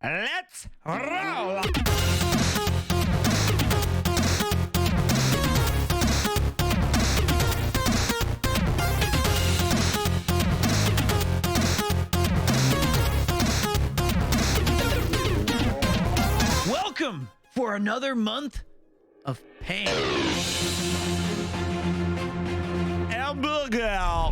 Let's roll! Welcome for another month of pain. Hamburger.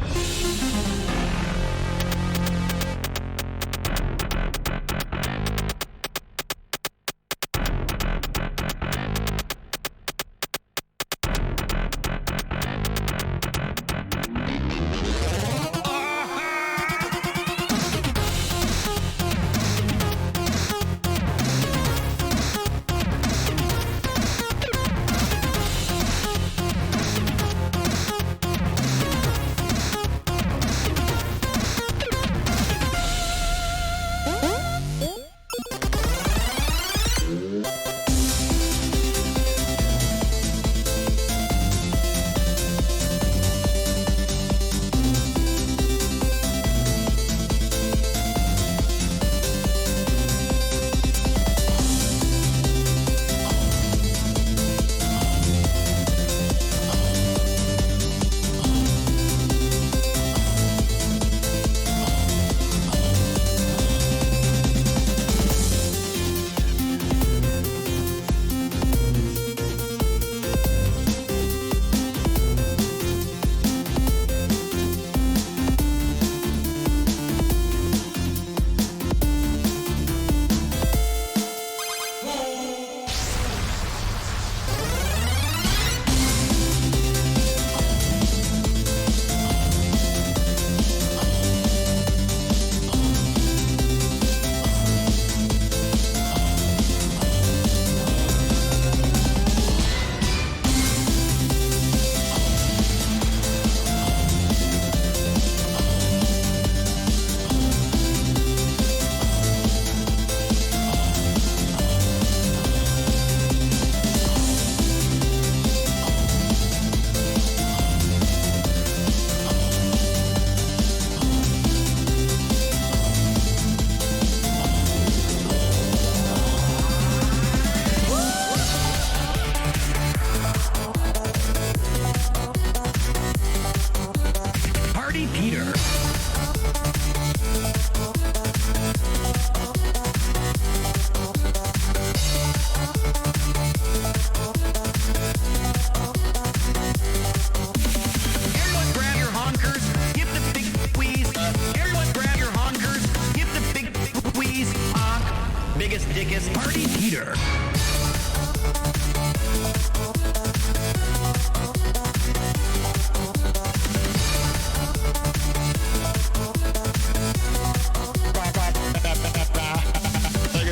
Biggest, dickest, Party Peter.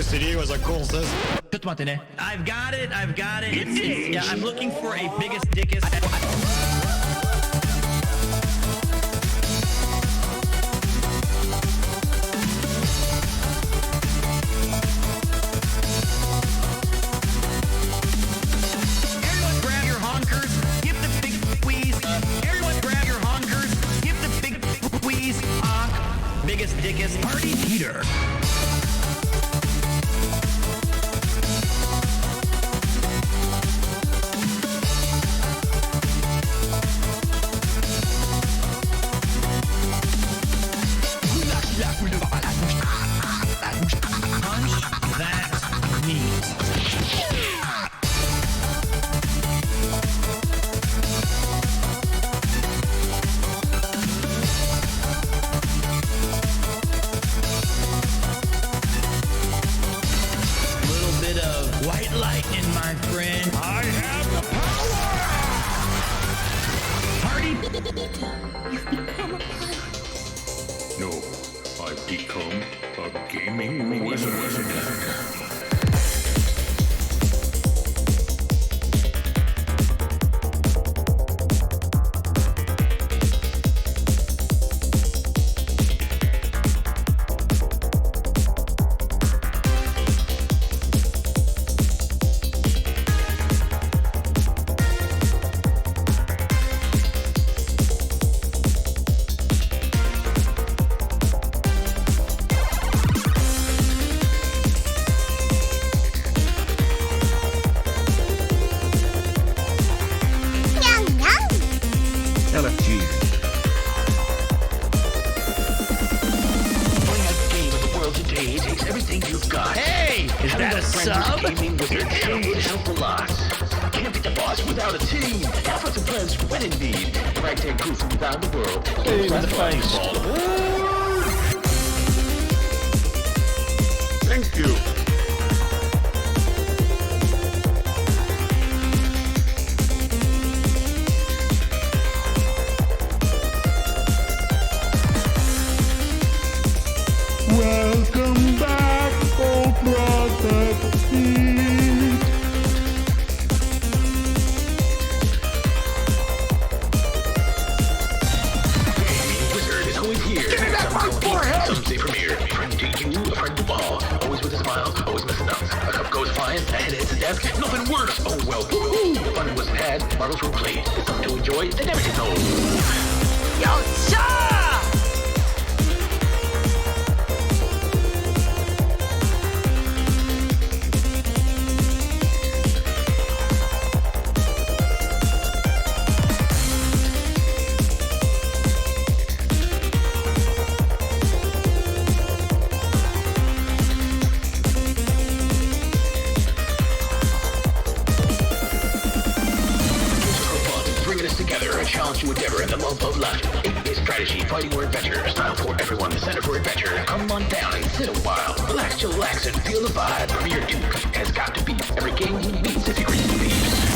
CD was a cool system. I've got it. Yeah, I'm looking for a biggest, dickest. Everyone grab your honkers, give the big squeeze. Everyone grab your honkers, give the big squeeze. Honk. Biggest, dickest, Party Peter. White lightning, my friend. I have the power! Party. You've become a pirate. No, I've become a gaming wizard. helps a lot. Can't beat the boss without a team. Have some friends when in need. Ragtag crew from around the world. Hey, in the face. Thank you. Welcome back, oh brother Pete. Wizard is always here. Get it out my forehead! Some say premiere. Friend to you, a friend to all. Always with a smile, always missing out. A cup goes flying, a head hits the desk. Nothing works. Oh well, woohoo! The fun wasn't had. Marbles were played. It's something to enjoy. They never get old. Yo, cha! Challenge to endeavor and the love of life. It is strategy, fighting, or adventure. Style for everyone, the center for adventure. Come on down and sit a while. Relax, chillax, and feel the vibe. Premier Duke has got to be every game he meets if he agrees to leave.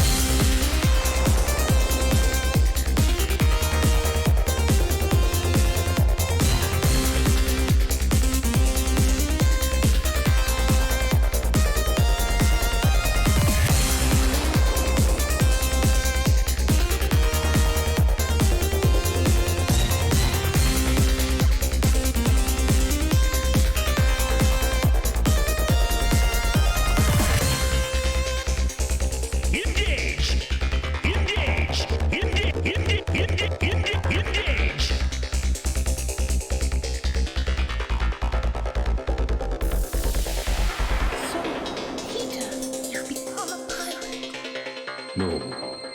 No,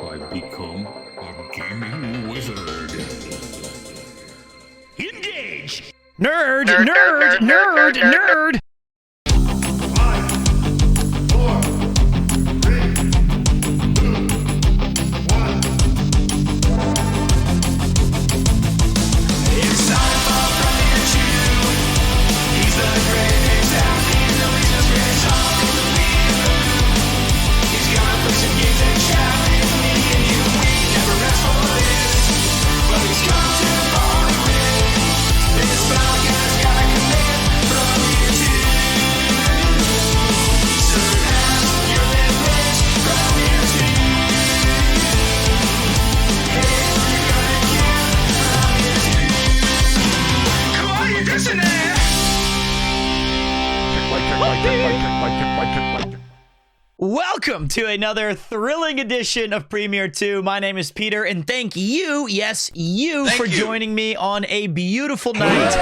I've become a gaming wizard. Engage! Nerd, nerd, nerd, nerd! Welcome to another thrilling edition of Premiere 2. My name is Peter, and thank you, yes, you, for joining me on a beautiful night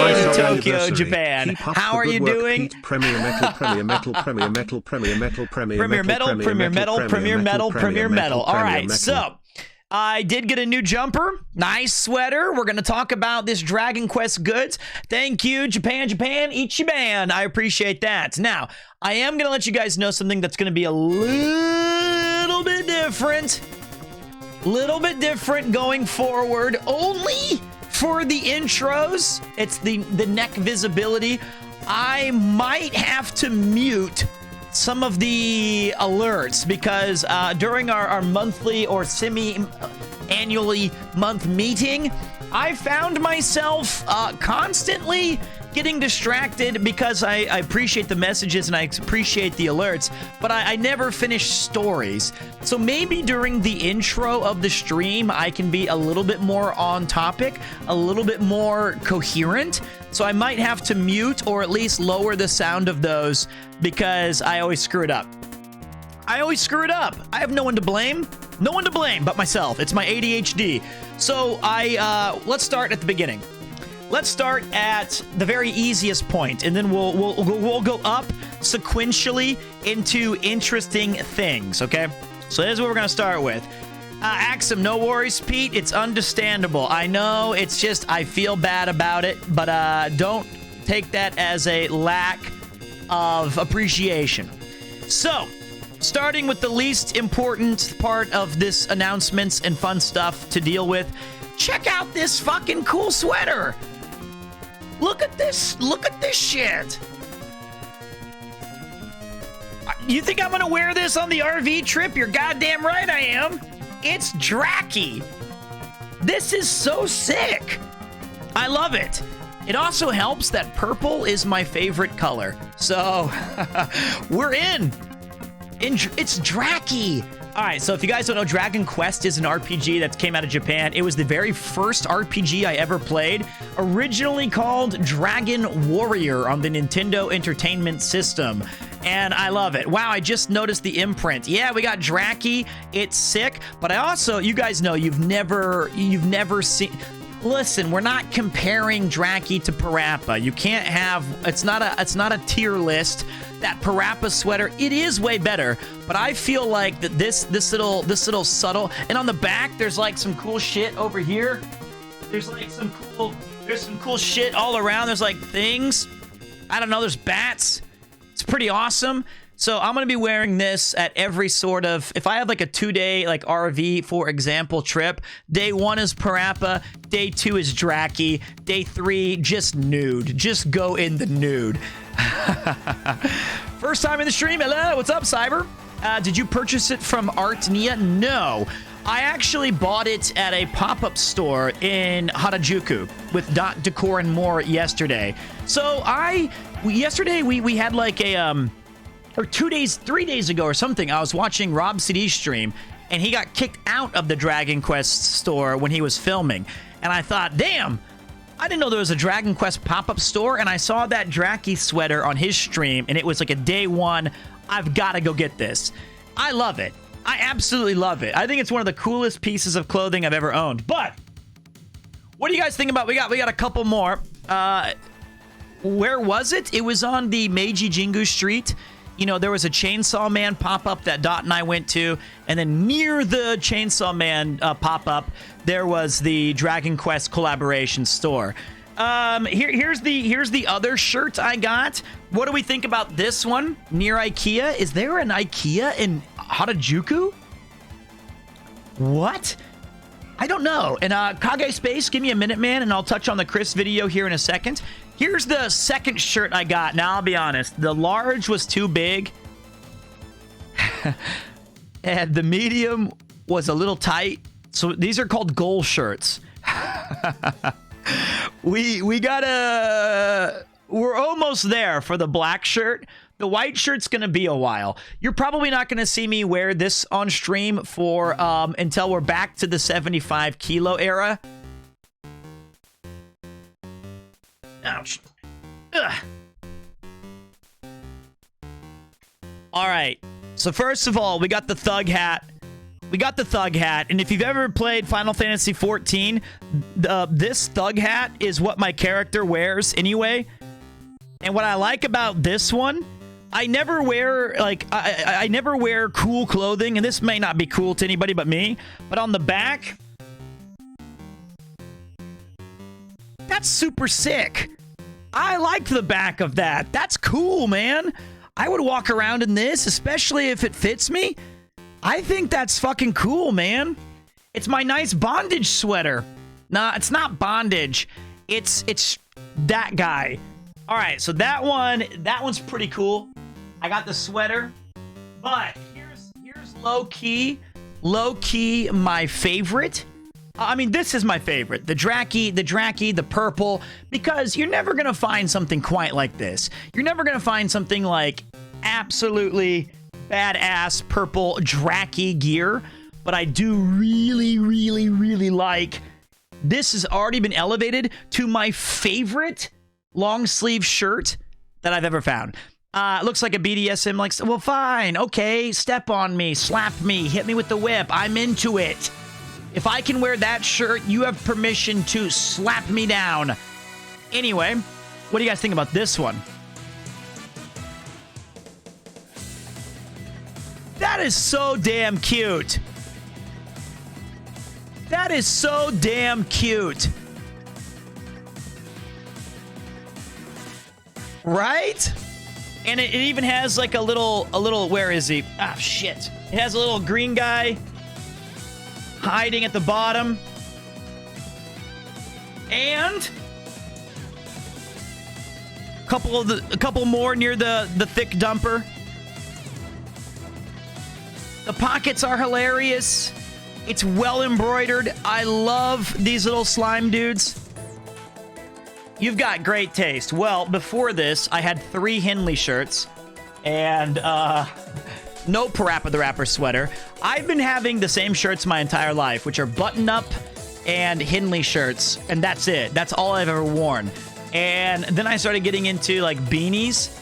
in Tokyo, Japan. How are you doing? Premier Metal, Premier Metal, Premier Metal, Premier Metal, Premier Metal, Premier Metal, Premier Metal, Premier Metal. All right, so I did get a new jumper, nice sweater. We're going to talk about this Dragon Quest goods. Thank you, Japan, Ichiban. I appreciate that. Now, I am going to let you guys know something that's going to be a little bit different. Going forward, only for the intros. It's the neck visibility. I might have to mute some of the alerts because during our monthly or semi-annually month meeting, I found myself constantly getting distracted because I appreciate the messages and I appreciate the alerts, but I never finish stories. So maybe during the intro of the stream, I can be a little bit more on topic, a little bit more coherent. So I might have to mute or at least lower the sound of those because I always screw it up. I have no one to blame. No one to blame but myself. It's my ADHD. So let's start at the beginning. Let's start at the very easiest point, and then we'll go up sequentially into interesting things, okay? So this is what we're going to start with. Axum, no worries, Pete. It's understandable. I know it's just I feel bad about it, but don't take that as a lack of appreciation. So, starting with the least important part of this announcements and fun stuff to deal with. Check out this fucking cool sweater. Look at this. Look at this shit. You think I'm gonna wear this on the RV trip? You're goddamn right I am. It's Dracky. This is so sick. I love it. It also helps that purple is my favorite color. So we're in. It's Dracky. All right, so if you guys don't know, Dragon Quest is an RPG that came out of Japan. It was the very first RPG I ever played, originally called Dragon Warrior on the Nintendo Entertainment System. And I love it. Wow, I just noticed the imprint. Yeah, we got Dracky. It's sick. But I also, you guys know, you've never seen... Listen, we're not comparing Dracky to Parappa. You can't have... It's not a tier list. That Parappa sweater, it is way better. But I feel like that this little subtle... And on the back, there's like some cool shit over here. There's like some cool shit all around. There's like things. I don't know, there's bats. It's pretty awesome. So I'm going to be wearing this at every sort of, if I have like a 2-day like RV, for example, trip, day 1 is Parappa, day 2 is Dracky, day 3, just nude. Just go in the nude. First time in the stream. Hello, what's up, Cyber? Did you purchase it from Artnia? No. I actually bought it at a pop-up store in Harajuku with Dot Decor and more yesterday. So yesterday we had like a, or 3 days ago or something, I was watching Rob CD's stream, and he got kicked out of the Dragon Quest store when he was filming. And I thought, damn, I didn't know there was a Dragon Quest pop-up store, and I saw that Dracky sweater on his stream, and it was like a day 1, I've got to go get this. I love it. I absolutely love it. I think it's one of the coolest pieces of clothing I've ever owned. But what do you guys think about? We got a couple more. Where was it? It was on the Meiji Jingu Street. You know, there was a Chainsaw Man pop-up that Dot and I went to, and then near the Chainsaw Man pop-up, there was the Dragon Quest collaboration store. Here's the other shirt I got. What do we think about this one? Near IKEA? Is there an IKEA in Harajuku? What? I don't know. And Kage Space, give me a minute, man, and I'll touch on the Chris video here in a second. Here's the second shirt I got. Now, I'll be honest. The large was too big. And the medium was a little tight. So these are called goal shirts. We're almost there for the black shirt. The white shirt's gonna be a while. You're probably not gonna see me wear this on stream for until we're back to the 75 kilo era. Ouch. Ugh. All right. So first of all, we got the thug hat. And if you've ever played Final Fantasy XIV, this thug hat is what my character wears anyway. And what I like about this one, I never wear, like, I never wear cool clothing, and this may not be cool to anybody but me, but on the back, that's super sick. I like the back of that. That's cool, man. I would walk around in this, especially if it fits me. I think that's fucking cool, man. It's my nice bondage sweater. Nah, it's not bondage. It's that guy. All right, so that one's pretty cool. I got the sweater, but here's low key my favorite. I mean, this is my favorite. The Dracky, the purple, because you're never gonna find something quite like this. You're never gonna find something like absolutely badass purple Dracky gear, but I do really like this. Has already been elevated to my favorite long sleeve shirt that I've ever found. Looks like a BDSM, like, well, fine, okay, step on me, slap me, hit me with the whip, I'm into it. If I can wear that shirt, you have permission to slap me down. Anyway, what do you guys think about this one? That is so damn cute. That is so damn cute. Right? And it even has like a little, where is he? Ah, shit. It has a little green guy hiding at the bottom. And a couple more near the thick dumper. The pockets are hilarious. It's well embroidered. I love these little slime dudes. You've got great taste. Well, before this, I had 3 Henley shirts and no Parappa the Rapper sweater. I've been having the same shirts my entire life, which are button-up and Henley shirts, and that's it. That's all I've ever worn. And then I started getting into, like, beanies.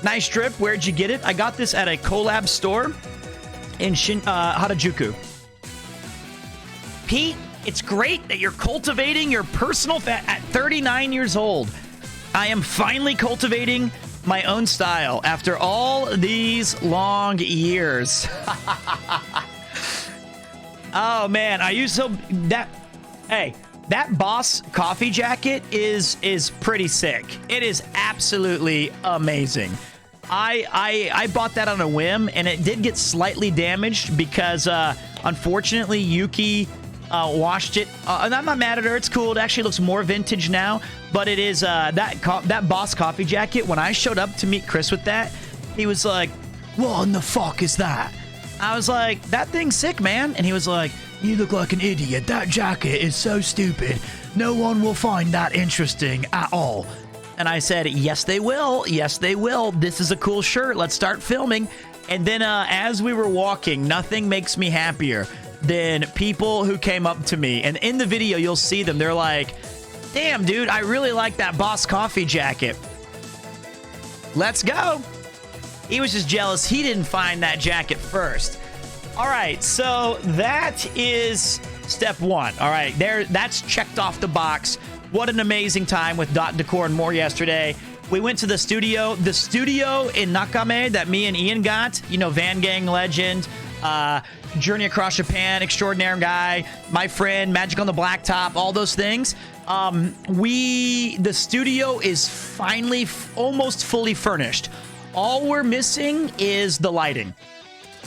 Nice drip. Where'd you get it? I got this at a collab store in Harajuku. Pete, it's great that you're cultivating your personal fat at 39 years old. I am finally cultivating my own style after all these long years. Oh, man. I used to... Hey, that Boss coffee jacket is pretty sick. It is absolutely amazing. I bought that on a whim, and it did get slightly damaged because, unfortunately, Yuki washed it. And I'm not mad at her. It's cool. It actually looks more vintage now. But it is that Boss coffee jacket. When I showed up to meet Chris with that, he was like, "What in the fuck is that?" I was like, "That thing's sick, man." And he was like, "You look like an idiot. That jacket is so stupid. No one will find that interesting at all." And I said, "Yes, they will. Yes, they will. This is a cool shirt. Let's start filming." And then as we were walking, nothing makes me happier than people who came up to me. And in the video, you'll see them. They're like, "Damn, dude, I really like that Boss coffee jacket." Let's go. He was just jealous he didn't find that jacket first. All right, so that is step 1. All right, that's checked off the box. What an amazing time with Dot Decor and more yesterday. We went to the studio in Nakame that me and Ian got. You know, Van Gang legend, Journey Across Japan, extraordinary guy, my friend, Magic on the Blacktop, all those things. The studio is finally almost fully furnished. All we're missing is the lighting.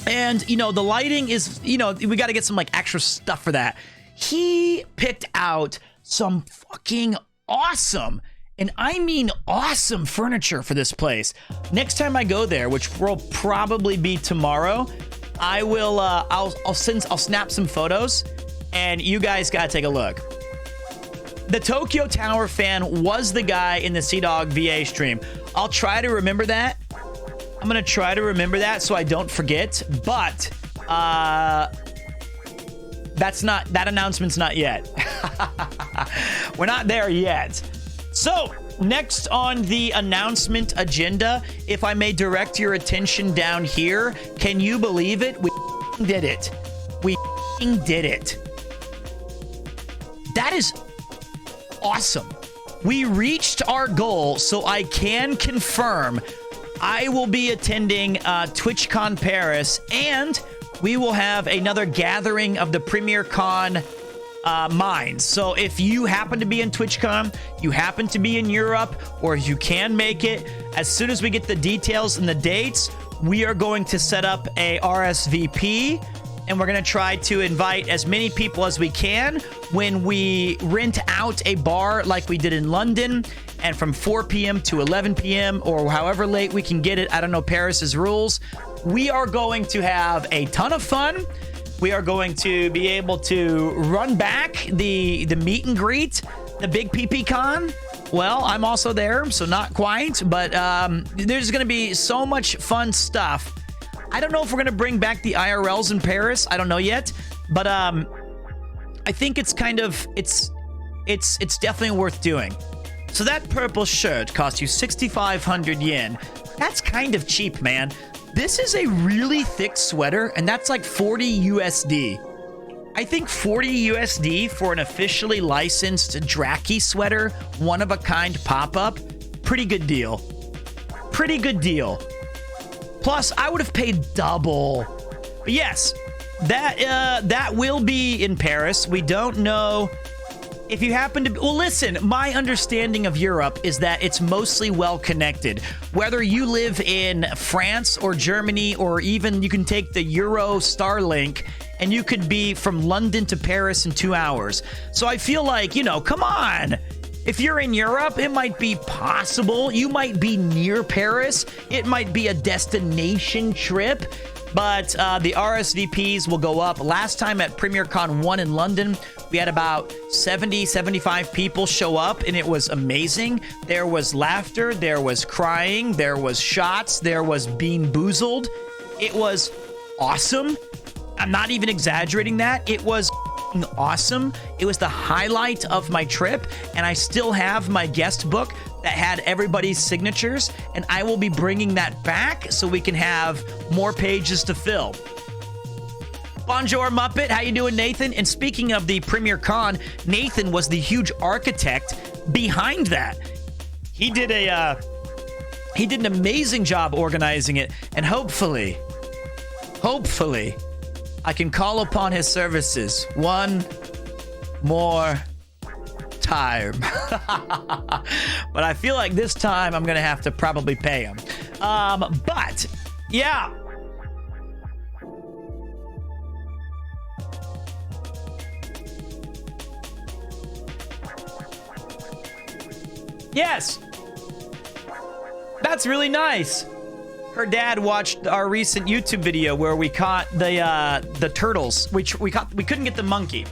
And, you know, the lighting is, you know, we got to get some, like, extra stuff for that. He picked out some fucking awesome, and I mean awesome furniture for this place. Next time I go there, which will probably be tomorrow, I will, I'll snap some photos, and you guys got to take a look. The Tokyo Tower fan was the guy in the Seadog VA stream. I'll try to remember that. I'm going to try to remember that so I don't forget, but that announcement's not yet. We're not there yet. So, next on the announcement agenda, if I may direct your attention down here, can you believe it? We did it. We did it. That is awesome. We reached our goal, so I can confirm I will be attending TwitchCon Paris, and we will have another gathering of the Premier Con minds. So if you happen to be in TwitchCon, you happen to be in Europe, or you can make it, as soon as we get the details and the dates, we are going to set up a RSVP, and we're going to try to invite as many people as we can when we rent out a bar like we did in London, and from 4 p.m. to 11 p.m. or however late we can get it. I don't know Paris's rules. We are going to have a ton of fun. We are going to be able to run back the meet and greet, the big PP Con. Well, I'm also there, so not quite, but there's going to be so much fun stuff. I don't know if we're going to bring back the IRLs in Paris. I don't know yet, but I think it's kind of, it's definitely worth doing. So that purple shirt cost you 6,500 yen. That's kind of cheap, man. This is a really thick sweater, and that's like 40 USD. I think 40 USD for an officially licensed Draki sweater, one-of-a-kind pop-up, pretty good deal. Pretty good deal. Plus, I would have paid double. But yes, that will be in Paris. We don't know if you happen to, well, listen, my understanding of Europe is that it's mostly well connected. Whether you live in France or Germany, or even you can take the Euro Starlink and you could be from London to Paris in 2 hours. So I feel like, you know, come on. If you're in Europe, it might be possible. You might be near Paris. It might be a destination trip. But the RSVPs will go up. Last time at PremierCon 1 in London, we had about 70, 75 people show up, and it was amazing. There was laughter, there was crying, there was shots, there was being boozled. It was awesome. I'm not even exaggerating that. It was awesome. It was the highlight of my trip, and I still have my guest book that had everybody's signatures, and I will be bringing that back so we can have more pages to fill. Bonjour, Muppet. How you doing, Nathan? And speaking of the Premier Con, Nathan was the huge architect behind that. He did an amazing job organizing it, and hopefully, I can call upon his services one more time. But I feel like this time I'm gonna have to probably pay him. But yeah. Yes. That's really nice. Her dad watched our recent YouTube video where we caught the turtles, which we couldn't get the monkey.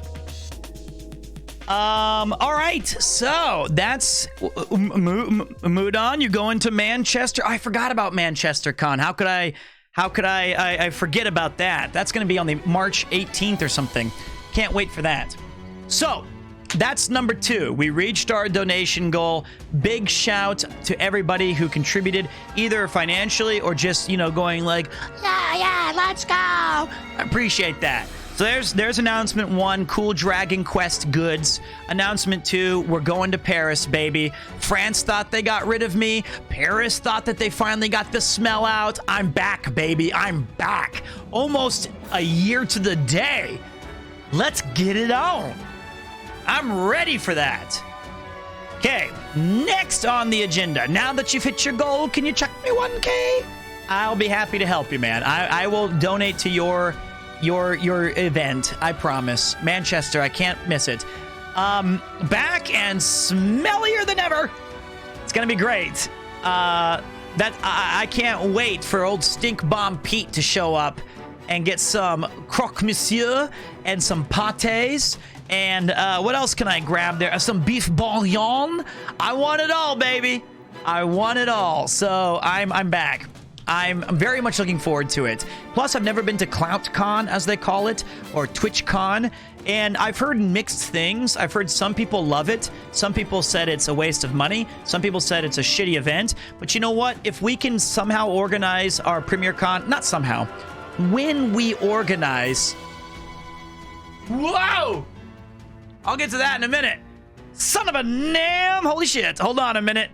All right, so that's Mudon. You're going to Manchester. I forgot about Manchester Con. How could I forget about that? That's going to be on the March 18th or something. Can't wait for that. So that's number 2. We reached our donation goal. Big shout to everybody who contributed, either financially or just, you know, going like, yeah, let's go. I appreciate that. So there's announcement 1, cool Dragon Quest goods. Announcement 2, we're going to Paris, baby. France thought they got rid of me. Paris thought that they finally got the smell out. I'm back, baby. I'm back. Almost a year to the day. Let's get it on. I'm ready for that. Okay, next on the agenda. Now that you've hit your goal, can you chuck me 1K? I'll be happy to help you, man. I will donate to your event, I promise. Manchester, I can't miss it. Back and smellier than ever. It's gonna be great. I can't wait for old Stink Bomb Pete to show up and get some croque monsieur and some pâtés. And what else can I grab there? Some beef bouillon. I want it all, baby. I want it all. So I'm back. I'm very much looking forward to it. Plus, I've never been to CloutCon, as they call it, or TwitchCon, and I've heard mixed things. I've heard some people love it. Some people said it's a waste of money. Some people said it's a shitty event. But you know what? If we can somehow organize our PremierCon, not somehow, when we organize... Whoa! I'll get to that in a minute. Son of a damn! Holy shit. Hold on a minute.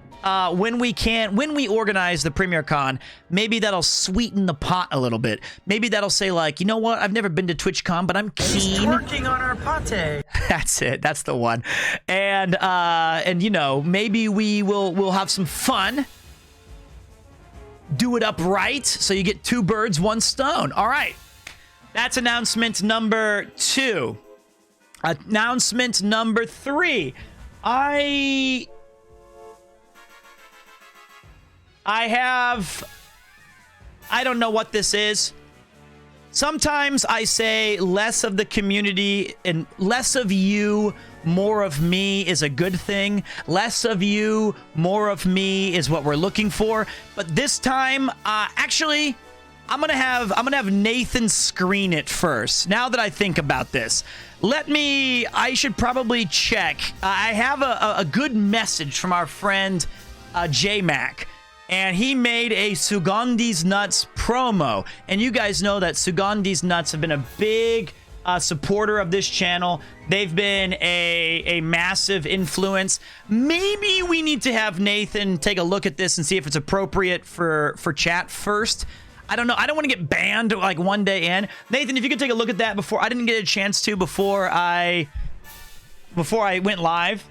When we organize the PremierCon, maybe that'll sweeten the pot a little bit. Maybe that'll say like, you know what? I've never been to TwitchCon, but I'm keen. Working on our pate. That's it. That's the one. And you know, maybe we'll have some fun. Do it upright, so you get 2 birds, 1 stone. All right. That's announcement number 2. Announcement number 3. I don't know what this is. Sometimes I say less of the community and less of you, more of me is a good thing. Less of you, more of me is what we're looking for. But this time, actually, I'm gonna have Nathan screen it first. Now that I think about this, I should probably check. I have a good message from our friend J-Mac. And he made a Sugandi's Nuts promo. And you guys know that Sugandi's Nuts have been a big supporter of this channel. They've been a massive influence. Maybe we need to have Nathan take a look at this and see if it's appropriate for chat first. I don't know. I don't want to get banned like one day in. Nathan, if you could take a look at that before. I didn't get a chance to before I before I went live.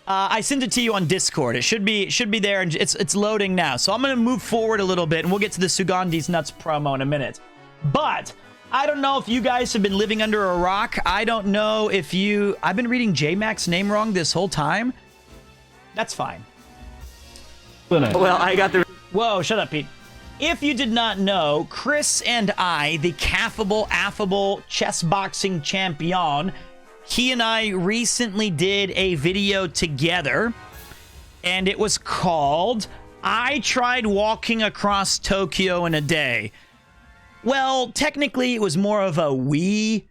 I sent it to you on Discord. It should be there, and it's loading now. So I'm gonna move forward a little bit, and we'll get to the Sugandi's Nuts promo in a minute. But I don't know if you guys have been living under a rock. I don't know if you... I've been reading J-Mac's name wrong this whole time. That's fine. Well, I got the... Whoa, shut up, Pete. If you did not know, Chris and I, the affable chess boxing champion, he and I recently did a video together, and it was called I Tried Walking Across Tokyo in a Day. Well, technically, it was more of a we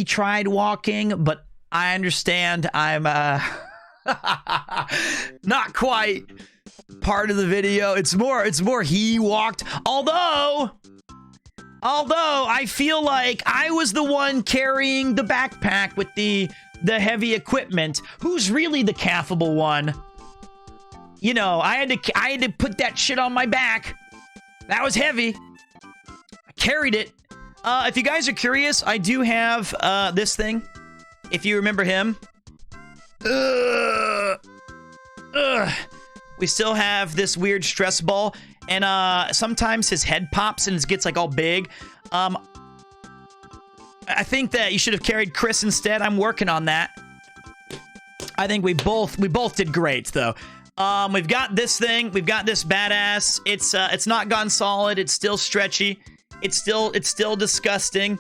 tried walking, but I understand I'm not quite part of the video. It's more he walked. Although I feel like I was the one carrying the backpack with the heavy equipment. Who's really the affable one? You know, I had to put that shit on my back. That was heavy. Carried it. If you guys are curious, I do have this thing. If you remember him. We still have this weird stress ball. And sometimes his head pops and it gets like all big. I think that you should have carried Chris instead. I'm working on that. I think we both did great though. We've got this thing. We've got this badass. It's not gone solid. It's still stretchy. It's still disgusting.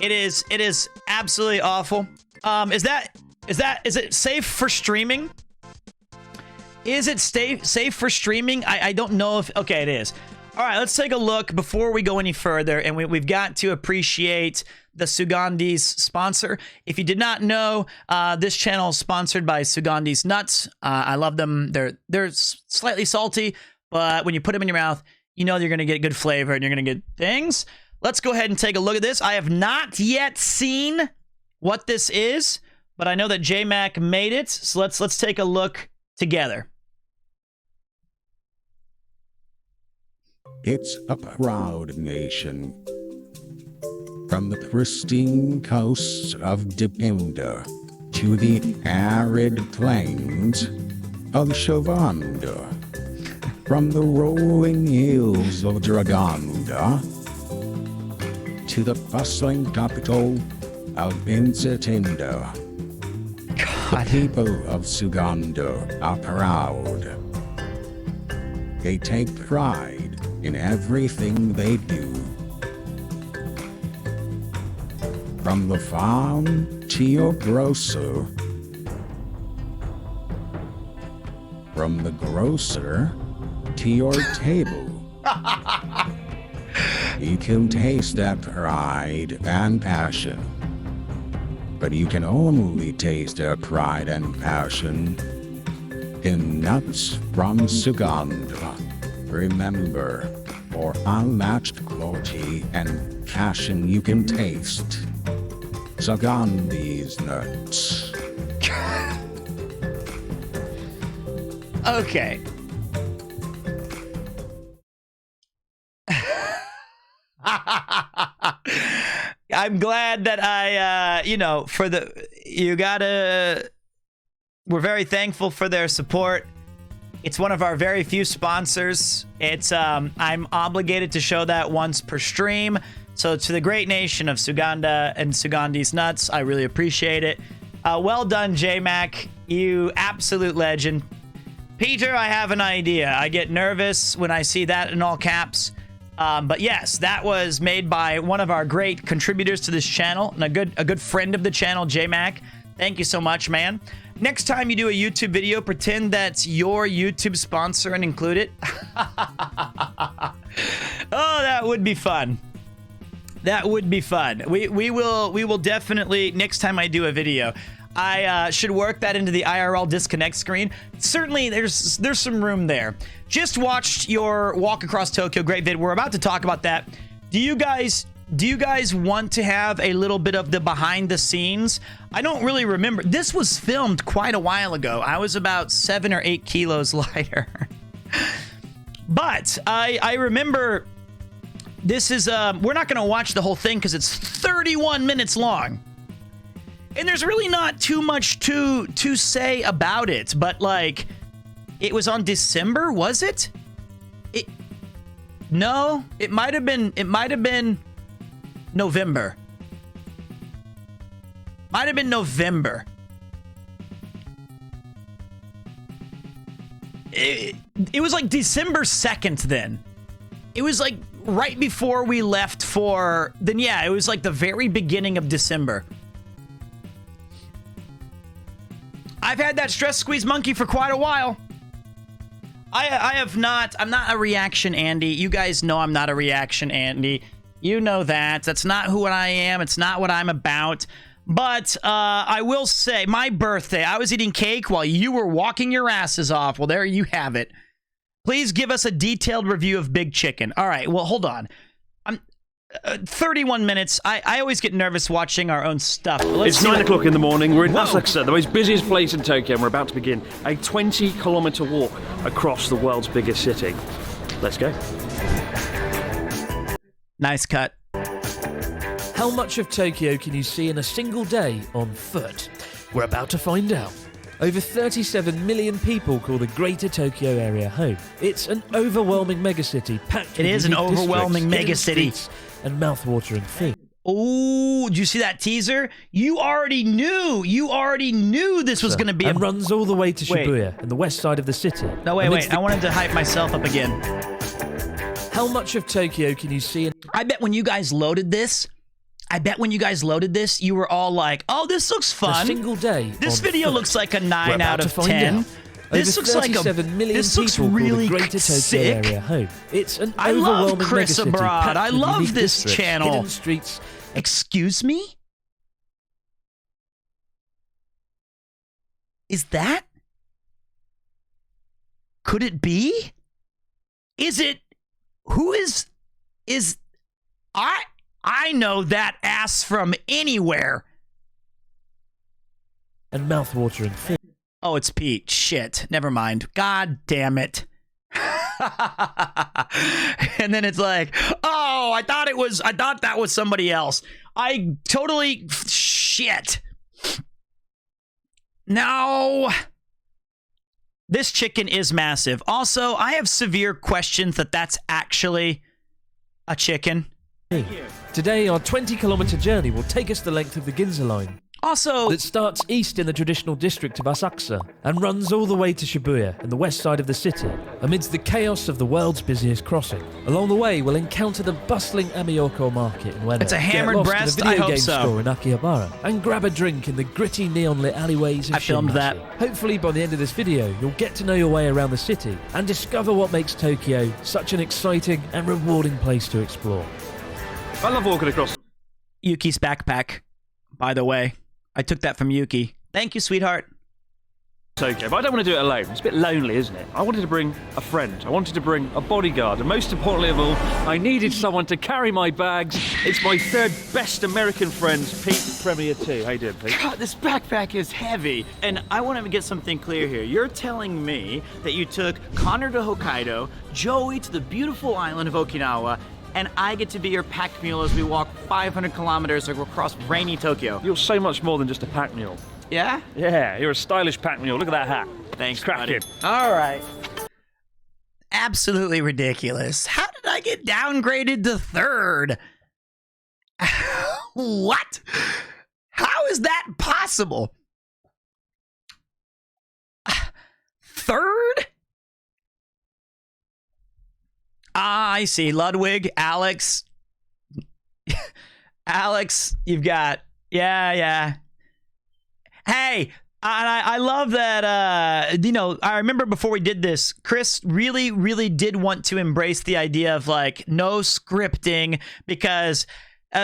It is absolutely awful. Is it safe for streaming? Is it safe for streaming? I don't know if... Okay, it is. All right, let's take a look before we go any further. And we've got to appreciate the Sugandi's sponsor. If you did not know, this channel is sponsored by Sugandi's Nuts. I love them. They're slightly salty, but when you put them in your mouth, you know you're going to get good flavor and you're going to get things. Let's go ahead and take a look at this. I have not yet seen what this is, but I know that J-Mac made it. So let's take a look together. It's a proud nation. From the pristine coasts of Dipinda to the arid plains of Shavanda. From the rolling hills of Draganda to the bustling capital of Insatinda. The people of Suganda are proud. They take pride in everything they do. From the farm to your grocer. From the grocer to your table. You can taste that pride and passion. But you can only taste their pride and passion in nuts from Suganda. Remember, for unmatched quality and passion you can taste Sugandi's Nuts. Okay. I'm glad that we're very thankful for their support. It's one of our very few sponsors. I'm obligated to show that once per stream. So to the great nation of Suganda and Sugandi's Nuts, I really appreciate it. Well done, J-Mac. You absolute legend. Peter, I have an idea. I get nervous when I see that in all caps. But yes, that was made by one of our great contributors to this channel and a good friend of the channel, J-Mac. Thank you so much, man. Next time you do a YouTube video, pretend that's your YouTube sponsor and include it. Oh, that would be fun. That would be fun. We will definitely, next time I do a video, I should work that into the IRL disconnect screen. Certainly, there's some room there. Just watched your Walk Across Tokyo great vid. We're about to talk about that. Do you guys want to have a little bit of the behind the scenes? I don't really remember. This was filmed quite a while ago. I was about 7 or 8 kilos lighter. But I remember this is we're not going to watch the whole thing because it's 31 minutes long. And there's really not too much to say about it, but like, it was on December, was it? No, it might have been November. Might have been November. It was like December 2nd then. It was like right before we left for... Then yeah, it was like the very beginning of December. I've had that stress squeeze monkey for quite a while. I have not... I'm not a reaction Andy. You guys know I'm not a reaction Andy. You know that. That's not who I am. It's not what I'm about. But I will say, my birthday, I was eating cake while you were walking your asses off. Well, there you have it. Please give us a detailed review of Big Chicken. All right, well, hold on. I'm 31 minutes. I always get nervous watching our own stuff. It's 9 o'clock in the morning. We're in Asakusa, the most busiest place in Tokyo, and we're about to begin a 20-kilometer walk across the world's biggest city. Let's go. Nice cut. How much of Tokyo can you see in a single day on foot? We're about to find out. Over 37 million people call the Greater Tokyo area home. It's an overwhelming megacity packed with It is an unique overwhelming districts, hidden megacity. streets, and mouth-watering food. Oh, did you see that teaser? You already knew. You already knew this was going to be and runs all the way to Wait. Shibuya, in the west side of the city. No, wait. I wanted to hype myself up again. How much of Tokyo can you see in... I bet when you guys loaded this, you were all like, "Oh, this looks fun." A single day. This on video foot? looks like a We're 9 about out to of find 10. out. This Over looks like 37 million this looks people really call the Greater sick. Tokyo area home. It's an I love overwhelming Chris megacity Abroad. packed I with love unique this districts, channel. hidden streets. Excuse me? Is that? Could it be? Is it? Who is? I know that ass from anywhere. And mouth-watering food. Oh, it's Pete. Shit. Never mind. God damn it. And then it's like, oh, I thought that was somebody else. I totally shit. No. This chicken is massive. Also, I have severe questions that that's actually a chicken. Today, our 20-kilometer journey will take us the length of the Ginza line. Also, That starts east in the traditional district of Asakusa and runs all the way to Shibuya in the west side of the city, amidst the chaos of the world's busiest crossing. Along the way, we'll encounter the bustling Amiyoko market in Ueno. It's a hammered get lost breast? in a video I hope game so. store in Akihabara and grab a drink in the gritty neon-lit alleyways of I filmed Shinmachi. that. Hopefully, by the end of this video, you'll get to know your way around the city and discover what makes Tokyo such an exciting and rewarding place to explore. I love walking across Yuki's backpack, by the way. I took that from Yuki. Thank you, sweetheart. Tokyo, but I don't want to do it alone. It's a bit lonely, isn't it? I wanted to bring a friend. I wanted to bring a bodyguard. And most importantly of all, I needed someone to carry my bags. It's my third best American friend, Pete Premier 2. How you doing, Pete? God, this backpack is heavy. And I want to get something clear here. You're telling me that you took Connor to Hokkaido, Joey to the beautiful island of Okinawa, and I get to be your pack mule as we walk 500 kilometers across rainy Tokyo. You're so much more than just a pack mule. Yeah? Yeah, you're a stylish pack mule. Look at that hat. Thanks, It's cracking. buddy. All right. Absolutely ridiculous. How did I get downgraded to third? What? How is that possible? Third? Ah, I see. Ludwig, Alex. Alex, you've got... Yeah. Hey, I love that, I remember before we did this, Chris really, really did want to embrace the idea of, like, no scripting because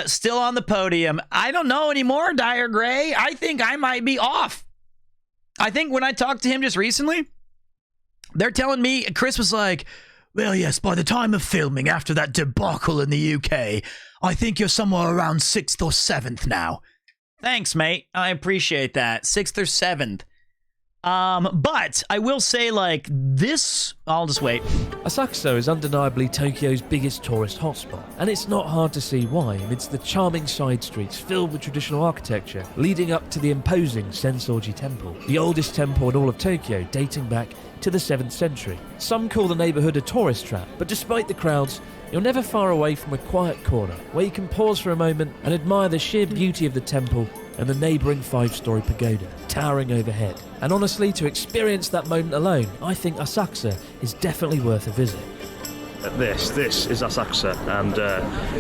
still on the podium. I don't know anymore, Dire Gray. I think I might be off. I think when I talked to him just recently, they're telling me, Chris was like, well, yes, by the time of filming, after that debacle in the UK, I think you're somewhere around 6th or 7th now. Thanks, mate. I appreciate that. 6th or 7th. But I will say, like, this... I'll just wait. Asakusa is undeniably Tokyo's biggest tourist hotspot, and it's not hard to see why amidst the charming side streets filled with traditional architecture leading up to the imposing Sensoji Temple, the oldest temple in all of Tokyo dating back to the 7th century. Some call the neighbourhood a tourist trap, but despite the crowds, you're never far away from a quiet corner where you can pause for a moment and admire the sheer beauty of the temple and the neighbouring 5-storey pagoda towering overhead. And honestly, to experience that moment alone, I think Asakusa is definitely worth a visit. This is Asakusa, and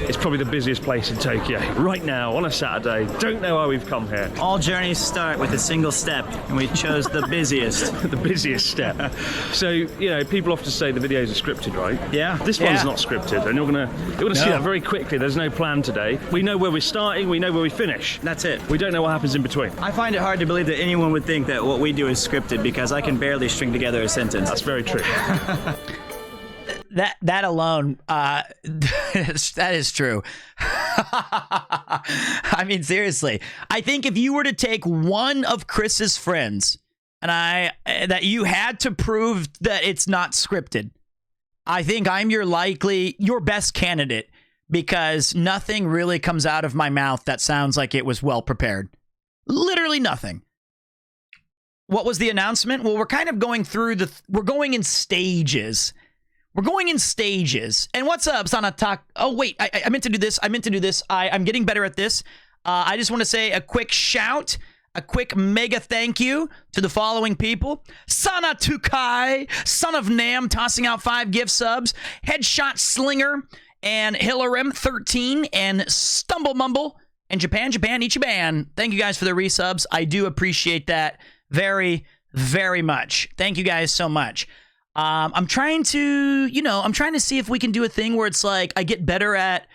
it's probably the busiest place in Tokyo right now on a Saturday. Don't know why we've come here. All journeys start with a single step, and we chose the busiest. The busiest step. So, you know, people often say the videos are scripted, right? Yeah. This one's not scripted, and you're gonna see that very quickly. There's no plan today. We know where we're starting, we know where we finish. That's it. We don't know what happens in between. I find it hard to believe that anyone would think that what we do is scripted, because I can barely string together a sentence. That's very true. That alone, that is true. I mean, seriously. I think if you were to take one of Chris's friends, and that you had to prove that it's not scripted, I think I'm your best candidate, because nothing really comes out of my mouth that sounds like it was well prepared. Literally nothing. What was the announcement? Well, we're kind of going through we're going in stages. We're going in stages. And what's up, Sanatak? Oh, wait, I meant to do this. I'm getting better at this. I just want to say a quick shout, a quick mega thank you to the following people. Sanatukai, Son of Nam, tossing out 5 gift subs. Headshot Slinger, and Hilarim 13, and Stumble Mumble, and Japan Ichiban. Thank you guys for the resubs. I do appreciate that very, very much. Thank you guys so much. I'm trying to see if we can do a thing where it's like I get better at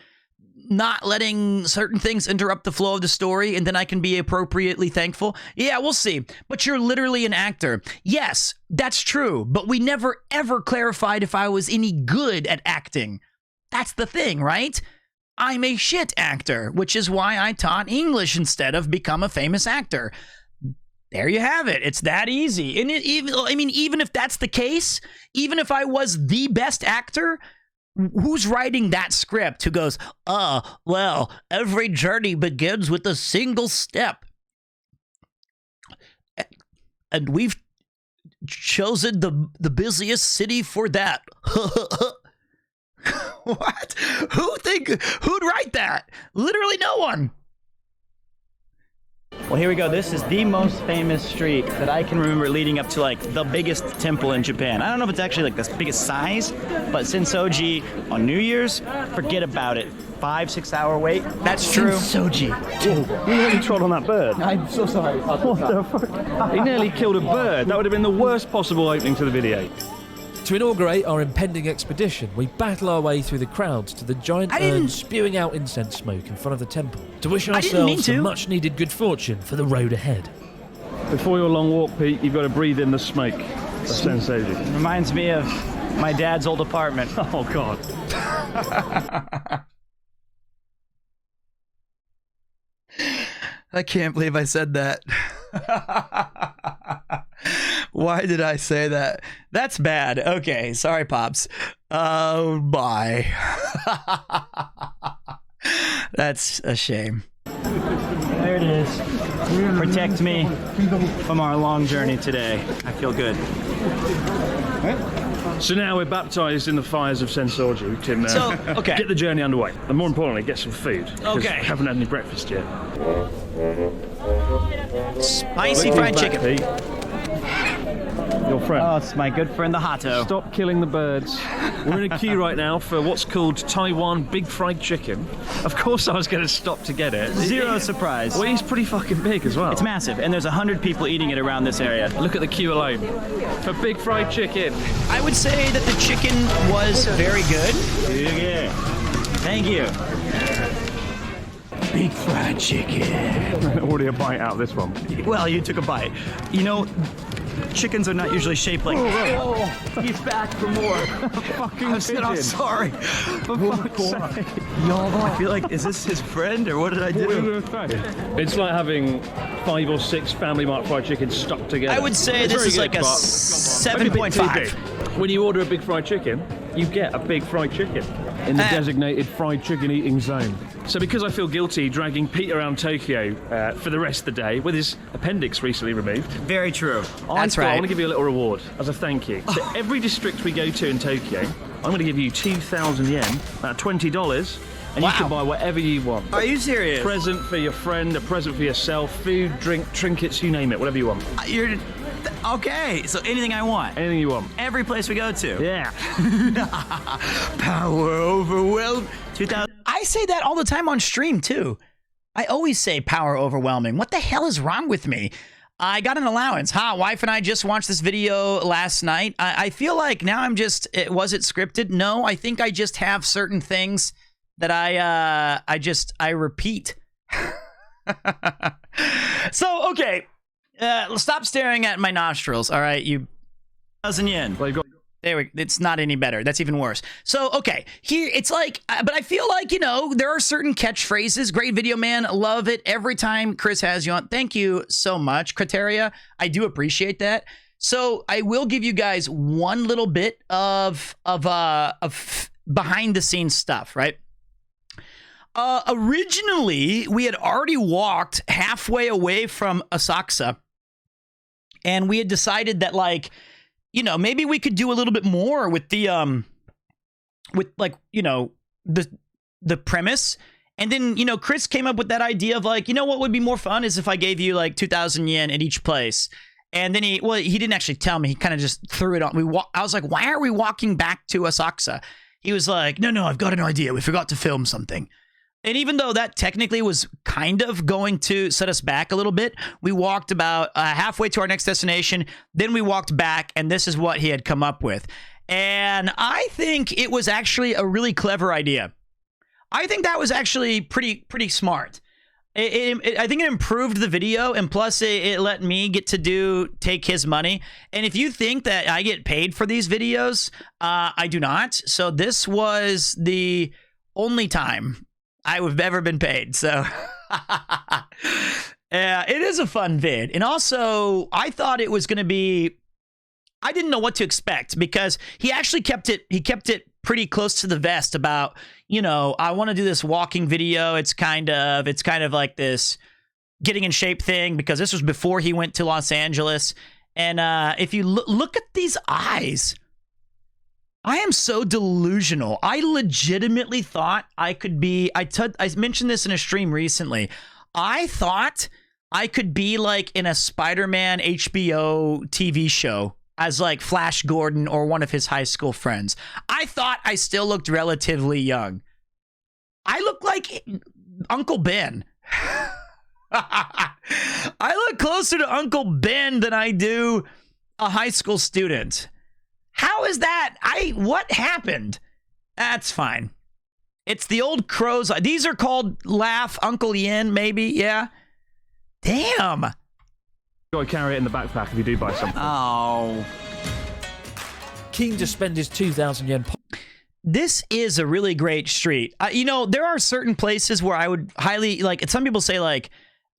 not letting certain things interrupt the flow of the story, and then I can be appropriately thankful. Yeah, we'll see. But you're literally an actor. Yes, that's true. But we never, ever clarified if I was any good at acting. That's the thing, right? I'm a shit actor, which is why I taught English instead of become a famous actor. There you have it. It's that easy. And even if that's the case, even if I was the best actor, who's writing that script who goes, well, every journey begins with a single step. And we've chosen the busiest city for that. What? Who'd write that? Literally no one. Well, here we go. This is the most famous street that I can remember leading up to, like, the biggest temple in Japan. I don't know if it's actually, like, the biggest size, but Sensoji on New Year's, forget about it. 5-6 hour wait. That's true. Sensoji. Oh, you nearly trod on that bird. I'm so sorry. What the fuck? He nearly killed a bird. That would have been the worst possible opening to the video. To inaugurate our impending expedition, we battle our way through the crowds to the giant urn spewing out incense smoke in front of the temple to wish ourselves some much-needed good fortune for the road ahead. Before your long walk, Pete, you've got to breathe in the smoke of Sensoji. Reminds me of my dad's old apartment. Oh, God. I can't believe I said that. Why did I say that? That's bad. Okay, sorry, Pops. Oh, bye. That's a shame. There it is. Protect me from our long journey today. I feel good. So now we're baptized in the fires of Sensoji. We can get the journey underway. And more importantly, get some food. Okay. We haven't had any breakfast yet. Spicy fried chicken. Your friend. Oh, it's my good friend the Hato. Stop killing the birds. We're in a queue right now for what's called Taiwan Big Fried Chicken. Of course I was going to stop to get it. Zero surprise. Well, he's pretty fucking big as well. It's massive, and there's 100 people eating it around this area. Look at the queue alone for Big Fried Chicken. I would say that the chicken was very good. Okay. Thank you. Big fried chicken. Already a bite out of this one. Well, you took a bite. You know, chickens are not usually shaped like. Oh, he's back for more. Fucking pigeon. I'm sorry. For fuck's sake. I feel like, is this his friend or what did I do? It's like having 5 or 6 Family Mart fried chickens stuck together. I would say It's this very is like good, a but maybe bit too 7.5. big. When you order a big fried chicken, you get a big fried chicken in the designated fried chicken eating zone. So because I feel guilty dragging Pete around Tokyo for the rest of the day with his appendix recently removed, Very true. That's I right. want to give you a little reward as a thank you. So every district we go to in Tokyo, I'm going to give you 2,000 yen, about $20, and you can buy whatever you want. Are you serious? Present for your friend, a present for yourself, food, drink, trinkets, you name it, whatever you want. You're okay. So anything I want. Anything you want. Every place we go to. Yeah. Power overwhelmed. 2000. I say that all the time on stream too. I always say power overwhelming. What the hell is wrong with me? I got an allowance. Wife and I just watched this video last night. I feel like now I'm just, was it scripted? No, I think I just have certain things that I repeat. So, okay. Stop staring at my nostrils. All right, you. 1,000 yen. It's not any better. That's even worse. So, okay, here, it's like, but I feel like, you know, there are certain catchphrases. Great video, man. Love it every time Chris has you on. Thank you so much, Criteria. I do appreciate that. So I will give you guys one little bit of behind the scenes stuff, right? Originally, we had already walked halfway away from Asakusa, and we had decided that, like, you know, maybe we could do a little bit more with the the premise. And then, you know, Chris came up with that idea of, like, you know what would be more fun is if I gave you like 2,000 yen at each place. And then he didn't actually tell me. He kind of just threw it on. I was like, why are we walking back to Asakusa? He was like, no, I've got an idea. We forgot to film something. And even though that technically was kind of going to set us back a little bit, we walked about halfway to our next destination. Then we walked back, and this is what he had come up with. And I think it was actually a really clever idea. I think that was actually pretty smart. I think it improved the video, and plus it let me get to take his money. And if you think that I get paid for these videos, I do not. So this was the only time I've ever been paid. So yeah, it is a fun vid. And also, I thought it was going to be, I didn't know what to expect, because he actually kept it pretty close to the vest about, you know, I want to do this walking video. It's kind of like this getting in shape thing, because this was before he went to Los Angeles. And if you look at these eyes, I am so delusional. I legitimately thought I could be, I mentioned this in a stream recently. I thought I could be like in a Spider-Man HBO TV show as like Flash Gordon or one of his high school friends. I thought I still looked relatively young. I look like Uncle Ben. I look closer to Uncle Ben than I do a high school student. How is that? What happened? That's fine. It's the old crow's eye. These are called Laugh Uncle Yen, maybe. Yeah. Damn. Got to carry it in the backpack if you do buy something. Oh. Keen to spend his 2,000 yen. This is a really great street. You know, there are certain places where I would highly, like, some people say, like,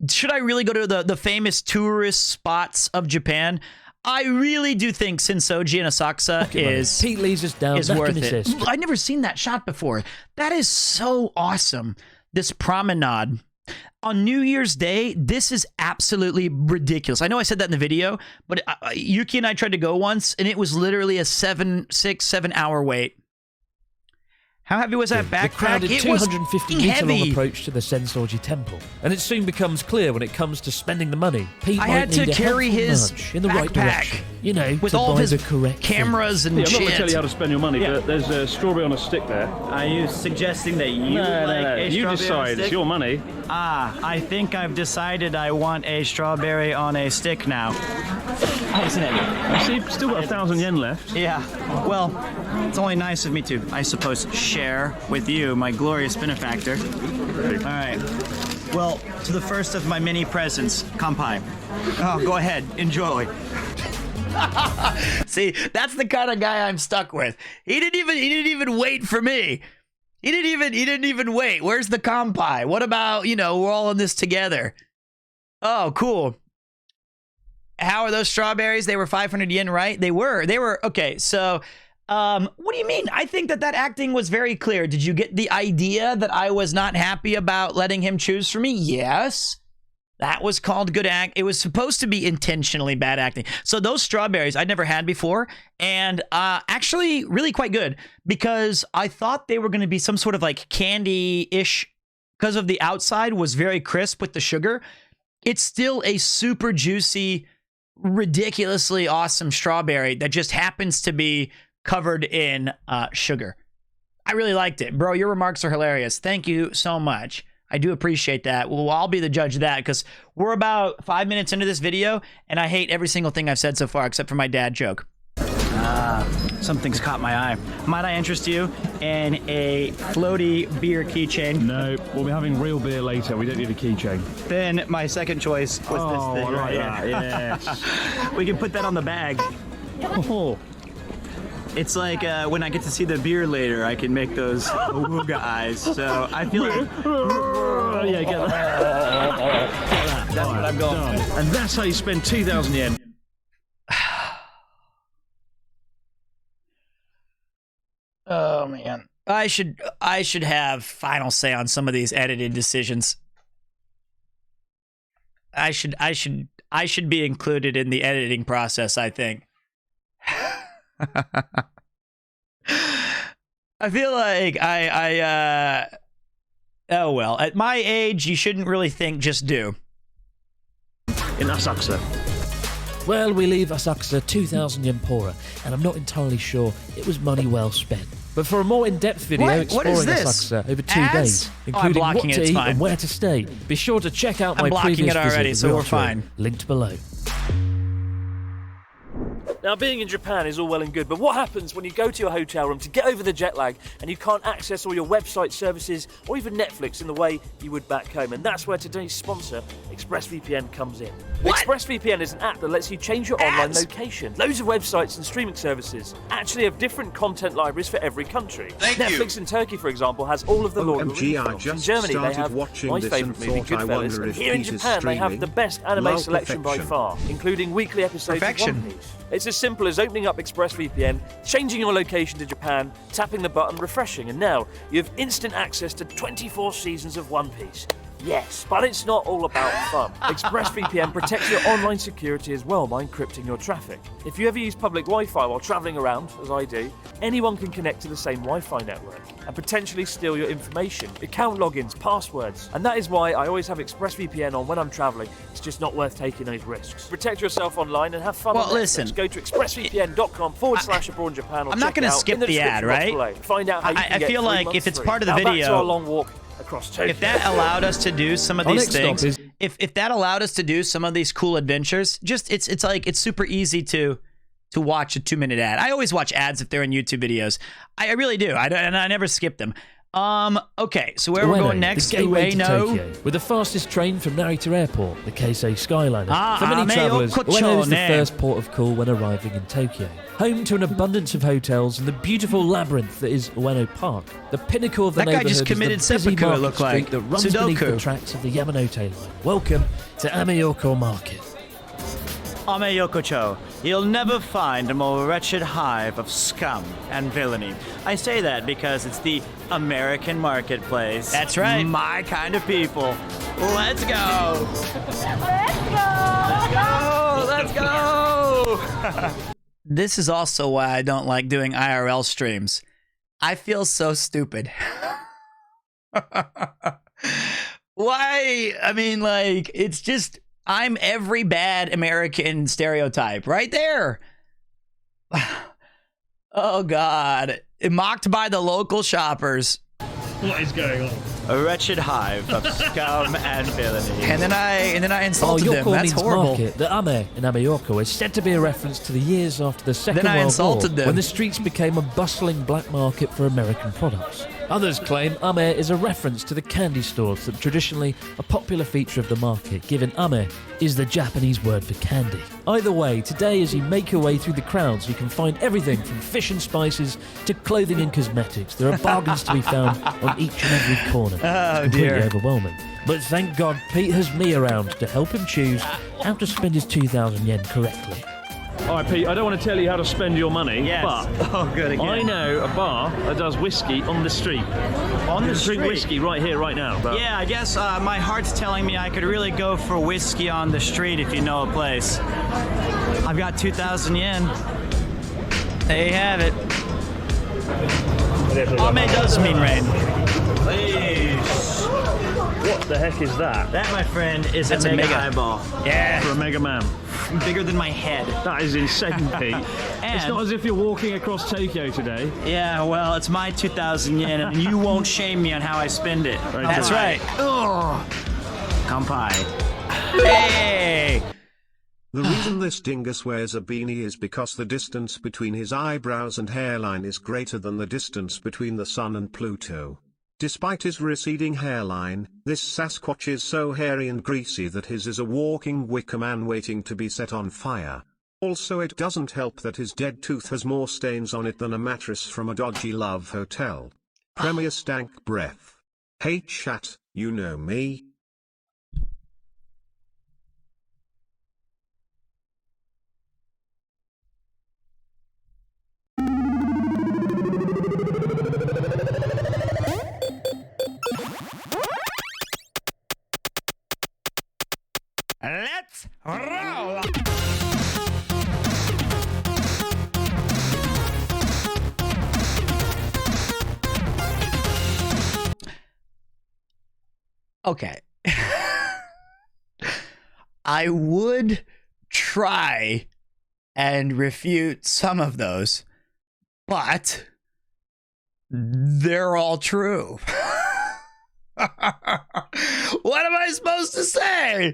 should I really go to the famous tourist spots of Japan? I really do think Sensoji and Asakusa is Pete leads us down. worth it. I've never seen that shot before. That is so awesome. This promenade. On New Year's Day, this is absolutely ridiculous. I know I said that in the video, but Yuki and I tried to go once, and it was literally a 7 hour wait. How heavy was that backpack? The crowded It was 250 metre heavy. long approach to the Sensoji temple, and it soon becomes clear when it comes to spending the money. Pete I might had to need a carry helpful his nudge in the right backpack direction. You know, with to all of buy his the correct cameras and I'm not going to shit. tell you how to spend your money, but there's a strawberry on a stick there. Are you suggesting that you No. a You strawberry on a decide. stick? It's your money. I think I've decided I want a strawberry on a stick now. Isn't it? I see, you've still got 1,000 yen left. Yeah. Well, it's only nice of me to, I suppose, share with you, my glorious benefactor. All right. Well, to the first of my many presents, Kampai. Oh, go ahead, enjoy. See, that's the kind of guy I'm stuck with. He didn't even wait for me. He didn't even wait. Where's the kampai? What about, you know, we're all in this together. Oh, cool. How are those strawberries? They were 500 yen, right? They were. Okay, so what do you mean? I think that acting was very clear. Did you get the idea that I was not happy about letting him choose for me? Yes. That was called good act. It was supposed to be intentionally bad acting. So those strawberries I'd never had before, and actually really quite good, because I thought they were going to be some sort of like candy-ish, because of the outside was very crisp with the sugar. It's still a super juicy, ridiculously awesome strawberry that just happens to be covered in sugar. I really liked it. Bro, your remarks are hilarious. Thank you so much. I do appreciate that. Well, I'll be the judge of that, because we're about 5 minutes into this video, and I hate every single thing I've said so far, except for my dad joke. Something's caught my eye. Might I interest you in a floaty beer keychain? No, we'll be having real beer later. We don't need a keychain. Then my second choice was this thing right that. here. Yes. We can put that on the bag. Oh. It's like when I get to see the beer later, I can make those awooga eyes. So I feel like... Yeah, get that. That's what I'm going for. And that's how you spend 2,000 yen. Oh man, I should have final say on some of these edited decisions. I should be included in the editing process, I think. I feel like oh well, at my age you shouldn't really think, just do. In Asakusa. Well, we leave Asakusa 2,000 yen poorer, and I'm not entirely sure it was money well spent. But for a more in-depth video What is exploring this? Asakusa over 2 Ads? days, I'm including what blocking it, to it's eat fine. and where to stay, be sure to check out I'm my blocking previous it already, visit so with we're Real Tour, fine. linked below. Now, being in Japan is all well and good, but what happens when you go to your hotel room to get over the jet lag and you can't access all your website services or even Netflix in the way you would back home? And that's where today's sponsor, ExpressVPN, comes in. What? ExpressVPN is an app that lets you change your online location. Loads of websites and streaming services actually have different content libraries for every country. Netflix in Turkey, for example, has all of the Lord of the Rings I films. In just Germany, they started have watching my this favourite and movie, thought I Goodfellas. wonder And if here in Pete is Japan, they have the streaming. best anime Lol selection by perfection. far, including weekly episodes Perfection. of One Piece. It's as simple as opening up ExpressVPN, changing your location to Japan, tapping the button, refreshing, and now you have instant access to 24 seasons of One Piece. Yes, but it's not all about fun. ExpressVPN protects your online security as well by encrypting your traffic. If you ever use public Wi-Fi while travelling around, as I do, anyone can connect to the same Wi-Fi network and potentially steal your information, account logins, passwords. And that is why I always have ExpressVPN on when I'm travelling. It's just not worth taking those risks. Protect yourself online and have fun. Well, on Netflix. listen. Go to expressvpn.com/abroad-Japan. I'm not going to skip the ad, right? Find out how you can I get feel 3 like months if it's free. part of the Now back to video- our long walk across Tokyo. If that allowed us to do some of Our these next stop things, is- if that allowed us to do some of these cool adventures, just it's like it's super easy to watch a 2-minute ad. I always watch ads if they're in YouTube videos. I really do. And I never skip them. Okay, so where we're going next? The gateway to Ueno. Tokyo, with the fastest train from Narita Airport, the Keisei Skyliner. Ah, For many travellers, Ueno is the Meiokocho-ne. first port of call when arriving in Tokyo. Home to an abundance of hotels and the beautiful labyrinth that is Ueno Park. The pinnacle of the That guy neighbourhood just is the committed busy seppuku, it market looked street like. that runs beneath the Sudoku. tracks of the Yamanote line. Welcome to Ameyoko Market. Ameyokocho, you'll never find a more wretched hive of scum and villainy. I say that because it's the American marketplace. That's right. My kind of people. Let's go! Let's go! This is also why I don't like doing IRL streams. I feel so stupid. Why? I mean, like, it's just, I'm every bad American stereotype right there. Oh, God. Mocked by the local shoppers. What is going on? A wretched hive of scum and villainy. And then I insulted them. Yoko That's means horrible. market. The Ame in Ameyoko is said to be a reference to the years after the Second Then I World insulted War, them. when the streets became a bustling black market for American products. Others claim ame is a reference to the candy stores that traditionally a popular feature of the market, given ame is the Japanese word for candy. Either way, today as you make your way through the crowds, you can find everything from fish and spices to clothing and cosmetics. There are bargains to be found on each and every corner. Oh, It's dear. completely overwhelming. But thank God Pete has me around to help him choose how to spend his 2,000 yen correctly. All right, Pete, I don't want to tell you how to spend your money, Yes. but Oh, good again. I know a bar that does whiskey on the street. On You the can drink street. whiskey right here, right now. But Yeah, I guess my heart's telling me I could really go for whiskey on the street if you know a place. I've got 2,000 yen. There you have it. Ame does mean rain. what the heck is that? That, my friend, is That's a a mega mega. eyeball. Yeah. For a Mega Man. Bigger than my head. That is insane, Pete. It's And- not as if you're walking across Tokyo today. Yeah, well, it's my 2,000 yen, and you won't shame me on how I spend it. Very That's good. right. Oh, kampai. Hey! The reason this dingus wears a beanie is because the distance between his eyebrows and hairline is greater than the distance between the sun and Pluto. Despite his receding hairline, this Sasquatch is so hairy and greasy that his is a walking wicker man waiting to be set on fire. Also, it doesn't help that his dead tooth has more stains on it than a mattress from a dodgy love hotel. Premier stank breath. Hey chat, you know me. Let's roll! Okay. I would try and refute some of those, but they're all true. What am I supposed to say?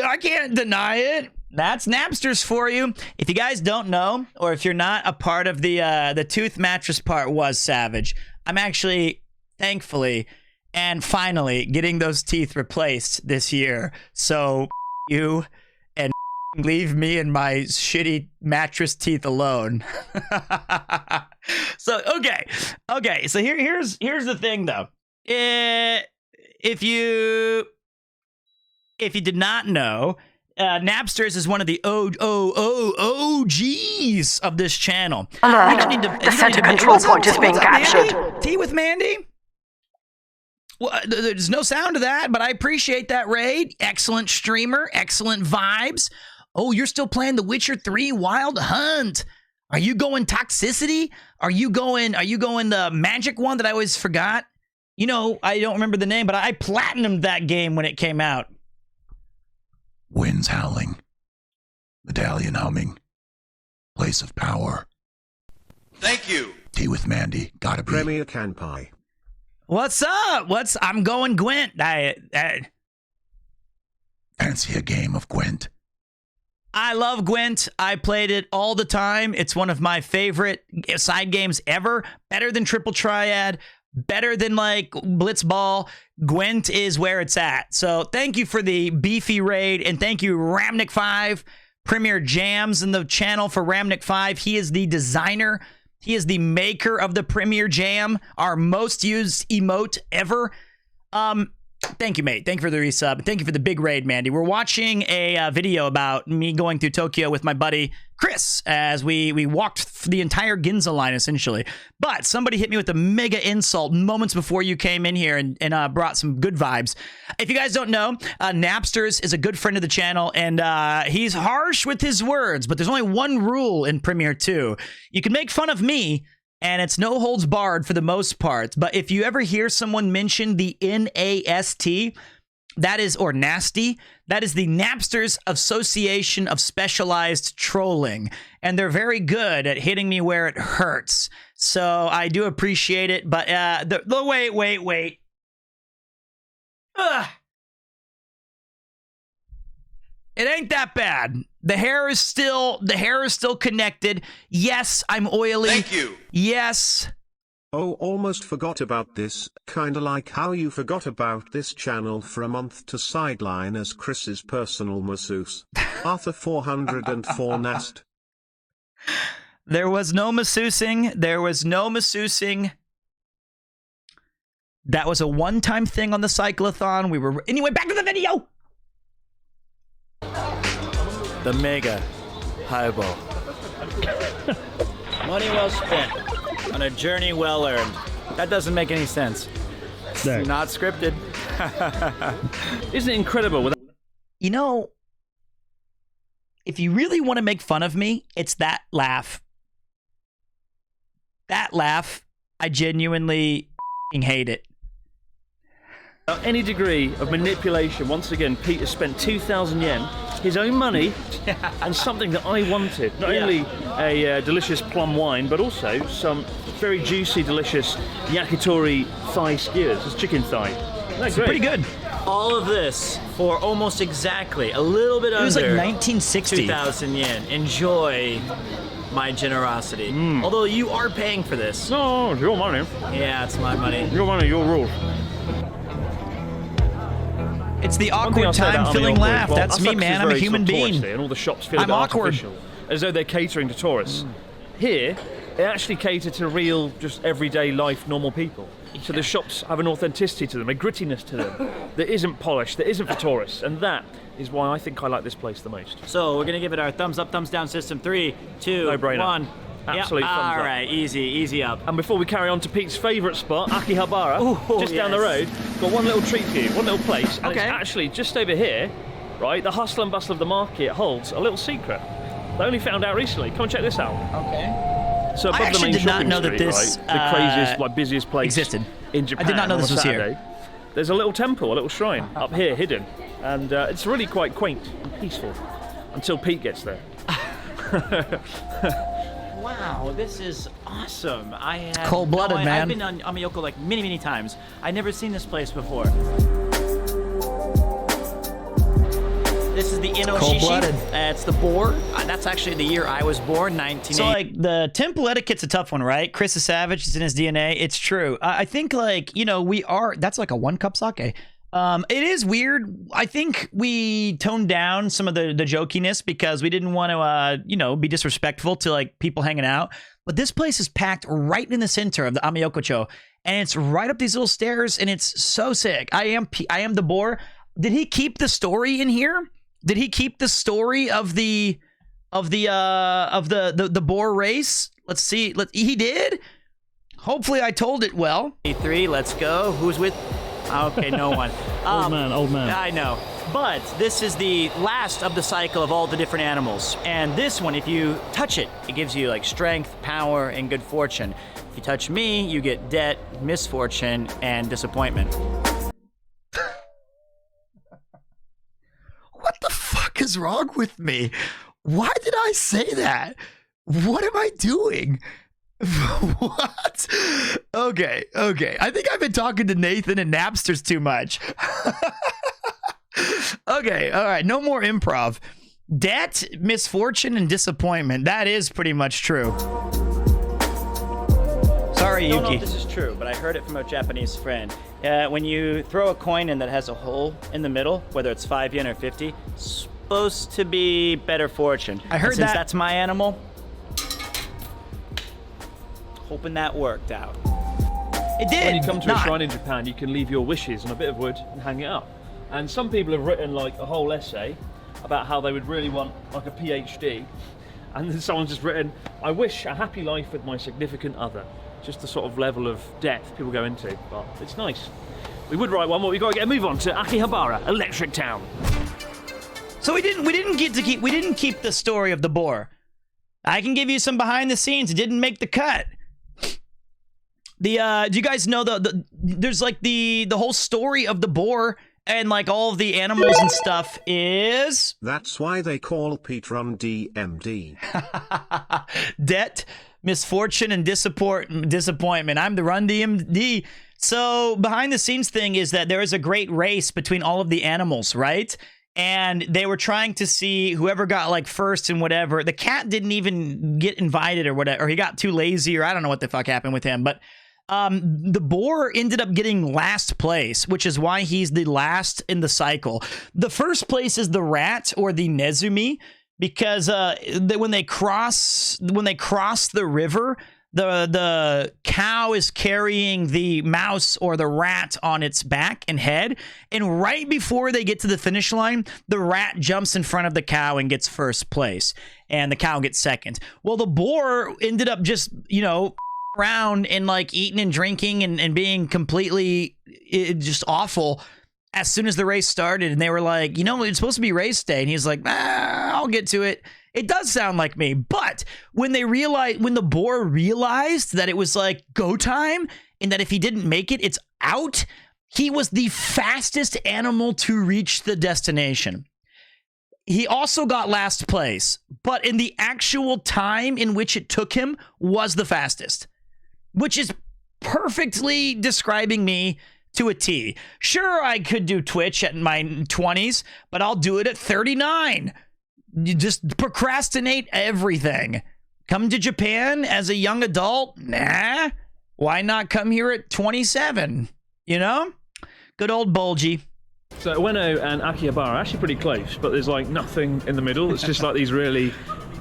I can't deny it. That's Napsters for you. If you guys don't know, or if you're not a part of the tooth mattress part was savage. I'm actually, thankfully, and finally getting those teeth replaced this year. So you and leave me and my shitty mattress teeth alone. So okay. So here's the thing though. If you did not know, Napsters is one of the OGs of this channel. Alert. You don't need to- The you don't center need to- control what's up, point is being what's up, Mandy? captured. Tea with Mandy? Well, there's no sound to that, but I appreciate that raid. Excellent streamer, excellent vibes. Oh, you're still playing The Witcher 3 Wild Hunt. Are you going Toxicity? Are you going the magic one that I always forgot? You know, I don't remember the name, but I platinumed that game when it came out. Winds howling, medallion humming, place of power. Thank you. Tea with Mandy, gotta be. Premier Kanpai. What's up? I'm going Gwent. Fancy a game of Gwent? I love Gwent. I played it all the time. It's one of my favorite side games ever. Better than Triple Triad. Better than like Blitzball. Gwent is where it's at. So thank you for the beefy raid, and thank you Ramnik5, Premier Jams in the channel for Ramnik5. He is the designer. He is the maker of the Premier Jam, our most used emote ever. Thank you, mate. Thank you for the resub. Thank you for the big raid, Mandy. We're watching a video about me going through Tokyo with my buddy Chris as we walked the entire Ginza line, essentially. But somebody hit me with a mega insult moments before you came in here and brought some good vibes. If you guys don't know, Napsters is a good friend of the channel, and he's harsh with his words, but there's only one rule in Premiere 2. You can make fun of me, and it's no holds barred for the most part. But if you ever hear someone mention the NAST, that is, or nasty, that is the Napsters Association of Specialized Trolling. And they're very good at hitting me where it hurts. So I do appreciate it. But wait. Ugh. It ain't that bad. The hair is still connected. Yes, I'm oily. Thank you. Yes, Oh, almost forgot about this, kinda like how you forgot about this channel for a month to sideline as Chris's personal masseuse. Arthur 404 Nast. There was no masseusing. There was no masseusing. That was a one-time thing on the cyclothon. We were... Anyway, back to the video! The mega highball. Money well spent on a journey well earned. That doesn't make any sense. It's not scripted. Isn't it incredible? You know, if you really want to make fun of me, it's that laugh. That laugh, I genuinely hate it. Any degree of manipulation, once again, Pete has spent 2,000 yen, his own money, and something that I wanted. Not only a delicious plum wine, but also some very juicy, delicious yakitori thigh skewers. It's chicken thigh. That's great. Pretty good. All of this for almost exactly a little bit under. It was like 1960. 2,000 yen. Enjoy my generosity. Although you are paying for this. No, it's your money. Yeah, it's my money. Your money, your rules. It's the awkward time-filling laugh. Well, that's me, man. I'm a human being. And all the shops feel I'm awkward. artificial, as though they're catering to tourists. Here, they actually cater to real, just everyday life, normal people. So the shops have an authenticity to them, a grittiness to them that isn't polished, that isn't for tourists, and that is why I think I like this place the most. So we're gonna give it our thumbs up, thumbs down system. 3, 2, No-brainer. 1. Absolute thumbs up. All right, easy up. And before we carry on to Pete's favourite spot, Akihabara, just down the yes. road, got one little treat for you, one little place, and Okay. it's actually just over here, right? The hustle and bustle of the market holds a little secret. I only found out recently. Come and check this out. Okay. So above I actually the main did not shopping know that street, this, right, the craziest, like busiest place existed. in Japan. I did not know on this a was here. Saturday, there's a little temple, a little shrine up here, hidden, and it's really quite quaint and peaceful until Pete gets there. Wow, this is awesome. It's cold-blooded, man. I've been on Amiyoko like many times. I've never seen this place before. This is the Inoshishi. Cold-blooded. It's the boar. That's actually the year I was born, 1980. So, like, the temple etiquette's a tough one, right? Chris is savage. It's in his DNA. It's true. I think, like, you know, that's like a 1-cup sake. It is weird. I think we toned down some of the jokiness because we didn't want to, you know, be disrespectful to, like, people hanging out. But this place is packed right in the center of the Amiokocho, and it's right up these little stairs, and it's so sick. I am the boar. Did he keep the story in here? Did he keep the story of the boar race? Let's see. He did. Hopefully, I told it well. 3, let's go. Who's with? Okay, no one. Old man. I know. But this is the last of the cycle of all the different animals. And this one, if you touch it, it gives you like strength, power, and good fortune. If you touch me, you get debt, misfortune, and disappointment. What the fuck is wrong with me? Why did I say that? What am I doing? What? Okay. I think I've been talking to Nathan and Napsters too much. Okay, all right. No more improv. Debt, misfortune, and disappointment. That is pretty much true. Sorry, Yuki. I don't know if this is true, but I heard it from a Japanese friend. When you throw a coin in that has a hole in the middle, whether it's 5 yen or 50, it's supposed to be better fortune. I heard and since that. that's my animal, hoping that worked out. It did. When you come to a shrine in Japan, you can leave your wishes on a bit of wood and hang it up. And some people have written like a whole essay about how they would really want like a PhD. And then someone's just written, I wish a happy life with my significant other. Just the sort of level of depth people go into, but it's nice. We would write one, but we've got to get a move on to Akihabara, Electric Town. So we didn't keep the story of the boar. I can give you some behind the scenes. It didn't make the cut. Do you guys know there's like the whole story of the boar and like all of the animals and stuff is... That's why they call Pete Run DMD. Debt, misfortune, and disappointment. I'm the Run DMD. So behind the scenes thing is that there is a great race between all of the animals, right? And they were trying to see whoever got like first and whatever. The cat didn't even get invited or whatever, or he got too lazy, or I don't know what the fuck happened with him. But The boar ended up getting last place, which is why he's the last in the cycle. The first place is the rat or the Nezumi, because when they cross the river, the cow is carrying the mouse or the rat on its back and head, and right before they get to the finish line, the rat jumps in front of the cow and gets first place, and the cow gets second. Well, the boar ended up just, around and like eating and drinking and being completely just awful as soon as the race started, and they were like, it's supposed to be race day, and he's like, I'll get to it. It does sound like me. But when the boar realized that it was like go time and that if he didn't make it, it's out, he was the fastest animal to reach the destination. He also got last place, but in the actual time in which it took him was the fastest, which is perfectly describing me to a T. Sure, I could do Twitch at my 20s, but I'll do it at 39. You just procrastinate everything. Come to Japan as a young adult? Nah. Why not come here at 27? Good old Bulgy. So Ueno and Akihabara are actually pretty close, but there's like nothing in the middle. It's just like these really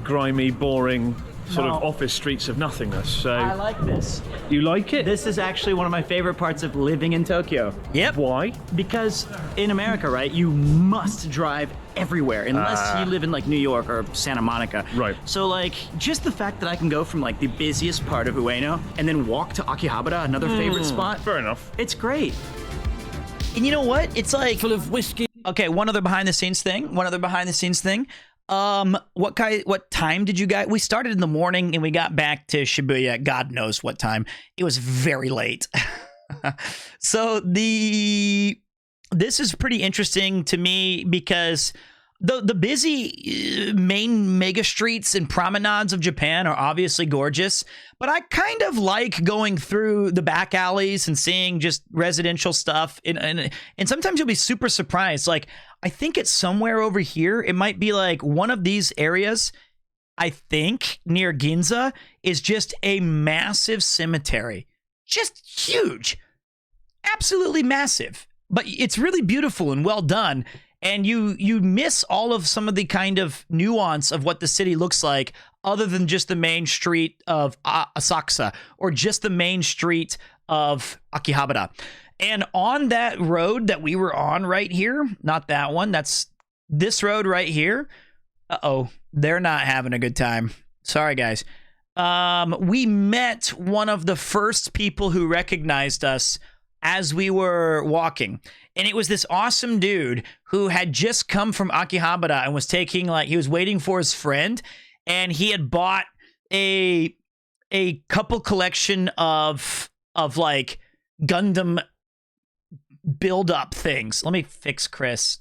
grimy, boring sort of office streets of nothingness. So I like this. You like it? This is actually one of my favorite parts of living in Tokyo. Yep. Why? Because in America, right, you must drive everywhere unless you live in like New York or Santa Monica. Right. So like just the fact that I can go from like the busiest part of Ueno and then walk to Akihabara, another favorite spot. Fair enough. It's great. And you know what? It's like Full of whiskey. Okay, one other behind the scenes thing. What time did you guys? We started in the morning and we got back to Shibuya. God knows what time. It was very late. So this is pretty interesting to me because the busy main mega streets and promenades of Japan are obviously gorgeous, but I kind of like going through the back alleys and seeing just residential stuff. And sometimes you'll be super surprised. Like, I think it's somewhere over here. It might be like one of these areas, I think, near Ginza, is just a massive cemetery. Just huge. Absolutely massive. But it's really beautiful and well done. And you miss all of some of the kind of nuance of what the city looks like other than just the main street of Asakusa or just the main street of Akihabara. And on that road that we were on right here, not that one, that's this road right here. Uh-oh, they're not having a good time. Sorry, guys. We met one of the first people who recognized us as we were walking. And it was this awesome dude who had just come from Akihabara and was he was waiting for his friend, and he had bought a couple collection of like Gundam build-up things. Let me fix Chris.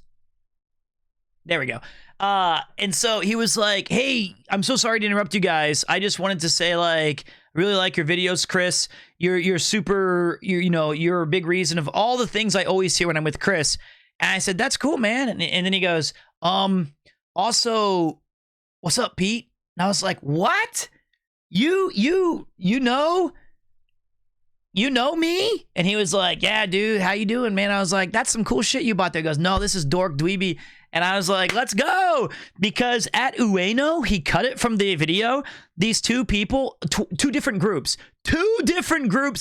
There we go. And so he was like, hey, I'm so sorry to interrupt you guys. I just wanted to say, like, I really like your videos, Chris. You're super, you're a big reason of all the things I always hear when I'm with Chris. And I said, that's cool, man. And then he goes, also, what's up, Pete? And I was like, what? You know me? And he was like, yeah, dude, how you doing, man? I was like, that's some cool shit you bought there. He goes, no, this is Dork Dweeby. And I was like, let's go. Because at Ueno, he cut it from the video. These two people, two different groups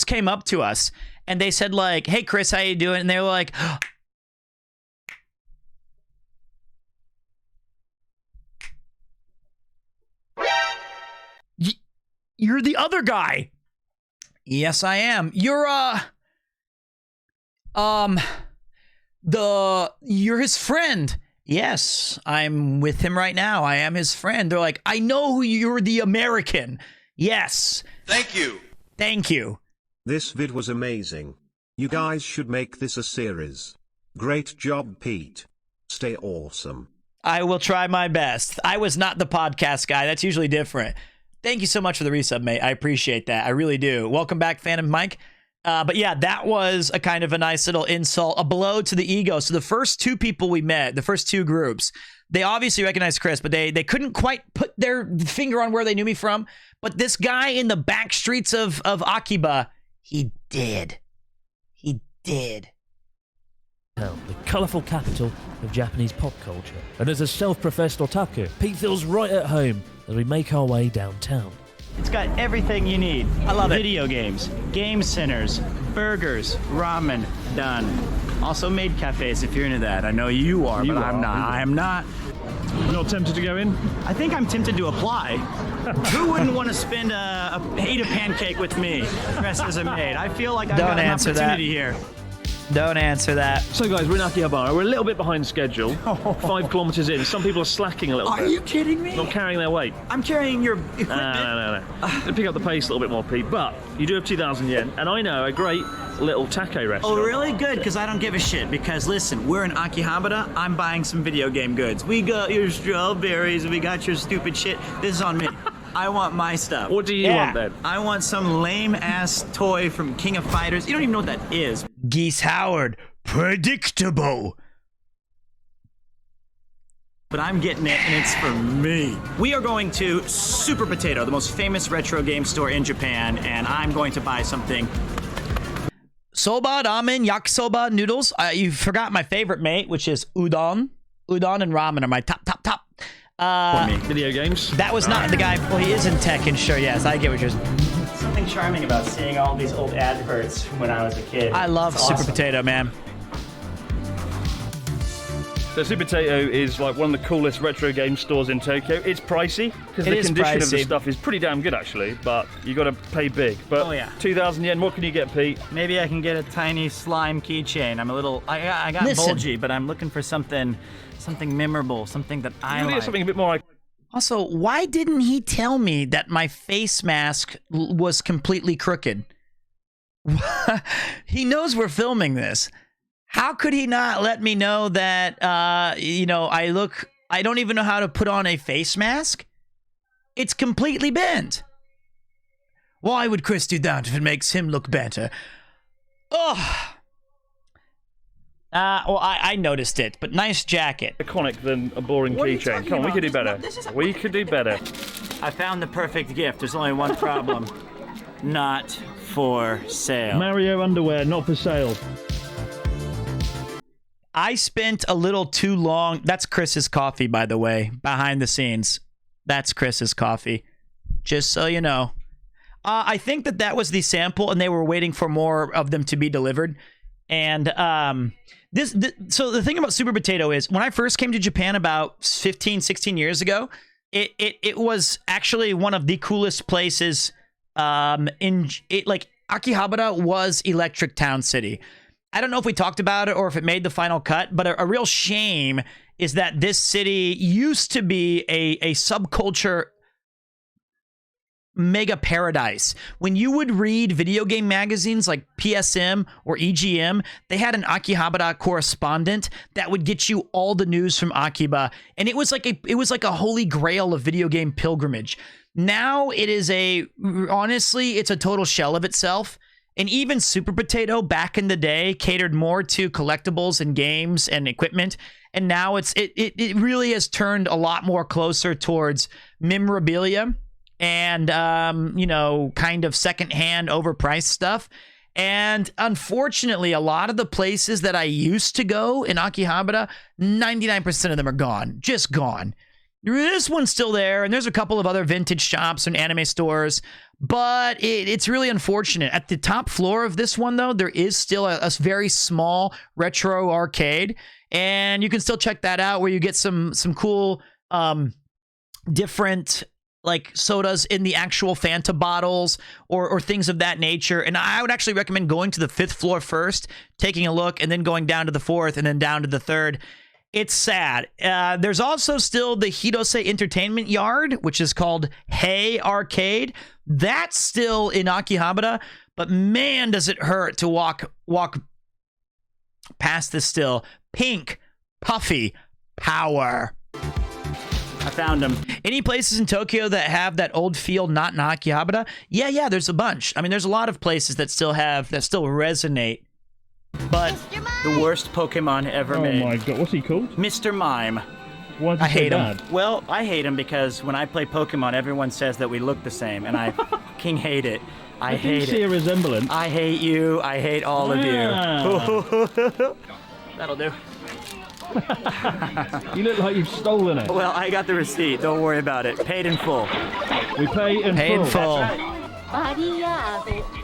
came up to us. And they said like, hey, Chris, how you doing? And they were like, you're the other guy. Yes, I am. You're you're his friend. Yes, I'm with him right now. I am his friend. They're like, I know you're the American. Yes. Thank you. Thank you. This vid was amazing. You guys should make this a series. Great job, Pete. Stay awesome. I will try my best. I was not the podcast guy. That's usually different. Thank you so much for the resub, mate. I appreciate that. I really do. Welcome back, Phantom Mike. But yeah, that was a kind of a nice little insult, a blow to the ego. So the first two people we met, the first two groups, they obviously recognized Chris, but they couldn't quite put their finger on where they knew me from. But this guy in the back streets of Akiba, He did. He did. The colourful capital of Japanese pop culture. And as a self-professed otaku, Pete feels right at home as we make our way downtown. It's got everything you need. I love it. Video games, game centers, burgers, ramen, done. Also maid cafes if you're into that. I know you are, but I'm not. I am not. You're not tempted to go in? I think I'm tempted to apply. Who wouldn't want to spend eat a pancake with me dressed as a maid? I feel like I've got an opportunity here. Don't answer that. So guys, we're in Akihabara. We're a little bit behind schedule. 5 kilometers in. Some people are slacking a little bit. Are you kidding me? Not carrying their weight. I'm carrying your equipment. No. Pick up the pace a little bit more, Pete. But you do have 2,000 yen, and I know a great little taco restaurant. Oh, really? Good, because I don't give a shit. Because listen, we're in Akihabara. I'm buying some video game goods. We got your strawberries. We got your stupid shit. This is on me. I want my stuff. What do you want then? I want some lame-ass toy from King of Fighters. You don't even know what that is. Geese Howard, predictable. But I'm getting it, and it's for me. We are going to Super Potato, the most famous retro game store in Japan, and I'm going to buy something. Soba, ramen, yakisoba, noodles. You forgot my favorite, mate, which is udon. Udon and ramen are my top. Video games. That was not the guy. Well, he is in Tekken, sure, yes. I get what you're saying. Something charming about seeing all these old adverts from when I was a kid. I love It's Super awesome. Potato, man. So Super Potato is like one of the coolest retro game stores in Tokyo. It's pricey because the condition of the stuff is pretty damn good actually, but you got to pay big. But Oh, yeah. 2,000 yen, what can you get, Pete? Maybe I can get a tiny slime keychain. I'm a little, I got Listen. bulgy, but I'm looking for something memorable, something that I You like. get something a bit more like. Also, why didn't he tell me that my face mask was completely crooked? He knows we're filming this. How could he not let me know that, I don't even know how to put on a face mask? It's completely bent. Why would Chris do that if it makes him look better? Oh. Well, I noticed it, but nice jacket. Iconic than a boring What are you keychain. talking Come on, we about? could do better. This is- We could do better. I found the perfect gift. There's only one problem. Not for sale. Mario underwear, not for sale. I spent a little too long. That's Chris's coffee, by the way, behind the scenes. That's Chris's coffee. Just so you know. I think that was the sample, and they were waiting for more of them to be delivered. And so the thing about Super Potato is, when I first came to Japan about 15, 16 years ago, it was actually one of the coolest places. Akihabara was Electric Town City. I don't know if we talked about it or if it made the final cut, but a real shame is that this city used to be a subculture mega paradise. When you would read video game magazines like PSM or EGM, they had an Akihabara correspondent that would get you all the news from Akiba, and it was like a holy grail of video game pilgrimage. Now it is honestly, it's a total shell of itself. And even Super Potato back in the day catered more to collectibles and games and equipment. And now it really has turned a lot more closer towards memorabilia and, kind of secondhand overpriced stuff. And unfortunately, a lot of the places that I used to go in Akihabara, 99% of them are gone. Just gone. This one's still there, and there's a couple of other vintage shops and anime stores, but it's really unfortunate. At the top floor of this one, though, there is still a very small retro arcade, and you can still check that out, where you get some cool different like sodas in the actual Fanta bottles or things of that nature. And I would actually recommend going to the 5th floor first, taking a look, and then going down to the 4th and then down to the 3rd. It's sad. There's also still the Hirose Entertainment Yard, which is called Hey Arcade. That's still in Akihabara, but man, does it hurt to walk past this still. Pink, puffy, power. I found them. Any places in Tokyo that have that old feel not in Akihabara? Yeah, there's a bunch. I mean, there's a lot of places that still resonate. But The worst Pokemon ever made. Oh my god, what's he called? Mr. Mime. Why'd you I say hate him. bad? Well, I hate him because when I play Pokemon, everyone says that we look the same, and I fucking hate it. I hate see a it. resemblance. I hate you. I hate all of you. That'll do. You look like you've stolen it. Well, I got the receipt. Don't worry about it. Paid in full. We pay in Pay in full.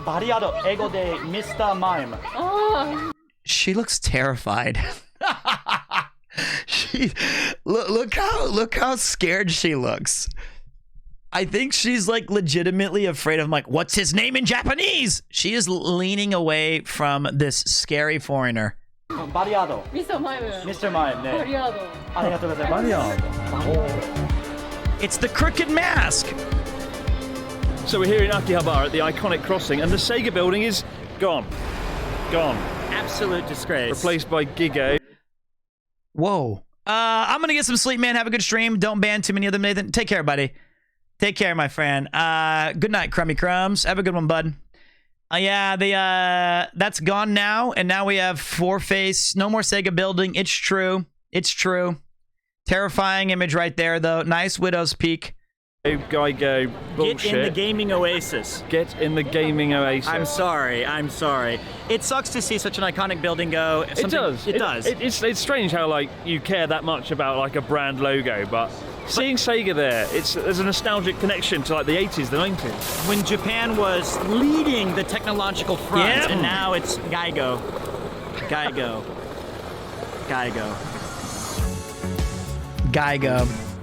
Variado. Ego de Mr. Mime. She looks terrified. Look how scared she looks. I think she's like legitimately afraid of like, what's his name in Japanese? She is leaning away from this scary foreigner. Variado. Mr. Mime. 네. arigatou gozaimasu. It's the crooked mask. So we're here in Akihabara at the iconic crossing, and the Sega building is gone. Gone. Absolute disgrace. Replaced by Gigo. Whoa. I'm gonna get some sleep, man. Have a good stream. Don't ban too many of them, Nathan. Take care, buddy. Take care, my friend. Good night, Crummy Crumbs. Have a good one, bud. Yeah, that's gone now, and now we have Four-Face. No more Sega building. It's true. It's true. Terrifying image right there, though. Nice Widow's Peak. Geigo bullshit. Get in the gaming oasis. Get in the gaming oasis. I'm sorry. It sucks to see such an iconic building go. It does. It does. It's strange how like you care that much about like a brand logo, but seeing Sega there, there's a nostalgic connection to like the 80s, the 90s. When Japan was leading the technological front, and now it's Geigo.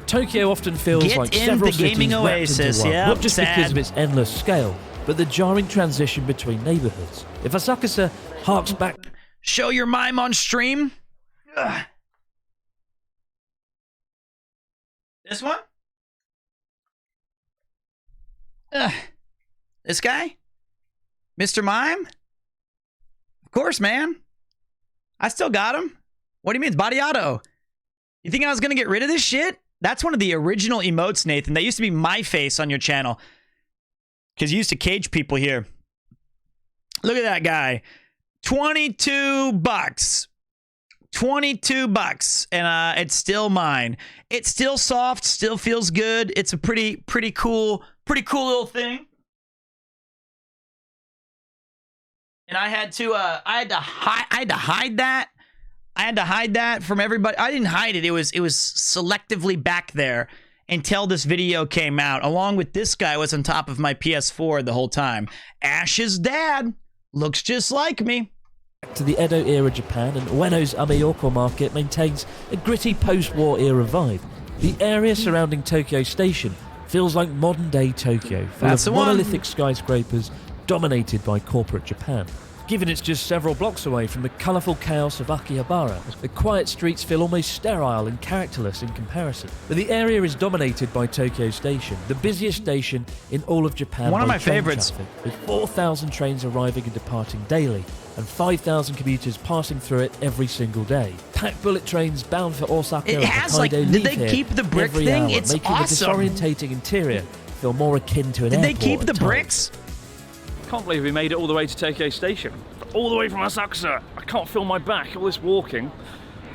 Tokyo often feels like several cities wrapped into one, not just because of its endless scale, but the jarring transition between neighborhoods. If Asakusa harks back... Show your mime on stream. Ugh. This one? This guy? Mr. Mime? Of course, man. I still got him. What do you mean? It's Badiato. You think I was going to get rid of this shit? That's one of the original emotes, Nathan. That used to be my face on your channel. Because you used to cage people here. Look at that guy. $22. 22 bucks. And it's still mine. It's still soft. Still feels good. It's a pretty cool little thing. And I had to hide that. I had to hide that from everybody. I didn't hide it. It was selectively back there until this video came out. Along with this guy was on top of my PS4 the whole time. Ash's dad looks just like me. To the Edo era Japan, and Ueno's Ameyoko market maintains a gritty post-war era vibe. The area surrounding Tokyo Station feels like modern-day Tokyo, full of monolithic skyscrapers dominated by corporate Japan. Given it's just several blocks away from the colourful chaos of Akihabara, the quiet streets feel almost sterile and characterless in comparison. But the area is dominated by Tokyo Station, the busiest station in all of Japan. One of by my train favorites. Traffic, with 4,000 trains arriving and departing daily, and 5,000 commuters passing through it every single day. Packed bullet trains bound for Osaka It and has, Hokkaido like, did leave they here keep the brick every thing? hour, It's making awesome. the disorientating interior feel more akin to an Did they airport keep at the times. bricks? Can't believe we made it all the way to Tokyo Station. All the way from Asakusa. I can't feel my back, all this walking.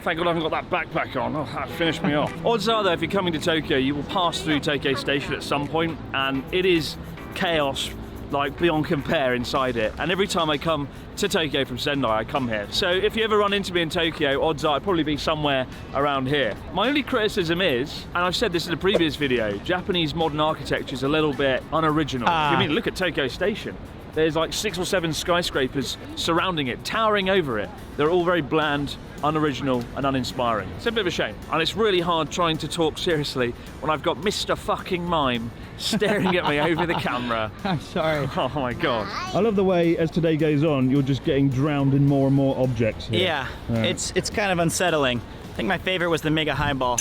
Thank God I haven't got that backpack on. Oh, that finished me off. Odds are, though, if you're coming to Tokyo, you will pass through Tokyo Station at some point, and it is chaos, like beyond compare inside it. And every time I come to Tokyo from Sendai, I come here. So if you ever run into me in Tokyo, odds are I'd probably be somewhere around here. My only criticism is, and I've said this in a previous video, Japanese modern architecture is a little bit unoriginal. I mean, look at Tokyo Station. There's like 6 or 7 skyscrapers surrounding it, towering over it. They're all very bland, unoriginal, and uninspiring. It's a bit of a shame. And it's really hard trying to talk seriously when I've got Mr. fucking Mime staring at me over the camera. I'm sorry. Oh my God. I love the way, as today goes on, you're just getting drowned in more and more objects here. Yeah, it's kind of unsettling. I think my favorite was the Mega Highball.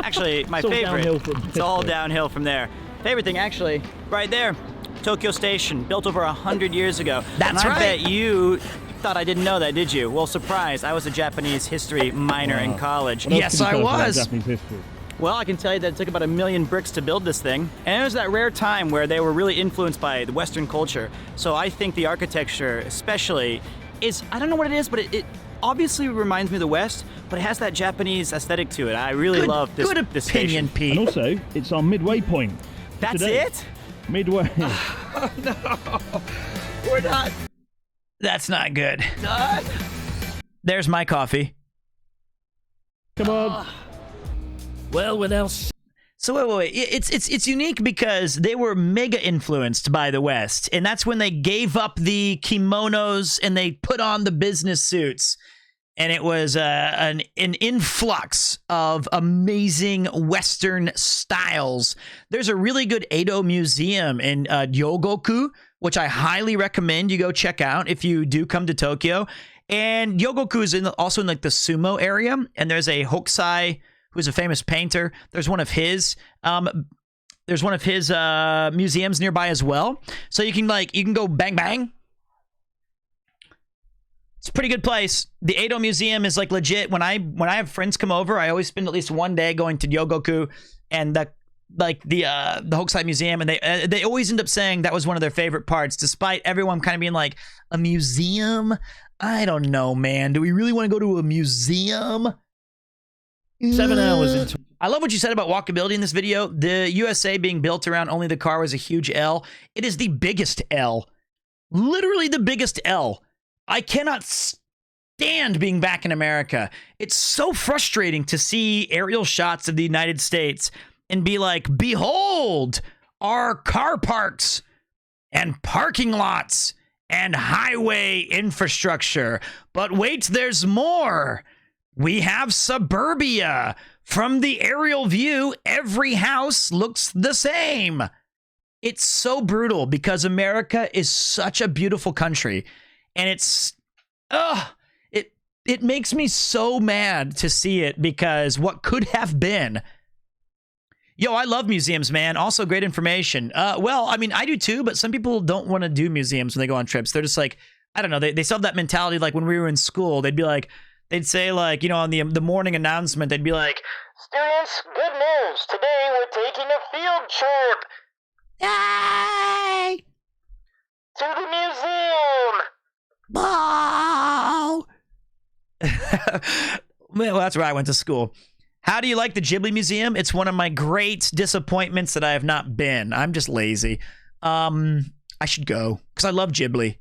Actually, my favorite. It's all downhill from there. Favorite thing, actually, right there. Tokyo Station, built over 100 years ago. That's and I right. bet you thought I didn't know that, did you? Well, surprise, I was a Japanese history minor in college. Yes, I was. Japanese history? Well, I can tell you that it took about 1 million bricks to build this thing. And it was that rare time where they were really influenced by the Western culture. So I think the architecture especially is, I don't know what it is, but it obviously reminds me of the West, but it has that Japanese aesthetic to it. I really love this, Good this opinion, station. Pete. And also, it's our midway point. That's today. it? Midway. We're not That's not good. done. There's my coffee. Come on. Well, we're now. So wait. It's unique because they were mega influenced by the West, and that's when they gave up the kimonos and they put on the business suits, and it was an influx of amazing Western styles. There's a really good Edo museum in Yogoku, which I highly recommend you go check out if you do come to Tokyo. And Yogoku is also in like the sumo area, and there's a Hokusai who's a famous painter. There's one of his museums nearby as well. So you can go bang bang. It's a pretty good place. The Edo Museum is like legit. When I have friends come over, I always spend at least one day going to Yogoku and the Hokusai Museum, and they always end up saying that was one of their favorite parts, despite everyone kind of being like, a museum? I don't know, man. Do we really want to go to a museum? 7 hours into. I love what you said about walkability in this video. The USA being built around only the car was a huge L. It is the biggest L. Literally the biggest L. I cannot stand being back in America. It's so frustrating to see aerial shots of the United States and be like, behold, our car parks and parking lots and highway infrastructure. But wait, there's more. We have suburbia. From the aerial view, every house looks the same. It's so brutal because America is such a beautiful country. And it makes me so mad to see it, because what could have been. Yo, I love museums, man. Also great information. Well, I mean, I do too, but some people don't want to do museums when they go on trips. They're just like, I don't know. They still have that mentality. Like when we were in school, they'd say like, you know, on the morning announcement, they'd be like, students, good news. Today we're taking a field trip. Yay! To the museum. Oh. Well, that's where I went to school. How do you like the Ghibli Museum? It's one of my great disappointments that I have not been. I'm just lazy. I should go because I love Ghibli.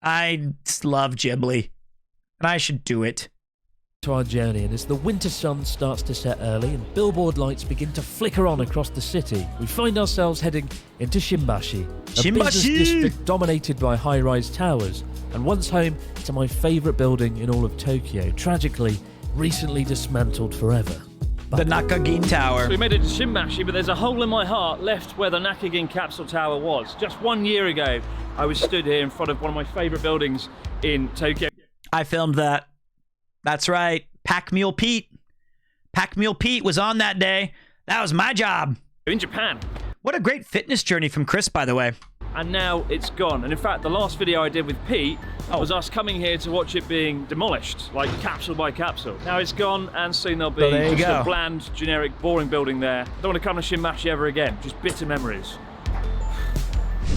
I just love Ghibli, and I should do it. To our journey, and as the winter sun starts to set early and billboard lights begin to flicker on across the city, we find ourselves heading into Shimbashi, a business district dominated by high-rise towers, and once home to my favourite building in all of Tokyo, tragically recently dismantled forever. The Nakagin Tower. So we made it to Shimbashi, but there's a hole in my heart left where the Nakagin Capsule Tower was. Just 1 year ago, I was stood here in front of one of my favourite buildings in Tokyo. I filmed that. That's right. Pack Mule Pete. Pack Mule Pete was on that day. That was my job. In Japan. What a great fitness journey from Chris, by the way. And now it's gone. And in fact, the last video I did with Pete was us coming here to watch it being demolished, like capsule by capsule. Now it's gone, and soon there'll be a bland, generic, boring building there. Don't want to come to Shimbashi ever again. Just bitter memories.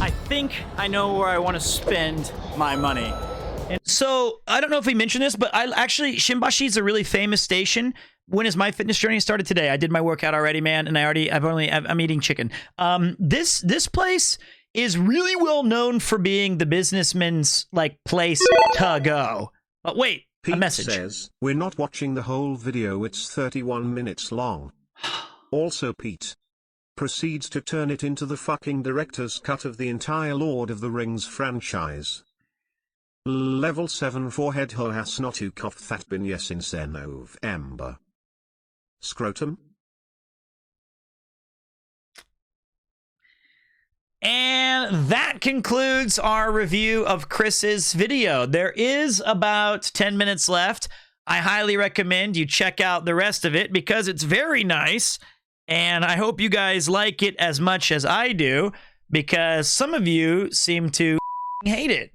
I think I know where I want to spend my money. So, I don't know if we mentioned this, but Shimbashi is a really famous station. When is my fitness journey started today? I did my workout already, man, and I'm eating chicken. This place is really well known for being the businessman's like place to go. But wait, Pete a message says, we're not watching the whole video, it's 31 minutes long. Also Pete proceeds to turn it into the fucking director's cut of the entire Lord of the Rings franchise. Level 7 forehead ho has not to cough that bin yes in November. Scrotum. And that concludes our review of Chris's video. There is about 10 minutes left. I highly recommend you check out the rest of it because it's very nice. And I hope you guys like it as much as I do, because some of you seem to hate it.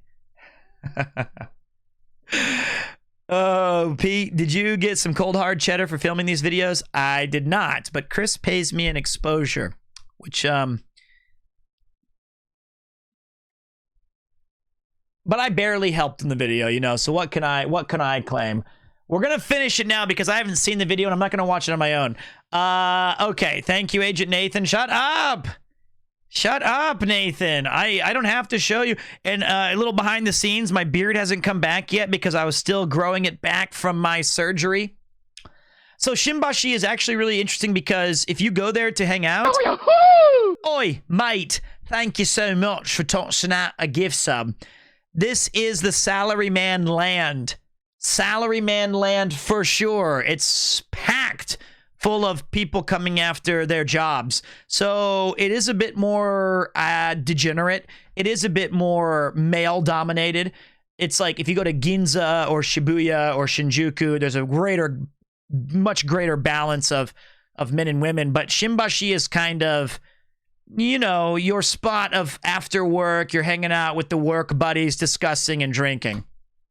Oh, Pete, did you get some cold hard cheddar for filming these videos? I did not, but Chris pays me an exposure, which but I barely helped in the video, you know, so what can I claim? We're gonna finish it now because I haven't seen the video and I'm not gonna watch it on my own. Okay, thank you, Agent Nathan. Shut up! Shut up, Nathan. I don't have to show you. And a little behind the scenes, my beard hasn't come back yet because I was still growing it back from my surgery. So Shimbashi is actually really interesting because if you go there to hang out... Oi, mate. Thank you so much for tossing out a gift sub. This is the Salaryman land. Salaryman land for sure. It's packed full of people coming after their jobs. So it is a bit more degenerate. It is a bit more male-dominated. It's like if you go to Ginza or Shibuya or Shinjuku, there's a much greater balance of men and women. But Shimbashi is kind of, you know, your spot of after work. You're hanging out with the work buddies, discussing and drinking.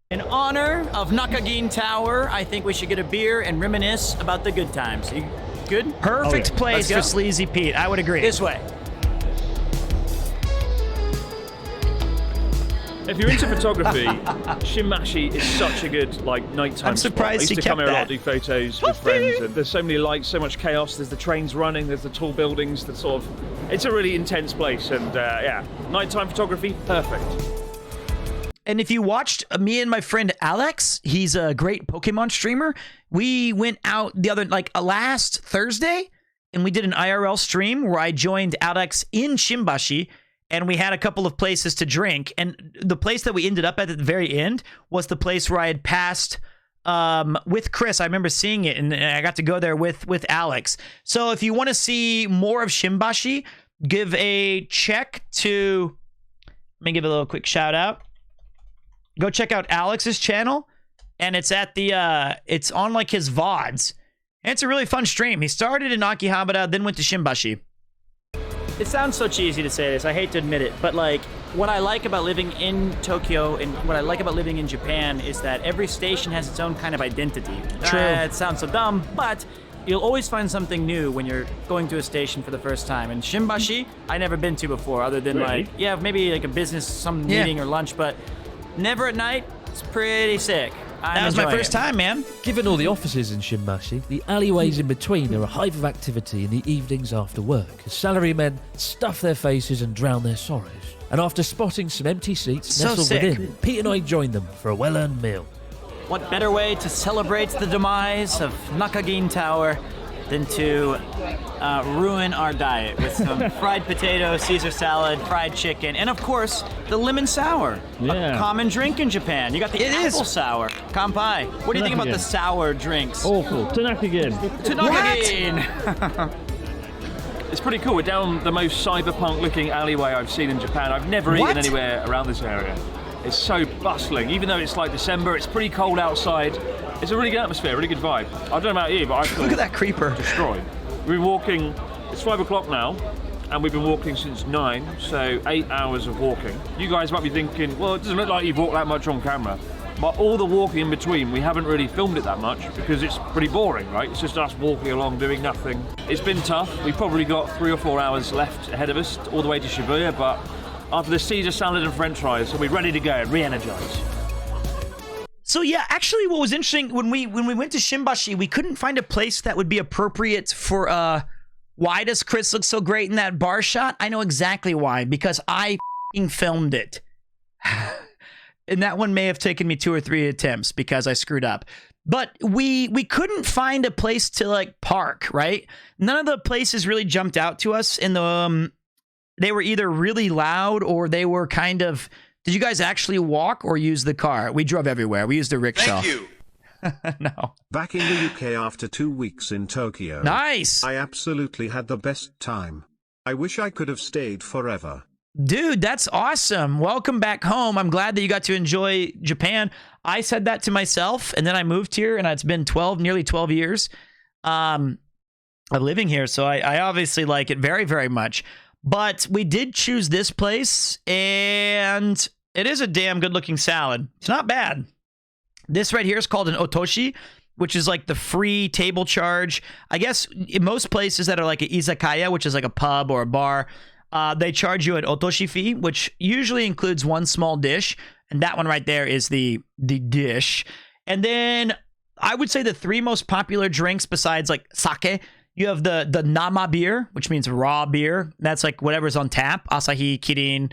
In honor of Nakagin Tower, I think we should get a beer and reminisce about the good times. You good? Perfect place for Sleazy Pete. I would agree. This way. If you're into photography, Shimbashi is such a good nighttime I'm surprised spot. I used to come here a lot, do photos with friends. And there's so many lights, so much chaos. There's the trains running. There's the tall buildings. It's a really intense place. And yeah, nighttime photography, perfect. And if you watched me and my friend Alex, he's a great Pokemon streamer. We went out last Thursday, and we did an IRL stream where I joined Alex in Shimbashi, and we had a couple of places to drink. And the place that we ended up at the very end was the place where I had passed with Chris. I remember seeing it, and I got to go there with Alex. So if you want to see more of Shimbashi, give a check to... Let me give a little quick shout out. Go check out Alex's channel, and it's at it's on his VODs. And it's a really fun stream. He started in Akihabara, then went to Shimbashi. It sounds so cheesy to say this. I hate to admit it, but what I like about living in Tokyo and what I like about living in Japan is that every station has its own kind of identity. True. It sounds so dumb, but you'll always find something new when you're going to a station for the first time. And Shimbashi, I never been to before, other than maybe a business, meeting or lunch, but never at night. It's pretty sick. That was my first time, man. Given all the offices in Shimbashi, the alleyways in between are a hive of activity in the evenings after work, as salarymen stuff their faces and drown their sorrows. And after spotting some empty seats nestled within, Pete and I joined them for a well-earned meal. What better way to celebrate the demise of Nakagin Tower than to ruin our diet with some fried potato, Caesar salad, fried chicken, and of course, the lemon sour. Yeah. A common drink in Japan. You got the apple sour. Kampai. What do you think about the sour drinks? Awful. Tanaka-gin. Tanaka-gin! It's pretty cool. We're down the most cyberpunk-looking alleyway I've seen in Japan. I've never eaten anywhere around this area. It's so bustling. Even though it's December, it's pretty cold outside. It's a really good atmosphere, really good vibe. I don't know about you, but I feel... Look at that creeper. Destroyed. We've been walking... It's 5 o'clock now, and we've been walking since 9, so 8 hours of walking. You guys might be thinking, well, it doesn't look like you've walked that much on camera. But all the walking in between, we haven't really filmed it that much because it's pretty boring, right? It's just us walking along, doing nothing. It's been tough. We've probably got 3 or 4 hours left ahead of us, all the way to Shibuya, but after the Caesar salad and french fries, we'll be ready to go and re-energize. So yeah, actually what was interesting, when we went to Shimbashi, we couldn't find a place that would be appropriate for, why does Chris look so great in that bar shot? I know exactly why, because I filmed it. And that one may have taken me 2 or 3 attempts because I screwed up. But we couldn't find a place to park, right? None of the places really jumped out to us, and they were either really loud or they were kind of... Did you guys actually walk or use the car? We drove everywhere. We used a rickshaw. Thank you. No. Back in the UK after 2 weeks in Tokyo. Nice. I absolutely had the best time. I wish I could have stayed forever. Dude, that's awesome. Welcome back home. I'm glad that you got to enjoy Japan. I said that to myself, and then I moved here, and it's been nearly 12 years of living here. So I obviously like it very, very much. But we did choose this place, and it is a damn good-looking salad. It's not bad. This right here is called an otoshi, which is like the free table charge. I guess in most places that are like an izakaya, which is like a pub or a bar, they charge you an otoshi fee, which usually includes 1 small dish, and that one right there is the dish. And then I would say the 3 most popular drinks besides like sake You have the Nama beer, which means raw beer. That's like whatever's on tap. Asahi, Kirin,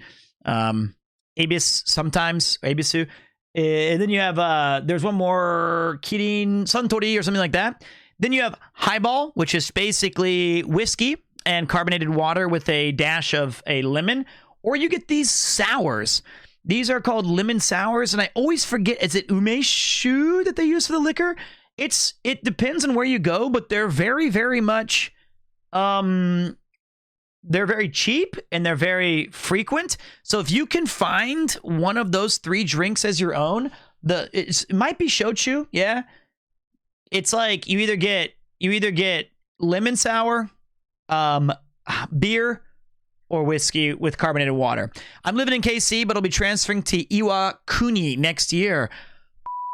Abis sometimes, Abisu. And then you have, there's one more, Kirin, Suntory or something like that. Then you have highball, which is basically whiskey and carbonated water with a dash of a lemon. Or you get these sours. These are called lemon sours, and I always forget, is it umeshu that they use for the liquor? It depends on where you go, but they're very, very much, they're very cheap and they're very frequent. So if you can find one of those 3 drinks as your own, it might be shochu, yeah. It's like you either get lemon sour, beer, or whiskey with carbonated water. I'm living in KC, but I'll be transferring to Iwakuni next year.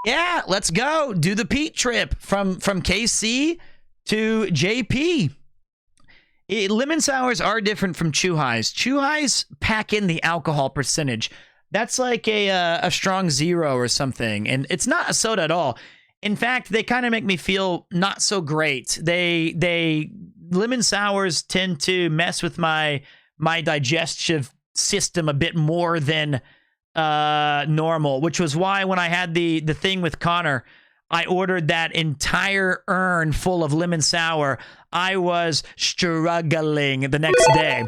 Yeah, let's go. Do the Pete trip from KC to JP. Lemon sours are different from Chuhais. Chuhais pack in the alcohol percentage. That's like a strong 0 or something. And it's not a soda at all. In fact, they kind of make me feel not so great. Lemon sours tend to mess with my digestive system a bit more than normal, which was why when I had the thing with Connor, I ordered that entire urn full of lemon sour. I was struggling the next day.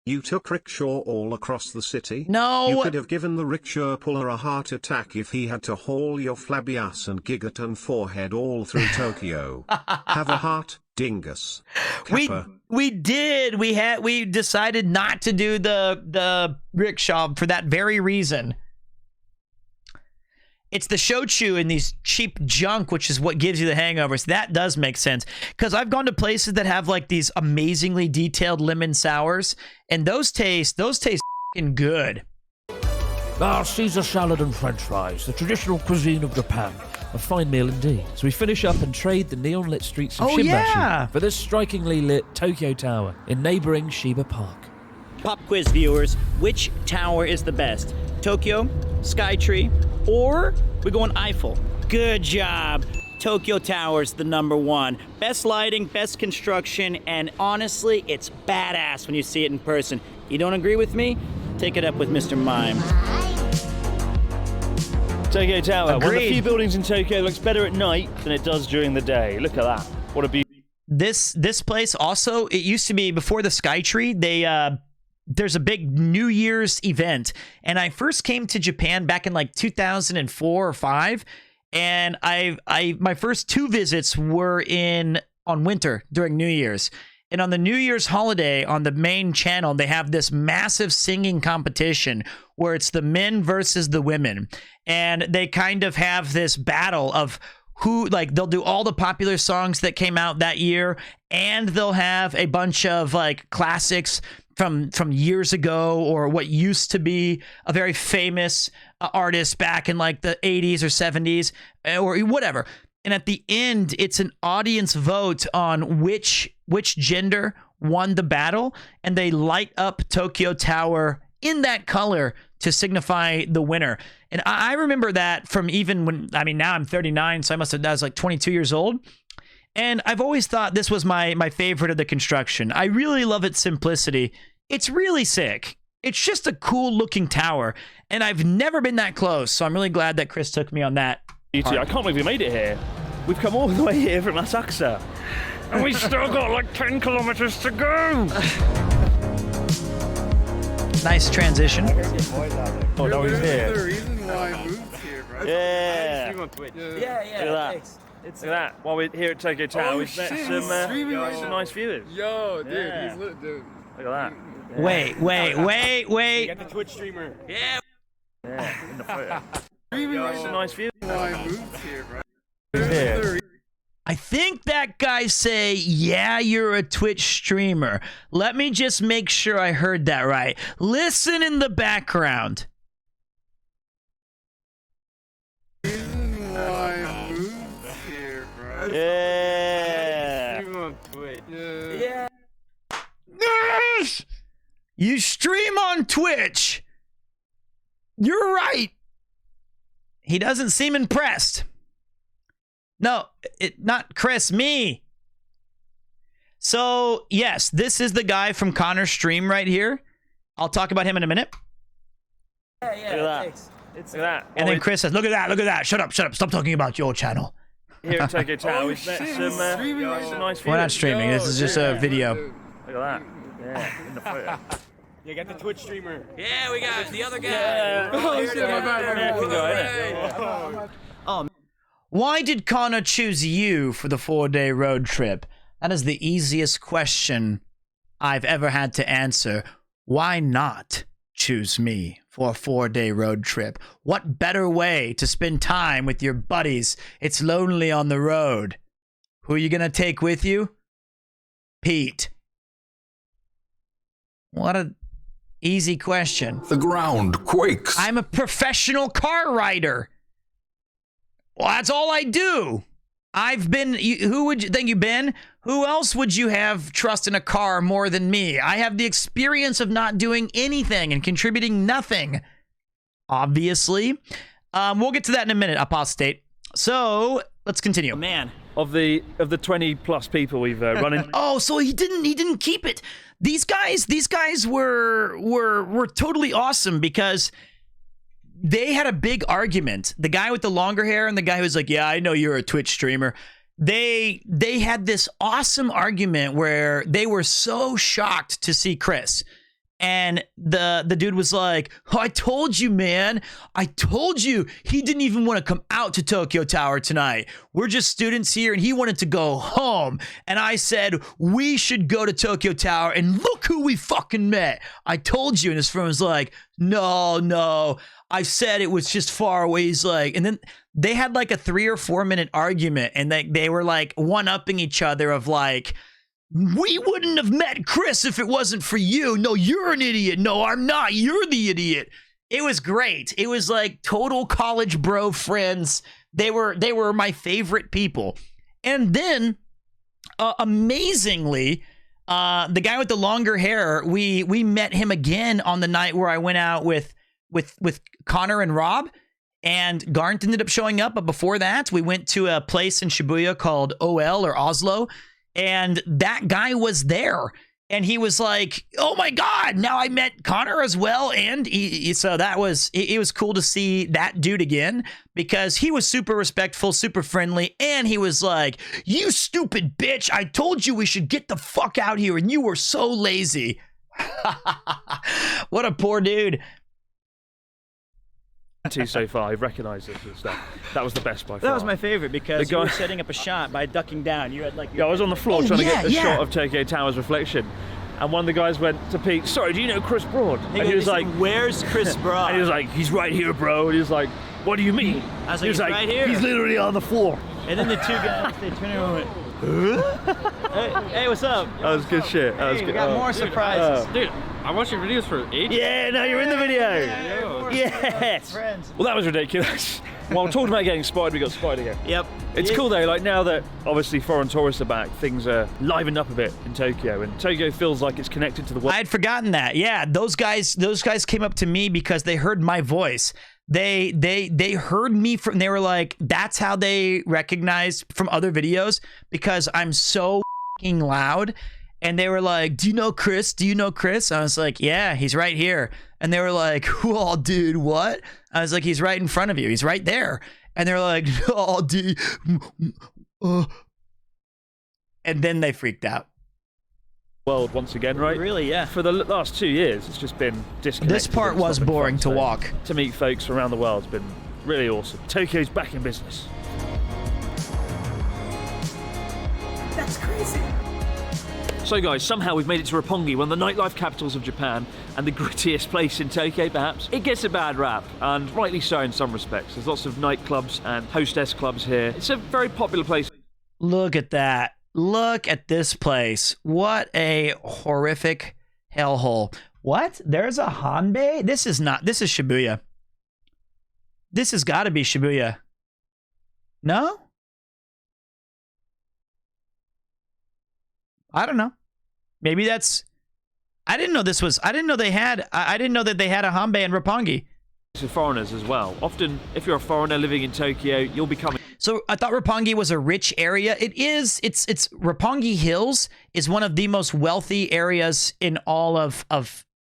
You took rickshaw all across the city? No. You could have given the rickshaw puller a heart attack if he had to haul your flabby ass and gigaton forehead all through Tokyo. Have a heart, dingus. Kappa. We did. We decided not to do the rickshaw for that very reason. It's the shochu and these cheap junk, which is what gives you the hangovers. That does make sense. Because I've gone to places that have like these amazingly detailed lemon sours, and those taste f***ing good. Caesar salad and french fries, the traditional cuisine of Japan. A fine meal indeed. So we finish up and trade the neon-lit streets of Shimbashi for this strikingly lit Tokyo Tower in neighboring Shiba Park. Pop quiz viewers, which tower is the best? Tokyo, Skytree, or we go on Eiffel? Good job. Tokyo Tower's the #1. Best lighting, best construction, and honestly, it's badass when you see it in person. You don't agree with me? Take it up with Mr. Mime. Tokyo Tower, one of the Agreed. few buildings in Tokyo that looks better at night than it does during the day. Look at that. What a beauty. This place also, it used to be before the Skytree, there's a big New Year's event, and I first came to Japan back in like 2004 or 5, and my first 2 visits were on winter during New Year's. And on the New Year's holiday, on the main channel, they have this massive singing competition where it's the men versus the women. And they kind of have this battle of who, like, they'll do all the popular songs that came out that year, and they'll have a bunch of like classics from years ago, or what used to be a very famous artist back in like the 80s or 70s or whatever. And at the end, it's an audience vote on which gender won the battle, and they light up Tokyo Tower in that color to signify the winner. And I remember that from even when, I mean, now I'm 39, so I was like 22 years old. And I've always thought this was my favorite of the construction. I really love its simplicity. It's really sick. It's just a cool looking tower. And I've never been that close, so I'm really glad that Chris took me on that. I can't believe we made it here. We've come all the way here from Asakusa. And we still got like 10 kilometers to go. Nice transition. Oh, no, he's here. The reason why I moved here, bro. Yeah. Stream on Twitch. Yeah, Look at that. thanks. Look at that. While we're here at Tokyo Tower, we've met shit, some, he's streaming right some now. nice viewers. Yo, dude, Yeah. he's lit, dude. Look at that. Wait. Got the Twitch streamer. Yeah, in the photo. Streaming right Some now. nice viewers. Why I moved here, bro. He's here. I think that guy say, yeah, you're a Twitch streamer. Let me just make sure I heard that right. Listen in the background. Reason why I moved here, bro. Yeah. Stream on Twitch. Yeah. Yes! You stream on Twitch. You're right. He doesn't seem impressed. No, not Chris, me. So, yes, this is the guy from Connor's stream right here. I'll talk about him in a minute. Look at that. Thanks. Look at that. And then Chris says, look at that. Shut up. Stop talking about your channel. Here at Tokyo Tower, we've met some nice We're not streaming. This is just a video. Look at that. Yeah, in the photo. You got the Twitch streamer. Yeah, we got the other guy. Why did Connor choose you for the 4-day road trip? That is the easiest question I've ever had to answer. Why not choose me for a 4-day road trip? What better way to spend time with your buddies? It's lonely on the road. Who are you going to take with you? Pete. What a easy question. The ground quakes. I'm a professional car rider. Well, that's all I do. I've been, who would you think you've been? Who else would you have trust in a car more than me? I have the experience of not doing anything and contributing nothing. Obviously. We'll get to that in a minute, Apostate. So, let's continue. Man. Of the 20 plus people we've run into. Oh, so he didn't keep it. These guys were totally awesome because they had a big argument. The guy with the longer hair and the guy who's like, yeah, I know you're a Twitch streamer. They had this awesome argument where they were so shocked to see Chris. And the dude was like, oh, I told you, man. I told you he didn't even want to come out to Tokyo Tower tonight. We're just students here and he wanted to go home. And I said, we should go to Tokyo Tower and look who we fucking met. I told you. And his friend was like, no. I said it was just far away. He's like, and then they had like a 3 or 4 minute argument and they were like one-upping each other of like, we wouldn't have met Chris if it wasn't for you. No, you're an idiot. No, I'm not. You're the idiot. It was great. It was like total college bro friends. They were my favorite people. And then, amazingly, the guy with the longer hair, we met him again on the night where I went out with Connor and Rob. And Garnt ended up showing up. But before that, we went to a place in Shibuya called OL or Oslo. And that guy was there. And he was like, oh my God, now I met Connor as well. And so it was cool to see that dude again because he was super respectful, super friendly. And he was like, you stupid bitch. I told you we should get the fuck out here. And you were so lazy. What a poor dude. So far, I've recognized this and stuff. That was the best by far. That was my favorite because you were setting up a shot by ducking down. You had like. Yeah, I was on the floor trying to get the shot of Tokyo Tower's reflection, and one of the guys went to Pete. Sorry, do you know Chris Broad? And he was like, "Where's Chris Broad?" And he was like, "He's right here, bro." And he was like, "What do you mean?" I was like, "He's right here." He's literally on the floor. And then the two guys they turned around and went, hey, what's up? That was good shit. That was good. We got more surprises. Dude, I watched your videos for ages. Yeah, now you're in the video. Yes. Well, that was ridiculous. While talking about getting spotted, we got spotted again. Yep. It's cool though, like now that obviously foreign tourists are back, things are livened up a bit in Tokyo, and Tokyo feels like it's connected to the world. I had forgotten that. Yeah, those guys came up to me because they heard my voice. They heard me from. They were like, that's how they recognized from other videos because I'm so fucking loud. And they were like, do you know Chris? Do you know Chris? I was like, yeah, he's right here. And they were like, oh, dude, what? I was like, he's right in front of you. He's right there. And they're like, oh, dude. And then they freaked out. World once again, right? Really, yeah. For the last 2 years, it's just been disconnected. This part was boring to walk. To meet folks from around the world has been really awesome. Tokyo's back in business. That's crazy. So guys, somehow we've made it to Roppongi, one of the nightlife capitals of Japan, and the grittiest place in Tokyo perhaps. It gets a bad rap, and rightly so in some respects. There's lots of nightclubs and hostess clubs here. It's a very popular place. Look at that. Look at this place. What a horrific hellhole. What? There's a Hanbei? This is Shibuya. This has got to be Shibuya. No? I don't know. Maybe that's. I didn't know they had a Hanbei in Roppongi. For foreigners as well. Often, if you're a foreigner living in Tokyo, you'll be coming. So I thought Roppongi was a rich area. It is. It's Roppongi Hills is one of the most wealthy areas in all of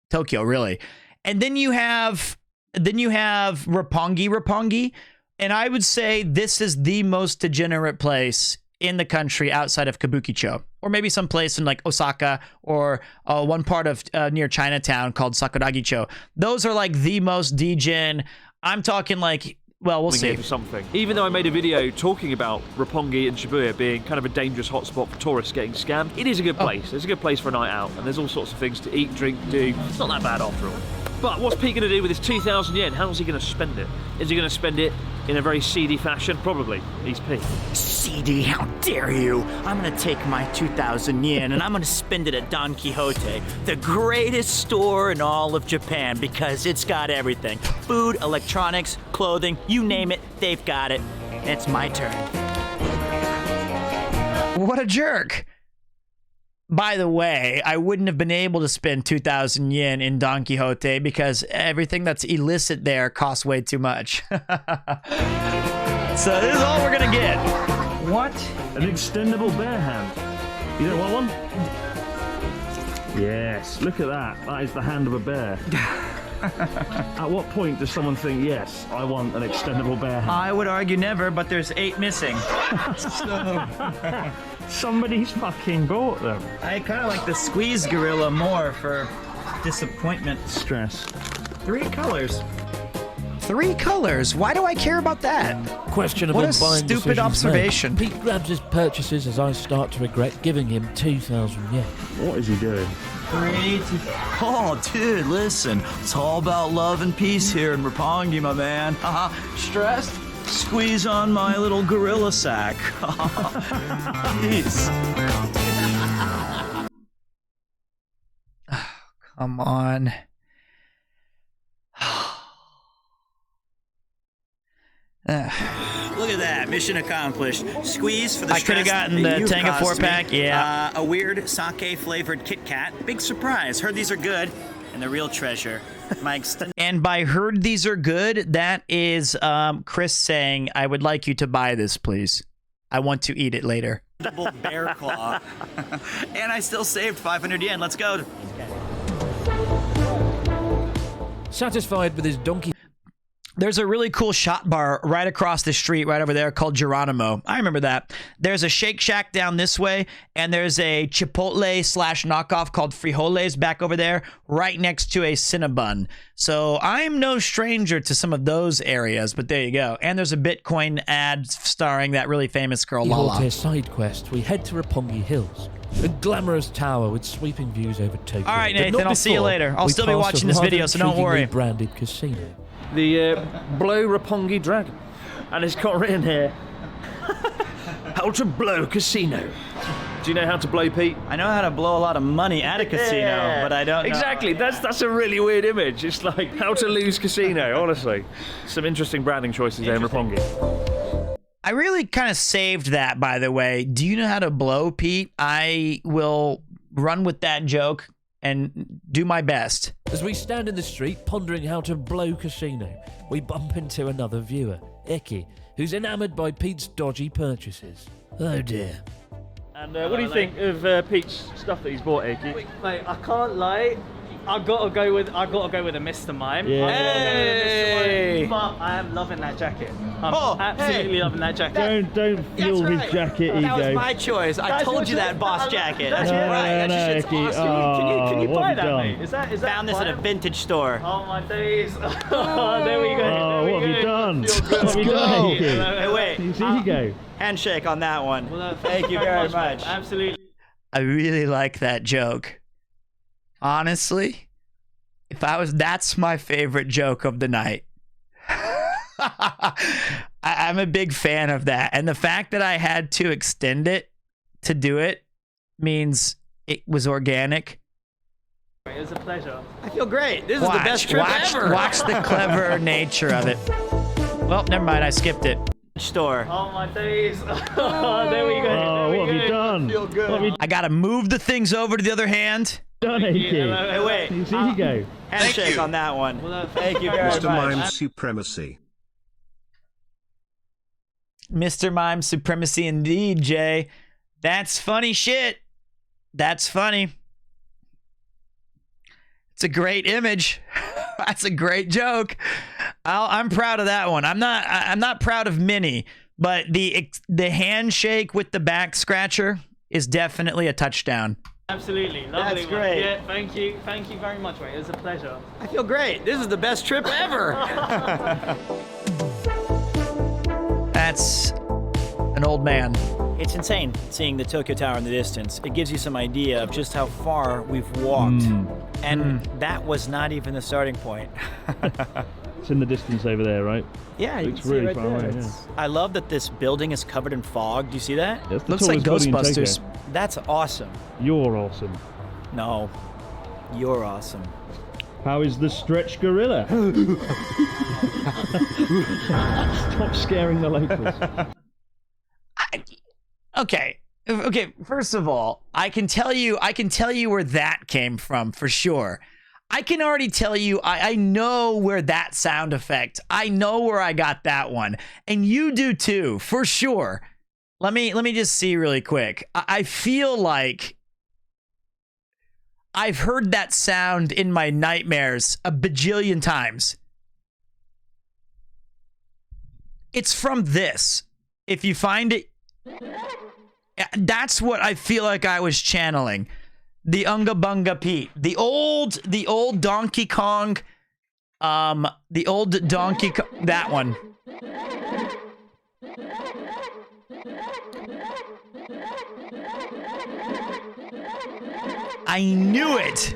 Tokyo, really. And then you have Roppongi, and I would say this is the most degenerate place in the country outside of Kabukicho, or maybe some place in like Osaka or one part of near Chinatown called Sakuragicho. Those are like the most degen. I'm talking like, well, we'll see. For something. Even though I made a video talking about Roppongi and Shibuya being kind of a dangerous hotspot for tourists getting scammed, it is a good place. It's a good place for a night out, and there's all sorts of things to eat, drink, do. It's not that bad after all. But what's Pete going to do with his 2,000 yen? How's he going to spend it? Is he going to spend it in a very seedy fashion? Probably. He's Pete. CD, how dare you? I'm gonna take my 2,000 yen and I'm gonna spend it at Don Quixote, the greatest store in all of Japan, because it's got everything. Food, electronics, clothing, you name it, they've got it. It's my turn. What a jerk. By the way, I wouldn't have been able to spend 2,000 yen in Don Quixote because everything that's illicit there costs way too much. So this is all we're gonna get. What? An extendable bear hand. You don't want one? Yes, look at that. That is the hand of a bear. At what point does someone think, yes, I want an extendable bear hand? I would argue never, but there's 8 missing. Somebody's fucking bought them. I kind of like the squeeze gorilla more for disappointment. Stress. 3 colors. 3 colors? Why do I care about that? Questionable What a buying stupid decisions observation. made. Pete grabs his purchases as I start to regret giving him 2,000 yen. What is he doing? 3, 2... Oh, dude, listen. It's all about love and peace here in Roppongi, my man. Stressed? Squeeze on my little gorilla sack. Peace. Come on. Look at that, mission accomplished. Squeeze for the I could have stress gotten that the you've Tenga caused 4-pack, me. yeah. A weird sake-flavored Kit Kat. Big surprise. Heard these are good. And the real treasure, my extended... And by heard these are good, that is Chris saying, I would like you to buy this, please. I want to eat it later. bear claw. And I still saved 500 yen. Let's go. Satisfied with his donkey... There's a really cool shot bar right across the street, right over there, called Geronimo. I remember that. There's a Shake Shack down this way, and there's a Chipotle / knockoff called Frijoles back over there, right next to a Cinnabon. So I'm no stranger to some of those areas, but there you go. And there's a Bitcoin ad starring that really famous girl, Lala. Quixote side quest, we head to Roppongi Hills. A glamorous tower with sweeping views over Tokyo. All right, But Nathan, not I'll see you before later. I'll we still be pass watching a this rather video, so don't worry. intriguingly branded casino. The Blow Roppongi Dragon. And it's got written here, how to blow casino. Do you know how to blow, Pete? I know how to blow a lot of money at a casino, but I don't know. Exactly, that's a really weird image. It's like how to lose casino, honestly. Some interesting branding choices there in Roppongi. I really kind of saved that, by the way. Do you know how to blow, Pete? I will run with that joke and do my best. As we stand in the street pondering how to blow casino, we bump into another viewer, Eki, who's enamoured by Pete's dodgy purchases. Oh dear. And what do you think of Pete's stuff that he's bought, Eki? Mate, I can't lie. I gotta go with a Mr. Mime. Yeah. Hey! But I am loving that jacket. I'm absolutely loving that jacket. Don't fuel his jacket ego. That was my choice. I told you that boss jacket. That's right. No, Can you what buy have that, you mate? done? Is that Found this at a vintage store. Oh my days. Oh, there we go. Oh, what have you done? Feel good. What have you done, Eki? Hey, wait. Here you go. Handshake on that one. Well, Thank you very much. Absolutely. I really like that joke. Honestly, that's my favorite joke of the night. I'm a big fan of that. And the fact that I had to extend it to do it means it was organic. It was a pleasure. I feel great. This is the best trip ever. Watch the clever nature of it. Well, never mind. I skipped it. Store. Oh my days. Oh, there we go. Oh, what have you done? Feel good. What have you I got to move the things over to the other hand. done, Eki? Hey, wait. Here you go. Handshake on that one. Thank you very Mr. much. Mime supremacy. Mr. Mime supremacy indeed, Jay. That's funny shit. That's funny. It's a great image. That's a great joke. I'm proud of that one. I'm not proud of Minnie, but the handshake with the back scratcher is definitely a touchdown. Absolutely, lovely. That's great. Yeah, thank you very much, mate. It was a pleasure. I feel great. This is the best trip ever. That's an old man. It's insane seeing the Tokyo Tower in the distance. It gives you some idea of just how far we've walked. And that was not even the starting point. It's in the distance over there, right? Yeah, you It's can see really right far there. away, yeah. I love that this building is covered in fog. Do you see that? That's the Looks like tallest building in Ghostbusters. Tokyo. That's awesome. You're awesome. No, you're awesome. How is the stretch gorilla? Stop scaring the locals. Okay. First of all, I can tell you where that came from for sure. I can already tell you, I know where that sound effect, I know where I got that one. And you do too, for sure. Let me just see really quick. I feel like I've heard that sound in my nightmares a bajillion times. It's from this. If you find it, that's what I feel like I was channeling. The Unga Bunga Pete. The old Donkey Kong, that one. I knew it.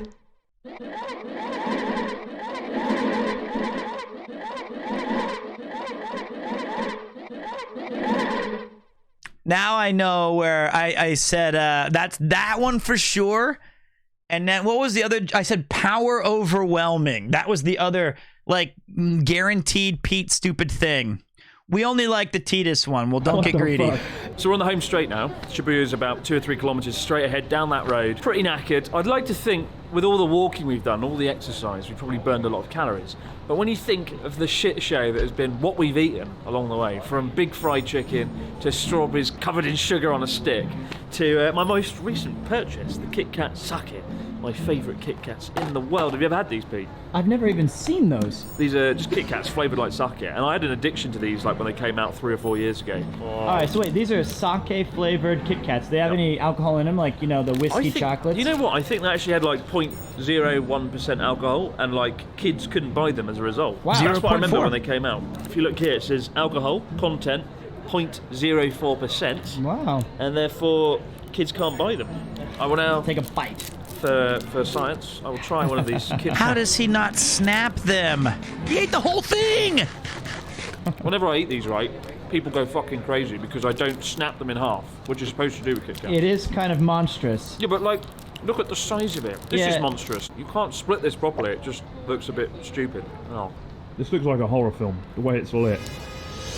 Now I know where I said that's that one for sure. And then what was the other? I said power overwhelming. That was the other, like, guaranteed Pete stupid thing. We only like the Titus one. Well, don't get greedy. So we're on the home straight now. Shibuya is about 2 or 3 kilometers straight ahead down that road. Pretty knackered. I'd like to think with all the walking we've done, all the exercise, we've probably burned a lot of calories. But when you think of the shit show that has been what we've eaten along the way, from big fried chicken to strawberries covered in sugar on a stick, to my most recent purchase, the Kit Kat Sake, my favourite Kit Kats in the world. Have you ever had these, Pete? I've never even seen those. These are just Kit Kats flavoured like sake, and I had an addiction to these like when they came out 3 or 4 years ago. All right, so wait, these are sake flavored Kit Kats. Do they have any alcohol in them, like, you know, the whiskey chocolates? You know what? I think they actually had like 0.01% alcohol, and like kids couldn't buy them as a result. Wow. That's what I remember 0.4. when they came out. If you look here, it says alcohol content 0.04%. Wow. And therefore kids can't buy them. I will now Take a bite. for science. I will try one of these Kit How does he not snap them? He ate the whole thing. Whenever I eat these, right, people go fucking crazy because I don't snap them in half, which you're supposed to do with Kit Kat. It is kind of monstrous. Yeah, but like, look at the size of it. This Yeah. is monstrous. You can't split this properly. It just looks a bit stupid. Oh. This looks like a horror film, the way it's lit.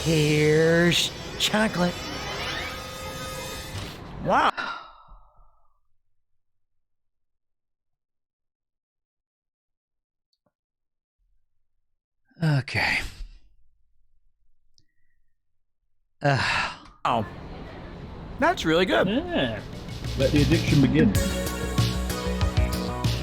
Here's chocolate. Wow. Okay. Oh, that's really good. Yeah. Let the addiction begin.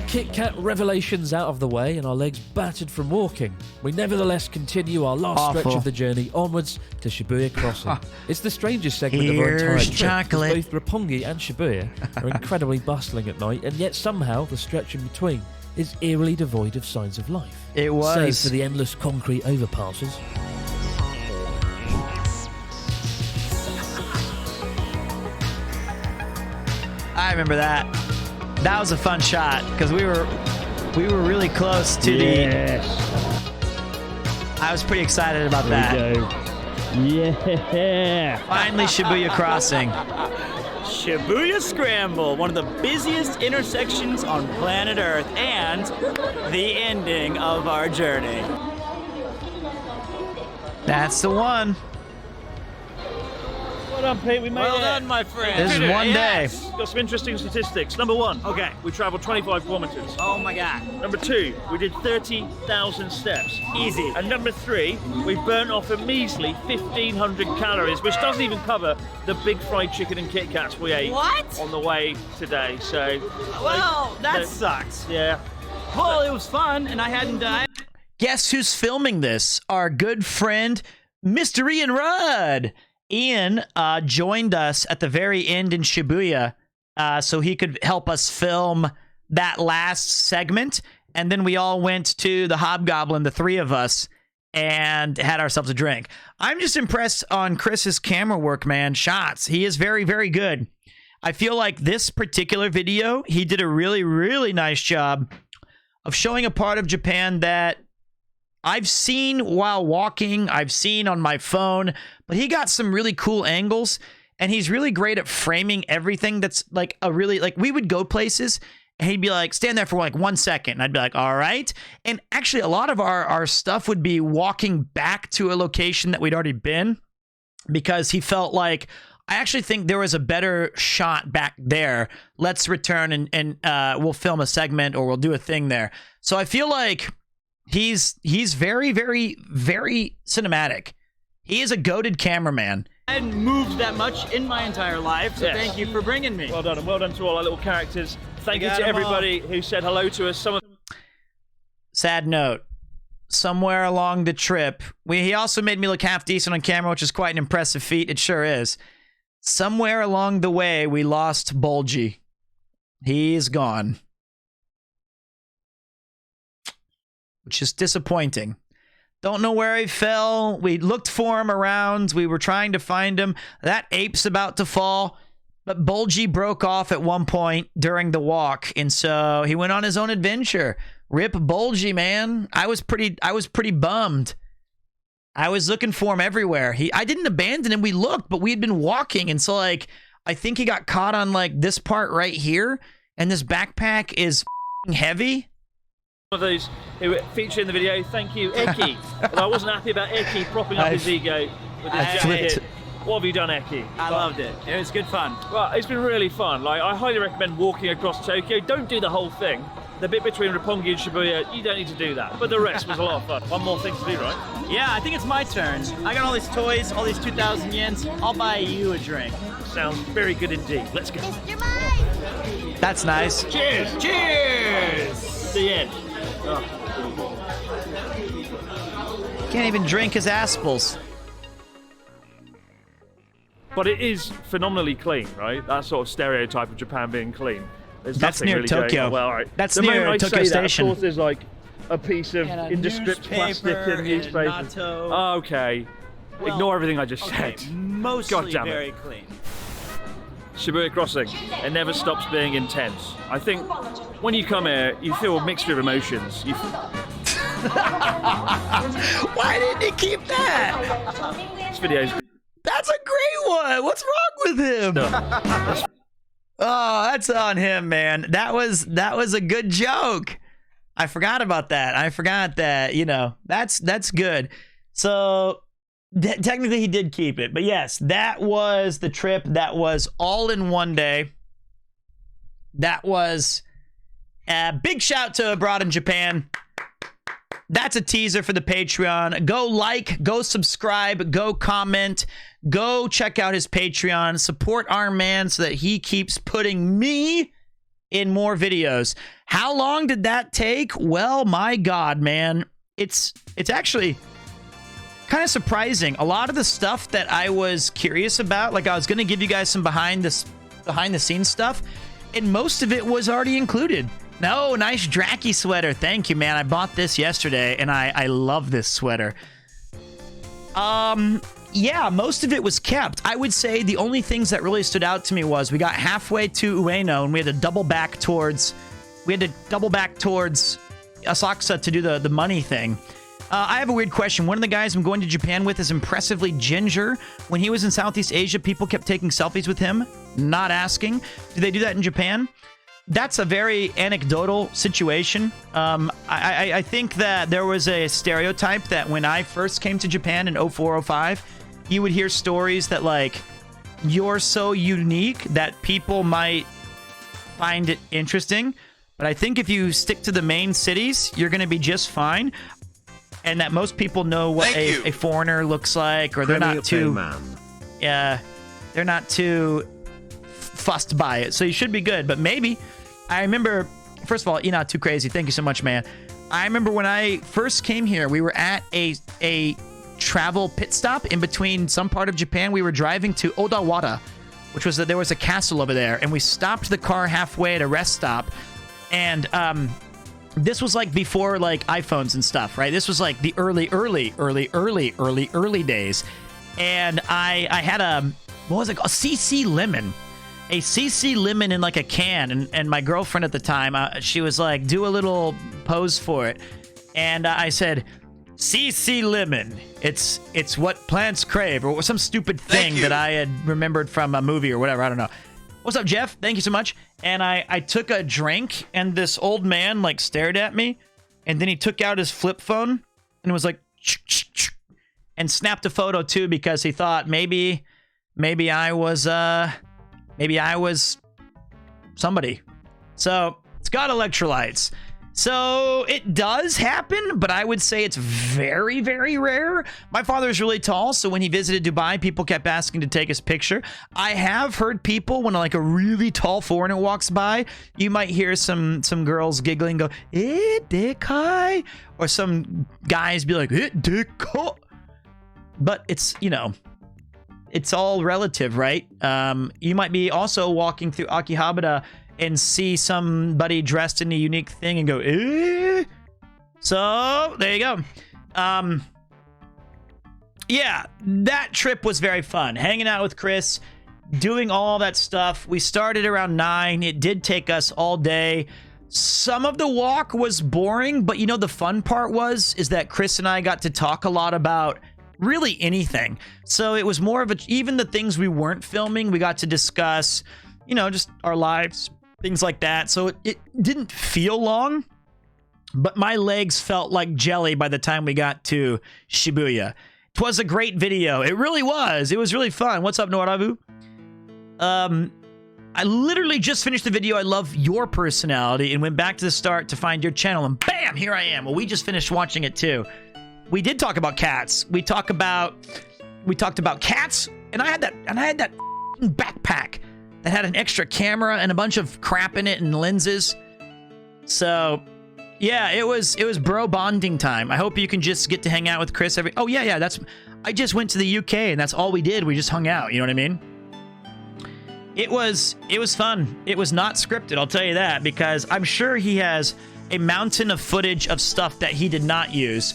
Kit Kat revelations out of the way and our legs battered from walking, we nevertheless continue our last stretch Awful. of the journey onwards to Shibuya Crossing. It's the strangest segment of our entire Here's trip. chocolate. Both Roppongi and Shibuya are incredibly bustling at night, and yet somehow the stretch in between is eerily devoid of signs of life. It was. Save for the endless concrete overpasses. I remember that. That was a fun shot because we were really close to Yes. I was pretty excited about There that. we go. Yeah. Finally, Shibuya Crossing. Shibuya Scramble, one of the busiest intersections on planet Earth, and the ending of our journey. That's the one. Well done, Pete. We made it. Well done, my friend. This is one day. Got some interesting statistics. Number 1. Okay. We traveled 25 kilometers. Oh my God. Number 2, we did 30,000 steps. Easy. And number 3, we burnt off a measly 1,500 calories, which doesn't even cover the big fried chicken and Kit Kats we ate on the way today. So, well, that sucks. Yeah. Well, it was fun, and I hadn't died. Guess who's filming this? Our good friend, Mr. Ian Rudd. Ian joined us at the very end in Shibuya so he could help us film that last segment. And then we all went to the Hobgoblin, the 3 of us, and had ourselves a drink. I'm just impressed on Chris's camera work, man. Shots. He is very, very good. I feel like this particular video, he did a really, really nice job of showing a part of Japan that I've seen while walking, I've seen on my phone, but he got some really cool angles, and he's really great at framing everything that's like a really, like, we would go places, and he'd be like, stand there for like 1 second, and I'd be like, all right. And actually, a lot of our stuff would be walking back to a location that we'd already been, because he felt like, I actually think there was a better shot back there. Let's return and we'll film a segment, or we'll do a thing there. So I feel like he's very, very, very cinematic. He is a goated cameraman. I hadn't moved that much in my entire life, so thank you for bringing me. Well done, and well done to all our little characters. Thank you to everybody who said hello to us. Sad note. Somewhere along the trip, he also made me look half decent on camera, which is quite an impressive feat. It sure is. Somewhere along the way, we lost Bulgy. He's gone. Which is disappointing. Don't know where he fell. We looked for him around. We were trying to find him. That ape's about to fall. But Bulgy broke off at one point during the walk, and so he went on his own adventure. Rip Bulgy, man. I was pretty bummed. I was looking for him everywhere. I didn't abandon him. We looked, but we had been walking, and so like I think he got caught on like this part right here, and this backpack is heavy. One of those who feature in the video, thank you, Eki. But I wasn't happy about Eki propping up his ego with his jacket. What have you done, Eki? I loved it. It was good fun. Well, it's been really fun. Like, I highly recommend walking across Tokyo. Don't do the whole thing. The bit between Roppongi and Shibuya, you don't need to do that. But the rest was a lot of fun. One more thing to do, right? Yeah, I think it's my turn. I got all these toys, all these 2,000 yens. I'll buy you a drink. Sounds very good indeed. Let's go. That's nice. Cheers! Cheers! The end. Oh. Can't even drink his aspals. But it is phenomenally clean, right? That sort of stereotype of Japan being clean. There's That's nothing near really Tokyo. Going well, right? That's the near moment I Tokyo say Station. That, of course, there's like a piece of indescript plastic and newspaper. Natto. Okay. Well, ignore everything I just said. Mostly God damn it. very clean. Shibuya Crossing. It never stops being intense. I think when you come here, you feel a mixture of emotions. Why didn't he keep that? This video's... That's a great one. What's wrong with him? Oh, that's on him, man. That was a good joke. I forgot about that. I forgot that, you know, that's good. So technically he did keep it. But yes, that was the trip. That was all in one day. That was a big shout to Abroad in Japan. That's a teaser for the Patreon. Go like, go subscribe, go comment, go check out his Patreon. Support our man so that he keeps putting me in more videos. How long did that take? Well, my God, man. It's actually kind of surprising. A lot of the stuff that I was curious about, like I was going to give you guys some behind the scenes stuff, and most of it was already included. No, nice Dracky sweater. Thank you, man. I bought this yesterday, and I love this sweater. Yeah, most of it was kept. I would say the only things that really stood out to me was we got halfway to Ueno, and we had to double back towards Asakusa to do the money thing. I have a weird question. One of the guys I'm going to Japan with is impressively ginger. When he was in Southeast Asia, people kept taking selfies with him, not asking. Do they do that in Japan? That's a very anecdotal situation. I think that there was a stereotype that when I first came to Japan in 04, 05, you would hear stories that, like, you're so unique that people might find it interesting. But I think if you stick to the main cities, you're going to be just fine. And that most people know what a foreigner looks like, or they're not too, they're not too fussed by it. So you should be good. But maybe, I remember, first of all, you're not too crazy. Thank you so much, man. I remember when I first came here, we were at a travel pit stop in between some part of Japan. We were driving to Odawara, which was there was a castle over there, and we stopped the car halfway at a rest stop. And this was like before like iPhones and stuff, right? This was like the early days. And I had what was it called? A CC lemon. A CC lemon in like a can. And my girlfriend at the time, she was like, do a little pose for it. And I said, CC lemon. It's what plants crave, or some stupid thing that I had remembered from a movie or whatever. I don't know. What's up, Jeff? Thank you so much. And I took a drink, and this old man like stared at me, and then he took out his flip phone and was like, and snapped a photo too, because he thought maybe I was somebody. So it's got electrolytes. So it does happen, but I would say it's very, very rare. My father's really tall, so when he visited Dubai, people kept asking to take his picture. I have heard people, when like a really tall foreigner walks by, you might hear some girls giggling, go, dick high, or some guys be like, dick high. But it's, you know, it's all relative, right? You might be also walking through Akihabara and see somebody dressed in a unique thing and go, eh? So, there you go. Yeah, that trip was very fun. Hanging out with Chris, doing all that stuff. We started around 9. It did take us all day. Some of the walk was boring, but you know, the fun part is that Chris and I got to talk a lot about really anything. So it was more of even the things we weren't filming, we got to discuss, you know, just our lives, things like that. So it didn't feel long, but my legs felt like jelly by the time we got to Shibuya. It was a great video. It really was. It was really fun. What's up, Noravu? I literally just finished the video. I love your personality, and went back to the start to find your channel, and bam, here I am. Well, we just finished watching it too. We did talk about cats. We talked about cats, and I had that backpack that had an extra camera and a bunch of crap in it and lenses. So, yeah, it was bro bonding time. I hope you can just get to hang out with Chris every. Oh yeah, I just went to the UK and that's all we did. We just hung out. You know what I mean? It was fun. It was not scripted, I'll tell you that, because I'm sure he has a mountain of footage of stuff that he did not use.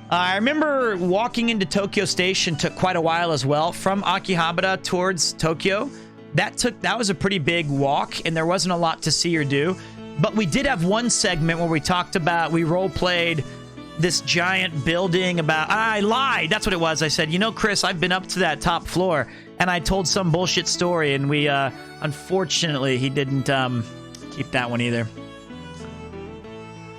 I remember walking into Tokyo Station took quite a while as well, from Akihabara towards Tokyo. That was a pretty big walk, and there wasn't a lot to see or do. But we did have one segment where we role-played this giant building about... I lied! That's what it was. I said, you know, Chris, I've been up to that top floor, and I told some bullshit story, and we, unfortunately, he didn't keep that one either.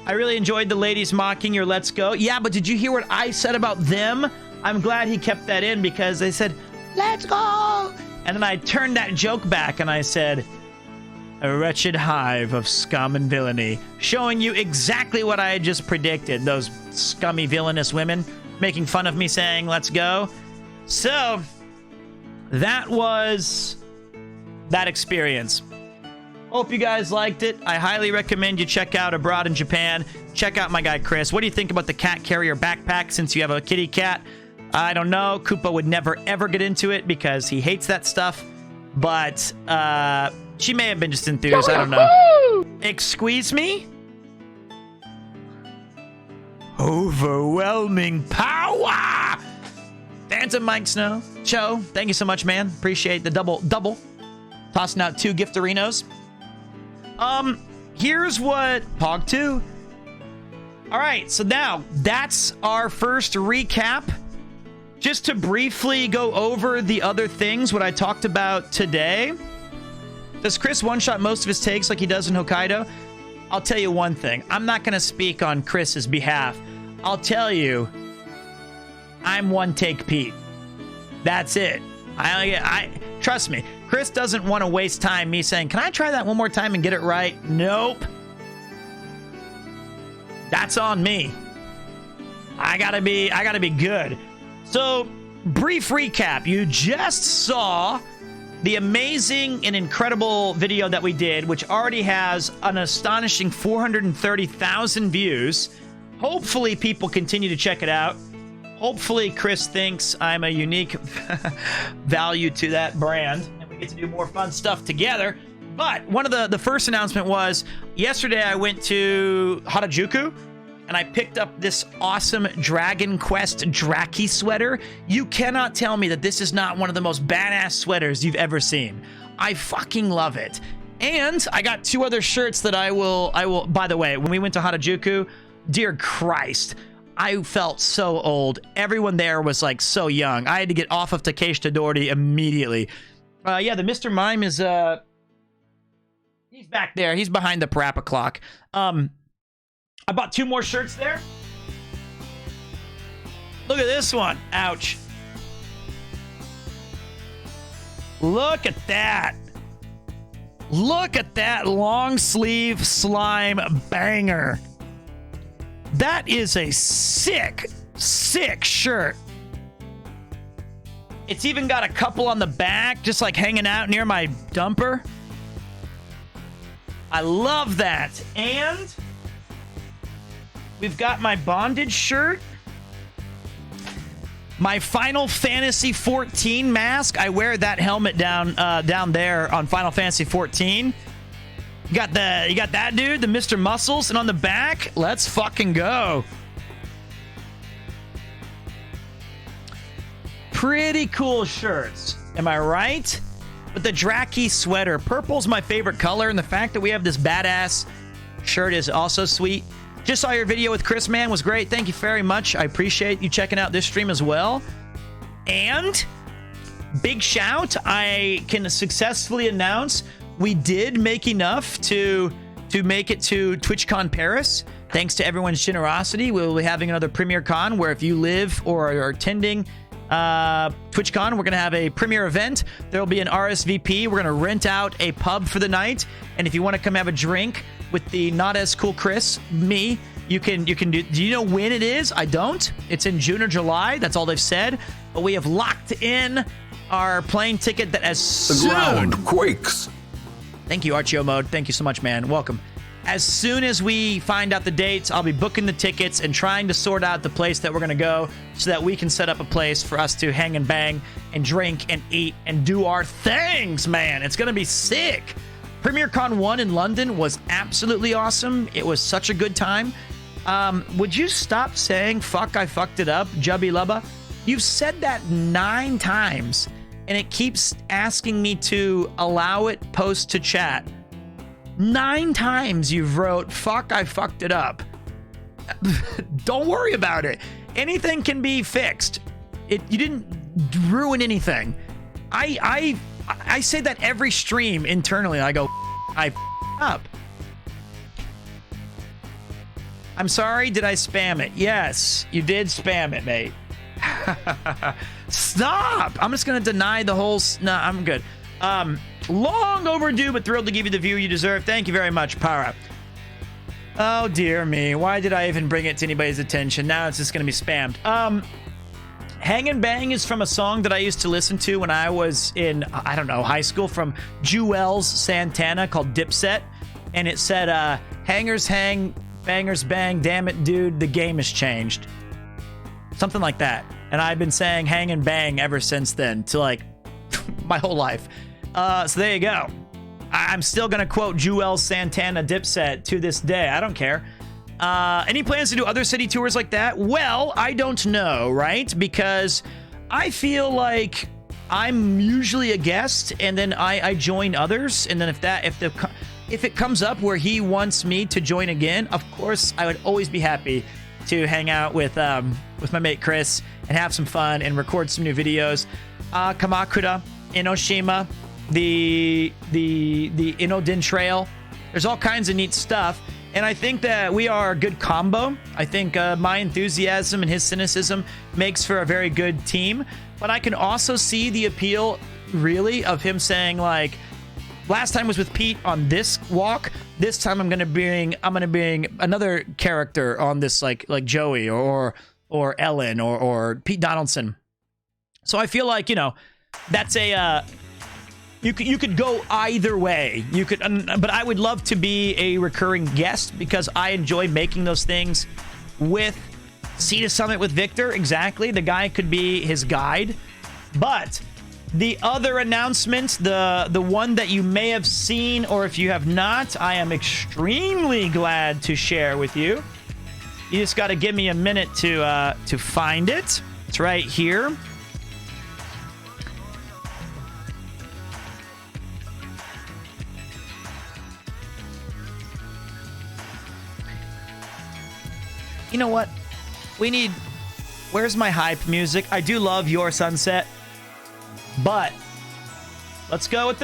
I really enjoyed the ladies mocking your Let's Go. Yeah, but did you hear what I said about them? I'm glad he kept that in, because they said, Let's go! And then I turned that joke back and I said, a wretched hive of scum and villainy, showing you exactly what I had just predicted. Those scummy, villainous women making fun of me saying, let's go. So, that was that experience. Hope you guys liked it. I highly recommend you check out Abroad in Japan. Check out my guy, Chris. What do you think about the cat carrier backpack since you have a kitty cat? I don't know. Koopa would never, ever get into it because he hates that stuff. But, she may have been just enthused. I don't know. Excuse me? Overwhelming power! Phantom Mike Snow. Cho, thank you so much, man. Appreciate the double. Tossing out 2 giftarinos. Here's what... Pog 2. Alright, so now, that's our first recap. Just to briefly go over the other things, what I talked about today. Does Chris one-shot most of his takes like he does in Hokkaido? I'll tell you one thing. I'm not going to speak on Chris's behalf. I'll tell you, I'm one-take Pete. That's it. Trust me, Chris doesn't want to waste time me saying, can I try that one more time and get it right? Nope. That's on me. I gotta be good. So, brief recap. You just saw the amazing and incredible video that we did, which already has an astonishing 430,000 views. Hopefully people continue to check it out. Hopefully Chris thinks I'm a unique value to that brand and we get to do more fun stuff together. But one of the first announcement was yesterday I went to Harajuku and I picked up this awesome Dragon Quest Draki sweater. You cannot tell me that this is not one of the most badass sweaters you've ever seen. I fucking love it. And I got 2 other shirts that I will, by the way, when we went to Harajuku, dear Christ, I felt so old. Everyone there was like so young. I had to get off of Takeshi Todori immediately. Yeah, the Mr. Mime is, he's back there. He's behind the Parappa clock. I bought 2 more shirts there. Look at this one. Ouch. Look at that. Look at that long sleeve slime banger. That is a sick, sick shirt. It's even got a couple on the back, just like hanging out near my dumper. I love that. And we've got my bondage shirt. My Final Fantasy 14 mask. I wear that helmet down there on Final Fantasy 14. You got that dude, the Mr. Muscles, and on the back, let's fucking go. Pretty cool shirts. Am I right? With the Draki sweater. Purple's my favorite color, and the fact that we have this badass shirt is also sweet. Just saw your video with Chris, man. Was great. Thank you very much. I appreciate you checking out this stream as well. And big shout, I can successfully announce we did make enough to make it to TwitchCon Paris. Thanks to everyone's generosity, we'll be having another Premier Con where if you live or are attending TwitchCon, we're going to have a premiere event. There will be an RSVP. We're going to rent out a pub for the night. And if you want to come have a drink with the not as cool Chris, me, you can do you know when it is? I don't. It's in June or July. That's all they've said. But we have locked in our plane ticket that as soon... The ground quakes. Thank you, Archeo Mode. Thank you so much, man. Welcome. As soon as we find out the dates, I'll be booking the tickets and trying to sort out the place that we're going to go so that we can set up a place for us to hang and bang and drink and eat and do our things, man. It's going to be sick. Premier Con 1 in London was absolutely awesome. It was such a good time. Would you stop saying, fuck, I fucked it up, Jubby Lubba? You've said that 9 times, and it keeps asking me to allow it post to chat. 9 times you've wrote, fuck, I fucked it up. Don't worry about it. Anything can be fixed. You didn't ruin anything. I say that every stream internally. I go, I up. I'm sorry, did I spam it? Yes, you did spam it, mate. Stop! I'm just gonna deny the whole... No, I'm good. Long overdue, but thrilled to give you the view you deserve. Thank you very much, Para. Oh, dear me. Why did I even bring it to anybody's attention? Now it's just going to be spammed. Hang and Bang is from a song that I used to listen to when I was in, I don't know, high school, from Jewels Santana called Dipset. And it said, hangers hang, bangers bang, damn it, dude, the game has changed. Something like that. And I've been saying hang and bang ever since then, to like my whole life. So there you go. I'm still going to quote Jewel Santana Dipset to this day. I don't care. Any plans to do other city tours like that? Well, I don't know, right? Because I feel like I'm usually a guest and then I join others. And then if it comes up where he wants me to join again, of course, I would always be happy to hang out with my mate Chris and have some fun and record some new videos. Kamakura, Enoshima, the Inodin Trail. There's all kinds of neat stuff. And I think that we are a good combo. I think my enthusiasm and his cynicism makes for a very good team. But I can also see the appeal really, of him saying like, last time was with Pete on this walk. This time I'm gonna bring another character on this, like Joey or Ellen or Pete Donaldson. So I feel like, you know, that's a you could go either way. You could, but I would love to be a recurring guest because I enjoy making those things with Sea to Summit with Victor. Exactly, the guy could be his guide. But the other announcement, the one that you may have seen, or if you have not, I am extremely glad to share with you. You just got to give me a minute to find it. It's right here. You know what? We need... Where's my hype music? I do love Your Sunset. But let's go with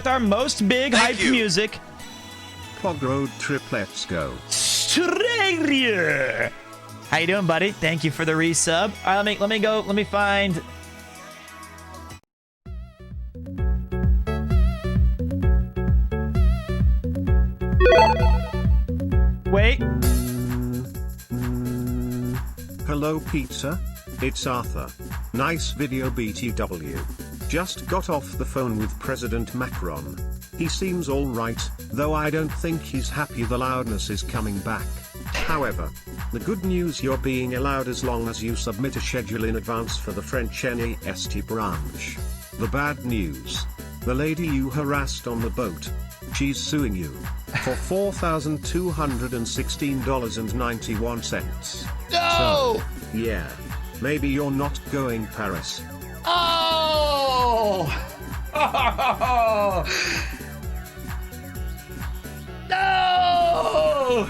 our most big hype music. Pog Road Trip, let's go. Australia. How you doing, buddy? Thank you for the resub. All right, let me find... Wait. Hello pizza, it's Arthur. Nice video BTW. Just got off the phone with President Macron. He seems alright, though I don't think he's happy the loudness is coming back. However, the good news, you're being allowed as long as you submit a schedule in advance for the French NAST branch. The bad news, the lady you harassed on the boat, she's suing you for $4,216.91. No! So, yeah, maybe you're not going Paris. Oh! Oh! No!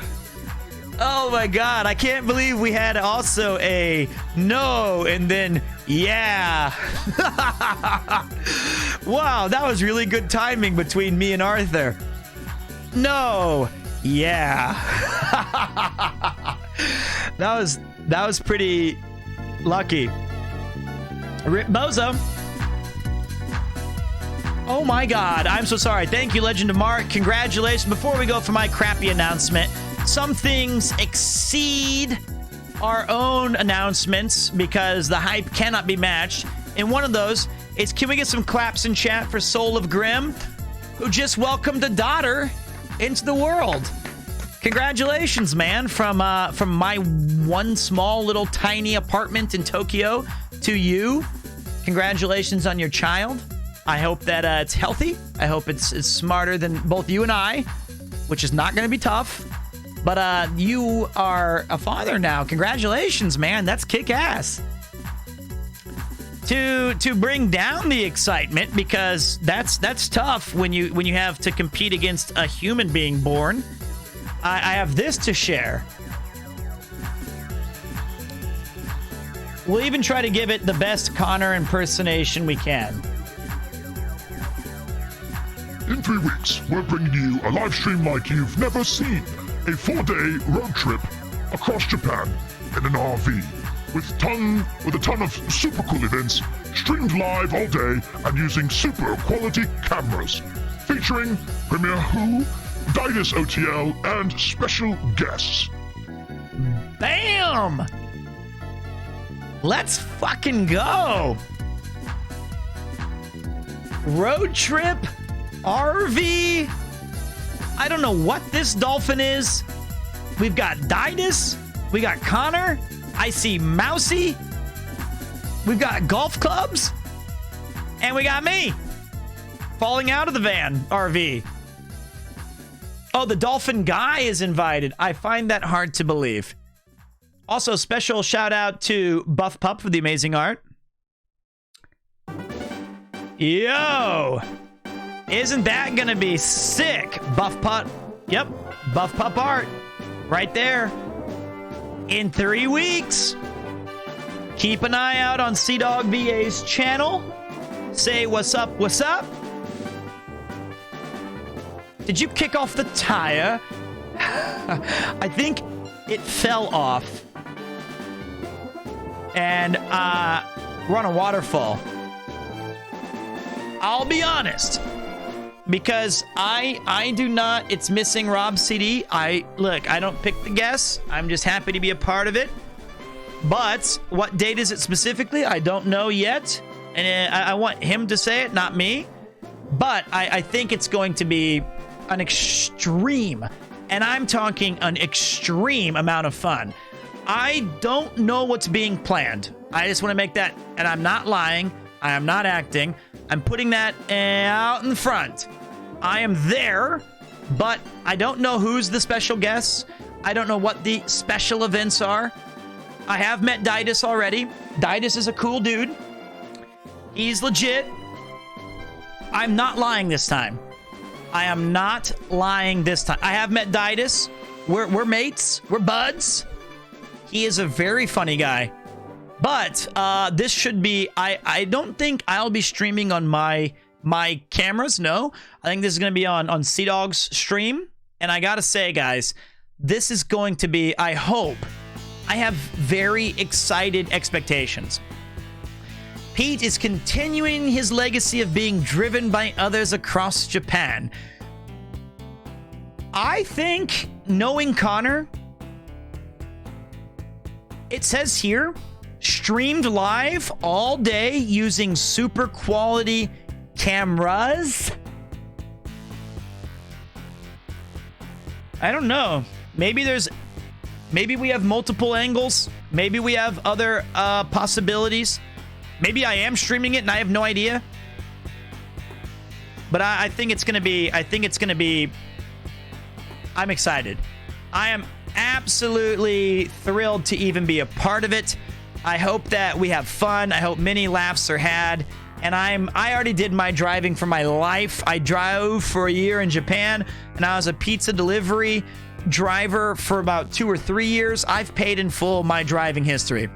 Oh my god, I can't believe we had also a no and then yeah. Wow, that was really good timing between me and Arthur. No. Yeah. That was pretty lucky. Rip Bozo. Oh my god, I'm so sorry. Thank you, Legend of Mark. Congratulations. Before we go for my crappy announcement, some things exceed our own announcements because the hype cannot be matched. And one of those is, can we get some claps in chat for Soul of Grim, who just welcomed a daughter into the world? Congratulations, man, from my one small little tiny apartment in Tokyo to you. Congratulations on your child. I hope that it's healthy. I hope it's smarter than both you and I, which is not going to be tough. But you are a father now. Congratulations, man. That's kick-ass. To bring down the excitement, because that's tough when you have to compete against a human being born. I have this to share. We'll even try to give it the best Connor impersonation we can. In 3 weeks, we're bringing you a live stream like you've never seen. A 4-day road trip across Japan in an RV with a ton of super cool events streamed live all day and using super quality cameras, featuring Premier Who, Didus OTL, and special guests. Bam! Let's fucking go! Road trip, RV. I don't know what this dolphin is. We've got Didus. We got Connor. I see Mousy. We've got golf clubs. And we got me falling out of the van RV. Oh, the dolphin guy is invited. I find that hard to believe. Also, special shout out to Buff Pup for the amazing art. Yo! Isn't that gonna be sick? Buff Pup. Yep. Buff Pup art. Right there. In 3 weeks. Keep an eye out on CDawg VA's channel. Say what's up, what's up? Did you kick off the tire? I think it fell off. And we're on a waterfall. I'll be honest. Because I do not, it's missing Rob's CD. Look, I don't pick the guess. I'm just happy to be a part of it. But what date is it specifically? I don't know yet. And I want him to say it, not me. But I think it's going to be an extreme, and I'm talking an extreme amount of fun. I don't know what's being planned. I just want to make that, and I'm not lying. I am not acting. I'm putting that out in front. I am there, but I don't know who's the special guests. I don't know what the special events are. I have met Didus already. Didus is a cool dude. He's legit. I'm not lying this time. I am not lying this time. I have met Didus. We're mates. We're buds. He is a very funny guy. But this should be... I don't think I'll be streaming on my cameras. No. I think this is going to be on Sea-Dog's stream. And I gotta say, guys, this is going to be... I hope... I have very excited expectations. Pete is continuing his legacy of being driven by others across Japan. I think, knowing Connor, it says here, streamed live all day using super quality cameras. I don't know. Maybe we have multiple angles. Maybe we have other possibilities. Maybe I am streaming it and I have no idea. But I think it's going to be... I'm excited. I am absolutely thrilled to even be a part of it. I hope that we have fun. I hope many laughs are had. And I already did my driving for my life. I drove for a year in Japan, and I was a pizza delivery driver for about 2 or 3 years. I've paid in full my driving history.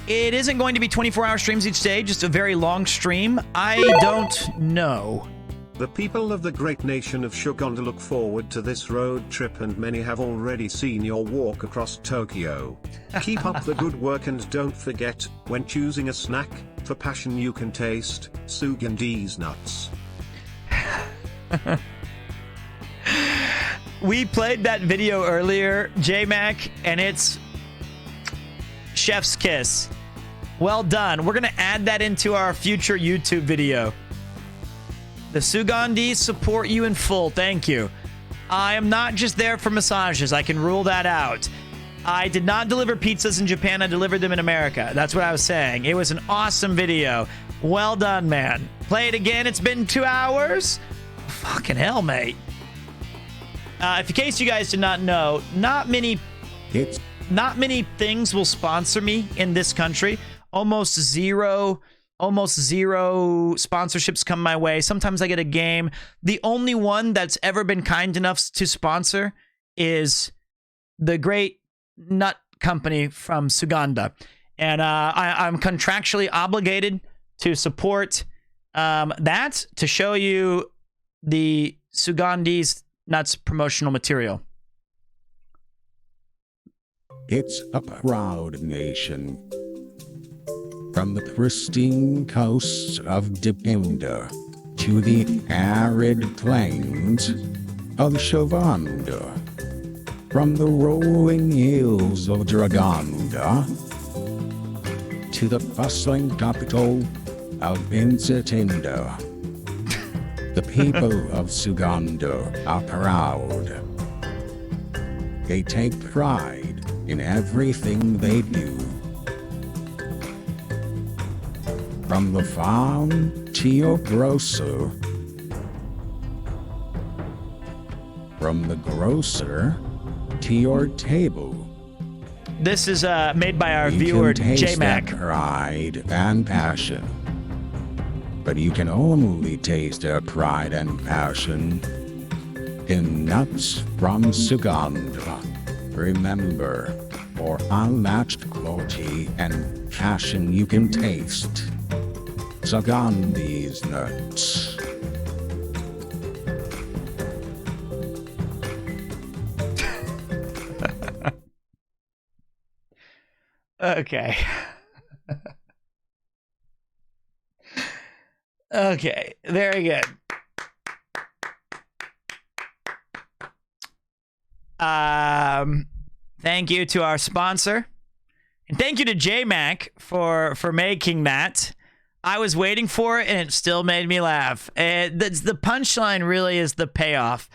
It isn't going to be 24-hour streams each day, just a very long stream. I don't know. The people of the great nation of Shuganda look forward to this road trip, and many have already seen your walk across Tokyo. Keep up the good work, and don't forget, when choosing a snack, for passion you can taste Sugandee's nuts. We played that video earlier, J-Mac, and it's chef's kiss. Well done. We're going to add that into our future YouTube video. The Sugandees support you in full. Thank you. I am not just there for massages. I can rule that out. I did not deliver pizzas in Japan. I delivered them in America. That's what I was saying. It was an awesome video. Well done, man. Play it again. It's been 2 hours. Fucking hell, mate. In case you guys did not know, not many things will sponsor me in this country. Almost zero sponsorships come my way. Sometimes I get a game. The only one that's ever been kind enough to sponsor is the great nut company from Suganda. And I'm contractually obligated to support that, to show you the Sugandees nuts promotional material. It's a proud nation. From the pristine coasts of Dipinda to the arid plains of Shavanda, from the rolling hills of Draganda to the bustling capital of Insatinda, the people of Suganda are proud. They take pride in everything they do. From the farm to your grocer. From the grocer to your table. This is made by our viewer, J-Mac. Pride and passion. But you can only taste their pride and passion in nuts from Suganda. Remember, for unmatched quality and passion you can taste Sugandee's nuts. Okay. Okay, very good. Thank you to our sponsor. And thank you to JMac for making that. I was waiting for it, and it still made me laugh. The punchline really is the payoff.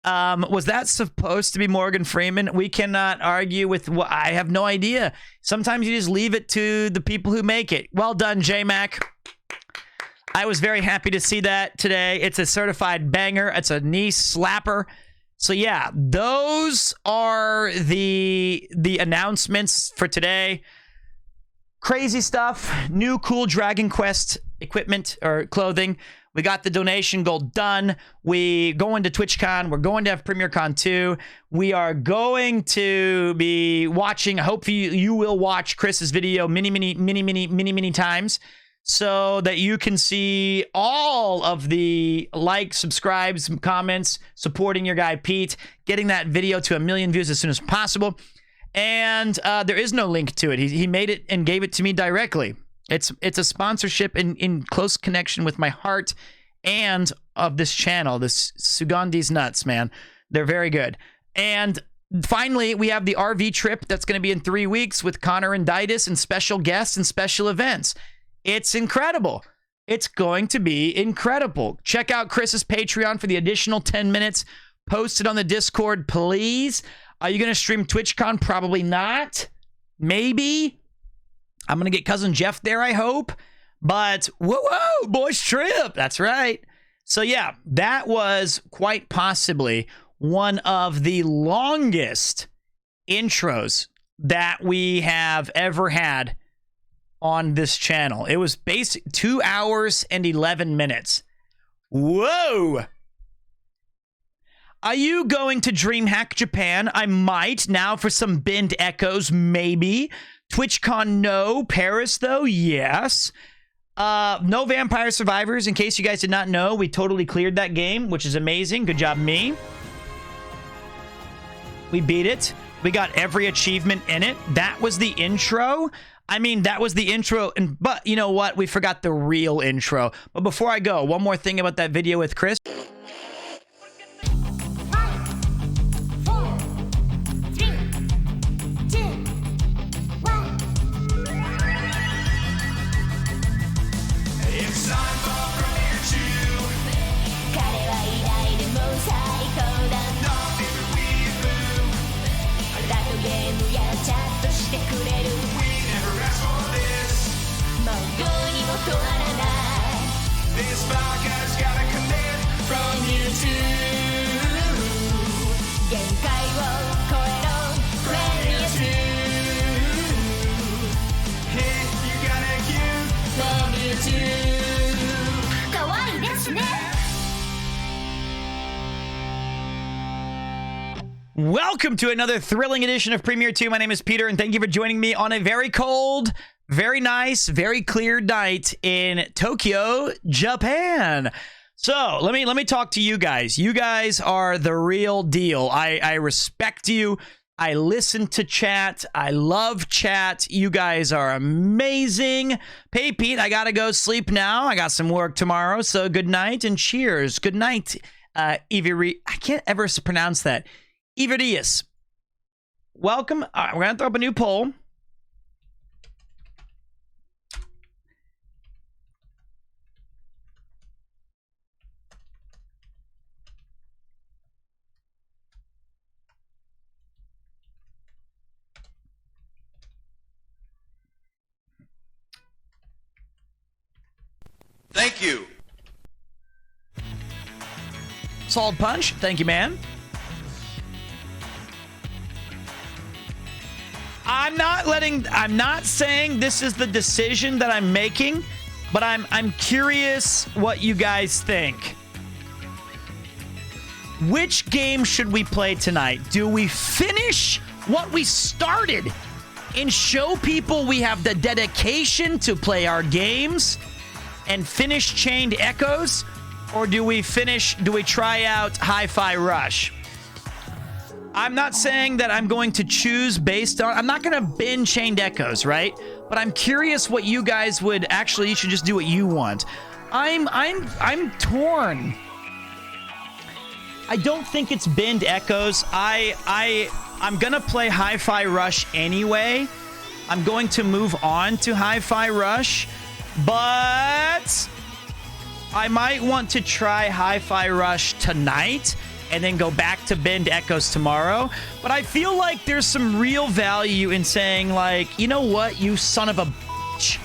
Was that supposed to be Morgan Freeman? We cannot argue with what I have no idea. Sometimes you just leave it to the people who make it. Well done, JMac. I was very happy to see that today. It's a certified banger. It's a knee slapper. So yeah, those are the announcements for today. Crazy stuff. New cool Dragon Quest equipment or clothing. We got the donation goal done. We going to TwitchCon. We're going to have PremierCon 2. We are going to be watching. Hopefully you will watch Chris's video many times, so that you can see all of the likes, subscribes, comments, supporting your guy Pete, getting that video to 1 million views as soon as possible. And there is no link to it. He made it and gave it to me directly. It's a sponsorship in close connection with my heart and of this channel. This Sugandi's nuts, man. They're very good. And finally, we have the RV trip that's going to be in 3 weeks with Connor and Ditus and special guests and special events. It's incredible. It's going to be incredible. Check out Chris's Patreon for the additional 10 minutes. Post it on the Discord, please. Are you going to stream TwitchCon? Probably not. Maybe. I'm going to get Cousin Jeff there, I hope. But, whoa, boys trip. That's right. So, yeah, that was quite possibly one of the longest intros that we have ever had on this channel. It was 2 hours and 11 minutes. Whoa! Are you going to DreamHack Japan? I might. Now for some Bend Echoes, maybe. TwitchCon, no. Paris, though, yes. No Vampire Survivors, in case you guys did not know. We totally cleared that game, which is amazing. Good job, me. We beat it. We got every achievement in it. That was the intro. I mean, that was the intro, but you know what? We forgot the real intro. But before I go, one more thing about that video with Chris. Welcome to another thrilling edition of Premiere 2. My name is Peter, and thank you for joining me on a very cold, very nice, very clear night in Tokyo, Japan. So let me talk to you guys. You guys are the real deal. I respect you. I listen to chat. I love chat. You guys are amazing. Hey, Pete, I gotta go sleep now. I got some work tomorrow. So good night and cheers. Good night, Iviri. I can't ever pronounce that. Iverius. Welcome. All right, we're gonna throw up a new poll. Thank you. Solid punch. Thank you, man. I'm not saying this is the decision that I'm making, but I'm curious what you guys think. Which game should we play tonight? Do we finish what we started and show people we have the dedication to play our games and finish Chained Echoes? Or do we try out Hi-Fi Rush? I'm not saying that I'm going to choose based on... I'm not going to binge Chained Echoes, right? But I'm curious what you guys would... Actually, you should just do what you want. I'm torn. I don't think it's Bend Echoes. I'm gonna play Hi-Fi Rush anyway. I'm going to move on to Hi-Fi Rush, but I might want to try Hi-Fi Rush tonight and then go back to Bend Echoes tomorrow. But I feel like there's some real value in saying, like, you know what, you son of a bitch.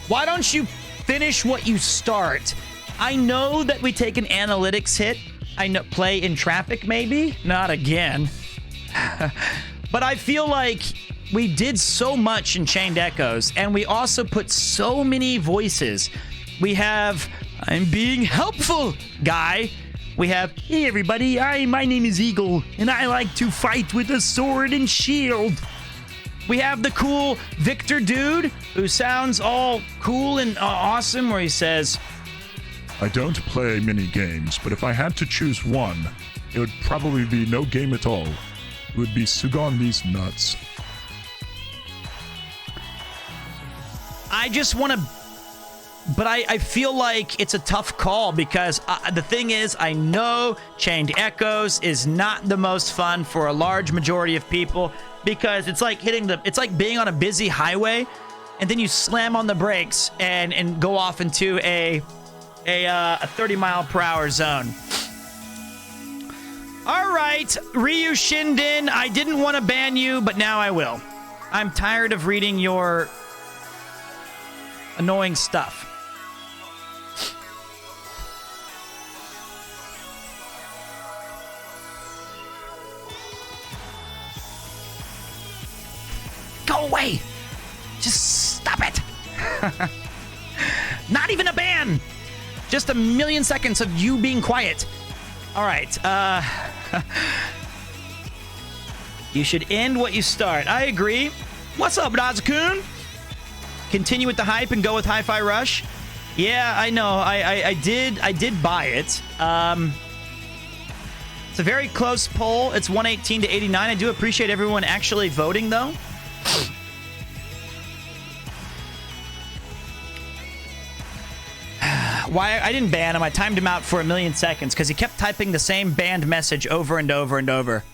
Why don't you finish what you start? I know that we take an analytics hit. I know play in traffic, maybe? Not again. But I feel like we did so much in Chained Echoes, and we also put so many voices. We have, I'm being helpful, guy. We have, hey everybody, my name is Eagle, and I like to fight with a sword and shield. We have the cool Victor dude, who sounds all cool and awesome, where he says, I don't play many games, but if I had to choose one, it would probably be no game at all. It would be Sugon These Nuts. I just want to... But I feel like it's a tough call because the thing is, I know Chained Echoes is not the most fun for a large majority of people because it's like it's like being on a busy highway and then you slam on the brakes and go off into a 30-mile-per-hour zone. All right, Ryu Shinden, I didn't want to ban you, but now I will. I'm tired of reading your annoying stuff. Go away! Just stop it! Not even a ban! Just a million seconds of you being quiet. All right, you should end what you start. I agree. What's up, Nazakun? Continue with the hype and go with Hi-Fi Rush. Yeah, I know. I did buy it. It's a very close poll. It's 118 to 89. I do appreciate everyone actually voting, though. Why I didn't ban him, I timed him out for a million seconds because he kept typing the same banned message over and over and over.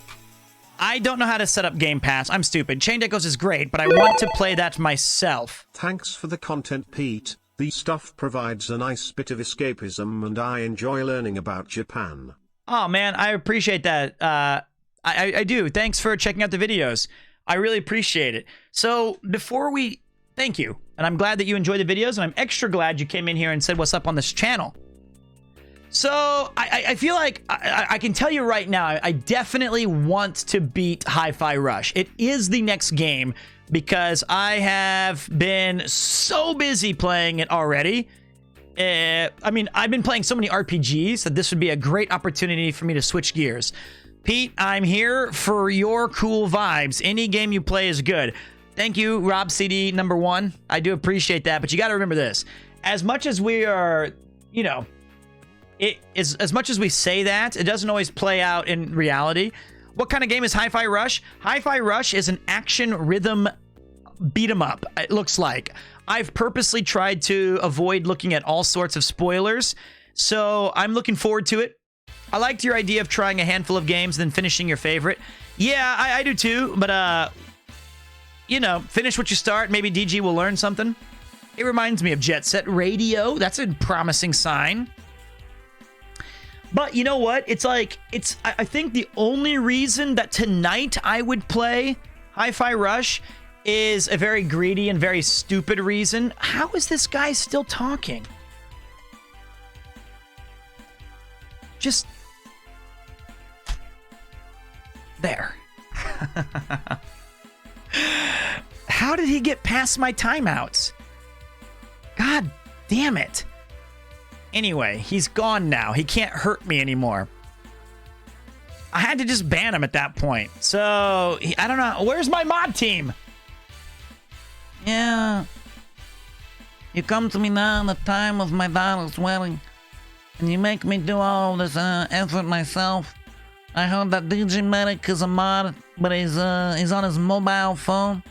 I don't know how to set up Game Pass. I'm stupid. Chained Echoes is great, but I want to play that myself. Thanks for the content, Pete. The stuff provides a nice bit of escapism, and I enjoy learning about Japan. Oh, man, I appreciate that. I do. Thanks for checking out the videos. I really appreciate it. So, before we... Thank you. And I'm glad that you enjoy the videos, and I'm extra glad you came in here and said what's up on this channel. So, I feel like I can tell you right now, I definitely want to beat Hi-Fi Rush. It is the next game because I have been so busy playing it already. I mean, I've been playing so many RPGs that this would be a great opportunity for me to switch gears. Pete, I'm here for your cool vibes. Any game you play is good. Thank you, Rob CD #1. I do appreciate that, but you got to remember this. As much as we are, you know, as much as we say that, it doesn't always play out in reality. What kind of game is Hi-Fi Rush? Hi-Fi Rush is an action rhythm beat 'em up, it looks like. I've purposely tried to avoid looking at all sorts of spoilers, so I'm looking forward to it. I liked your idea of trying a handful of games and then finishing your favorite. Yeah, I do too, but you know, finish what you start. Maybe DG will learn something. It reminds me of Jet Set Radio. That's a promising sign. But you know what? It's like, I think the only reason that tonight I would play Hi-Fi Rush is a very greedy and very stupid reason. How is this guy still talking? Just... there. How did he get past my timeouts? God damn it. Anyway, he's gone now. He can't hurt me anymore. I had to just ban him at that point. So, I don't know. Where's my mod team? Yeah. You come to me now in the time of my daughter's wedding, and you make me do all this effort myself. I heard that DJ Medic is a mod, but he's on his mobile phone.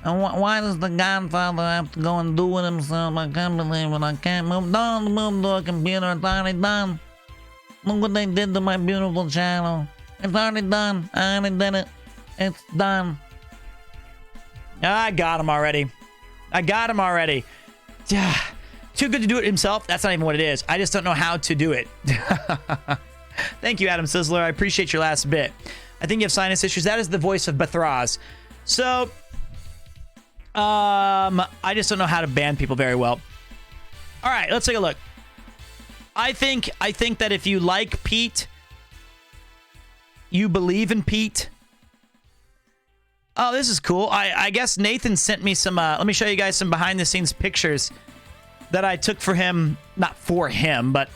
And why does the Godfather have to go and do it himself? I can't believe it. I can't move to a computer. It's already done. Look what they did to my beautiful channel. It's already done. I already did it. It's done. I got him already. Too good to do it himself. That's not even what it is. I just don't know how to do it. Thank you, Adam Sizzler. I appreciate your last bit. I think you have sinus issues. That is the voice of Bethraz. So, I just don't know how to ban people very well. All right, let's take a look. I think that if you like Pete, you believe in Pete. Oh, this is cool. I guess Nathan sent me some, let me show you guys some behind the scenes pictures that I took for him. Not for him, but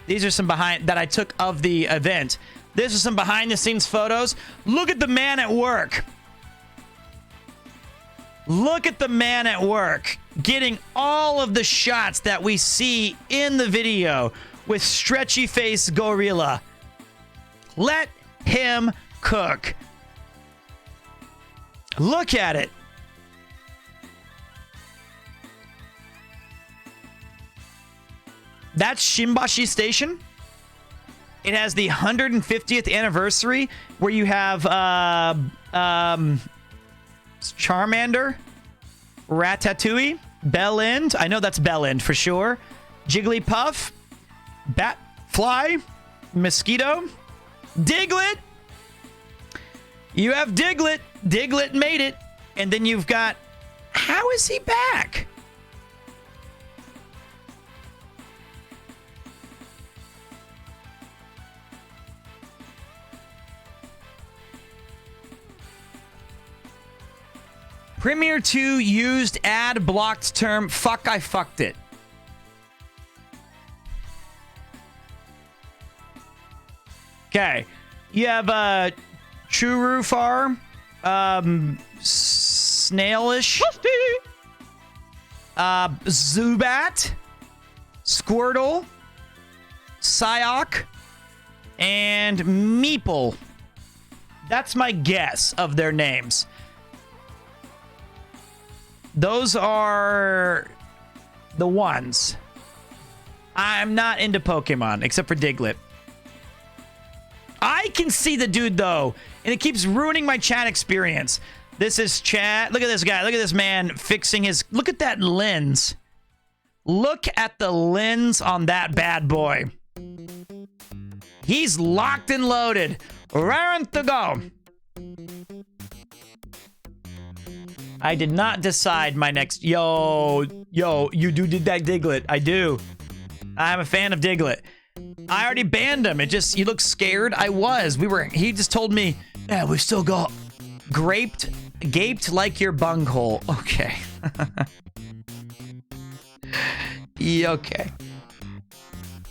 these are some that I took of the event. This is some behind the scenes photos. Look at the man at work. Look at the man at work getting all of the shots that we see in the video with stretchy face gorilla. Let him cook. Look at it. That's Shimbashi Station. It has the 150th anniversary where you have Charmander, Ratatouille, Bellend. I know that's Bellend for sure. Jigglypuff, Batfly, Mosquito, Diglett. You have Diglett. Diglett made it. And then you've got... How is he back? Premiere 2 used ad blocked term. Fuck, I fucked it. Okay. You have Churufar, Snailish, Zubat, Squirtle, Psyok, and Meeple. That's my guess of their names. Those are the ones. I'm not into Pokemon, except for Diglett. I can see the dude, though, and it keeps ruining my chat experience. This is chat. Look at this guy. Look at this man fixing his... Look at that lens. Look at the lens on that bad boy. He's locked and loaded. Raring to go. I did not decide my next... Yo, you did that Diglett. I do. I'm a fan of Diglett. I already banned him. You look scared. I was. He just told me, yeah, we still got gaped like your bunghole. Okay. Okay.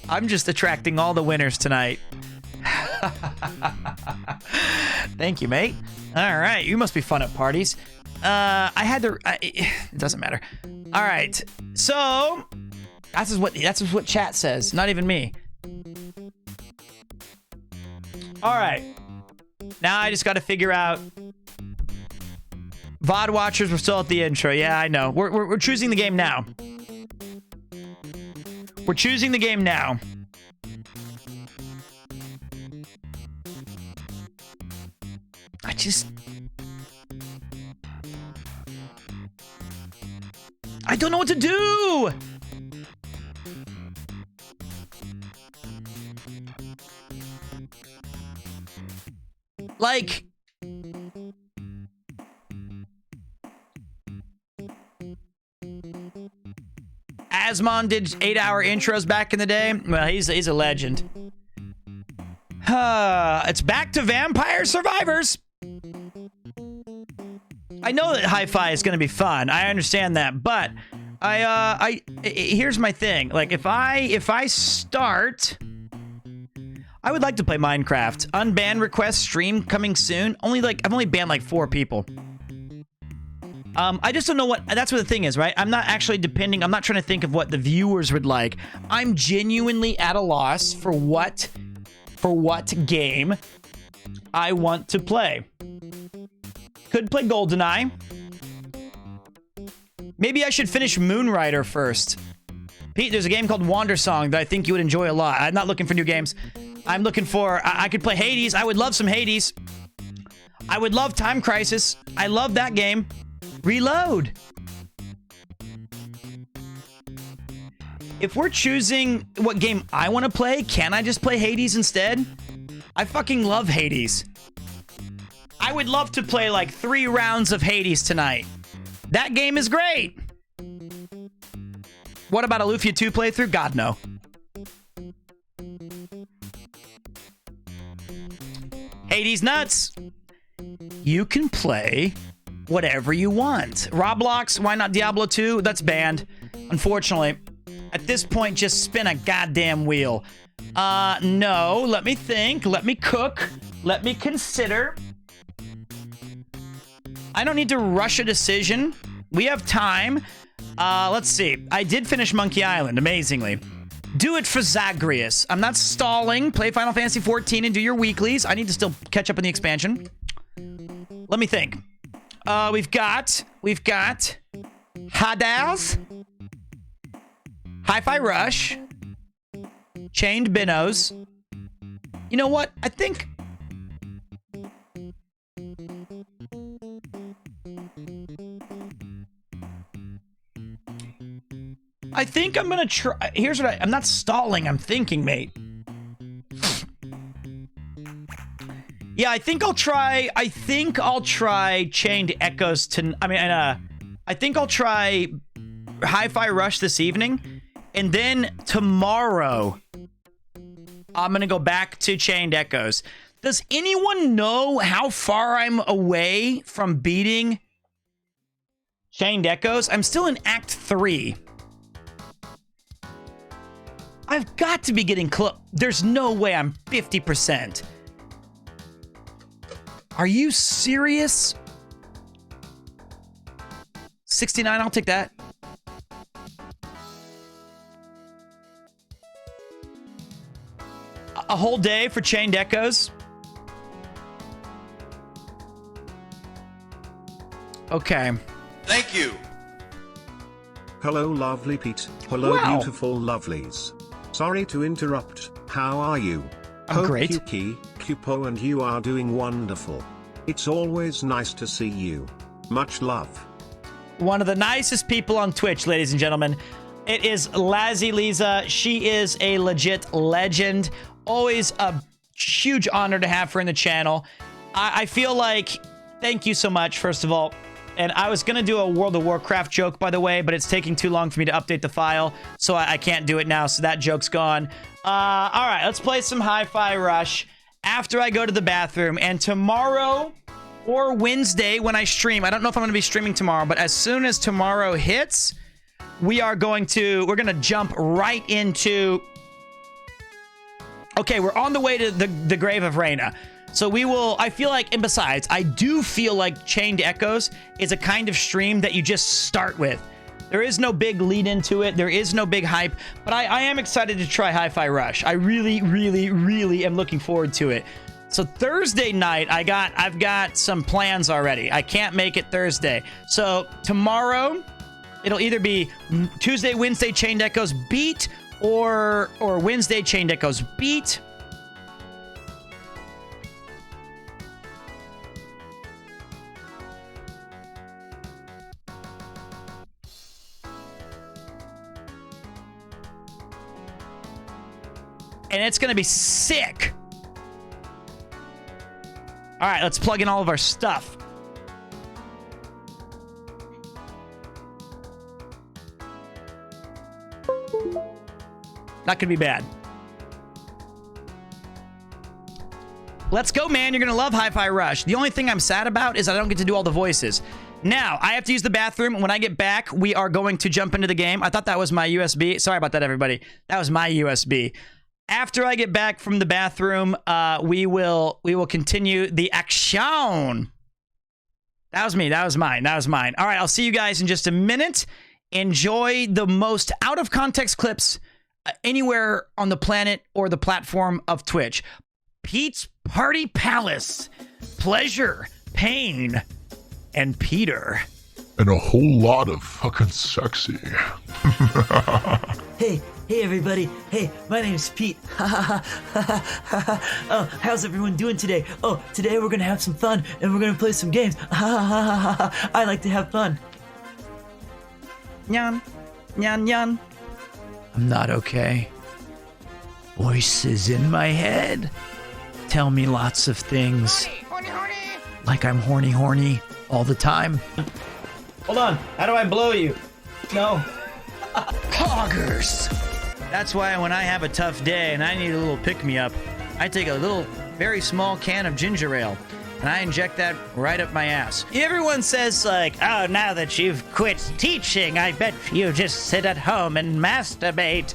I'm just attracting all the winners tonight. Thank you, mate. All right. You must be fun at parties. It doesn't matter. All right. So that's what chat says. Not even me. All right. Now I just got to figure out. VOD watchers, we're still at the intro. Yeah, I know. We're choosing the game now. We're choosing the game now. I don't know what to do. Like, Asmon did 8-hour intros back in the day. Well, he's a legend. It's back to Vampire Survivors. I know that hi-fi is going to be fun. I understand that, but here's my thing. Like, if I start, I would like to play Minecraft. Unban request stream coming soon. I've only banned like 4 people. I just don't know what. That's what the thing is, right? I'm not actually depending. I'm not trying to think of what the viewers would like. I'm genuinely at a loss for what game I want to play. Could play GoldenEye. Maybe I should finish Moonrider first. Pete, there's a game called Wandersong that I think you would enjoy a lot. I'm not looking for new games. I'm looking for... I could play Hades. I would love some Hades. I would love Time Crisis. I love that game. Reload. If we're choosing what game I want to play, can I just play Hades instead? I fucking love Hades. I would love to play like 3 rounds of Hades tonight. That game is great. What about a Lufia 2 playthrough? God, no. Hades nuts. You can play whatever you want. Roblox, why not Diablo 2? That's banned, unfortunately. At this point, just spin a goddamn wheel. No, let me think. Let me cook. Let me consider. I don't need to rush a decision. We have time. Let's see. I did finish Monkey Island, amazingly. Do it for Zagreus. I'm not stalling. Play Final Fantasy 14 and do your weeklies. I need to still catch up in the expansion. Let me think. We've got Hades, Hi-Fi Rush, Chained Binnos. You know what? I think I'm gonna try. Here's what I'm not stalling. I'm thinking, mate. Yeah, I think I'll try Chained Echoes I think I'll try Hi-Fi Rush this evening, and then tomorrow I'm gonna go back to Chained Echoes. Does anyone know how far I'm away from beating Chained Echoes? I'm still in Act 3. I've got to be getting close. There's no way I'm 50%. Are you serious? 69, I'll take that. A whole day for Chained Echoes? Okay. Thank you. Hello, lovely Pete. Hello, Wow. beautiful lovelies. Sorry to interrupt. How are you? I'm great. Yuki, Cupo and you are doing wonderful. It's always nice to see you. Much love. One of the nicest people on Twitch, ladies and gentlemen. It is Lazzy Lisa. She is a legit legend. Always a huge honor to have her in the channel. I feel like, thank you so much, first of all. And I was going to do a World of Warcraft joke, by the way, but it's taking too long for me to update the file, so I can't do it now, so that joke's gone. All right, let's play some Hi-Fi Rush after I go to the bathroom. And tomorrow or Wednesday when I stream, I don't know if I'm going to be streaming tomorrow, but as soon as tomorrow hits, we're going to jump right into... Okay, we're on the way to the grave of Reyna. So we will, I feel like, and besides, I do feel like Chained Echoes is a kind of stream that you just start with. There is no big lead into it. There is no big hype, but I am excited to try Hi-Fi Rush. I really, really, really am looking forward to it. So Thursday night, I've got some plans already. I can't make it Thursday. So tomorrow, it'll either be Tuesday, Wednesday, Chained Echoes beat, or Wednesday, Chained Echoes beat. And it's going to be sick. All right, let's plug in all of our stuff. Not going to be bad. Let's go, man. You're going to love Hi-Fi Rush. The only thing I'm sad about is I don't get to do all the voices. Now, I have to use the bathroom. When I get back, we are going to jump into the game. I thought that was my USB. Sorry about that, everybody. That was my USB. After I get back from the bathroom, we will continue the action. That was me. That was mine. That was mine. All right, I'll see you guys in just a minute. Enjoy the most out-of-context clips anywhere on the planet or the platform of Twitch. Pete's Party Palace. Pleasure, Pain, and Peter. and a whole lot of fucking sexy. Hey everybody. Hey, my name's Pete. Oh, how's everyone doing today? Oh, today we're gonna have some fun and we're gonna play some games. I like to have fun. Nyan. Nyan nyan. I'm not okay. Voices in my head tell me lots of things. Like I'm horny all the time. Hold on. How do I blow you? No. Poggers! That's why when I have a tough day and I need a little pick-me-up, I take a little, very small can of ginger ale and I inject that right up my ass. Everyone says like, oh, now that you've quit teaching, I bet you just sit at home and masturbate.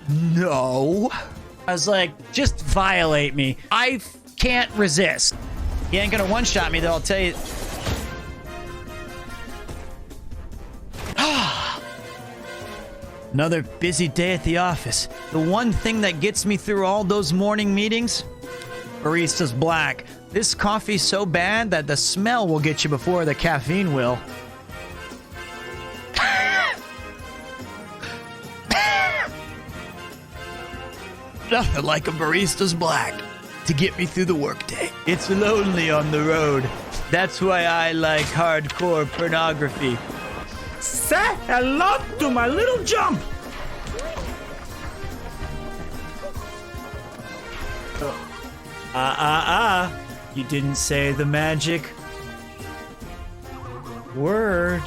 No. I was like, just violate me. I can't resist. You ain't gonna one-shot me though, I'll tell you. Another busy day at the office. The one thing that gets me through all those morning meetings? Barista's Black. This coffee's so bad that the smell will get you before the caffeine will. Nothing like a Barista's Black to get me through the workday. It's lonely on the road. That's why I like hardcore pornography. Say hello to my little jump. You didn't say the magic word.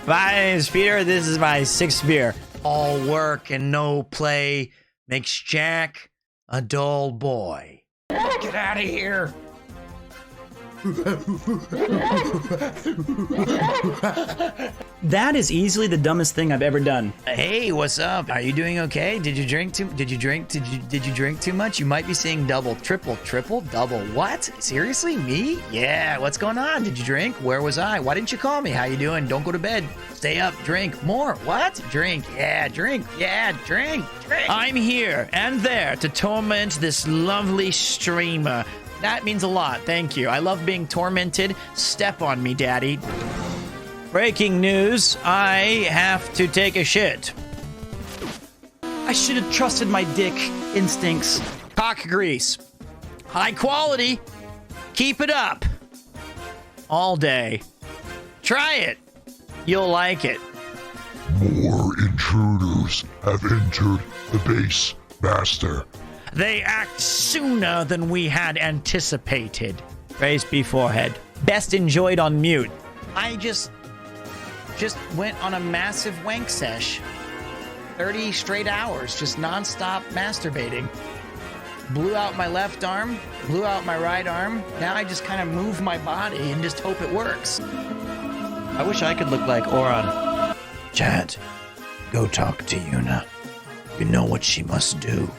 My name's Peter. This is my 6th beer. All work and no play makes Jack a dull boy. Get out of here. That is easily the dumbest thing I've ever done. Hey, what's up? Are you doing okay? Did you drink too much? You might be seeing double, triple, double. What? Seriously? Me? Yeah, what's going on? Did you drink? Where was I? Why didn't you call me? How you doing? Don't go to bed. Stay up. Drink more. What? Drink. Yeah, drink. Yeah, drink. I'm here and there to torment this lovely streamer. That means a lot, thank you. I love being tormented. Step on me, daddy. Breaking news, I have to take a shit. I should have trusted my dick instincts. Cock grease. High quality. Keep it up. All day. Try it. You'll like it. More intruders have entered the base, Master. They act sooner than we had anticipated. Praise be forehead. Best enjoyed on mute. I just went on a massive wank sesh. 30 straight hours, just nonstop masturbating. Blew out my left arm, blew out my right arm. Now I just kind of move my body and just hope it works. I wish I could look like Oron. Chat, go talk to Yuna. You know what she must do.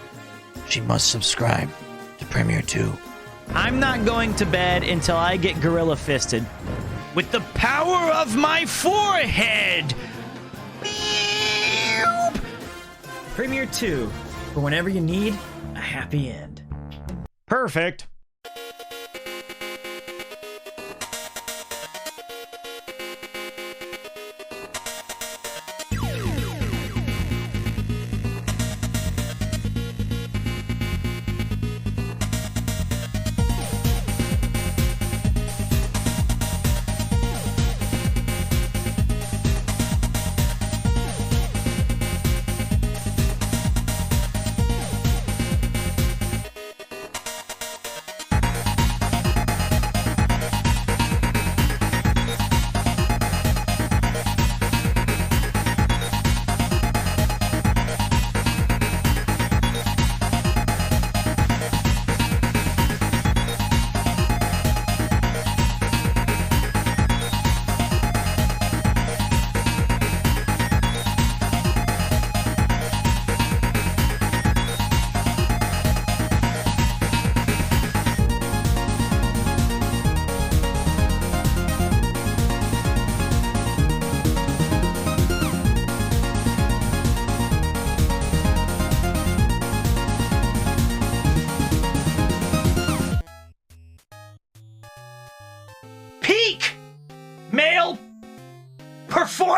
She must subscribe to Premiere 2. I'm not going to bed until I get gorilla fisted. With the power of my forehead! Premiere 2, for whenever you need a happy end. Perfect.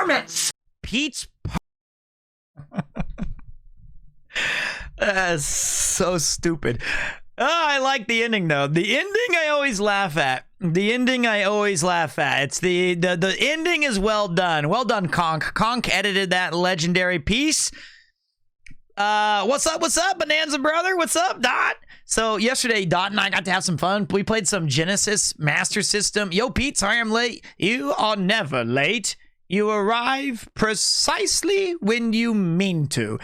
performance. Pete's. That's so stupid. Oh, I like the ending though. The ending I always laugh at. It's the ending is well done. Well done, Conk. Conk edited that legendary piece. What's up, Bonanza brother? What's up, Dot? So yesterday, Dot and I got to have some fun. We played some Genesis Master System. Yo, Pete, sorry I'm late. You are never late. You arrive precisely when you mean to.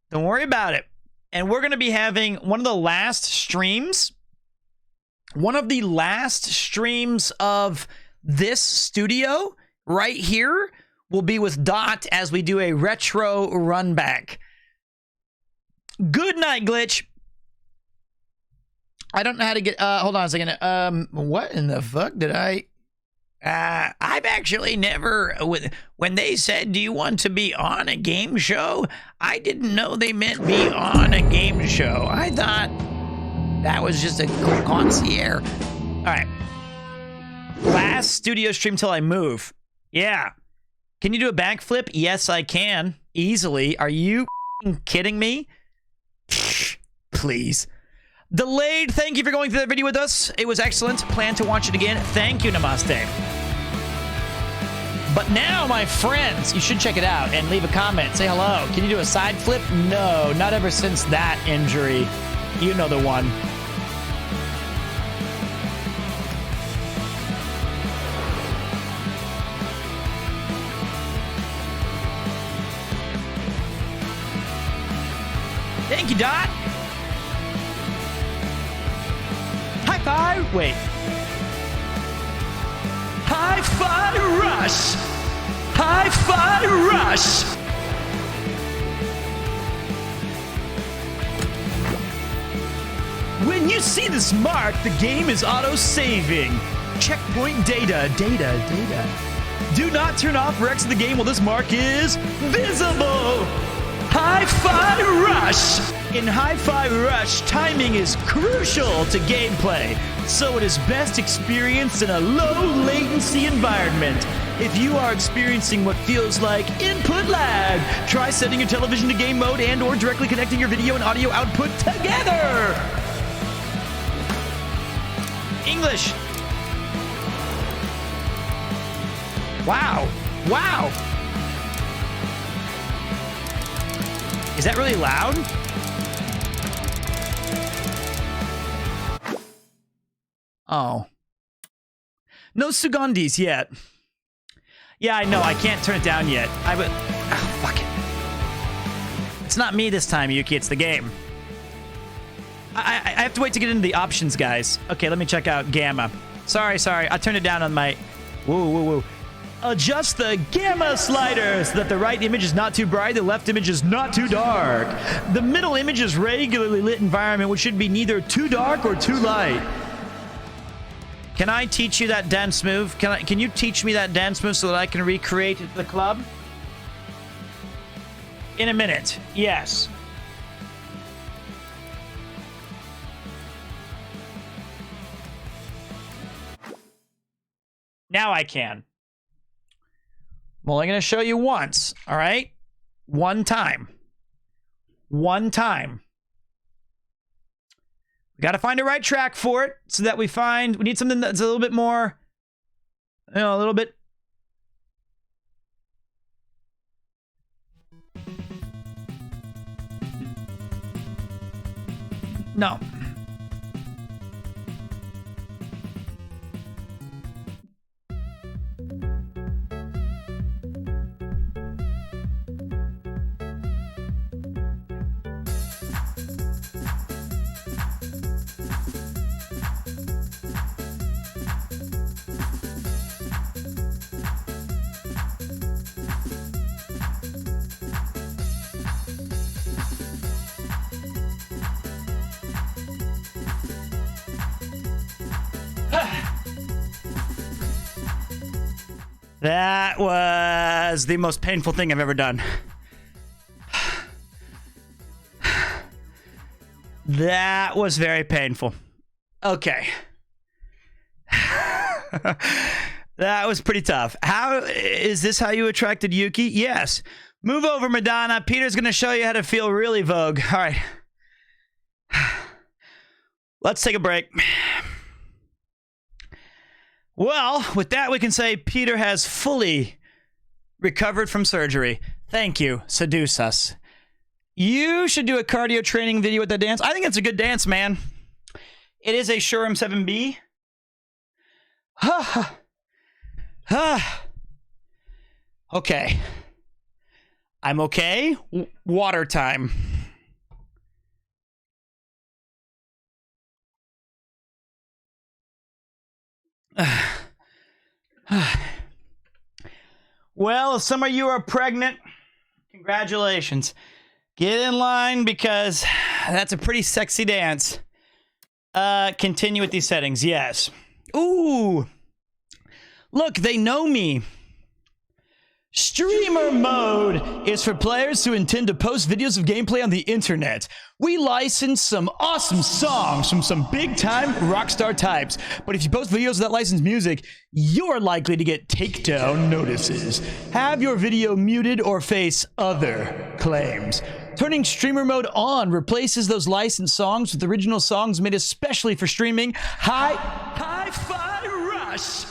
Don't worry about it. And we're going to be having one of the last streams of this studio right here will be with Dot as we do a retro run back. Good night, Glitch. I don't know how to get, hold on a second. What in the fuck did I've actually never, when they said, do you want to be on a game show? I didn't know they meant be on a game show. I thought that was just a concierge. All right. Last studio stream till I move. Yeah. Can you do a backflip? Yes, I can. Easily. Are you kidding me? Please. Delayed, thank you for going through that video with us. It was excellent. Plan to watch it again. Thank you, Namaste. But now, my friends, you should check it out and leave a comment. Say hello. Can you do a side flip? No, not ever since that injury. You know the one. Thank you, Dot. High five. Wait. High five rush. High five rush. When you see this mark, the game is auto-saving. Checkpoint data. Do not turn off or exit the game while this mark is visible. High Five Rush! In High Five Rush, timing is crucial to gameplay, so it is best experienced in a low-latency environment. If you are experiencing what feels like input lag, try setting your television to game mode and or directly connecting your video and audio output together! English! Wow! Wow! Is that really loud? Oh. No Sugandis yet. Yeah, I know. I can't turn it down yet. I would... Oh, fuck it. It's not me this time, Yuki. It's the game. I have to wait to get into the options, guys. Okay, let me check out Gamma. Sorry. I turned it down on my... Whoa. Adjust the gamma slider so that the right image is not too bright, the left image is not too dark. The middle image is regularly lit environment, which should be neither too dark or too light. Can I teach you that dance move? Can you teach me that dance move so that I can recreate the club? In a minute, yes. Now I can. I'm only going to show you once, all right? One time. We got to find a right track for it so that we need something that's a little bit more, a little bit. No. That was the most painful thing I've ever done. That was very painful. Okay. That was pretty tough. How is this how you attracted Yuki? Yes. Move over, Madonna. Peter's going to show you how to feel really Vogue. All right. Let's take a break. Well, with that, we can say Peter has fully recovered from surgery. Thank you. Seduce us. You should do a cardio training video with that dance. I think it's a good dance, man. It is a Shurim 7B. Okay. I'm okay. Water time. Well, if some of you are pregnant, congratulations. Get in line because that's a pretty sexy dance. Continue with these settings. Yes. Ooh. Look, they know me. Streamer mode is for players who intend to post videos of gameplay on the internet. We license some awesome songs from some big-time rockstar types, but if you post videos of that licensed music, you're likely to get takedown notices. Have your video muted or face other claims. Turning streamer mode on replaces those licensed songs with original songs made especially for streaming. Hi-Fi Rush!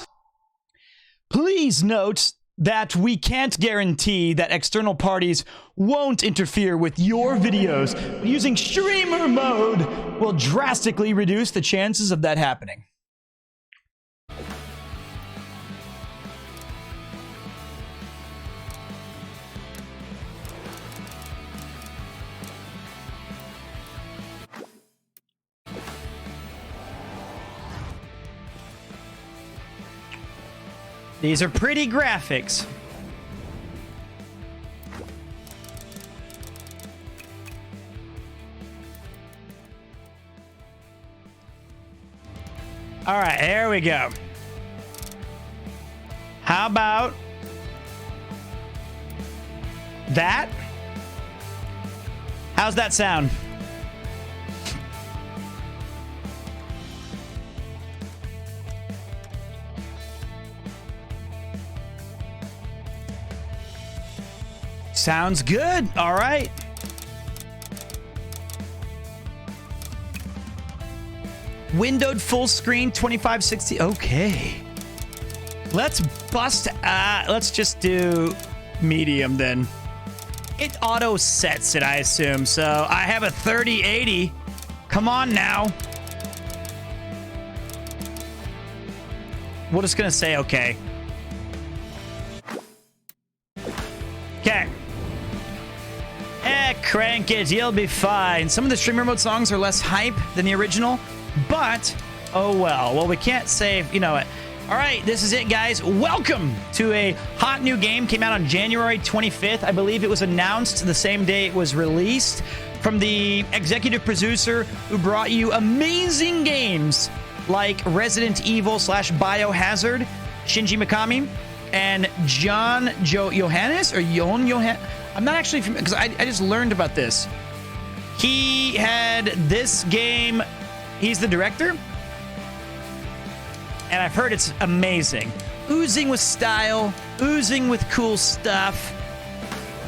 Please note that we can't guarantee that external parties won't interfere with your videos. But using streamer mode will drastically reduce the chances of that happening. These are pretty graphics. All right, here we go. How about that? How's that sound? Sounds good. All right. Windowed full screen 2560. Okay. Let's bust. Let's just do medium then. It auto sets it, I assume. So I have a 3080. Come on now. We're just gonna say okay. Okay. Crank it, you'll be fine. Some of the streamer mode songs are less hype than the original, but oh well. Well, we can't save, you know it. All right, this is it, guys. Welcome to a hot new game. Came out on January 25th. I believe it was announced the same day it was released from the executive producer who brought you amazing games like Resident Evil / Biohazard, Shinji Mikami, and John Johannes or Jon Johannes. I'm not actually familiar because I just learned about this. He had this game. He's the director. And I've heard it's amazing. Oozing with style, oozing with cool stuff.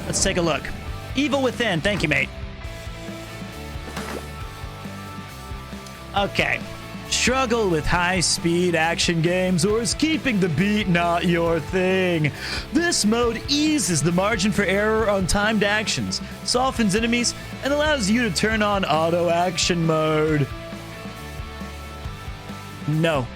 Let's take a look. Evil Within. Thank you, mate. Okay. Struggle with high-speed action games, or is keeping the beat not your thing? This mode eases the margin for error on timed actions, softens enemies, and allows you to turn on auto action mode. No.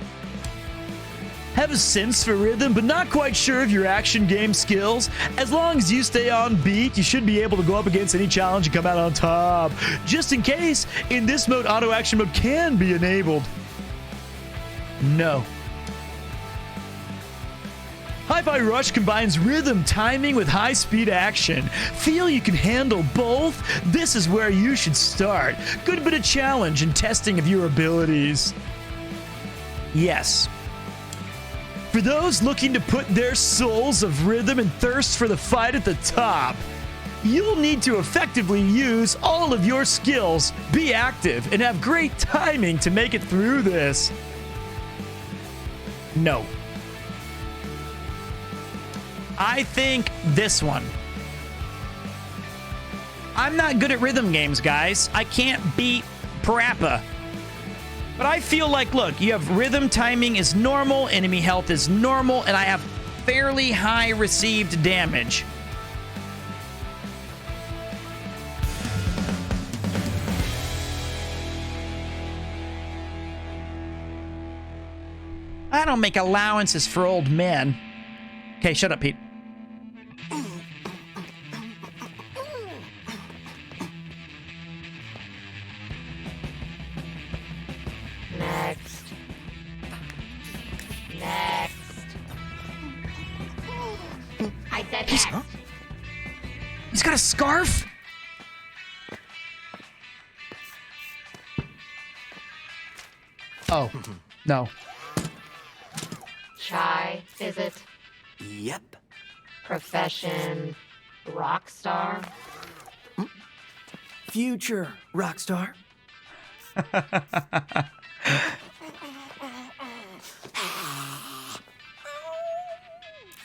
Have a sense for rhythm, but not quite sure of your action game skills? As long as you stay on beat, you should be able to go up against any challenge and come out on top. Just in case, in this mode, auto action mode can be enabled. No. Hi-Fi Rush combines rhythm timing with high-speed action. Feel you can handle both? This is where you should start. Good bit of challenge and testing of your abilities. Yes. For those looking to put their souls of rhythm and thirst for the fight at the top, you'll need to effectively use all of your skills, be active, and have great timing to make it through this. No. I think this one. I'm not good at rhythm games, guys. I can't beat Parappa. But I feel like, look, you have rhythm timing is normal, enemy health is normal, and I have fairly high received damage. I don't make allowances for old men. Okay, shut up, Pete. Next. Next. I said next. He's got a scarf? Oh, no. Shy, is it? Yep. Profession, rock star? Future rock star.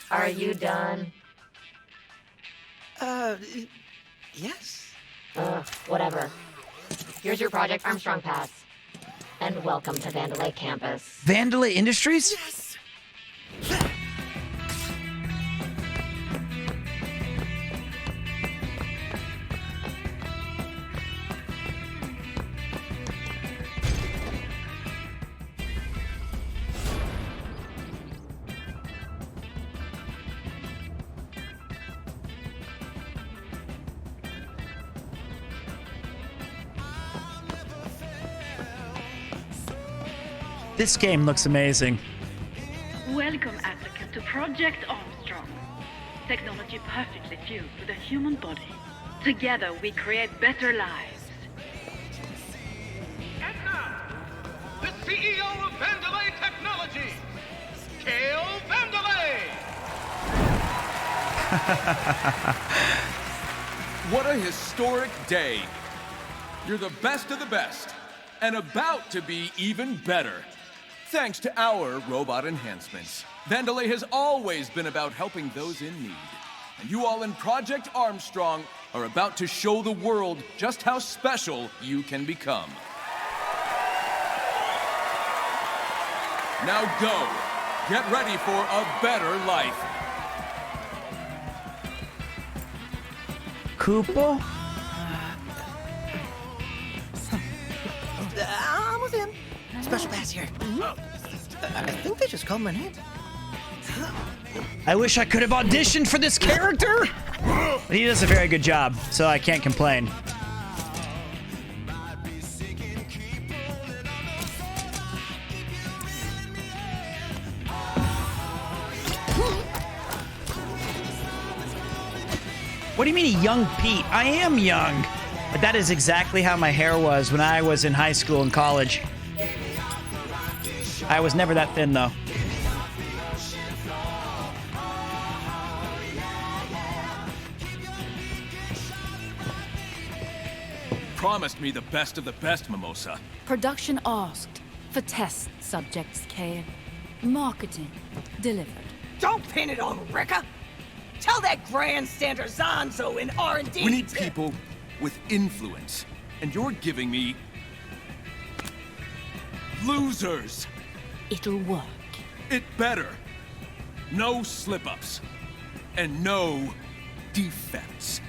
Are you done? Yes. Whatever. Here's your Project Armstrong pass. And welcome to Vandalay campus. Vandalay Industries? Yes. This game looks amazing. Welcome, applicant, to Project Armstrong. Technology perfectly fused with the human body. Together, we create better lives. And now, the CEO of Vandalay Technology, Kale Vandalay! What a historic day. You're the best of the best, and about to be even better. Thanks to our robot enhancements, Vandalay has always been about helping those in need. And you all in Project Armstrong are about to show the world just how special you can become. Now go. Get ready for a better life. Koopa? Almost in. Special pass here. I think they just called my name. I wish I could have auditioned for this character, but he does a very good job, so I can't complain. What do you mean a young Pete? I am young. But that is exactly how my hair was when I was in high school and college. I was never that thin, though. Promised me the best of the best, Mimosa. Production asked for test subjects, Kale. Marketing delivered. Don't pin it on Recca. Tell that grandstander Zonzo in R&D. We need people with influence, and you're giving me losers. It'll work. It better. No slip-ups. And no defects.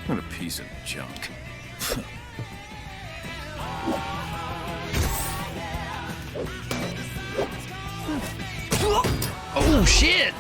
What a piece of junk. Oh, shit!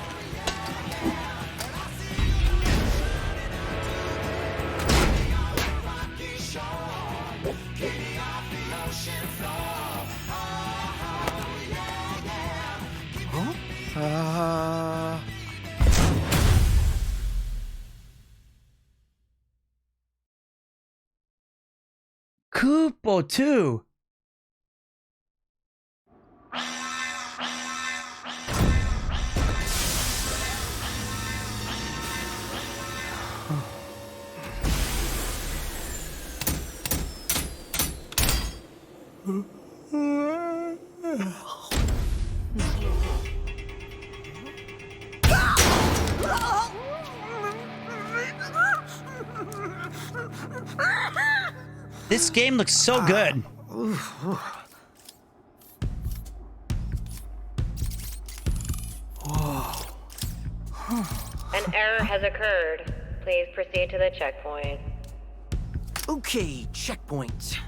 Koopo too. This game looks so good. An error has occurred. Please proceed to the checkpoint. Okay, checkpoint.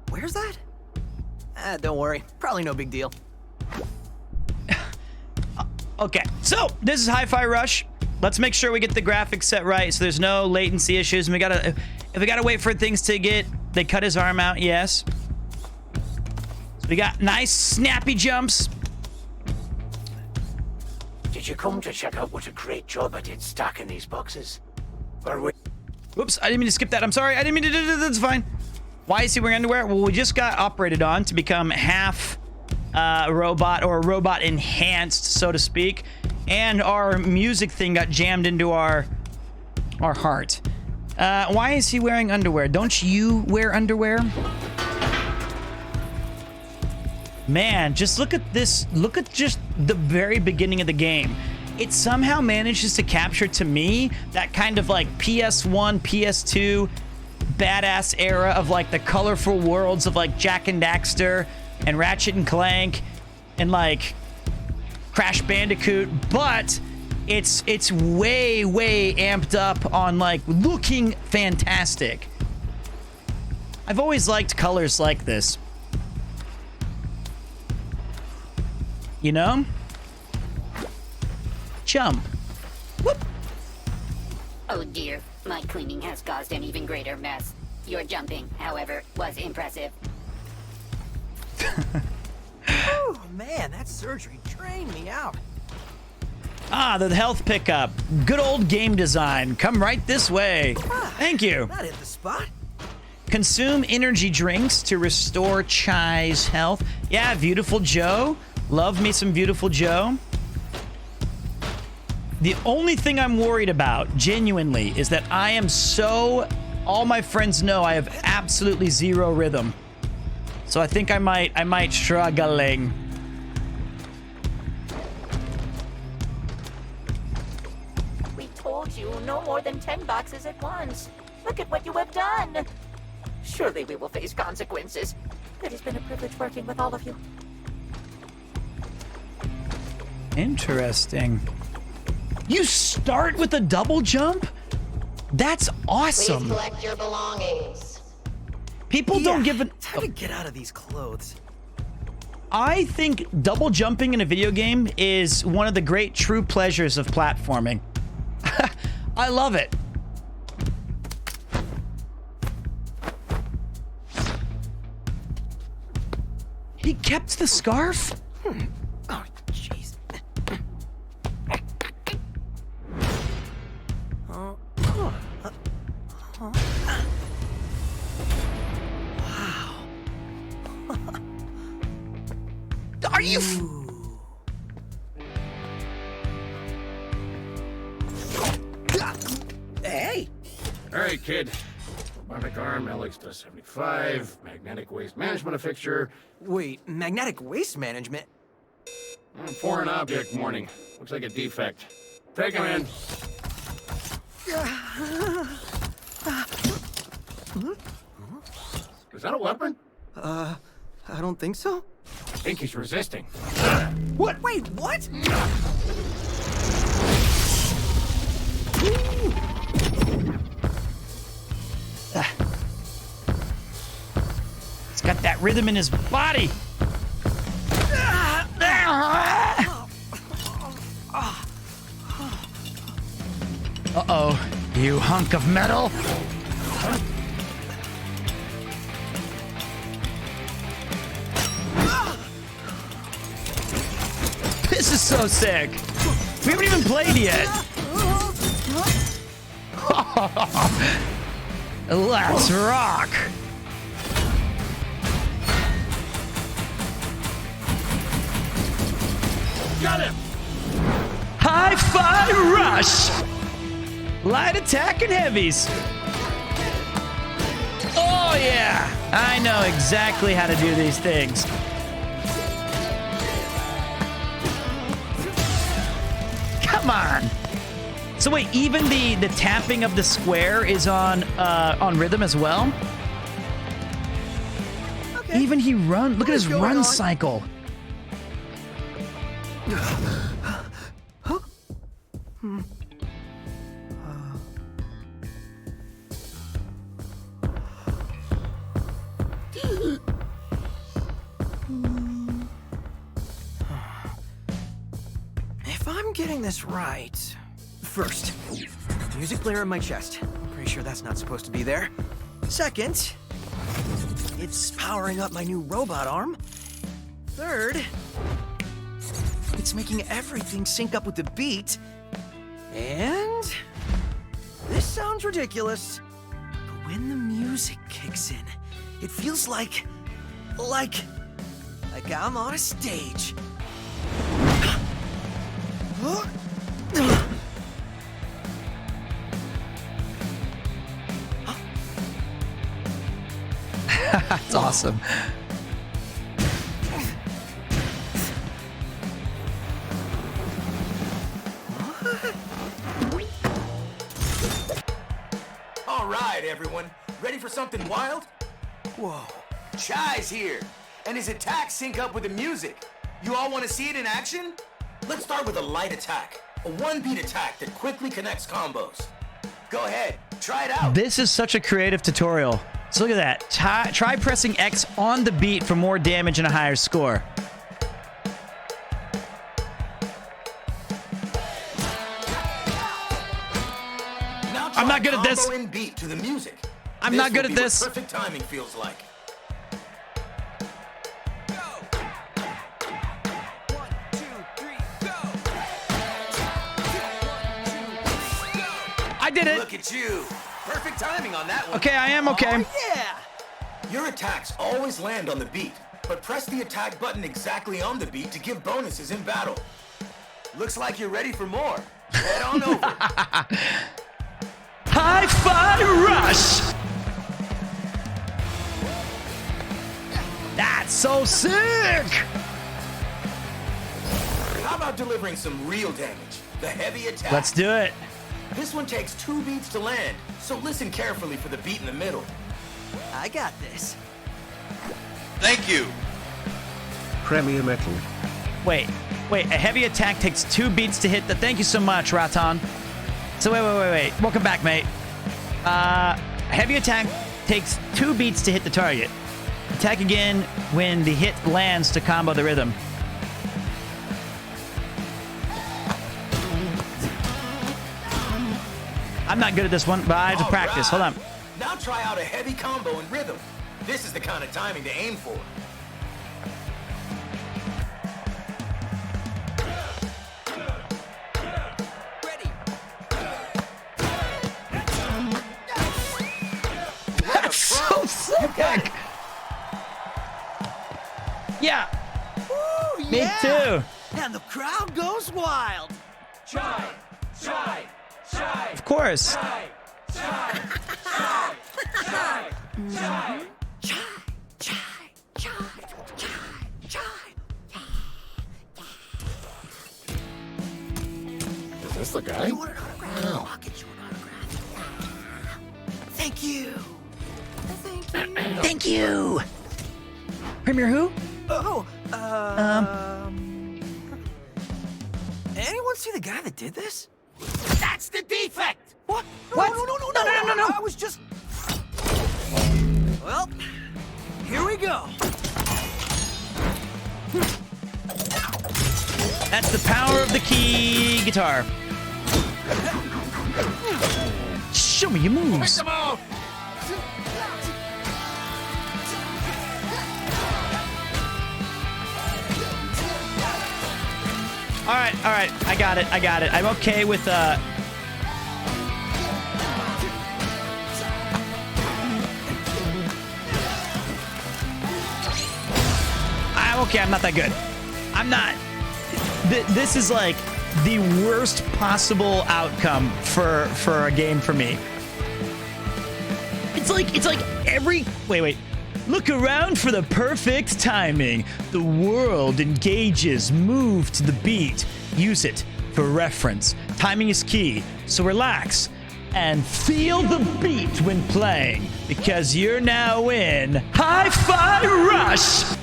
Where's that? Don't worry. Probably no big deal. Okay, so this is Hi-Fi Rush. Let's make sure we get the graphics set right so there's no latency issues. And if we gotta wait for things to get, they cut his arm out, yes. So we got nice snappy jumps. Did you come to check out what a great job I did stacking these boxes? Or we... Whoops, I didn't mean to skip that. I'm sorry. I didn't mean to do that. That's fine. Why is he wearing underwear? Well, we just got operated on to become half robot or robot enhanced, so to speak. And our music thing got jammed into our heart. Why is he wearing underwear? Don't you wear underwear? Man, just look at this. Look at just the very beginning of the game. It somehow manages to capture to me that kind of like PS1, PS2 badass era of like the colorful worlds of like Jak and Daxter and Ratchet and Clank and like Crash Bandicoot, but it's way amped up on like looking fantastic. I've always liked colors like this. You know? Jump. Whoop. Oh dear, my cleaning has caused an even greater mess. Your jumping, however, was impressive. Oh man, that surgery trained me out. Ah, the health pickup. Good old game design. Come right this way. Thank you. That hit the spot. Consume energy drinks to restore Chai's health. Yeah, Beautiful Joe. Love me some Beautiful Joe. The only thing I'm worried about, genuinely, is that I am so... All my friends know I have absolutely zero rhythm. So I think I might struggling. We told you no more than 10 boxes at once. Look at what you have done. Surely we will face consequences. It has been a privilege working with all of you. Interesting. You start with a double jump? That's awesome. Please collect your belongings. People don't give a... Time to get out of these clothes. I think double jumping in a video game is one of the great true pleasures of platforming. I love it. He kept the scarf? Oh, jeez. Are you... Hey! Alright, kid. Robotic arm, LX-75, magnetic waste management fixture. Wait, magnetic waste management? Foreign object warning. Looks like a defect. Take him in. Is that a weapon? I don't think so. I think he's resisting. What? Wait, what? He's got that rhythm in his body. Uh-oh, you hunk of metal. This is so sick. We haven't even played yet. Let's rock. Got him! Hi-Fi Rush! Light attack and heavies. Oh yeah! I know exactly how to do these things. Come on! So wait, even the tapping of the square is on rhythm as well? Even he run. Look at his run cycle. If I'm getting this right... First, music player in my chest. Pretty sure that's not supposed to be there. Second, it's powering up my new robot arm. Third, it's making everything sync up with the beat. And... this sounds ridiculous, but when the music kicks in, it feels like I'm on a stage. That's awesome. All right, everyone. Ready for something wild? Whoa. Chai's here, and his attacks sync up with the music. You all want to see it in action? Let's start with a light attack. A one-beat attack that quickly connects combos. Go ahead, try it out. This is such a creative tutorial. So look at that. Try pressing X on the beat for more damage and a higher score. I'm not good at this. Combo in beat to the music. I'm not good at this. Perfect timing feels like. I did it. Look at you. Perfect timing on that one. Okay, I am okay. Oh, yeah. Your attacks always land on the beat, but press the attack button exactly on the beat to give bonuses in battle. Looks like you're ready for more. Head on over. Hi-Fi Rush! That's so sick! How about delivering some real damage? The heavy attack. Let's do it. This one takes 2 beats to land, so listen carefully for the beat in the middle. I got this. Thank you. Premier Metal. Wait. A heavy attack takes 2 beats to hit the... Thank you so much, Ratan. So wait. Welcome back, mate. Heavy attack takes 2 beats to hit the target. Attack again when the hit lands to combo the rhythm. I'm not good at this one, but I have to practice. Hold on. Now try out a heavy combo in rhythm. This is the kind of timing to aim for. That's so sick! Yeah. Ooh, Me too. And the crowd goes wild. Try. Of course. Is this the guy? You want an autograph? No. I'll get you an autograph. Thank you. Thank you. Premier who? Oh, anyone see the guy that did this? That's the defect! What? What? No. I was just... Well, here we go. That's the power of the key guitar. Show me your moves. All right. I got it. I'm okay with I'm okay. I'm not that good. I'm not. This is like the worst possible outcome for a game for me. It's like every wait. Look around for the perfect timing. The world engages. Move to the beat. Use it for reference. Timing is key, so relax. and feel the beat when playing, because you're now in Hi-Fi Rush!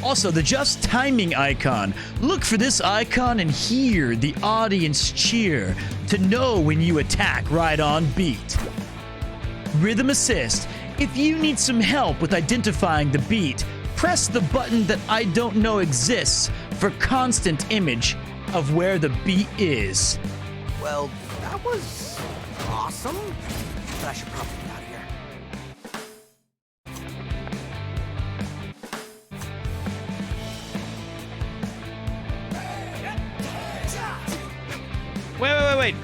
Also, the Just Timing icon. Look for this icon and hear the audience cheer to know when you attack right on beat. Rhythm Assist. If you need some help with identifying the beat, press the button that I don't know exists for constant image of where the beat is. Well, that was awesome, but I should probably get out of here. Wait.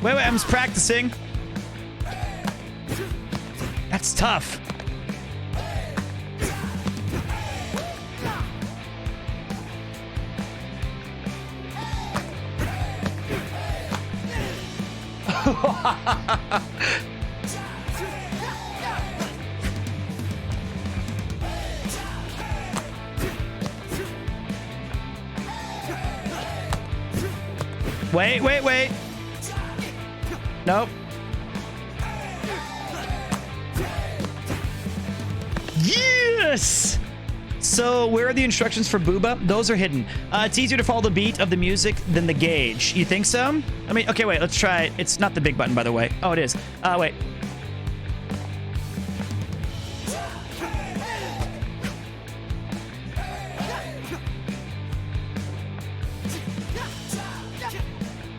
Wait, I'm just practicing. That's tough. Wait. Nope. Yes! So, where are the instructions for Booba? Those are hidden. It's easier to follow the beat of the music than the gauge. You think so? I mean, okay, wait, let's try it. It's not the big button, by the way. Oh, it is. Wait.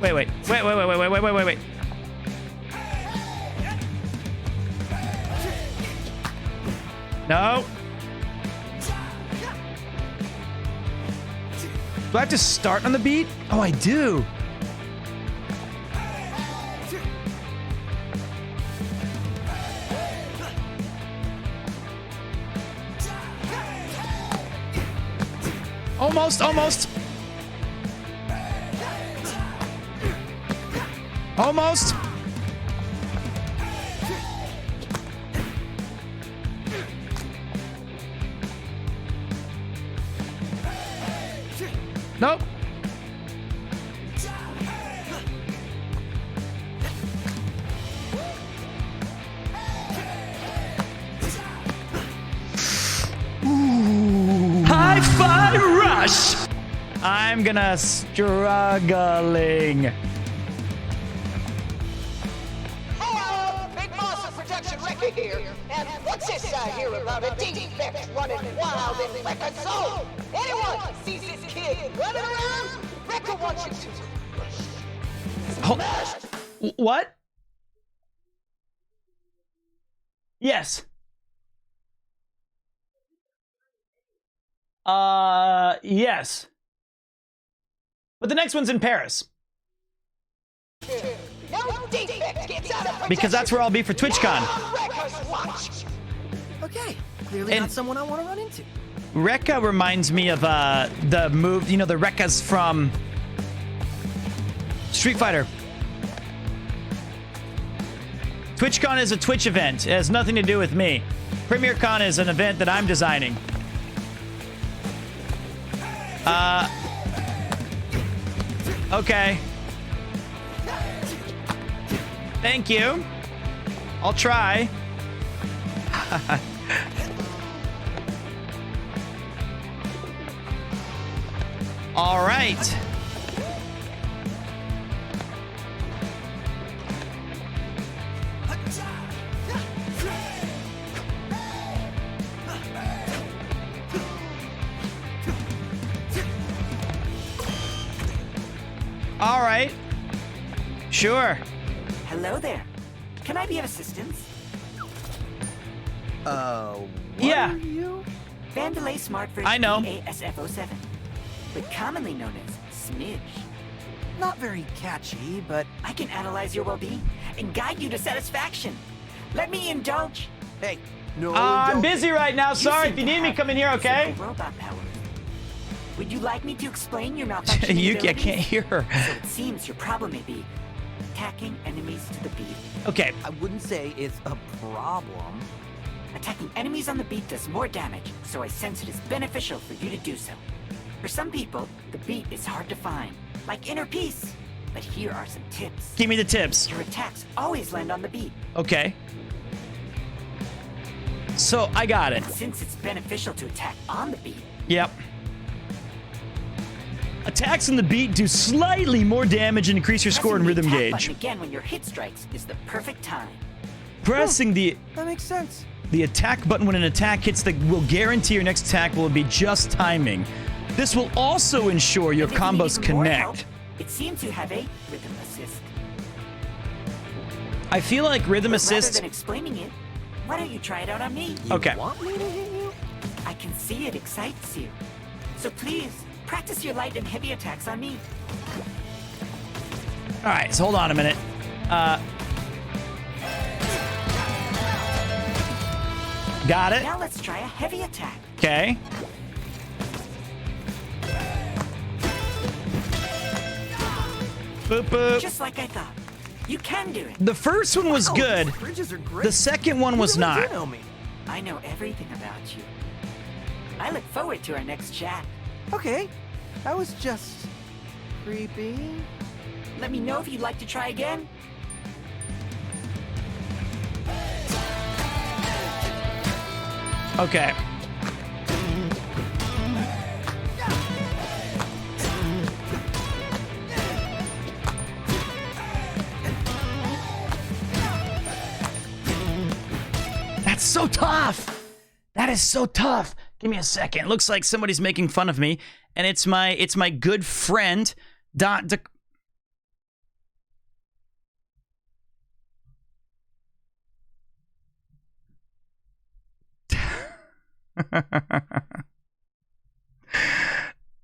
Wait. No. Do I have to start on the beat? Oh, I do. Almost. Nope. Hi-Fi Rush! I'm gonna struggling. Hello, Big Monster Production Record here. And what's this I hear about a defect running wild in Record Zone? Anyone sees this kid running around? Record wants you to smash. What? Yes. Yes. But the next one's in Paris. No defect gets out of Because that's where I'll be for TwitchCon. Okay, clearly not someone I want to run into. Recca reminds me of the move, you know, the Reccas from Street Fighter. TwitchCon is a Twitch event. It has nothing to do with me. PremierCon is an event that I'm designing. Okay. Thank you. I'll try. All right. All right. Sure. Hello there. Can I be of assistance? Yeah. Are you? Vandalay Smart version I know. ASF07, but commonly known as Smidge. Not very catchy, but I can analyze your well-being and guide you to satisfaction. Let me indulge. Hey, no. I'm busy right now. Sorry. If you need me, come in here, okay? Robot powers. Would you like me to explain your malfunctioning Yuki, I can't hear her. So it seems your problem may be attacking enemies to the beat. Okay. I wouldn't say it's a problem. Attacking enemies on the beat does more damage, so I sense it is beneficial for you to do so. For some people, the beat is hard to find, like inner peace. But here are some tips. Give me the tips. Your attacks always land on the beat. Okay. So, I got it. Since it's beneficial to attack on the beat. Yep. Attacks on the beat do slightly more damage and increase your score and rhythm gauge. Again when your hit strikes is the perfect time. Pressing the That makes sense. The attack button when an attack hits will guarantee your next attack will be just timing. This will also ensure your combos connect. It seems you have a rhythm assist. I feel like rhythm assist. Rather than explaining it, why don't you try it out on me? Okay. You want me to hit you? I can see it excites you. So please, practice your light and heavy attacks on me. All right, so hold on a minute. Got it. Now let's try a heavy attack. Okay. Boop, boop. Just like I thought. You can do it. The first one was good. Bridges are great. The second one was You really not. do know me. I know everything about you. I look forward to our next chat. Okay, that was just creepy. Let me know if you'd like to try again. Okay. That's so tough. That is so tough. Give me a second. Looks like somebody's making fun of me, and it's my good friend Dot.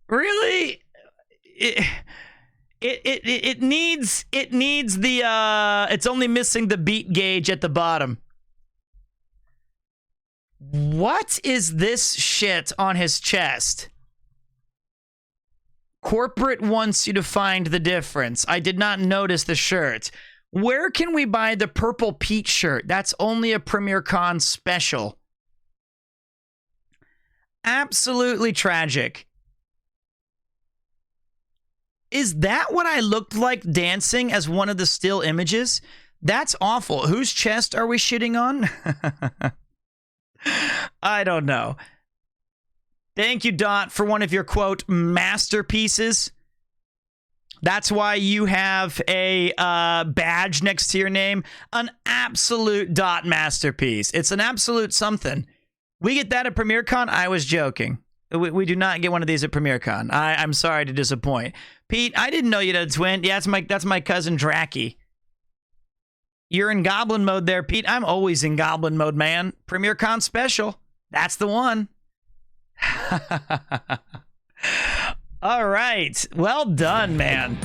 Really? It needs the it's only missing the beat gauge at the bottom. What is this shit on his chest? Corporate wants you to find the difference. I did not notice the shirt. Where can we buy the Purple Pete shirt? That's only a Premier Con special. Absolutely tragic. Is that what I looked like dancing as one of the still images? That's awful. Whose chest are we shitting on? I don't know. Thank you, Dot, for one of your, quote, masterpieces. That's why you have a badge next to your name. An absolute Dot masterpiece. It's an absolute something. We get that at PremierCon? I was joking. We do not get one of these at PremierCon. I'm sorry to disappoint. Pete, I didn't know you had a twin. Yeah, that's my cousin Dracky. You're in goblin mode there, Pete. I'm always in goblin mode, man. PremierCon special. That's the one. All right. Well done, man.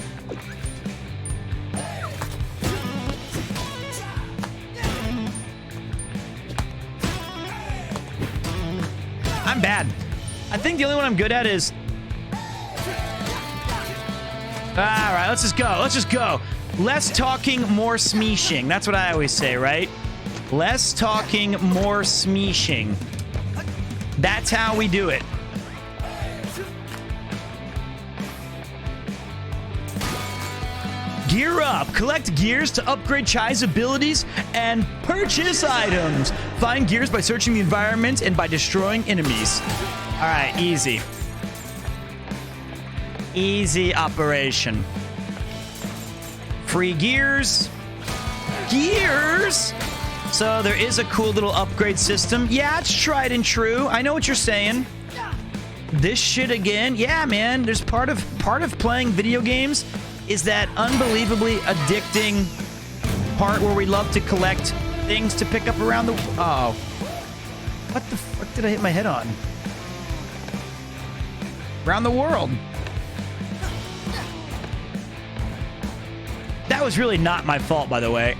I'm bad. I think the only one I'm good at is... All right, let's just go. Let's just go. Less talking, more smeeshing. That's what I always say, right? Less talking, more smeeshing. That's how we do it. Gear up. Collect gears to upgrade Chai's abilities and purchase items. Find gears by searching the environment and by destroying enemies. All right, easy. Easy operation. Free gears. Gears! So there is a cool little upgrade system. Yeah, it's tried and true. I know what you're saying. This shit again. Yeah, man. There's part of playing video games is that unbelievably addicting part where we love to collect things to pick up around the... Oh. What the fuck did I hit my head on? Around the world. That was really not my fault, by the way.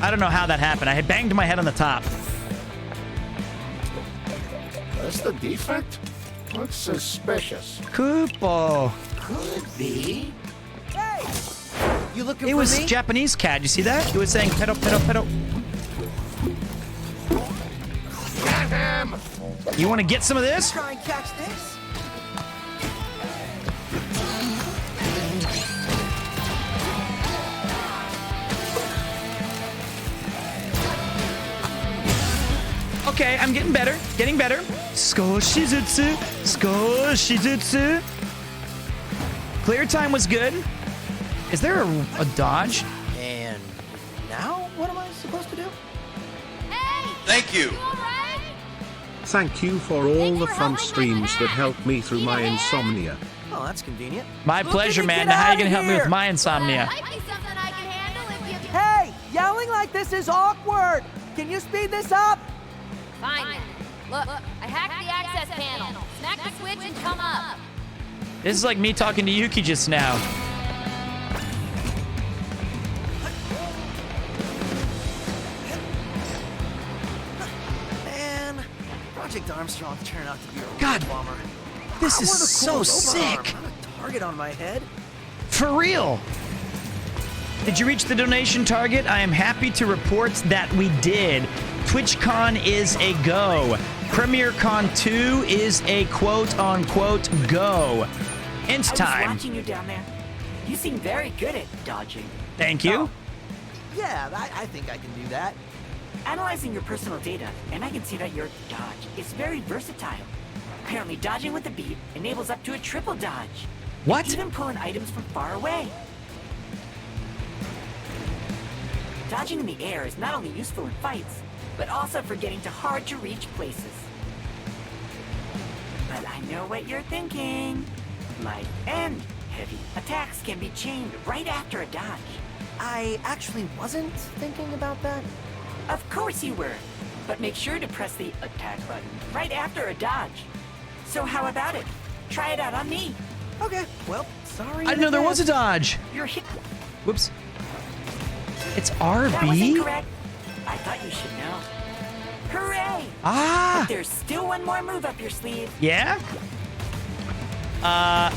I don't know how that happened. I had banged my head on the top. That's the defect? Looks suspicious. Koopo. Could be. Hey! You looking It for was me? Japanese cat. You see that? It was saying pedo, pedo, pedo. You want to get some of this? Try and catch this. Okay, I'm getting better. Getting better. Skoshizutsu. Skoshizutsu. Clear time was good. Is there a dodge? And now, what am I supposed to do? Thank you. Thank you for all the fun streams that help me through my insomnia. Oh, that's convenient. My pleasure, man. Now, how are you going to help me with my insomnia? Hey, yelling like this is awkward. Can you speed this up? Fine then. Look, I hacked the access panel. Smack the switch and come up. This is like me talking to Yuki just now. Man, Project Armstrong turned out to be a God, real bummer. this I is want a so cool sick. robot arm, not a target on my head. For real. Did you reach the donation target? I am happy to report that we did. TwitchCon is a go. PremiereCon 2 is a quote-unquote go. It's time. I was watching you down there. You seem very good at dodging. Thank you. Yeah, I think I can do that. Analyzing your personal data, and I can see that your dodge is very versatile. Apparently, dodging with the beat enables up to a triple dodge. What? Even pulling items from far away. Dodging in the air is not only useful in fights, but also for getting to hard-to-reach places. But I know what you're thinking. Light and heavy attacks can be chained right after a dodge. I actually wasn't thinking about that. Of course you were, but make sure to press the attack button right after a dodge. So how about it? Try it out on me. Okay, well, sorry. I didn't know there was a dodge. You're hit. Whoops. It's RB? That was incorrect. I thought you should know. Hooray! Ah! But there's still one more move up your sleeve. Yeah? A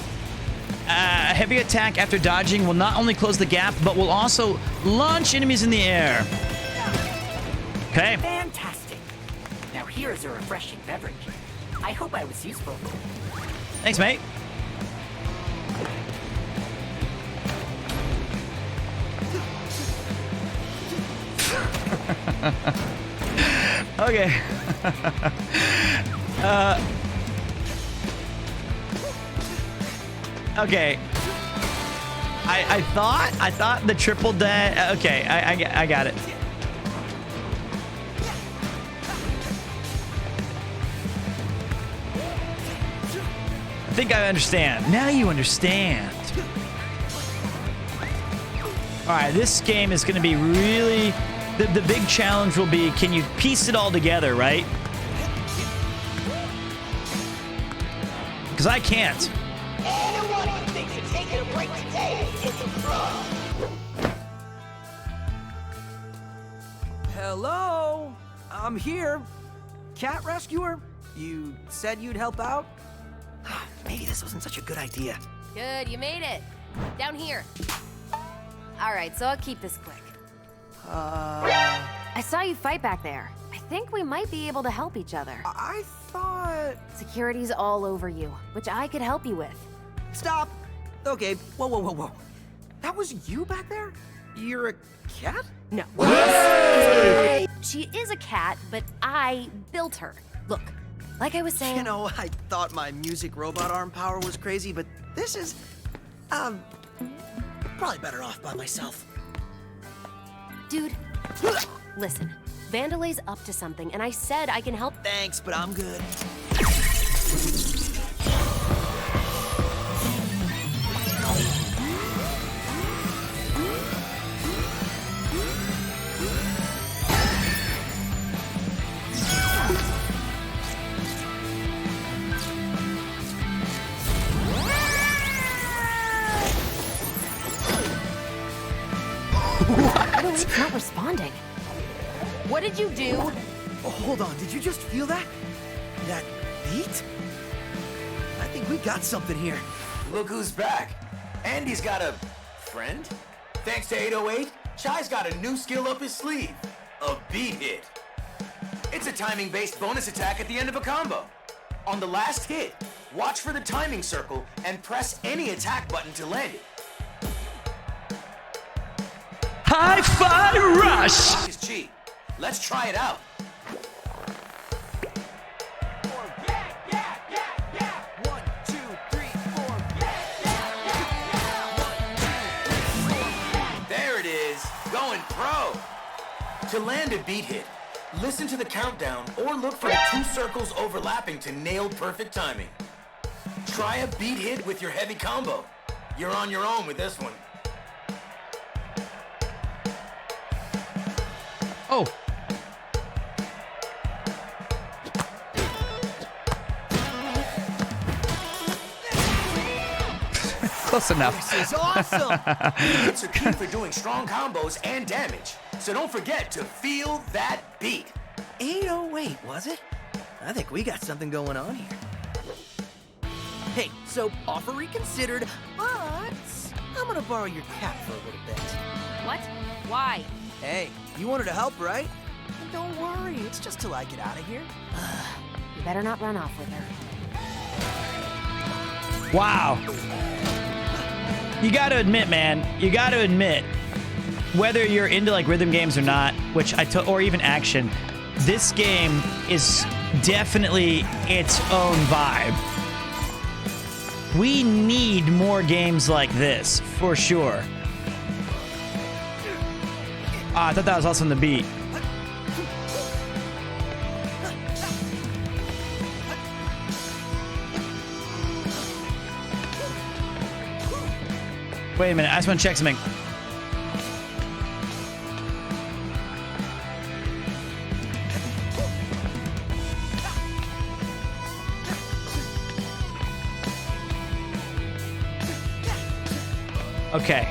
heavy attack after dodging will not only close the gap, but will also launch enemies in the air. Okay. Fantastic. Now here's a refreshing beverage. I hope I was useful. Thanks, mate. Okay. Okay. I thought the triple dash. Okay, I got it. I think I understand. Now you understand. All right, this game is going to be really... The big challenge will be, can you piece it all together, right? Because I can't. Anyone who thinks of taking a break today is a fraud. Hello? I'm here. Cat rescuer? You said you'd help out? Maybe this wasn't such a good idea. Good, you made it. Down here. All right, so I'll keep this quick. I saw you fight back there. I think we might be able to help each other. I thought... Security's all over you, which I could help you with. Stop! Okay, whoa. That was you back there? You're a cat? No. She is a cat, but I built her. Look, like I was saying... You know, I thought my music robot arm power was crazy, but this is... probably better off by myself. Dude, listen. Vandelay's up to something, and I said I can help. Thanks, but I'm good. It's not responding. What did you do? Oh, hold on, did you just feel that? That beat? I think we got something here. Look who's back. Andy's got a friend? Thanks to 808, Chai's got a new skill up his sleeve. A beat hit. It's a timing-based bonus attack at the end of a combo. On the last hit, watch for the timing circle and press any attack button to land it. Hi-Fi Rush! Is cheap. Let's try it out. There it is, going pro. To land a beat hit, listen to the countdown or look for the 2 circles overlapping to nail perfect timing. Try a beat hit with your heavy combo. You're on your own with this one. Oh. Close enough. This is awesome! Hits are key for doing strong combos and damage, so don't forget to feel that beat. 808, was it? I think we got something going on here. Hey, so offer reconsidered, but I'm gonna borrow your cat for a little bit. What? Why? Hey, you wanted to help, right? And don't worry, it's just till I get out of here. You better not run off with her. Wow. You gotta admit, man, whether you're into like rhythm games or not, or even action, this game is definitely its own vibe. We need more games like this, for sure. Ah, I thought that was also on the beat. Wait a minute, I just want to check something. Okay.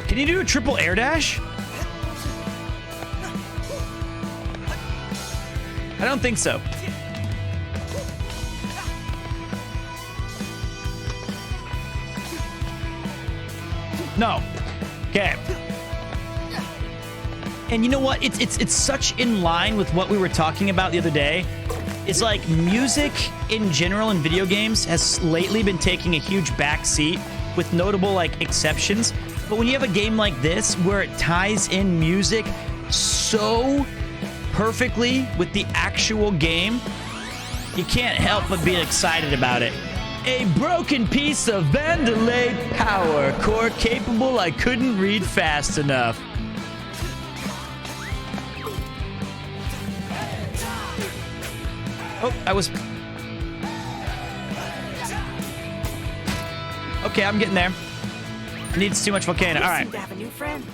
Can you do a triple air dash? I don't think so. No. Okay. And you know what? It's such in line with what we were talking about the other day. It's like music in general in video games has lately been taking a huge backseat with notable like exceptions. But when you have a game like this where it ties in music so perfectly with the actual game, you can't help but be excited about it. A broken piece of Vandelay power core capable I couldn't read fast enough. Oh, I was... Okay, I'm getting there. Needs too much volcano. All right. You seem to have a new friend.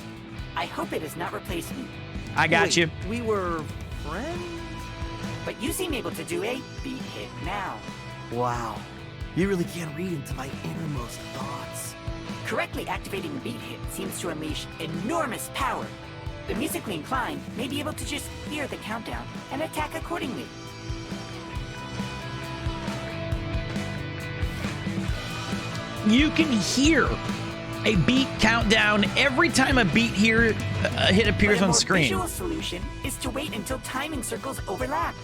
I hope it has not replaced me. I got you. We were friends? But you seem able to do a beat hit now. Wow. You really can't read into my innermost thoughts. Correctly activating a beat hit seems to unleash enormous power. The musically inclined may be able to just hear the countdown and attack accordingly. You can hear a beat countdown every time a beat hit appears on screen. The visual solution is to wait until timing circles overlap.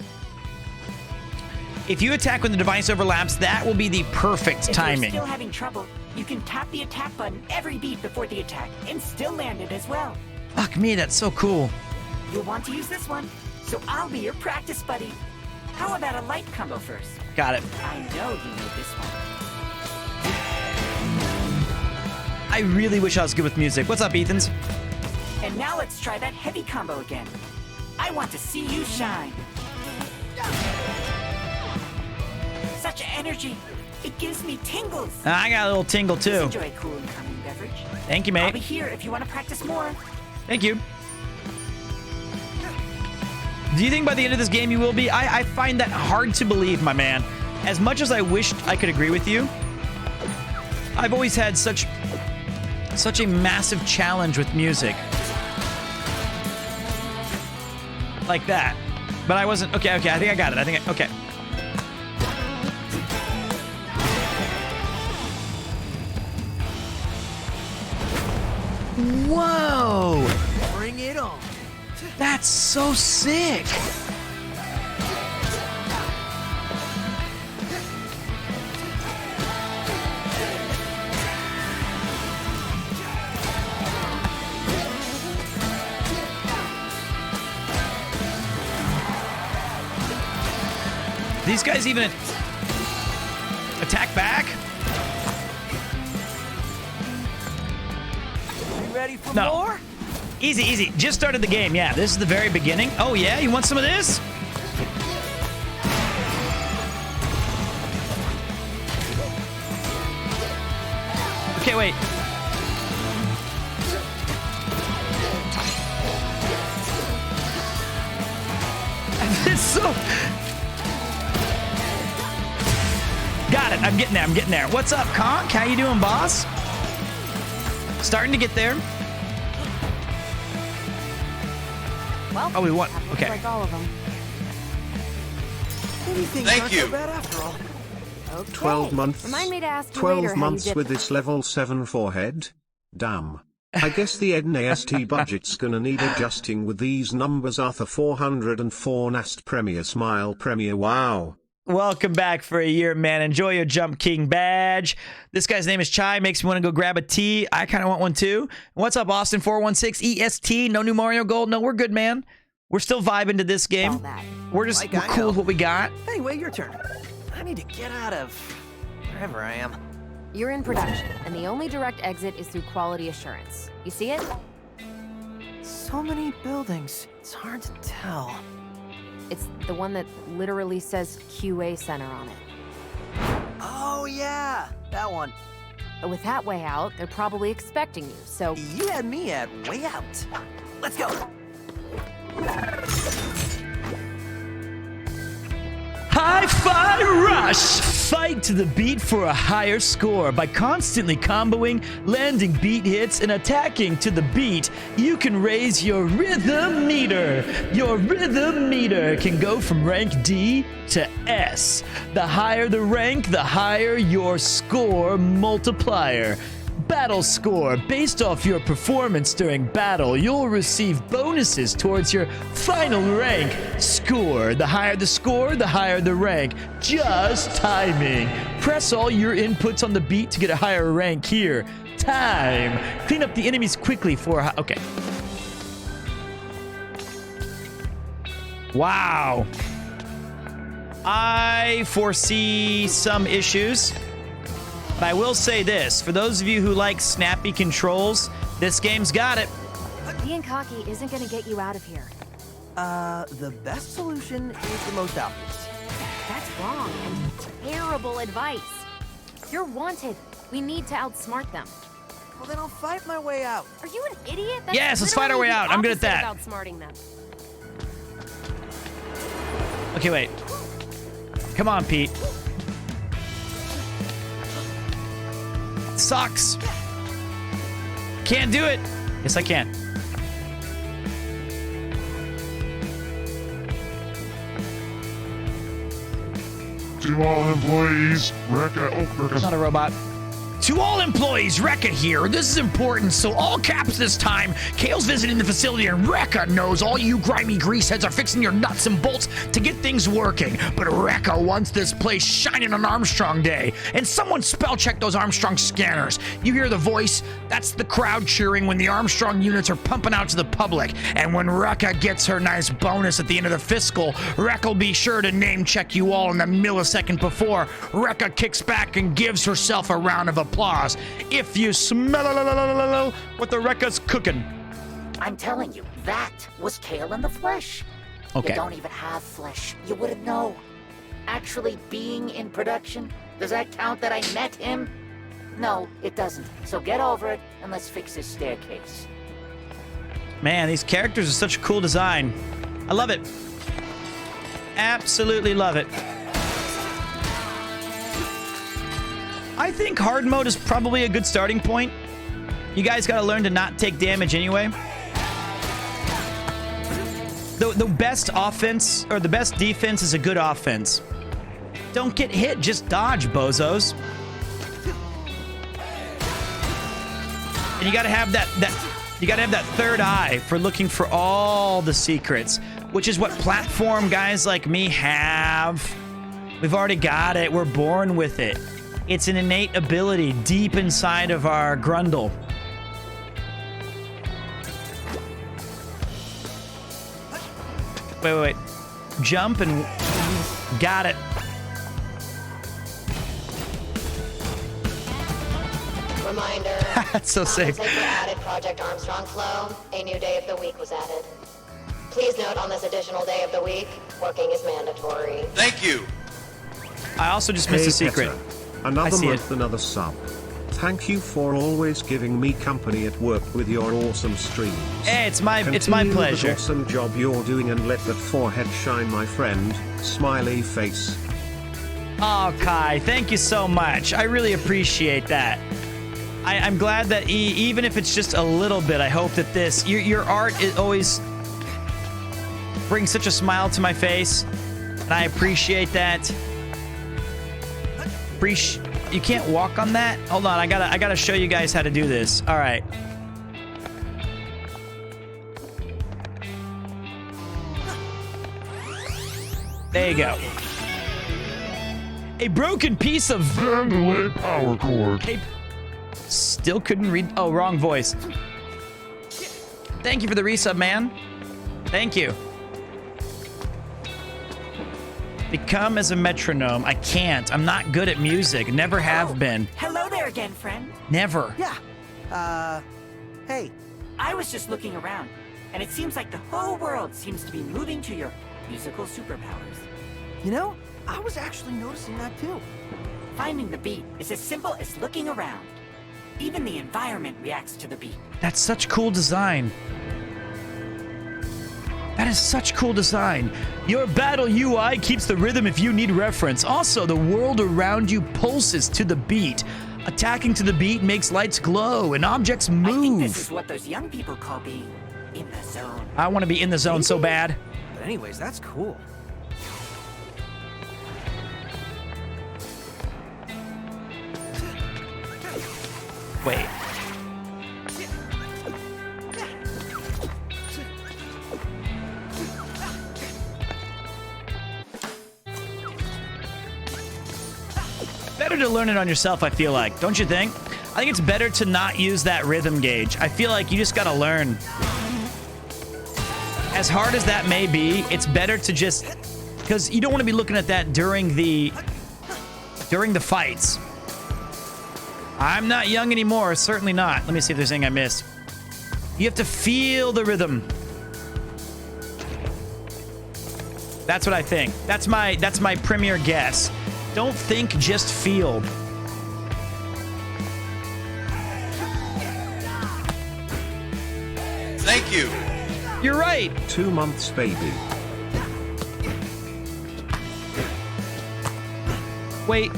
If you attack when the device overlaps, that will be the perfect timing. If you're still having trouble, you can tap the attack button every beat before the attack and still land it as well. Fuck me, that's so cool. You'll want to use this one, so I'll be your practice buddy. How about a light combo first? Got it. I know you know this one. I really wish I was good with music. What's up, Ethans? And now let's try that heavy combo again. I want to see you shine. Such energy. It gives me tingles. I got a little tingle, too. Just enjoy a cool and calming beverage. Thank you, mate. I'll be here if you want to practice more. Thank you. Do you think by the end of this game you will be? I find that hard to believe, my man. As much as I wished I could agree with you, I've always had such a massive challenge with music. Like that. But I wasn't... Okay, I think I got it. Okay. Whoa! Bring it on. That's so sick! These guys even attack back? You ready for No. more? Easy, easy. Just started the game. Yeah, this is the very beginning. Oh, yeah? You want some of this? Okay, wait. It's so... Got it. I'm getting there. I'm getting there. What's up, Conk? How you doing, boss? Starting to get there. Well, Oh, we won. that looks Okay. like all of them. Maybe things Thank aren't you. so bad after all. Okay. 12 months. Remind me to ask you 12 later how you months did with that. this level 7 forehead? Damn. I guess the NAST budget's gonna need adjusting with these numbers. Arthur 404 NAST Premier Smile Premier. Wow. Welcome back for a year, man. Enjoy your Jump King badge. This guy's name is Chai. Makes me want to go grab a tea. I kind of want one too. What's up, Austin 416 EST? No new Mario Gold. No, we're good, man. We're still vibing to this game. We're just Like we're I cool know. with what we got. Anyway, your turn. I need to get out of wherever I am. You're in production, and the only direct exit is through quality assurance. You see it? So many buildings. It's hard to tell. It's the one that literally says QA Center on it. Oh, yeah. That one. With that way out, they're probably expecting you, so... You had me at way out. Let's go. Hi-Fi Rush! Fight to the beat for a higher score. By constantly comboing, landing beat hits, and attacking to the beat, you can raise your rhythm meter. Your rhythm meter can go from rank D to S. The higher the rank, the higher your score multiplier. Battle score. Based off your performance during battle, you'll receive bonuses towards your final rank score. The higher the score, the higher the rank. Just timing. Press all your inputs on the beat to get a higher rank here. Time. Clean up the enemies quickly for a okay. Wow. I foresee some issues. But I will say this, for those of you who like snappy controls, this game's got it. Being cocky isn't gonna get you out of here. The best solution is the most obvious. That's wrong and terrible advice. You're wanted. We need to outsmart them. Well, then I'll fight my way out. Are you an idiot? That's Yes, let's fight our literally way out. the I'm good at opposite that. of outsmarting them. Okay, wait. Come on, Pete. Sucks. Can't do it. Yes, I can. To all employees, It's not a robot. To all employees, Rekka here. This is important, so all caps this time. Kale's visiting the facility, and Rekka knows all you grimy greaseheads are fixing your nuts and bolts to get things working. But Rekka wants this place shining on Armstrong Day. And someone spell check those Armstrong scanners. You hear the voice? That's the crowd cheering when the Armstrong units are pumping out to the public. And when Rekka gets her nice bonus at the end of the fiscal, Rekka'll be sure to name check you all in the millisecond before Rekka kicks back and gives herself a round of applause. If you smell what the Rekka's cooking. I'm telling you, that was Kale in the flesh. Okay. You don't even have flesh. You wouldn't know. Actually being in production, does that count that I met him? No, it doesn't. So get over it and let's fix this staircase. Man, these characters are such a cool design. I love it. Absolutely love it. I think hard mode is probably a good starting point. You guys got to learn to not take damage anyway. The best offense or the best defense is a good offense. Don't get hit, just dodge, bozos. And you gotta have that third eye for looking for all the secrets, which is what platform guys like me have. We've already got it. We're born with it. It's an innate ability deep inside of our grundle. Wait. Jump and got it. Reminder. That's so sick. For added Project Armstrong flow, a new day of the week was added. Please note on this additional day of the week, working is mandatory. Thank you. I also just missed a secret. Petter, another month, another sub. Thank you for always giving me company at work with your awesome streams. Hey, it's my Continue pleasure. The awesome job you're doing and let that forehead shine, my friend. Smiley face. Oh, Kai, thank you so much. I really appreciate that. I'm glad that even if it's just a little bit, I hope that your art always brings such a smile to my face, and I appreciate that. You can't walk on that? Hold on, I gotta show you guys how to do this. All right. There you go. A broken piece of Vandalay power cord. Still couldn't read. Oh, wrong voice. Thank you for the resub, man. Thank you. Become as a metronome. I can't. I'm not good at music. Never have been. Hello there again, friend. Never. Yeah. Hey. I was just looking around, and it seems like the whole world seems to be moving to your musical superpowers. You know, I was actually noticing that too. Finding the beat is as simple as looking around. Even the environment reacts to the beat. That's such cool design. That is such cool design. Your battle UI keeps the rhythm if you need reference. Also, the world around you pulses to the beat. Attacking to the beat makes lights glow and objects move. I think this is what those young people call being in the zone. I want to be in the zone so bad. But anyways, that's cool. Wait. Better to learn it on yourself, I feel like. Don't you think? I think it's better to not use that rhythm gauge. I feel like you just gotta learn. As hard as that may be, it's better to just... Because you don't want to be looking at that during the fights. I'm not young anymore, certainly not. Let me see if there's anything I missed. You have to feel the rhythm. That's what I think. That's my premier guess. Don't think, just feel. Thank you. You're right. 2 months, baby. Wait.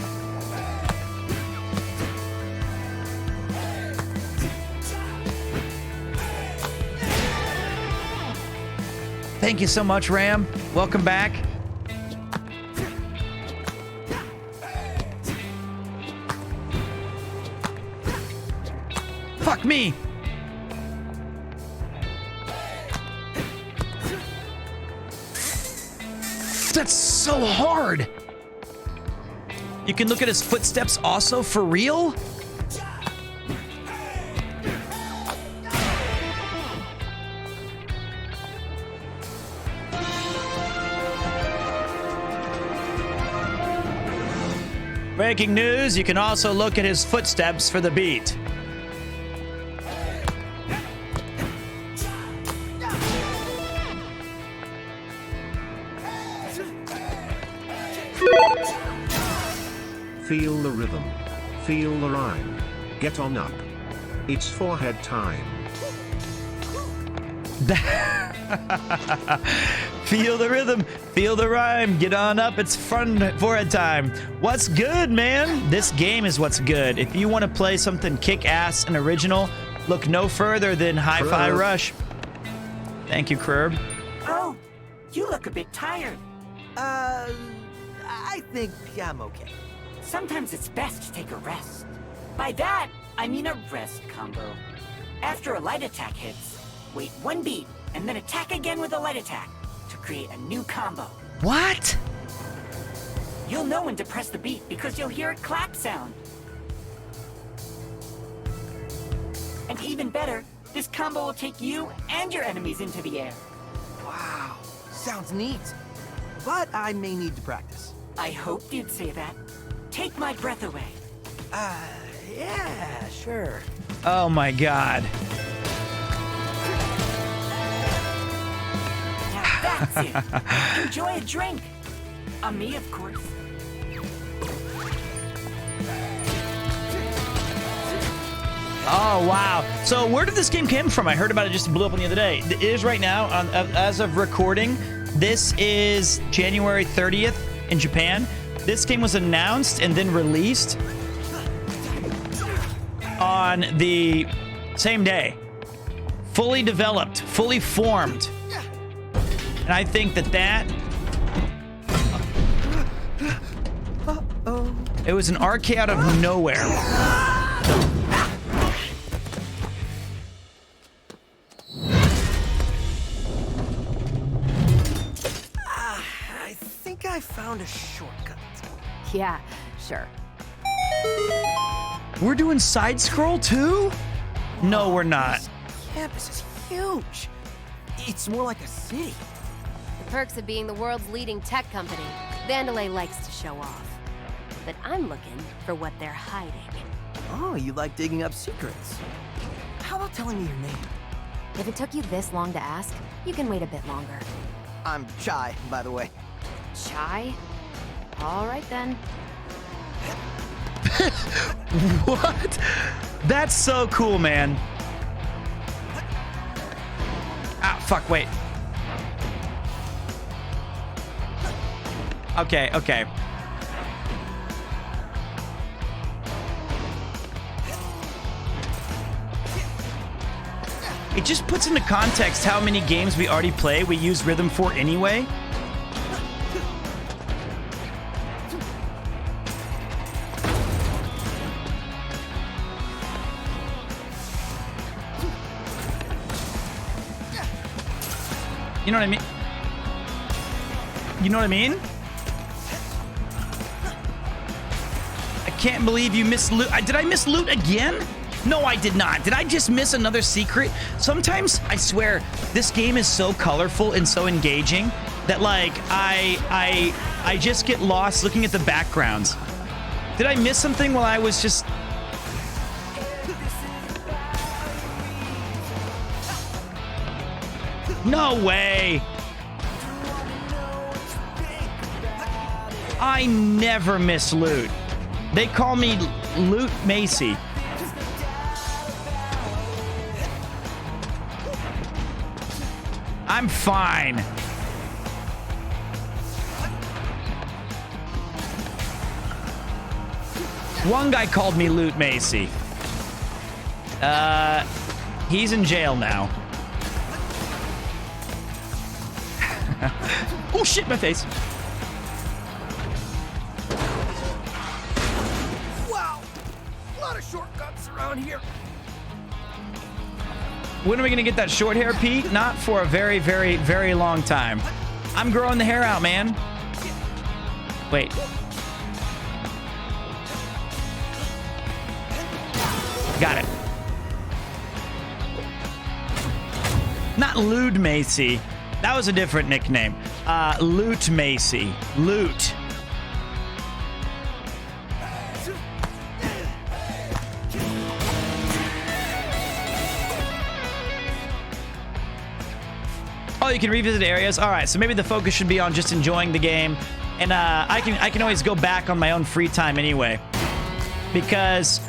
Thank you so much, Ram. Welcome back. Fuck me. That's so hard. You can look at his footsteps also for real? Breaking news, you can also look at his footsteps for the beat. Feel the rhythm. Feel the rhyme. Get on up. It's forehead time. Feel the rhythm, feel the rhyme, get on up, it's fun forehead time. What's good, man? This game is what's good. If you want to play something kick-ass and original, look no further than Hi-Fi Rush. Thank you, Curb. Oh, you look a bit tired. I think I'm okay. Sometimes it's best to take a rest. By that, I mean a rest combo. After a light attack hits, wait 1 beat, and then attack again with a light attack to create a new combo. What? You'll know when to press the beat because you'll hear a clap sound. And even better, this combo will take you and your enemies into the air. Wow, sounds neat. But I may need to practice. I hoped you'd say that. Take my breath away. Yeah, sure. Oh my god. Now that's it. Enjoy a drink. On me, of course. Oh, wow. So where did this game come from? I heard about it just blew up on the other day. It is right now, as of recording, this is January 30th in Japan. This game was announced and then released on the same day. Fully developed, fully formed. And I think that it was an arcade out of nowhere. I think I found a shortcut. Yeah, sure. We're doing side scroll too? No, we're not. This campus is huge. It's more like a city. The perks of being the world's leading tech company. Vandalay likes to show off. But I'm looking for what they're hiding. Oh, you like digging up secrets. How about telling me your name? If it took you this long to ask, you can wait a bit longer. I'm Chai, by the way. Chai? All right then. What? That's so cool, man. Ah, fuck, wait. Okay, okay. It just puts into context how many games we already play we use rhythm for anyway. You know what I mean? You know what I mean? I can't believe you missed loot. Did I miss loot again? No, I did not. Did I just miss another secret? Sometimes, I swear, this game is so colorful and so engaging that, like, I just get lost looking at the backgrounds. Did I miss something while I was just... No way! I never miss loot. They call me Loot Macy. I'm fine. One guy called me Loot Macy. He's in jail now. Oh shit, my face. Wow, a lot of shortcuts around here. When are we gonna get that short hair, Pete? Not for a very, very, very long time. I'm growing the hair out, man. Wait. Got it. Not Lewd Macy. That was a different nickname. Loot Macy. Loot. Oh, you can revisit areas. All right, so maybe the focus should be on just enjoying the game, and I can always go back on my own free time anyway, because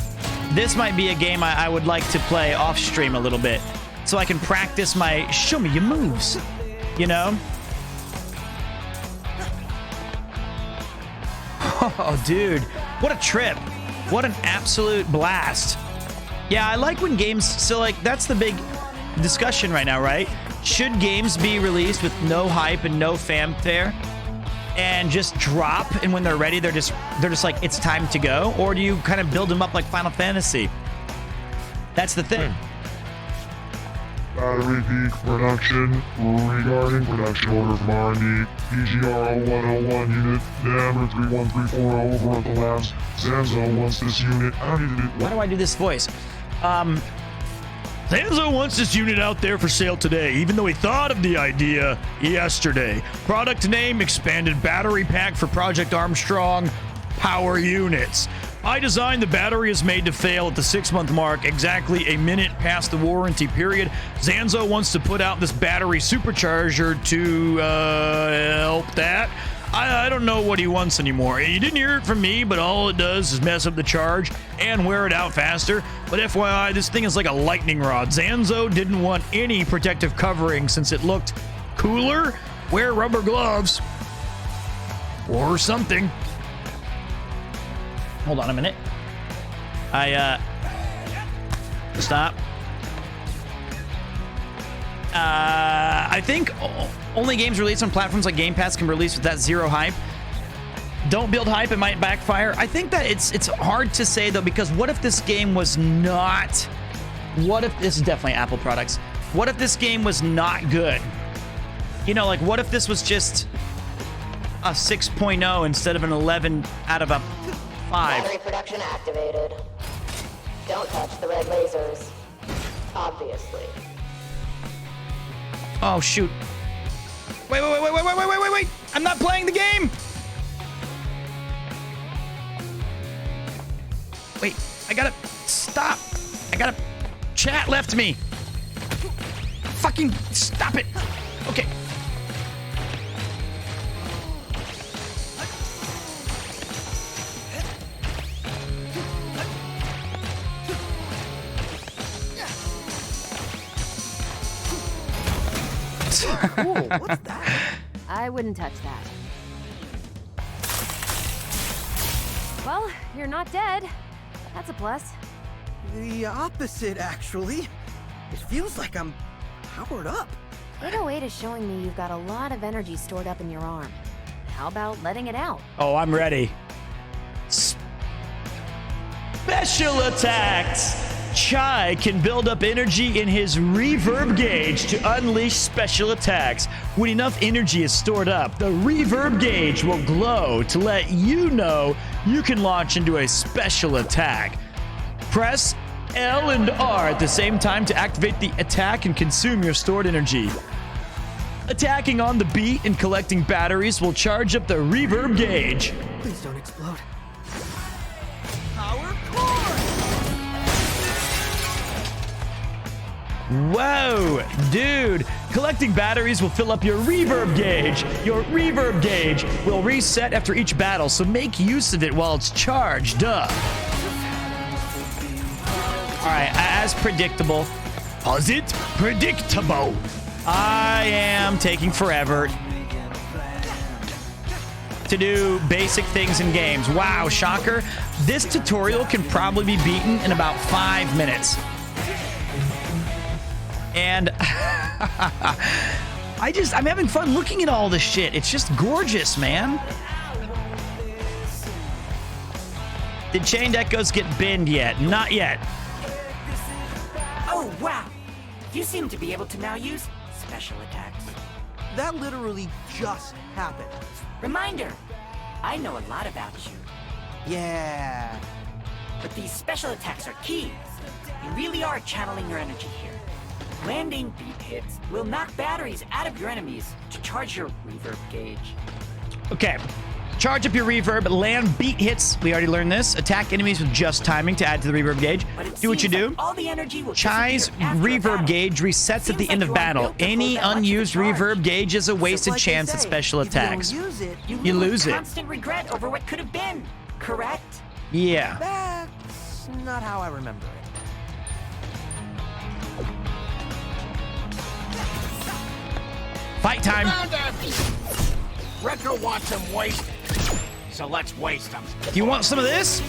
this might be a game I would like to play off stream a little bit, so I can practice my show me your moves, you know. Oh, dude, what a trip! What an absolute blast! Yeah, I like when games. So like that's the big discussion right now, right? Should games be released with no hype and no fanfare and just drop, and when they're ready they're just like it's time to go, or do you kind of build them up like Final Fantasy? That's the thing. battery peak production regarding production order from R&D PGR 0101 unit number 31340 over at the labs. Zanzo wants this unit. Why do I do this voice? Zanzo wants this unit out there for sale today, even though he thought of the idea yesterday. Product name, expanded battery pack for Project Armstrong power units. I designed the battery is made to fail at the 6-month mark, exactly a minute past the warranty period. Zanzo wants to put out this battery supercharger to help that. I don't know what he wants anymore. You didn't hear it from me, but all it does is mess up the charge and wear it out faster. But FYI, this thing is like a lightning rod. Zanzo didn't want any protective covering since it looked cooler. Wear rubber gloves or something. Hold on a minute. Stop. I think only games released on platforms like Game Pass can release with that zero hype. Don't build hype, it might backfire. I think that it's hard to say though, because what if this game was not... What if this is definitely Apple products? What if this game was not good? You know, like what if this was just a 6.0 instead of an 11 out of a 5? Battery production activated. Don't touch the red lasers. Obviously. Oh, shoot. Wait. I'm not playing the game. Wait, I gotta stop. I gotta... Chat left me. Fucking stop it. Okay. Cool, what's that? I wouldn't touch that. Well, you're not dead. That's a plus. The opposite, actually. It feels like I'm powered up. 808 is showing me you've got a lot of energy stored up in your arm. How about letting it out? Oh, I'm ready. Special attacks! Chai can build up energy in his reverb gauge to unleash special attacks. When enough energy is stored up, the reverb gauge will glow to let you know you can launch into a special attack. Press L and R at the same time to activate the attack and consume your stored energy. Attacking on the beat and collecting batteries will charge up the reverb gauge. Please don't explode. Whoa, dude. Collecting batteries will fill up your reverb gauge. Your reverb gauge will reset after each battle, so make use of it while it's charged up. All right, as predictable. Was it predictable? I am taking forever to do basic things in games. Wow, shocker. This tutorial can probably be beaten in about 5 minutes. And I'm having fun looking at all this shit. It's just gorgeous, man. Did Chained Echoes get binned yet? Not yet. Oh, wow. You seem to be able to now use special attacks. That literally just happened. Reminder, I know a lot about you. Yeah. But these special attacks are key. You really are channeling your energy here. Landing beat hits will knock batteries out of your enemies to charge your reverb gauge. Okay. Charge up your reverb, land beat hits. We already learned this. Attack enemies with just timing to add to the reverb gauge. Do what you do. Like all the energy will Chai's reverb gauge resets at the end of battle. Any unused reverb gauge is a wasted chance at special attacks. You lose it. Constant regret over what could have been. Correct? Yeah. That's not how I remember it. Fight time. Wrecker wants him wasted, so let's waste him. Do you want some of this?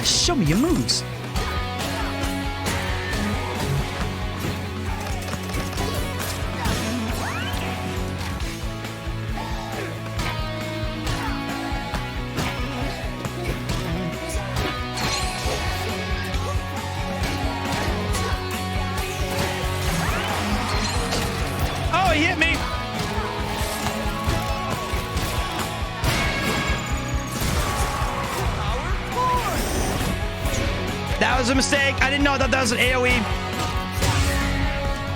Show me your moves. Oh, he hit me. That was a mistake. I didn't know. I thought that was an AoE.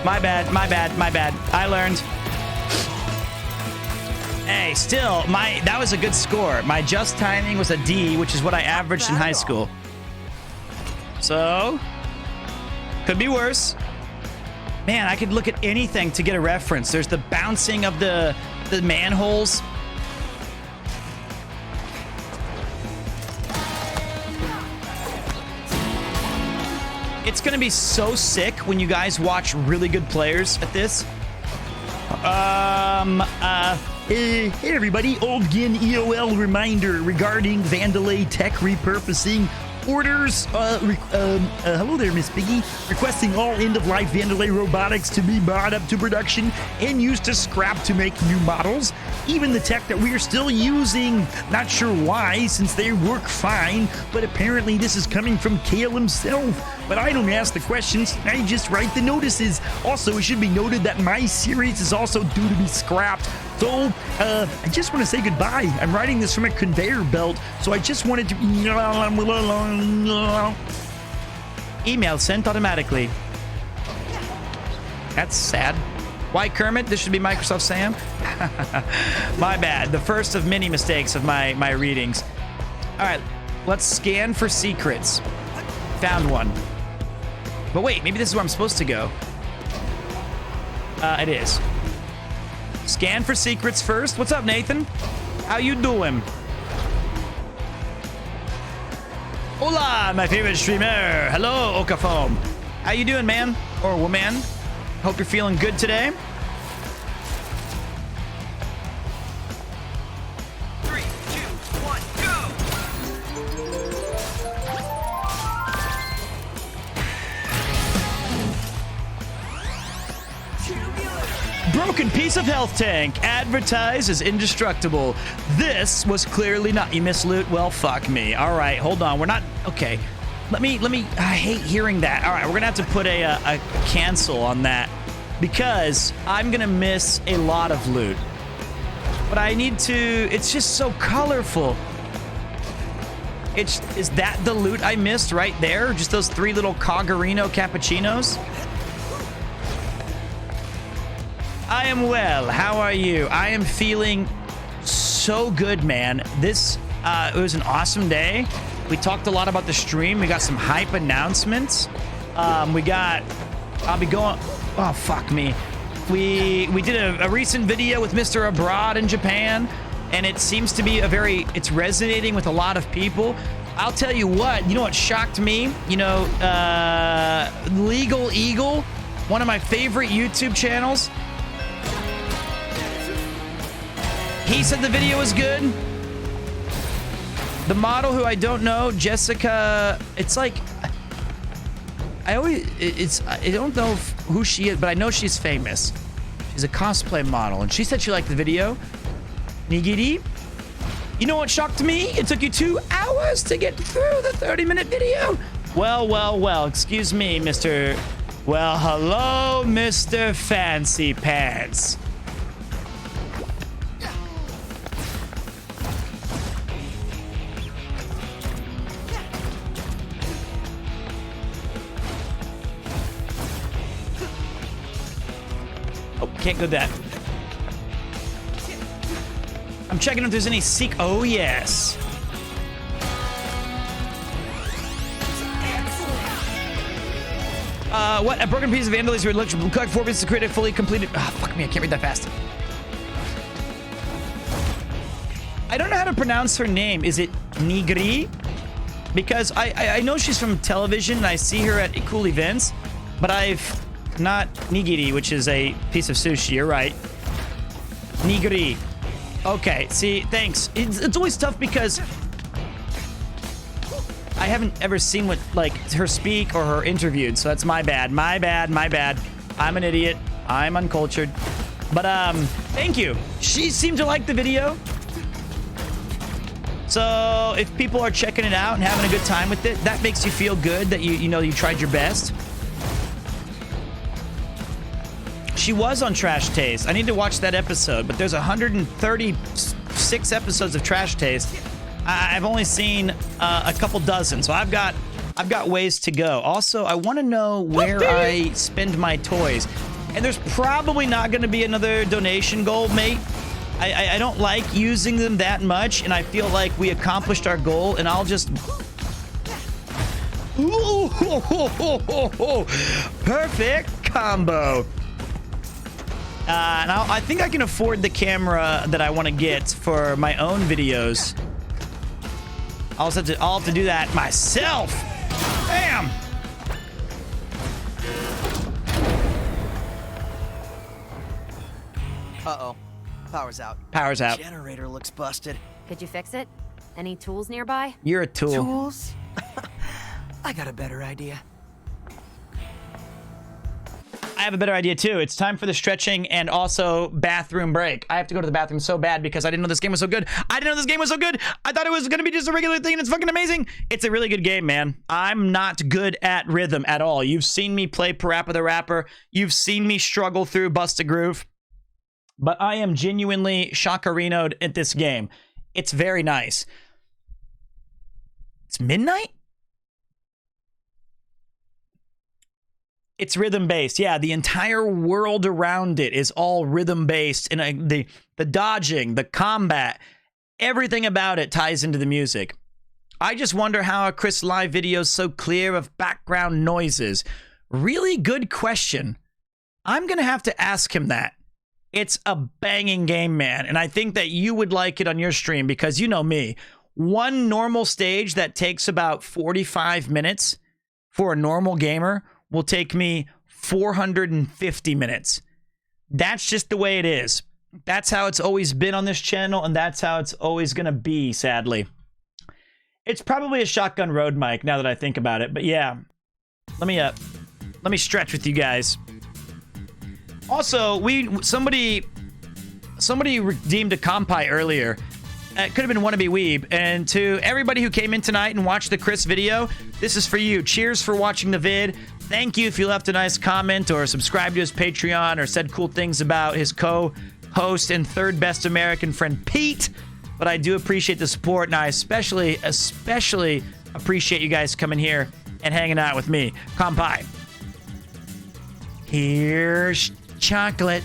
My bad, my bad, my bad. I learned. Hey, still, that was a good score. My just timing was a D, which is what I averaged in high school. So, could be worse. Man, I could look at anything to get a reference. There's the bouncing of the manholes. It's gonna be so sick when you guys watch really good players at this. Hey everybody, Old-Gin EOL reminder regarding Vandalay tech repurposing orders. Hello there, Miss Piggy. Requesting all end-of-life Vandalay robotics to be brought up to production and used to scrap to make new models. Even the tech that we are still using. Not sure why, since they work fine, but apparently this is coming from Kale himself. But I don't ask the questions, I just write the notices. Also, it should be noted that my series is also due to be scrapped. So, I just want to say goodbye. I'm writing this from a conveyor belt, so I just wanted to... Email sent automatically. That's sad. Why, Kermit? This should be Microsoft Sam. My bad. The first of many mistakes of my readings. All right, let's scan for secrets. Found one. But wait, maybe this is where I'm supposed to go. It is. Scan for secrets first. What's up, Nathan? How you doing? Hola, my favorite streamer. Hello, Okafoam. How you doing, man? Or woman? Hope you're feeling good today. 3, 2, 1, go! Broken piece of health tank. Advertised as indestructible. This was clearly not. You missed loot? Well, fuck me. All right, hold on. We're not... Okay. Let me... I hate hearing that. All right, we're gonna have to put a cancel on that because I'm gonna miss a lot of loot. But I need to... It's just so colorful. Is that the loot I missed right there? Just those 3 little Coggerino cappuccinos? I am well. How are you? I am feeling so good, man. This it was an awesome day. We talked a lot about the stream. We got some hype announcements. I'll be going... Oh, fuck me. We did a recent video with Mr. Abroad in Japan, and it seems to be it's resonating with a lot of people. I'll tell you what, you know what shocked me? You know, Legal Eagle, one of my favorite YouTube channels. He said the video was good. The model, who I don't know, Jessica, it's like, I don't know who she is, but I know she's famous. She's a cosplay model, and she said she liked the video. Nigiri, you know what shocked me? It took you 2 hours to get through the 30-minute video. Well, excuse me, Mr. Well, hello, Mr. Fancy Pants. Oh, can't go that. I'm checking if there's any Oh, yes. What? A broken piece of vandalism. Collect 4 bits to create a fully completed... Ah, fuck me. I can't read that fast. I don't know how to pronounce her name. Is it Nigri? Because I know she's from television and I see her at cool events, but I've... Not nigiri, which is a piece of sushi. You're right. Nigiri. Okay, see, thanks. It's always tough because I haven't ever seen what, like, her speak or her interviewed, so that's my bad. My bad. I'm an idiot. I'm uncultured. But, thank you. She seemed to like the video. So, if people are checking it out and having a good time with it, that makes you feel good that you know you tried your best. She was on Trash Taste. I need to watch that episode, but there's 136 episodes of Trash Taste. I've only seen a couple dozen, so I've got ways to go. Also, I want to know where I spend my toys. And there's probably not going to be another donation goal, mate. I don't like using them that much, and I feel like we accomplished our goal, and I'll just... Ooh, perfect combo. And I think I can afford the camera that I want to get for my own videos. I'll have to do that myself. Bam! Uh-oh. Power's out. Power's out. Generator looks busted. Could you fix it? Any tools nearby? You're a tool. Tools? I got a better idea. I have a better idea too. It's time for the stretching and also bathroom break. I have to go to the bathroom so bad because I didn't know this game was so good. I didn't know this game was so good. I thought it was going to be just a regular thing and it's fucking amazing. It's a really good game, man. I'm not good at rhythm at all. You've seen me play Parappa the Rapper. You've seen me struggle through Bust a Groove. But I am genuinely Shakarino'd at this game. It's very nice. It's midnight? It's rhythm-based. Yeah, the entire world around it is all rhythm-based. And the dodging, the combat, everything about it ties into the music. I just wonder how a Chris Live video is so clear of background noises. Really good question. I'm going to have to ask him that. It's a banging game, man. And I think that you would like it on your stream because you know me. One normal stage that takes about 45 minutes for a normal gamer will take me 450 minutes. That's just the way it is. That's how it's always been on this channel, and that's how it's always going to be, sadly. It's probably a shotgun road mic now that I think about it, but yeah. Let me stretch with you guys. Also, somebody redeemed a compi earlier. It could have been Wannabe Weeb. And to everybody who came in tonight and watched the Chris video, this is for you. Cheers for watching the vid. Thank you if you left a nice comment or subscribed to his Patreon or said cool things about his co-host and third best American friend, Pete. But I do appreciate the support, and I especially appreciate you guys coming here and hanging out with me. Compi. Here's chocolate.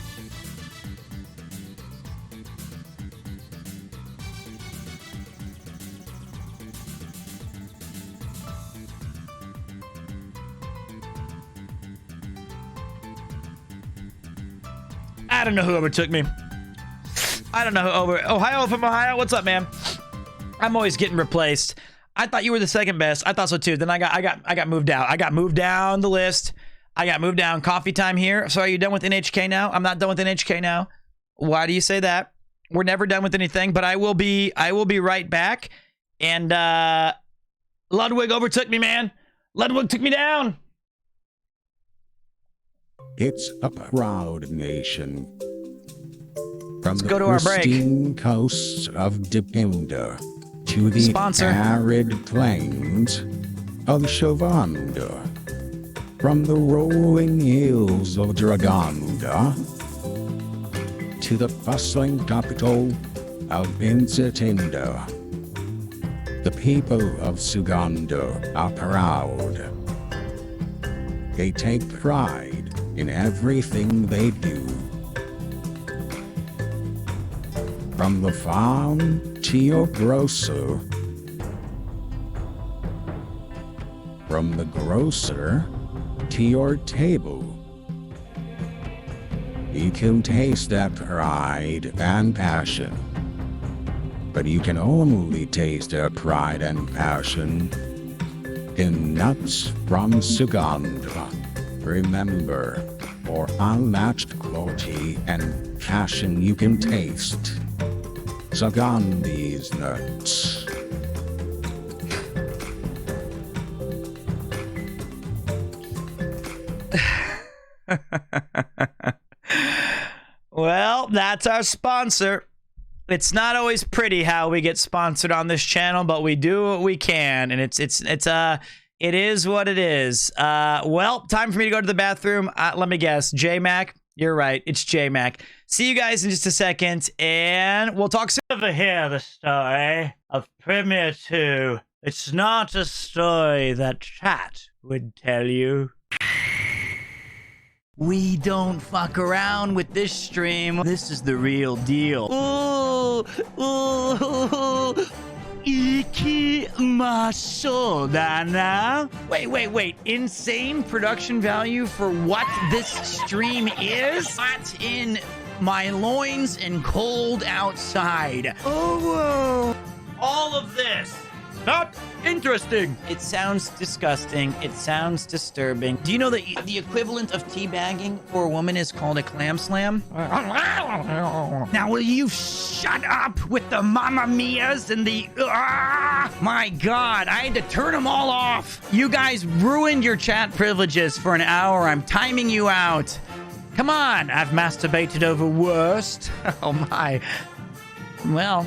I don't know who overtook me. I don't know who Ohio from Ohio. What's up, man? I'm always getting replaced. I thought you were the second best. I thought so too. Then I got moved out. I got moved down the list. I got moved down. Coffee time here. So are you done with NHK now? I'm not done with NHK now. Why do you say that? We're never done with anything, but I will be right back. And Ludwig overtook me, man. Ludwig took me down. It's a proud nation. From Let's the go to our break. pristine coasts of Dipinda to the Sponsor. arid plains of Shavanda. From the rolling hills of Draganda to the bustling capital of Insatinda. The people of Suganda are proud. They take pride in everything they do. From the farm to your grocer. From the grocer to your table. You can taste that pride and passion. But you can only taste their pride and passion in nuts from Suganda. Remember, for unmatched quality and passion you can taste Sugandi's nuts. Well, that's our sponsor. It's not always pretty how we get sponsored on this channel, but we do what we can, and it is what it is. Well, time for me to go to the bathroom. Let me guess, J-Mac, You're right. It's J-Mac. See you guys in just a second, and we'll talk soon. Over here, the story of Premier 2. It's not a story that chat would tell you. We don't fuck around with this stream. This is the real deal. Ooh, ooh, iki masodana. Wait. Insane production value for what this stream is? Hot in my loins and cold outside. Oh, All of this. Not interesting. it sounds disgusting. It sounds disturbing. Do you know that the equivalent of teabagging for a woman is called a clam slam? Now, will you shut up with the Mamma Mias and the... my God, I had to turn them all off. You guys ruined your chat privileges for an hour. I'm timing you out. Come on, I've masturbated over worst. Oh, my. Well,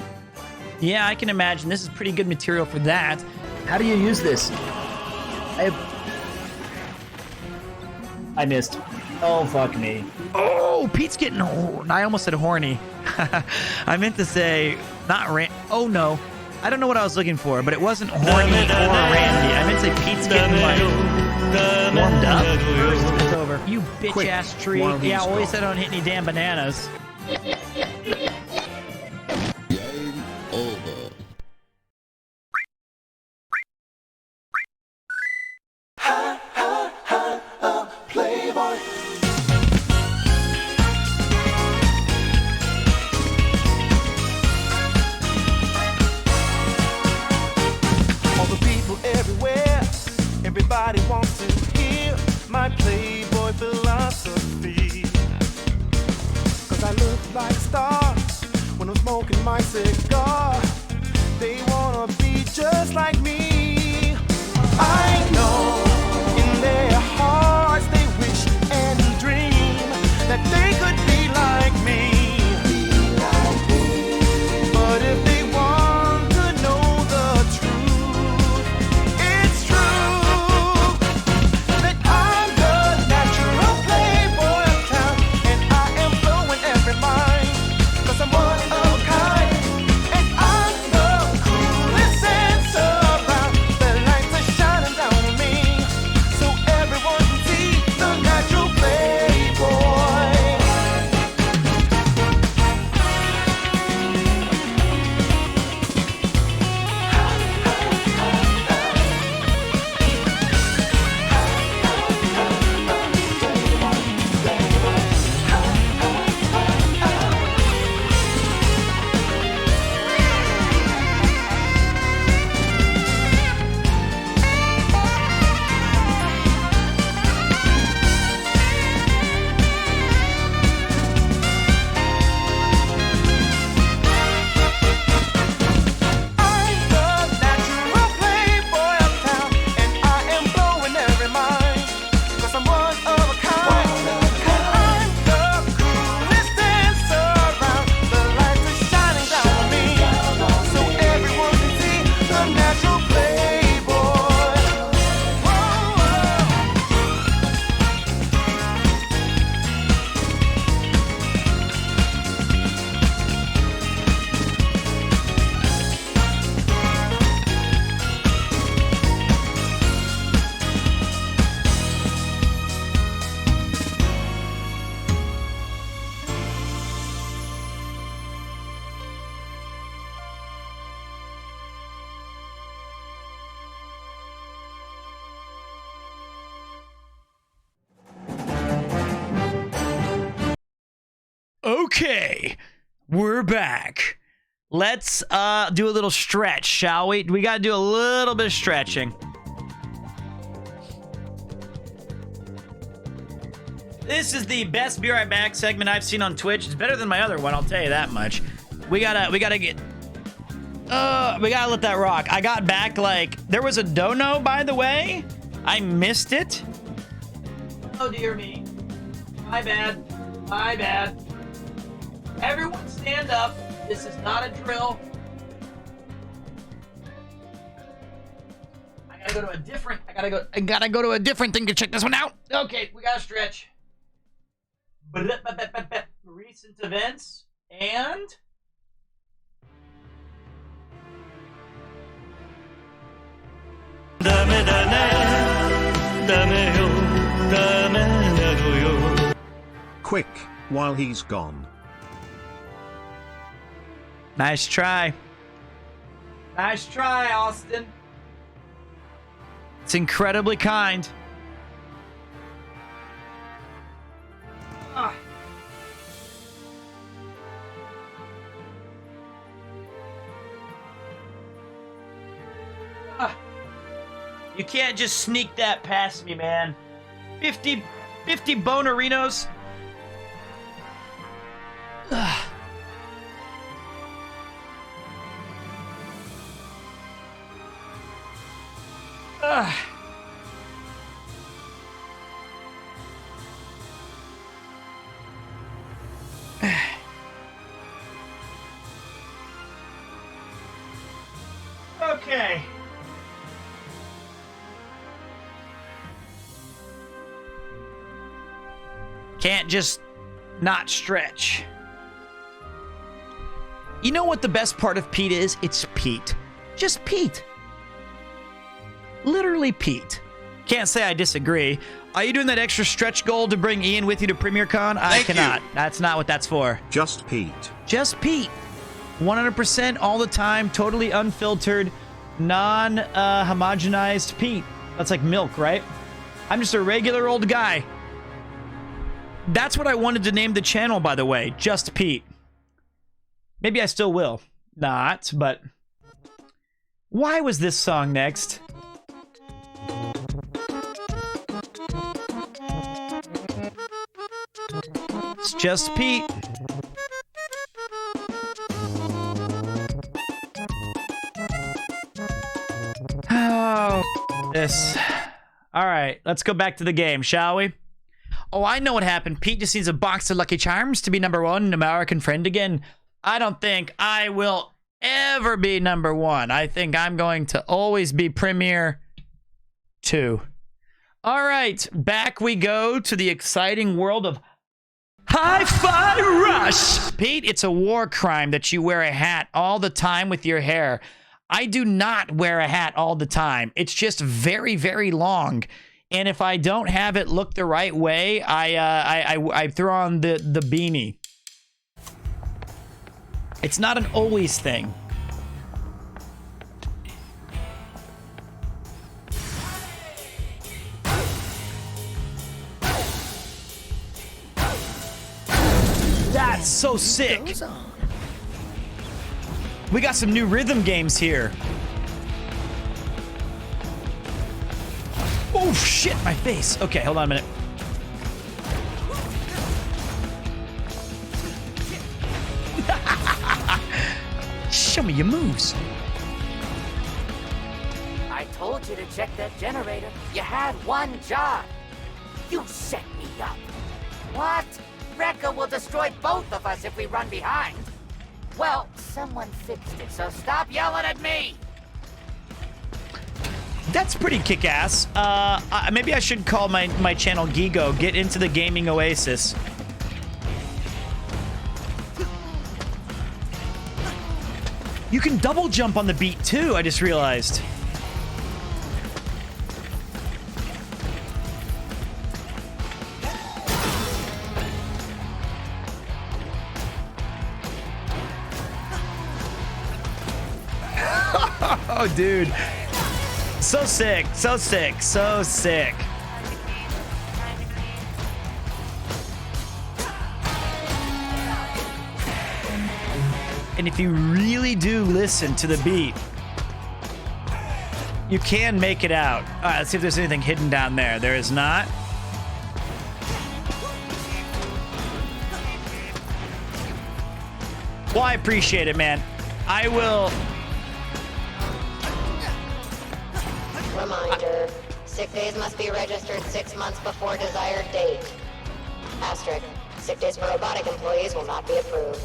yeah, I can imagine. This is pretty good material for that. How do you use this? I missed. Oh, fuck me. Oh, Pete's getting... I almost said horny. I meant to say not oh, no. I don't know what I was looking for, but it wasn't horny or Randy. I meant to say Pete's getting, like, warmed up. It's over. You bitch-ass tree. Yeah, I always said I don't hit any damn bananas. Everybody wants to hear my Playboy philosophy. Cause I look like stars when I'm smoking my cigar. They wanna be just like me. I know in their hearts they wish and dream that they could be like me. But if they want to know the truth, it's true. Okay, we're back. Let's do a little stretch, shall we? We gotta do a little bit of stretching. This is the best Be Right Back segment I've seen on Twitch. It's better than my other one, I'll tell you that much. We gotta let that rock. I got back like, there was a dono, by the way. I missed it. Oh dear me. My bad. My bad. Everyone stand up. This is not a drill. I gotta go to a different thing to check this one out. Okay, we gotta stretch. recent events and Quick, while he's gone. Nice try. Nice try, Austin. It's incredibly kind. Ah. Ah. You can't just sneak that past me, man. 50 bonerinos. Ah. Okay. Can't just not stretch. You know what the best part of Pete is? It's Pete. Just Pete. Literally Pete. Can't say I disagree. Are you doing that extra stretch goal to bring Ian with you to PremierCon? I cannot. That's not what that's for. Just Pete. Just Pete. 100% all the time, totally unfiltered, non-homogenized Pete. That's like milk, right? I'm just a regular old guy. That's what I wanted to name the channel, by the way. Just Pete. Maybe I still will. Not, but... Why was this song next? It's just Pete. Oh, this. All right, let's go back to the game, shall we? Oh, I know what happened. Pete just needs a box of Lucky Charms to be #1 American friend again. I don't think I will ever be #1. I think I'm going to always be Premier 2. All right, back we go to the exciting world of Hi-Fi Rush. Pete, it's a war crime that you wear a hat all the time with your hair. I do not wear a hat all the time. It's just very, very long. And if I don't have it look the right way, I throw on the beanie. It's not an always thing. That's so sick. We got some new rhythm games here. Oh, shit, my face. Okay, hold on a minute. Show me your moves. I told you to check that generator. You had one job. You set me up. What? Rekka will destroy both of us if we run behind. Well, someone fixed it, so stop yelling at me. That's pretty kick-ass. Maybe I should call my channel Gigo. Get into the gaming oasis. You can double jump on the beat too, I just realized. Oh, dude. So sick, so sick, so sick. And if you really do listen to the beat, you can make it out. All right, let's see if there's anything hidden down there. There is not. Well, I appreciate it, man. I will... Reminder, sick days must be registered 6 months before desired date. Asterisk, sick days for robotic employees will not be approved.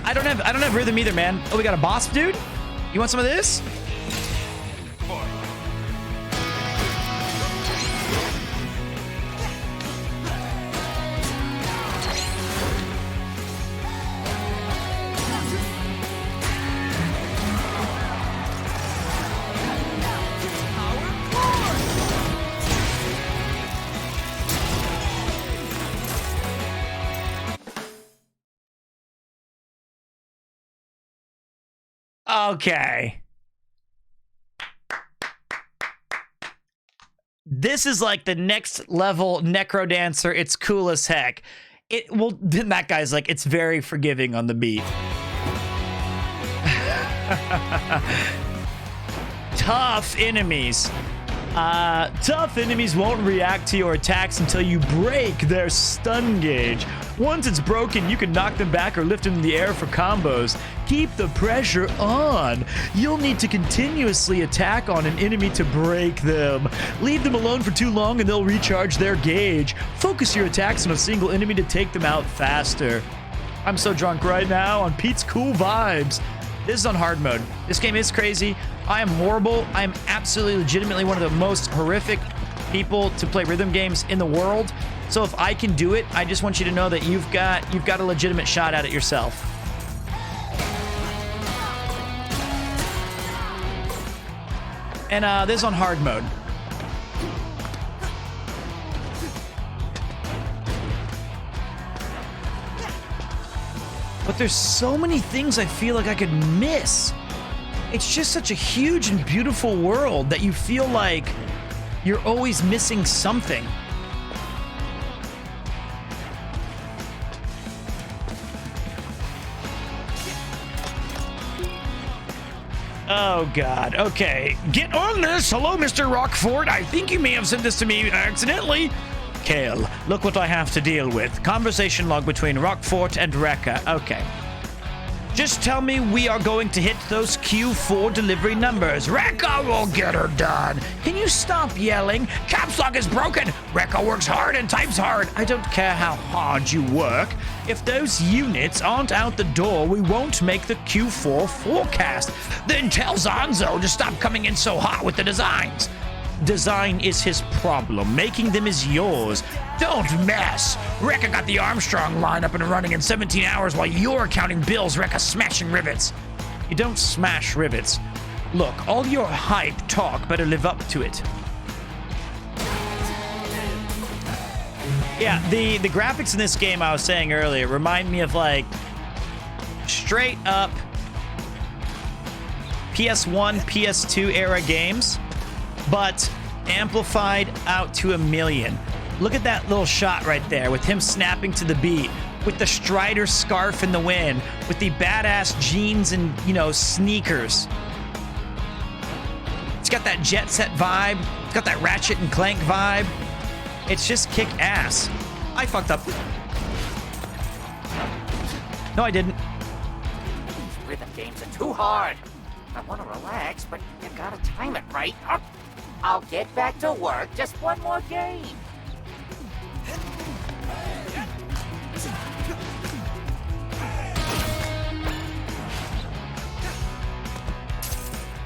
I don't have rhythm either, man. Oh, we got a boss dude? You want some of this? Okay. This is like the next level Necro Dancer. It's cool as heck. Then that guy's like, it's very forgiving on the beat. Tough enemies. Tough enemies won't react to your attacks until you break their stun gauge. Once it's broken, you can knock them back or lift them in the air for combos. Keep the pressure on. You'll need to continuously attack on an enemy to break them. Leave them alone for too long and they'll recharge their gauge. Focus your attacks on a single enemy to take them out faster. I'm so drunk right now on Pete's cool vibes. This is on hard mode. This game is crazy. I am horrible. I am absolutely legitimately one of the most horrific people to play rhythm games in the world. So if I can do it, I just want you to know that you've got a legitimate shot at it yourself. And this is on hard mode. But there's so many things I feel like I could miss. It's just such a huge and beautiful world that you feel like you're always missing something. Oh, God. Okay. Get on this. Hello, Mr. Rockford. I think you may have sent this to me accidentally. Kale, look what I have to deal with. Conversation log between Rockfort and Rekka. Okay. Just tell me we are going to hit those Q4 delivery numbers. Rekka will get her done. Can you stop yelling? Caps lock is broken. Rekka works hard and types hard. I don't care how hard you work. If those units aren't out the door, we won't make the Q4 forecast. Then tell Zanzo to stop coming in so hot with the designs. Design is his problem. Making them is yours. Don't mess. Rekka got the Armstrong line up and running in 17 hours while you're counting bills. Rekka smashing rivets. You don't smash rivets. Look, all your hype talk better live up to it. Yeah, the graphics in this game I was saying earlier remind me of like straight up PS1, PS2 era games, but amplified out to a million. Look at that little shot right there with him snapping to the beat, with the Strider scarf in the wind, with the badass jeans and, you know, sneakers. It's got that Jet Set vibe. It's got that Ratchet and Clank vibe. It's just kick ass. I fucked up. No, I didn't. These rhythm games are too hard. I want to relax, but you gotta time it right. I'll get back to work. Just one more game.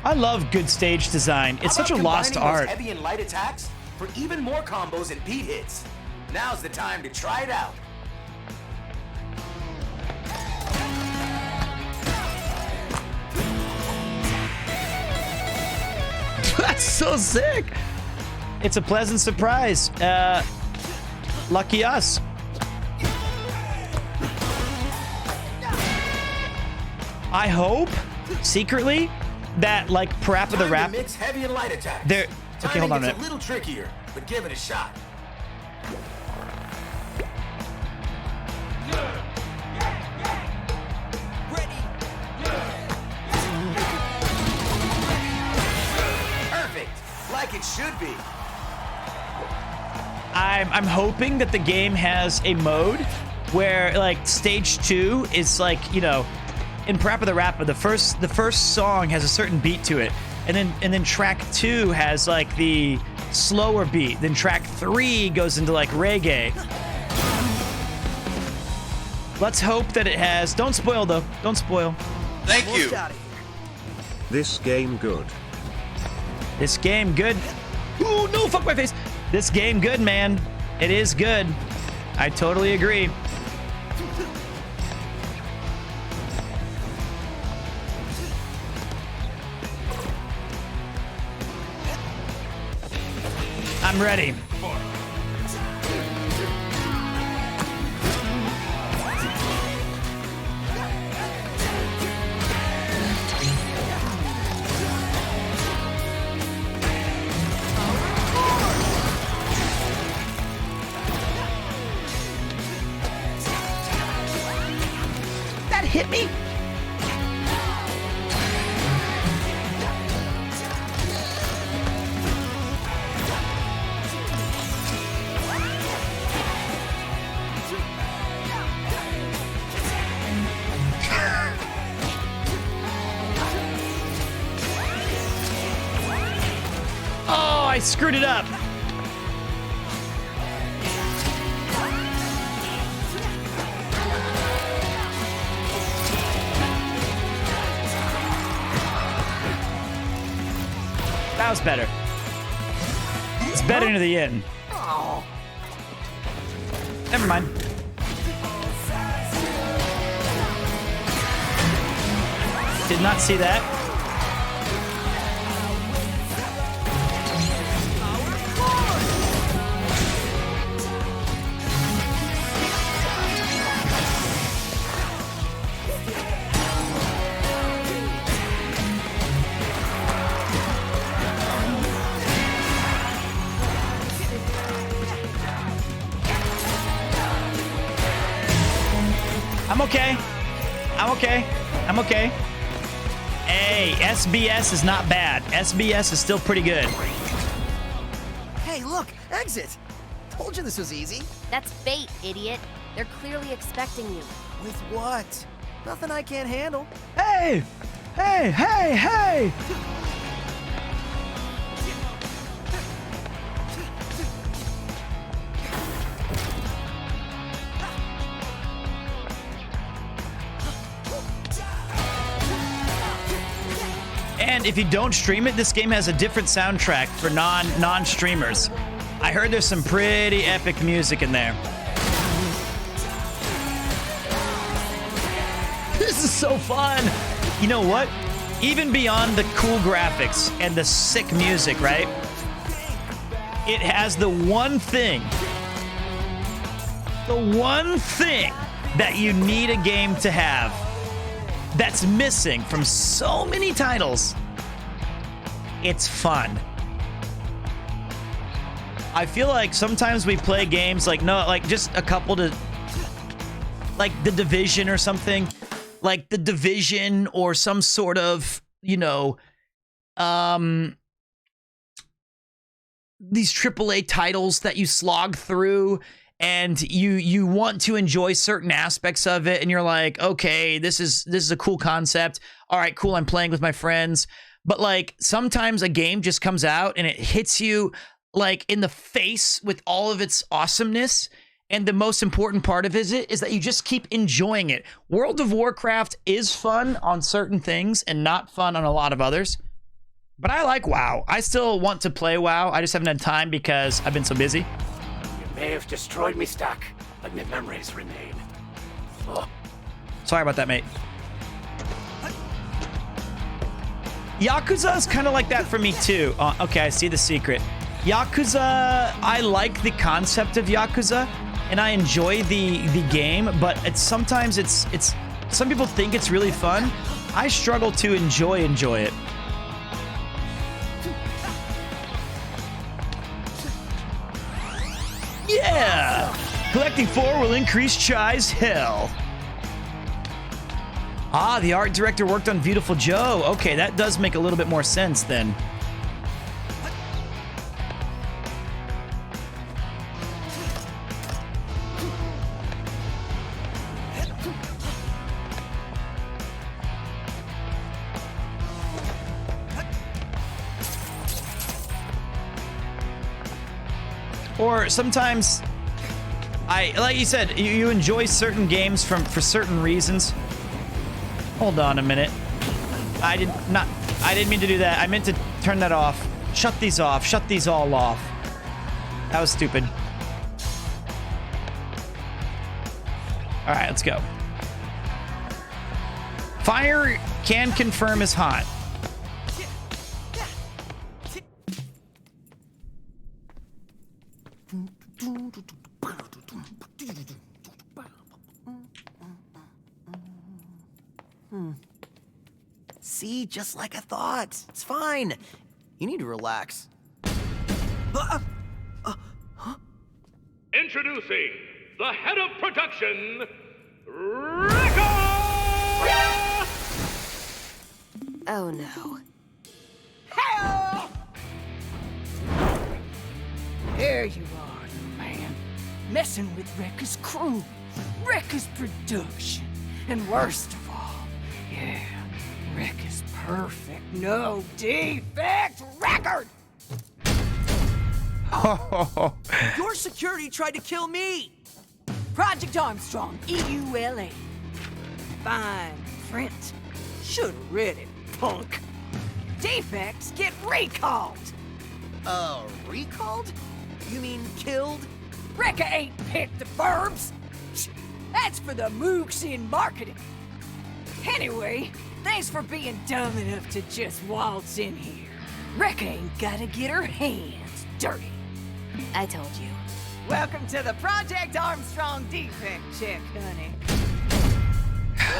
I love good stage design. It's such a lost art. Heavy and light attacks for even more combos and beat hits. Now's the time to try it out. That's so sick. It's a pleasant surprise. Lucky us. I hope secretly that like Parappa the Rap. Mix heavy and light attacks. There. Okay, hold on a minute. It's a little trickier, but give it a shot. Perfect, like it should be. I'm hoping that the game has a mode where like stage 2 is like, you know, in Parappa the Rapper, the first song has a certain beat to it, and then track 2 has like the slower beat. Then track 3 goes into like reggae. Let's hope that it has. Don't spoil though. Don't spoil. Thank you. This game good. This game good. Ooh, no, fuck my face. This game good, man. It is good. I totally agree. I'm ready. hit me? Oh, I screwed it up. That was better. It's better into the end. Never mind. Did not see that. I'm okay. I'm okay. I'm okay. Hey, SBS is not bad. SBS is still pretty good. Hey, look, exit. Told you this was easy. That's bait, idiot. They're clearly expecting you. With what? Nothing I can't handle. Hey! Hey, hey, hey! And if you don't stream it, this game has a different soundtrack for non-streamers. I heard there's some pretty epic music in there. This is so fun. You know what? Even beyond the cool graphics and the sick music, right? It has the one thing that you need a game to have that's missing from so many titles. It's fun. I feel like sometimes we play games like just a couple to like The Division or something, like The Division or some sort of, you know, these AAA titles that you slog through and you want to enjoy certain aspects of it, and you're like, okay, this is a cool concept. All right, cool, I'm playing with my friends. But like sometimes a game just comes out and it hits you like in the face with all of its awesomeness. And the most important part of it is that you just keep enjoying it. World of Warcraft is fun on certain things and not fun on a lot of others. But I like WoW. I still want to play WoW. I just haven't had time because I've been so busy. You may have destroyed me, Stuck, but my memories remain. Oh. Sorry about that, mate. Yakuza is kind of like that for me too. Okay, I see the secret. Yakuza, I like the concept of Yakuza, and I enjoy the game, but sometimes it's some people think it's really fun. I struggle to enjoy it. Yeah! Collecting 4 will increase Chai's hell. Ah, the art director worked on Beautiful Joe. Okay, that does make a little bit more sense then. Or sometimes, like you said, you enjoy certain games for certain reasons. Hold on a minute. I didn't mean to do that. I meant to turn that off. Shut these off. Shut these all off. That was stupid. All right, let's go. Fire can confirm is hot. See, just like I thought. It's fine. You need to relax. Introducing the head of production, RECAPS! Oh no. Hell! There you are, man. Messing with Recca's crew, Recca's production, and worst of all, yeah, Recca's perfect, no defect record! Your security tried to kill me! Project Armstrong, EULA. Fine print. Should've read it, punk. Defects get recalled! Recalled? You mean killed? Recca ain't picked the verbs! That's for the mooks in marketing. Anyway, thanks for being dumb enough to just waltz in here. Recca ain't gotta get her hands dirty. I told you. Welcome to the Project Armstrong defect check, honey.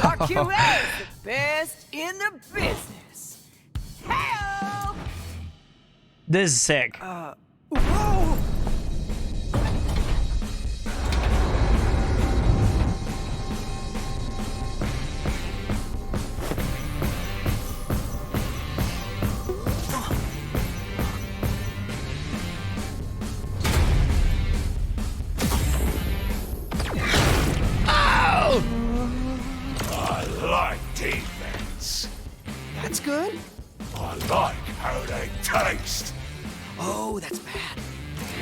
RQA is the best in the business. Hell! This is sick. Whoa! I like defense. That's good? I like how they taste. Oh, that's bad.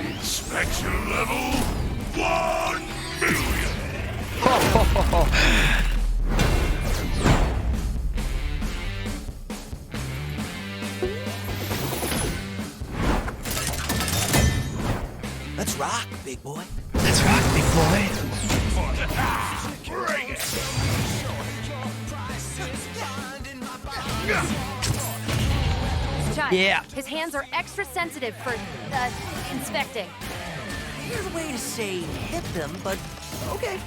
Inspection level 1 million. Let's rock, big boy. Let's rock, big boy. Bring it. Chai, Yeah. his hands are extra sensitive for, inspecting. Weird way to say hit them, but okay.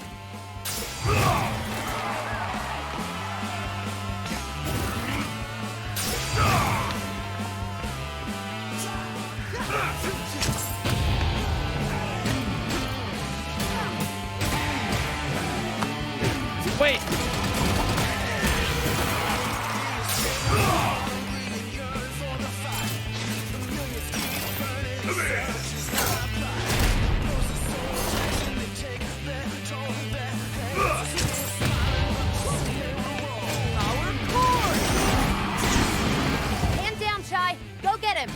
Wait. Hand down, Chai. Go get him.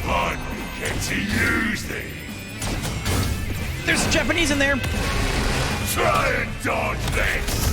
Finally get to use these. There's Japanese in there. Try and dodge this.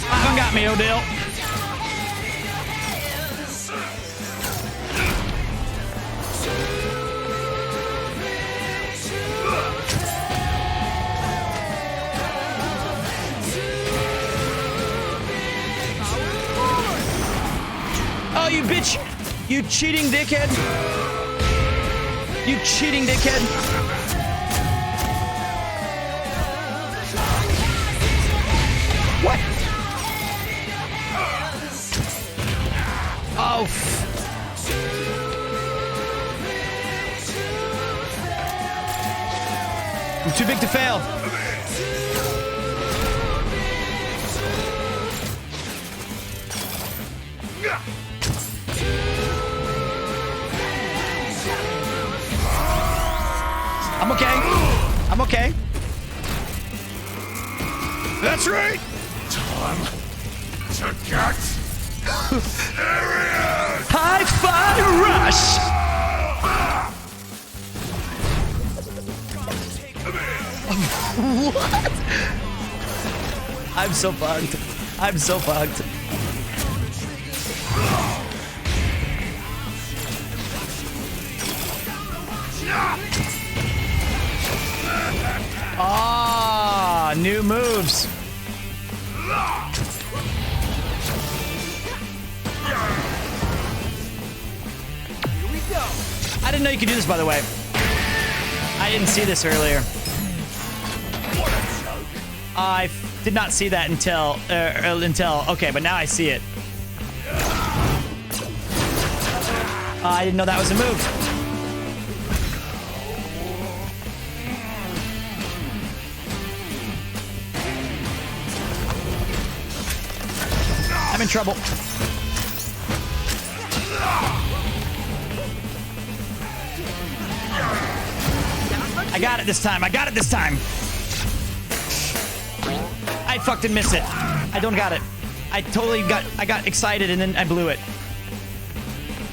Haven't got me, Odell. Oh, you bitch! You cheating dickhead! You cheating dickhead! What? Oh. I'm too big to fail. I'm okay. I'm okay. That's right. Time to get serious! Hi-Fi Rush! What? I'm so bugged. I'm so bugged. Ah, new moves. I didn't know you could do this, by the way. I didn't see this earlier. I did not see that until okay, but now I see it. I didn't know that was a move. I'm in trouble. I got it this time. I got it this time. I fucking missed it. I don't got it. I got excited and then I blew it.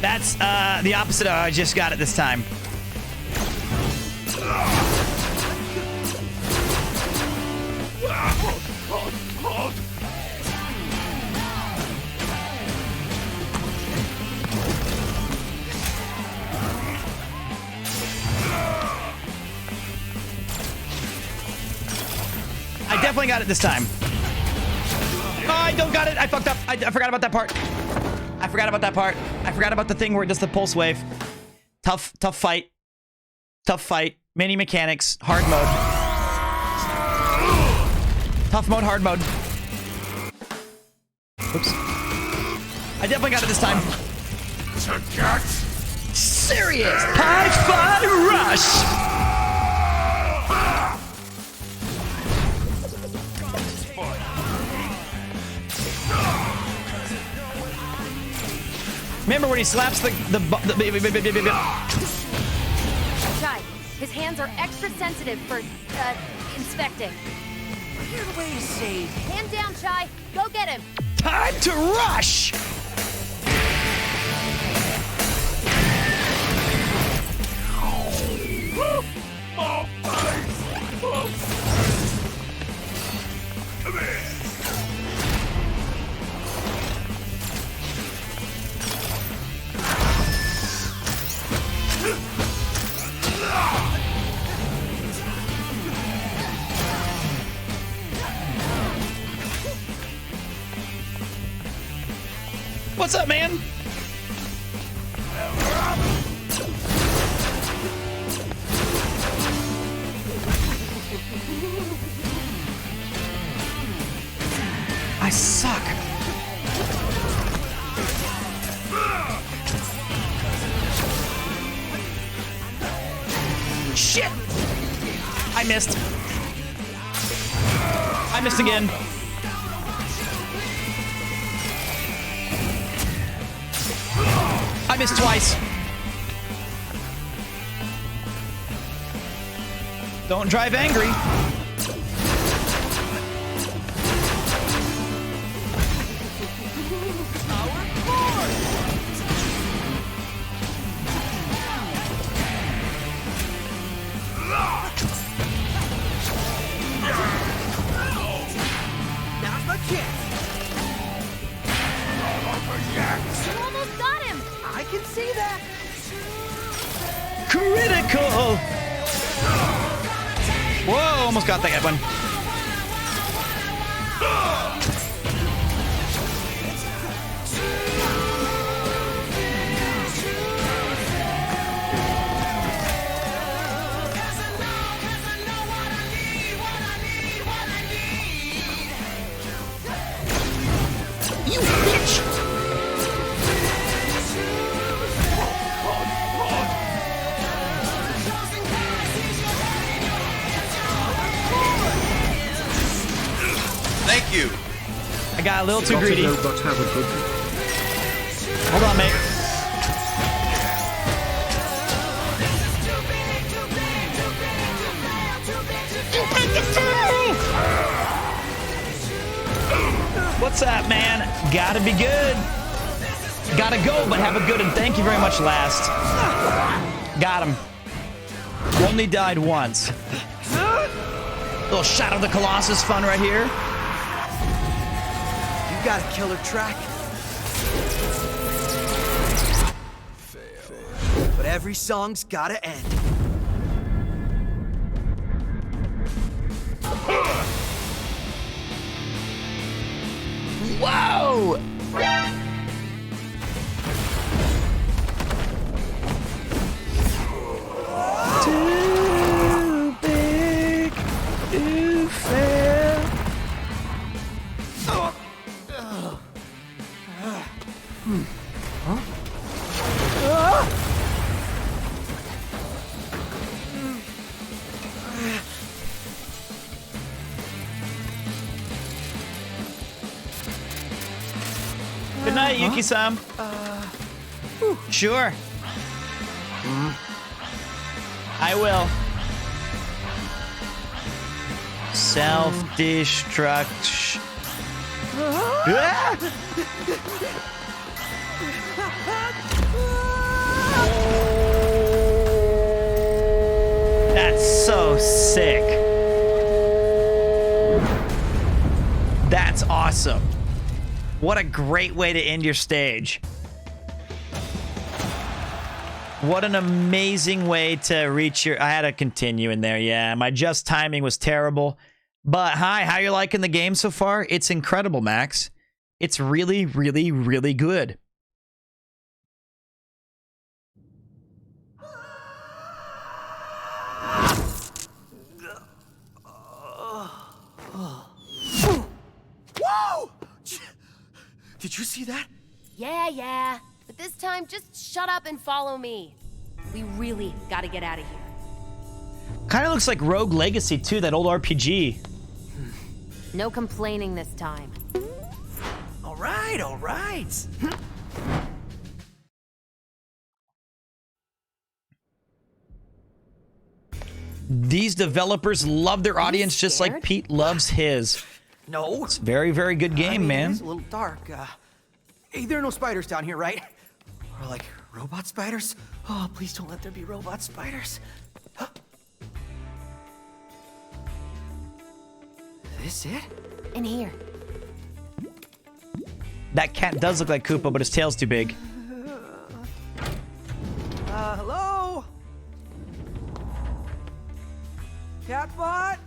That's the opposite of I just got it this time. I definitely got it this time. Oh, I don't got it. I fucked up. I forgot about that part. I forgot about that part. I forgot about the thing where it does the pulse wave. Tough fight. Tough fight. Mini mechanics. Hard mode. Tough mode, hard mode. Oops. I definitely got it this time. Serious. Hi-Fi Rush. Remember when he slaps the Chai, his hands are extra sensitive for, inspecting. Weird way to say. Hand down, Chai. Go get him. Time to rush! What's up, man? I suck. Shit! I missed. I missed again. I missed twice. Don't drive angry. Now's my chance. You almost got him. I can see that. Critical. Whoa, almost got that one. You bitch! Thank you. I got a little too greedy. But have a good... Hold on, mate. What's up, man? Gotta be good. Gotta go, but have a good and thank you very much, Last. Got him. Only died once. Little Shadow of the Colossus fun right here. You got a killer track. But every song's gotta end. Whoa! Too big to fail. Good night, Yuki-san. Sure. I will. Self-destruct. That's so sick. That's awesome. What a great way to end your stage. What an amazing way to reach your... I had to continue in there, yeah. My just timing was terrible. But hi, how you liking the game so far? It's incredible, Max. It's really, really, really good. Whoa! Did you see that? Yeah. But this time, just shut up and follow me. We really gotta get out of here. Kind of looks like Rogue Legacy, too, that old RPG. No complaining this time. All right. These developers love their audience just like Pete loves his. No. It's a very, very good game, man. It's a little dark. Hey, there are no spiders down here, right? Or like robot spiders? Oh, please don't let there be robot spiders. This it? In here. That cat does look like Koopa, but his tail's too big. Hello? Catbot?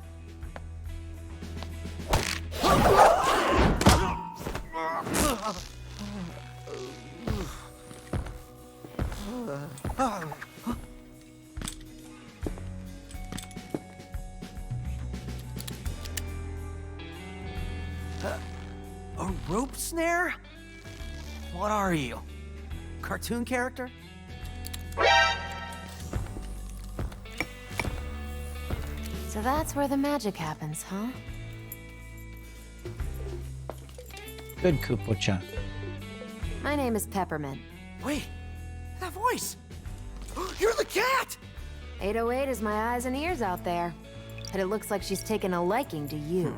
A rope snare? What are you? Cartoon character? So that's where the magic happens, huh? Good, Koopa-chan. My name is Peppermint. Wait, that voice! You're the cat! 808 is my eyes and ears out there. But it looks like she's taken a liking to you.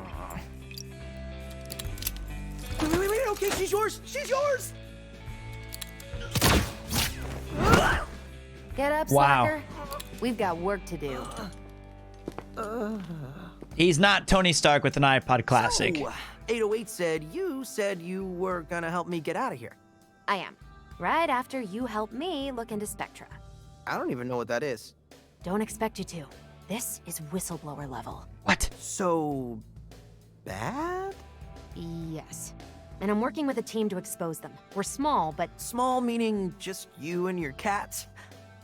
Wait, okay, she's yours! She's yours! Get up, Wow. slacker. We've got work to do. He's not Tony Stark with an iPod Classic. So, 808 said you were gonna help me get out of here. I am. Right after you help me look into Spectra. I don't even know what that is. Don't expect you to. This is whistleblower level. What? So... bad? Yes. And I'm working with a team to expose them. We're small, but... Small meaning just you and your cats?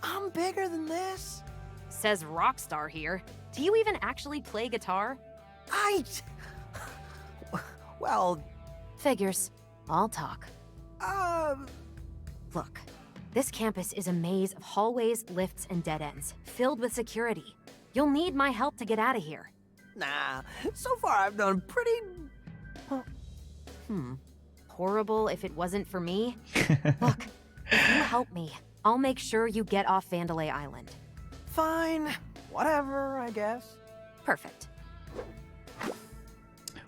I'm bigger than this. Says Rockstar here. Do you even actually play guitar? Well... Figures. I'll talk. Look. This campus is a maze of hallways, lifts, and dead ends, filled with security. You'll need my help to get out of here. Nah, so far I've done pretty... Horrible if it wasn't for me? Look, if you help me, I'll make sure you get off Vandalay Island. Fine. Whatever, I guess. Perfect.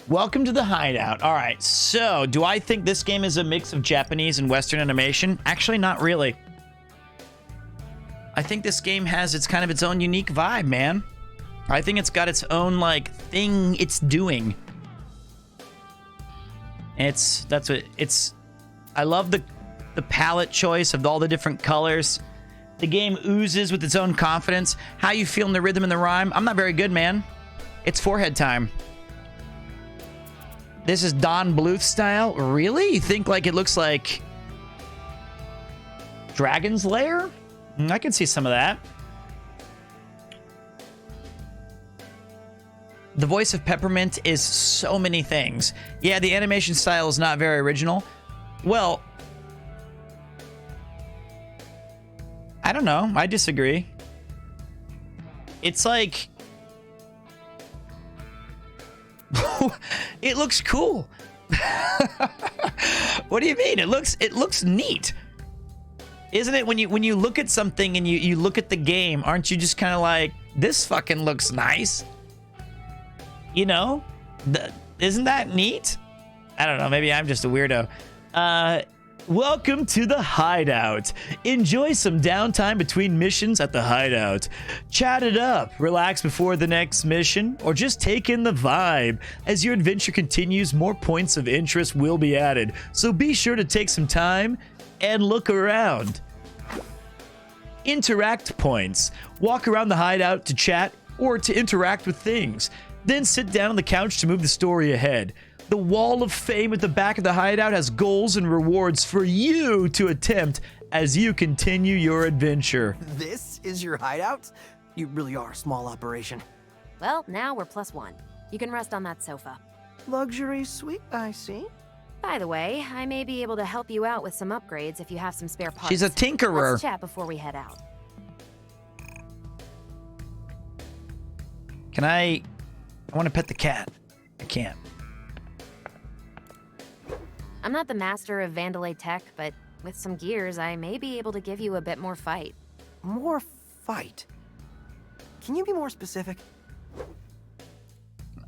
Welcome to the hideout. All right, so do I think this game is a mix of Japanese and Western animation? Actually, not really. I think this game has its kind of its own unique vibe, man. I think it's got its own like thing it's doing. I love the palette choice of all the different colors. The game oozes with its own confidence. How you feel in the rhythm and the rhyme? I'm not very good, man. It's forehead time. This is Don Bluth style? Really? You think like it looks like Dragon's Lair? I can see some of that. The voice of Peppermint is so many things. Yeah, the animation style is not very original. Well, I don't know. I disagree. It's like... it looks cool. What do you mean? It looks neat. Isn't it when you look at something and you look at the game, aren't you just kind of like, this fucking looks nice? You know? Isn't that neat? I don't know. Maybe I'm just a weirdo. Welcome to the hideout. Enjoy some downtime between missions at the hideout. Chat it up, relax before the next mission, or just take in the vibe. As your adventure continues, more points of interest will be added, so be sure to take some time and look around. Interact points. Walk around the hideout to chat or to interact with things. Then sit down on the couch to move the story ahead. The wall of fame at the back of the hideout has goals and rewards for you to attempt as you continue your adventure. This is your hideout? You really are a small operation. Well, now we're +1. You can rest on that sofa. Luxury suite, I see. By the way, I may be able to help you out with some upgrades if you have some spare parts. She's a tinkerer. Let's chat before we head out. Can I want to pet the cat. I can't. I'm not the master of Vandalay tech, but with some gears, I may be able to give you a bit more fight. More fight? Can you be more specific?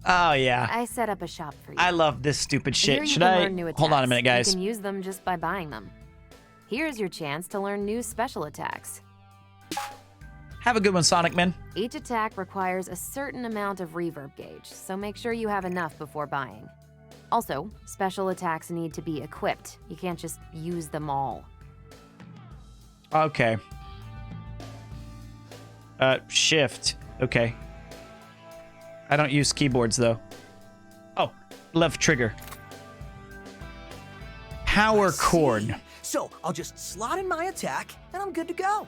Oh, yeah. I set up a shop for you. I love this stupid Here shit. you Should can I... learn new Hold on a minute, guys. You can use them just by buying them. Here's your chance to learn new special attacks. Have a good one, Sonic Man. Each attack requires a certain amount of reverb gauge, so make sure you have enough before buying. Also, special attacks need to be equipped. You can't just use them all. Okay. Shift. Okay. I don't use keyboards, though. Oh, left trigger. Power chord. So, I'll just slot in my attack, and I'm good to go.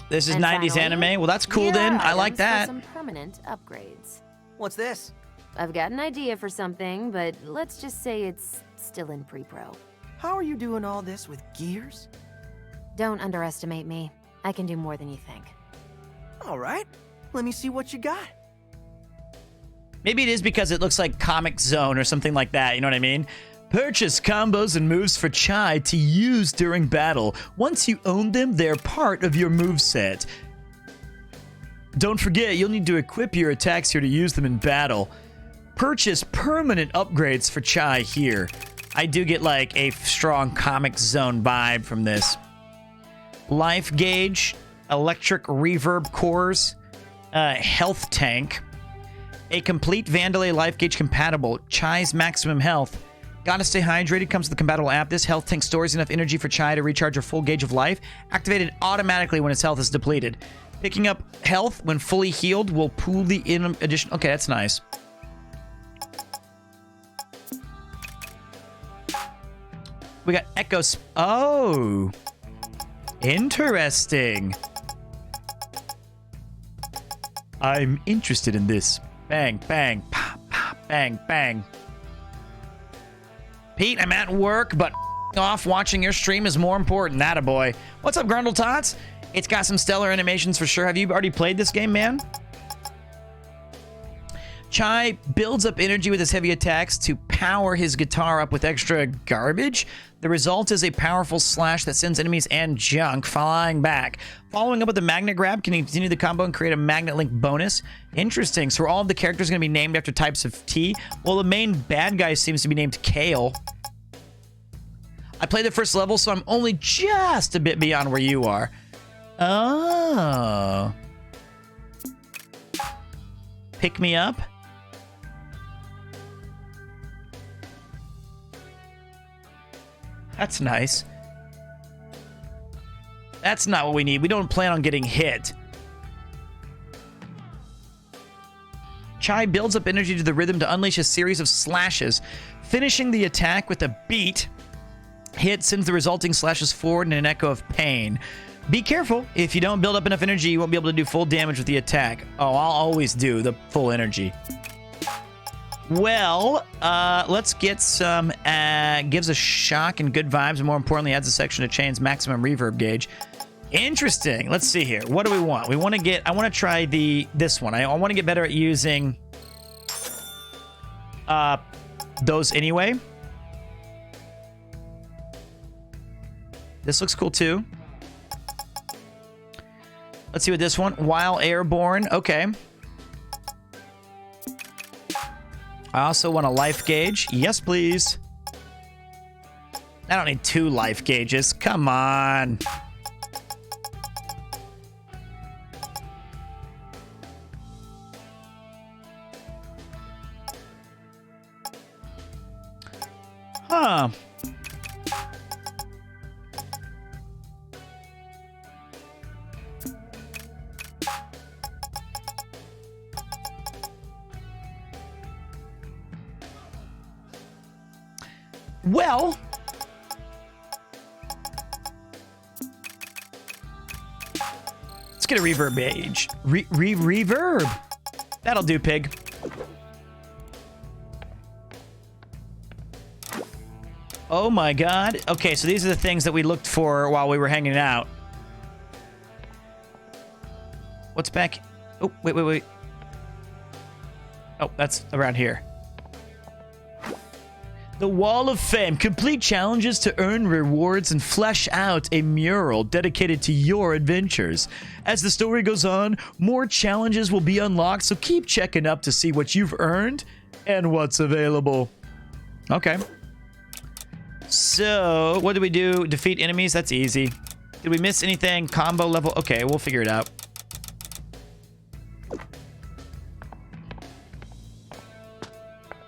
This is And 90s finally, anime. Well, that's cool here then. are I like items for that. some permanent upgrades. What's this? I've got an idea for something, but let's just say it's still in pre-pro. How are you doing all this with gears? Don't underestimate me. I can do more than you think. All right. Let me see what you got. Maybe it is because it looks like Comic Zone or something like that. You know what I mean? Purchase combos and moves for Chai to use during battle. Once you own them, they're part of your moveset. Don't forget, you'll need to equip your attacks here to use them in battle. Purchase permanent upgrades for Chai here. I do get like a strong Comic Zone vibe from this. Life gauge, electric reverb cores, health tank, a complete Vandalay life gauge compatible, Chai's maximum health. Gotta stay hydrated, comes with the compatible app. This health tank stores enough energy for Chai to recharge her full gauge of life, activated automatically when its health is depleted. Picking up health when fully healed will pool the addition. Okay, that's nice. We got Echo. Oh, interesting. I'm interested in this. Bang, bang, pop, pop, bang, bang. Pete, I'm at work, but off watching your stream is more important. Attaboy. What's up, Grundle Tots? It's got some stellar animations for sure. Have you already played this game, man? Chai builds up energy with his heavy attacks to power his guitar up with extra garbage. The result is a powerful slash that sends enemies and junk flying back. Following up with the magnet grab can continue the combo and create a magnet link bonus. Interesting. So are all of the characters going to be named after types of tea? Well, the main bad guy seems to be named Kale. I played the first level, so I'm only just a bit beyond where you are. Oh. Pick me up? That's nice. That's not what we need. We don't plan on getting hit. Chai builds up energy to the rhythm to unleash a series of slashes, finishing the attack with a beat. Hit sends the resulting slashes forward in an echo of pain. Be careful. If you don't build up enough energy, you won't be able to do full damage with the attack. Oh, I'll always do the full energy. Well, let's get some, gives a shock and good vibes, and more importantly, adds a section of chains maximum reverb gauge. Interesting. Let's see here. What do we want? We want to get, I want to try this one. I want to get better at using those anyway. This looks cool too. Let's see what this one, while airborne. Okay. I also want a life gauge. Yes, please. I don't need 2 life gauges. Come on. Huh. Well, let's get a reverb gauge. Reverb. That'll do, pig. Oh my god. Okay, so these are the things that we looked for while we were hanging out. What's back? Oh, wait. Oh, that's around here. The Wall of Fame. Complete challenges to earn rewards and flesh out a mural dedicated to your adventures. As the story goes on, more challenges will be unlocked, so keep checking up to see what you've earned and what's available. Okay. So, what do we do? Defeat enemies? That's easy. Did we miss anything? Combo level? Okay, we'll figure it out.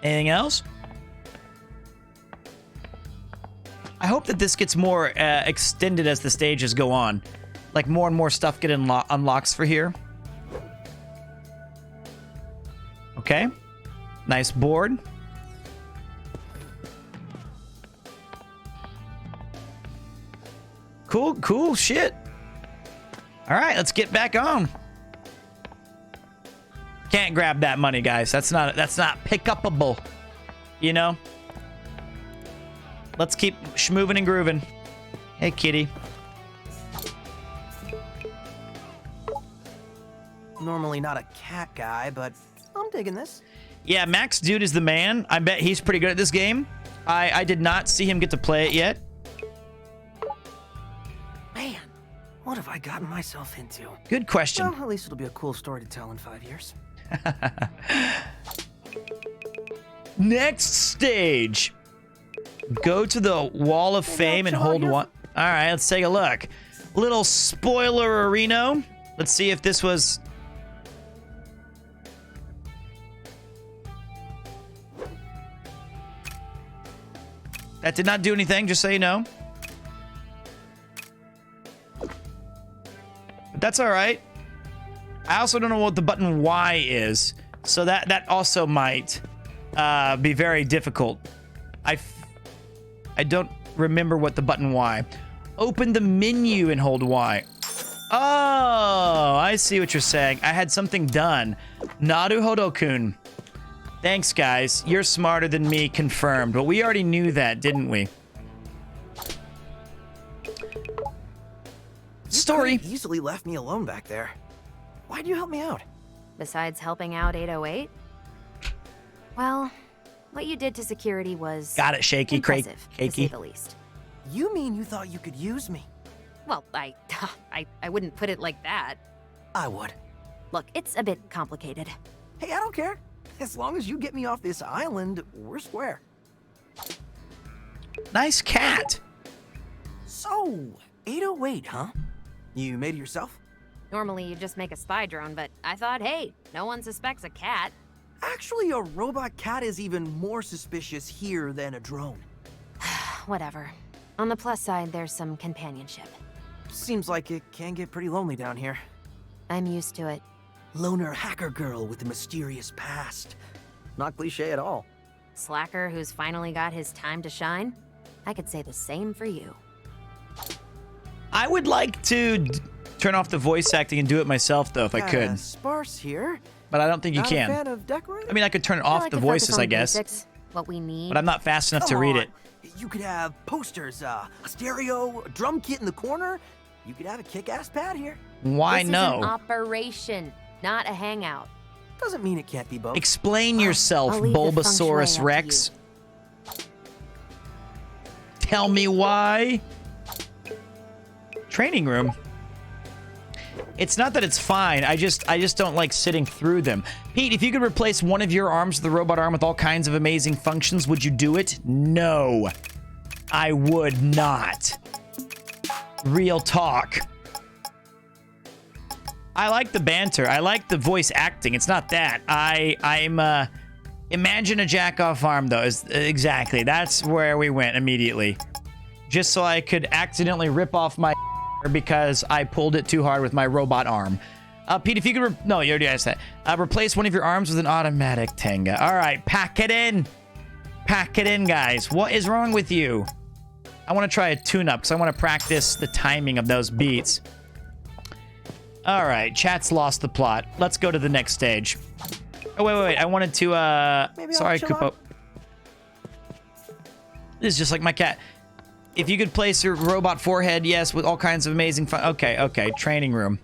Anything else? I hope that this gets more extended as the stages go on. Like more and more stuff get unlocks for here. Okay. Nice board. Cool shit. All right, let's get back on. Can't grab that money, guys. That's not pick-upable. You know? Let's keep schmoving and grooving. Hey, kitty. Normally not a cat guy, but I'm digging this. Yeah, Max Dude is the man. I bet he's pretty good at this game. I did not see him get to play it yet. Man, what have I gotten myself into? Good question. Well, at least it'll be a cool story to tell in 5 years. Next stage. Go to the Wall of Fame and hold one. All right, let's take a look. Little spoiler arena. Let's see if this was... That did not do anything, just so you know. But that's all right. I also don't know what the button Y is, so that also might be very difficult. I don't remember what the button Y. Open the menu and hold Y. Oh, I see what you're saying. I had something done. Naruhodo-kun. Thanks, guys. You're smarter than me, confirmed. But we already knew that, didn't we? Story. You easily left me alone back there. Why'd you help me out? Besides helping out 808? Well, what you did to security was Got it, shaky, impressive, to say shaky. the least. You mean you thought you could use me? Well, I wouldn't put it like that. I would. Look, it's a bit complicated. Hey, I don't care. As long as you get me off this island, we're square. Nice cat. So, 808, huh? You made it yourself? Normally you just make a spy drone, but I thought, hey, no one suspects a cat. Actually, a robot cat is even more suspicious here than a drone. Whatever. On the plus side, there's some companionship. Seems like it can get pretty lonely down here. I'm used to it. Loner hacker girl with a mysterious past. Not cliche at all. Slacker who's finally got his time to shine? I could say the same for you. I would like to turn off the voice acting and do it myself, though, if I could. Sparse here. But I don't think you Not can. A fan of decorating? I mean, I could turn off the voices, I guess. Basics, what we need. But I'm not fast enough to Come read on. it. You could have posters, a stereo, a drum kit in the corner. You could have a kick-ass pad here. Why this no? Is an operation, not a hangout. Doesn't mean it can't be both. Explain yourself, I'll leave the feng Bulbasaurus shui up Rex. Tell me why. Training room. It's not that it's fine. I just don't like sitting through them. Pete, if you could replace one of your arms with the robot arm with all kinds of amazing functions, would you do it? No. I would not. Real talk. I like the banter. I like the voice acting. It's not that. I'm imagine a jack-off arm, though. Exactly. That's where we went immediately. Just so I could accidentally rip off my because I pulled it too hard with my robot arm. Pete, if you could... No, you already asked that. Replace one of your arms with an automatic Tenga. All right, pack it in. Pack it in, guys. What is wrong with you? I want to try a tune-up because I want to practice the timing of those beats. All right, chat's lost the plot. Let's go to the next stage. Oh, wait. I wanted to... Sorry, Koopo. This is just like my cat. If you could place your robot forehead, yes, with all kinds of amazing fun. Okay. Training room.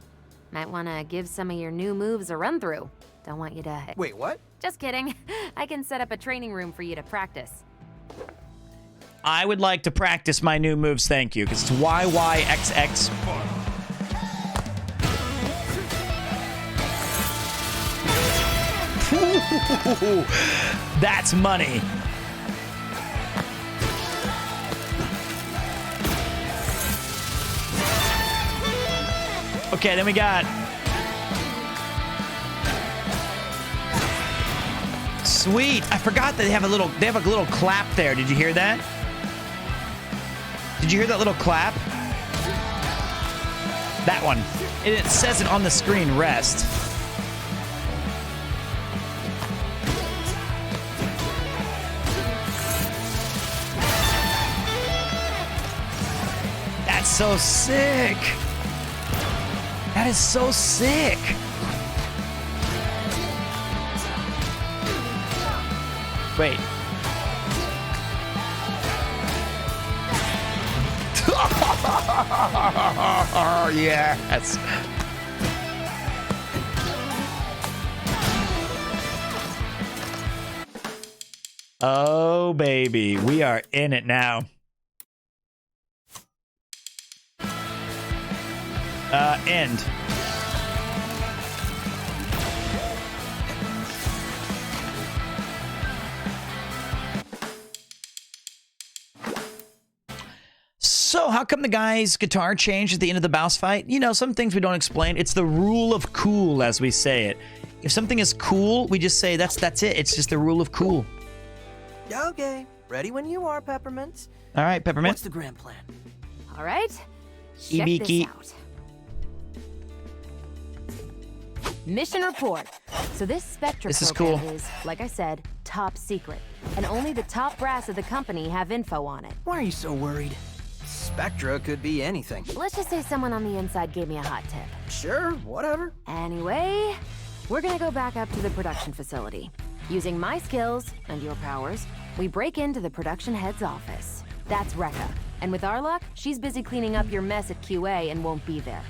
Might want to give some of your new moves a run through. Don't want you to... Wait, what? Just kidding. I can set up a training room for you to practice. I would like to practice my new moves, thank you, because it's YYXX. That's money. Okay, then we got... Sweet. I forgot that they have a little clap there. Did you hear that? Did you hear that little clap? That one. It says it on the screen, rest. That's so sick. That is so sick. Wait. Yes. Oh, baby. We are in it now. End. So, how come the guy's guitar changed at the end of the boss fight? You know, some things we don't explain. It's the rule of cool, as we say it. If something is cool, we just say that's it. It's just the rule of cool. Okay, ready when you are, Peppermint. All right, Peppermint. What's the grand plan? All right, check this out. Mission report. So this Spectra program is, like I said, top secret. And only the top brass of the company have info on it. Why are you so worried? Spectra could be anything. Let's just say someone on the inside gave me a hot tip. Sure, whatever. Anyway, we're gonna go back up to the production facility. Using my skills and your powers, we break into the production head's office. That's Recca. And with our luck, she's busy cleaning up your mess at QA and won't be there.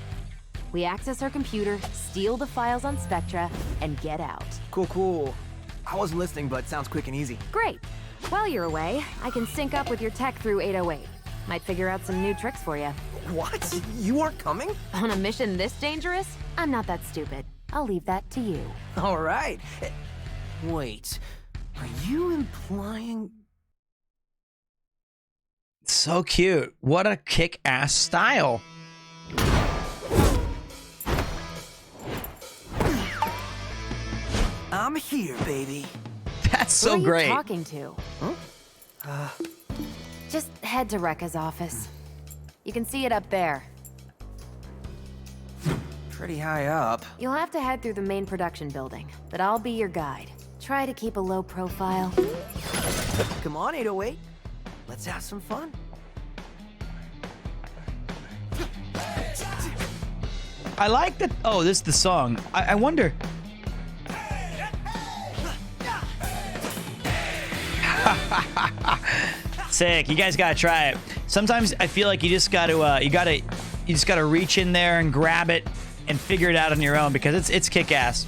We access her computer, steal the files on Spectra, and get out. Cool. I wasn't listening, but sounds quick and easy. Great. While you're away, I can sync up with your tech through 808. Might figure out some new tricks for you. What? You aren't coming? On a mission this dangerous? I'm not that stupid. I'll leave that to you. All right. Wait, are you implying... So cute. What a kick-ass style. I'm here, baby. That's so Who are great. you talking to? Huh? Just head to Rekka's office. You can see it up there. Pretty high up. You'll have to head through the main production building, but I'll be your guide. Try to keep a low profile. Come on, 808. Let's have some fun. I like that. Oh, this is the song. I wonder. Sick. You guys gotta try it. Sometimes I feel like you just gotta you just gotta reach in there and grab it and figure it out on your own because it's kick-ass.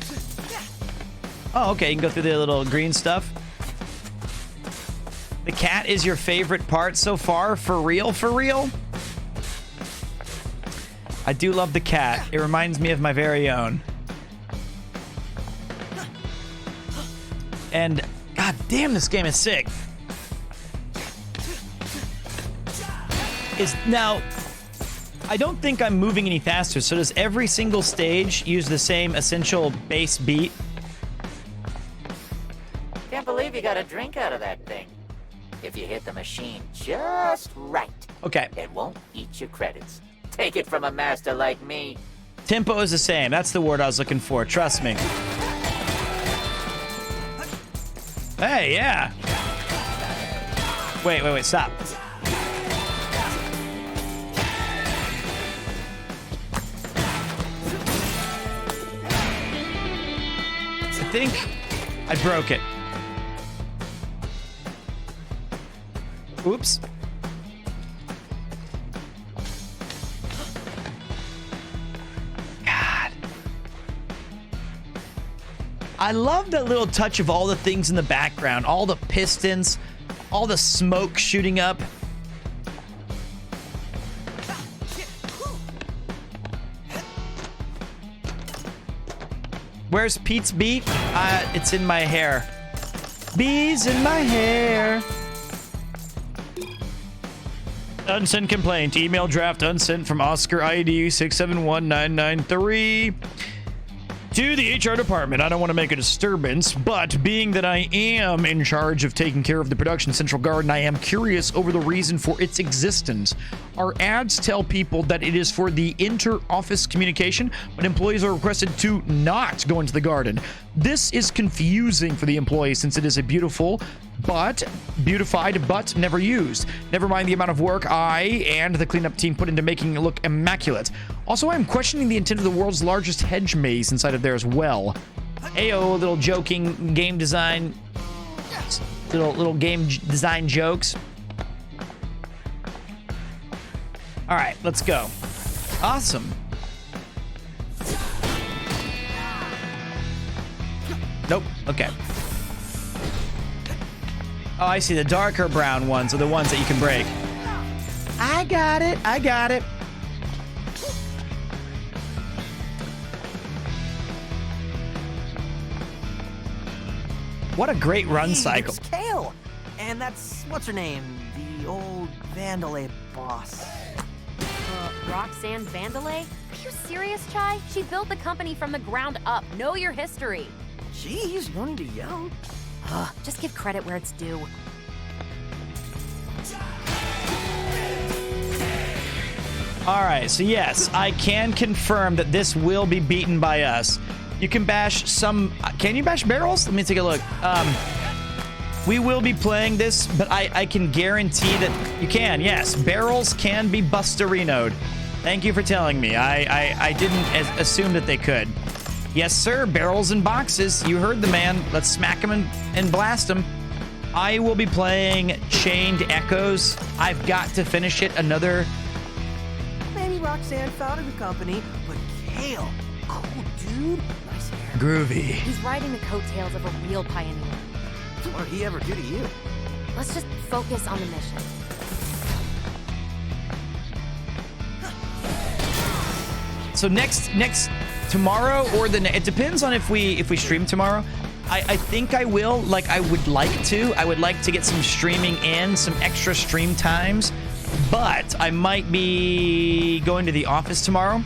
Oh, okay. You can go through the little green stuff. The cat is your favorite part so far? For real? For real? I do love the cat. It reminds me of my very own. And god damn, this game is sick. Now, I don't think I'm moving any faster, so does every single stage use the same essential bass beat? Can't believe you got a drink out of that thing. If you hit the machine just right, Okay. it won't eat your credits. Take it from a master like me. Tempo is the same. That's the word I was looking for. Trust me. Hey, yeah. Wait, stop. I think I broke it. Oops. God. I love that little touch of all the things in the background, all the pistons, all the smoke shooting up. Where's Pete's beat? It's in my hair. Bees in my hair. Unsent complaint. Email draft unsent from Oscar ID 671993. To the HR department, I don't want to make a disturbance, but being that I am in charge of taking care of the production central garden, I am curious over the reason for its existence. Our ads tell people that it is for the inter-office communication, but employees are requested to not go into the garden. This is confusing for the employees since it is a beautified but never used. Never mind the amount of work I and the cleanup team put into making it look immaculate. Also, I'm questioning the intent of the world's largest hedge maze inside of there as well. Ayo, little joking game design, little game design jokes. All right, let's go. Awesome. Nope. Okay. Oh, I see. The darker brown ones are the ones that you can break. I got it. I got it. What a great run cycle. It's Kale. And that's, what's her name? The old Vandalay boss. Roxanne Vandalay? Are you serious, Chai? She built the company from the ground up. Know your history. Jeez, no need to yell. Just give credit where it's due. All right, so yes, I can confirm that this will be beaten by us. You can bash some... Can you bash barrels? Let me take a look. We will be playing this, but I can guarantee that you can. Yes, barrels can be bustarinoed. Thank you for telling me. I didn't assume that they could. Yes, sir, barrels and boxes. You heard the man. Let's smack him and blast him. I will be playing Chained Echoes. I've got to finish it. Another... Maybe Roxanne founded the company, but Kale, cool dude, nice hair. Groovy. He's riding the coattails of a real pioneer. What did he ever do to you? Let's just focus on the mission. So next tomorrow or it depends on if we stream tomorrow. I think I will. Like, I would like to get some streaming in, some extra stream times, but I might be going to the office tomorrow.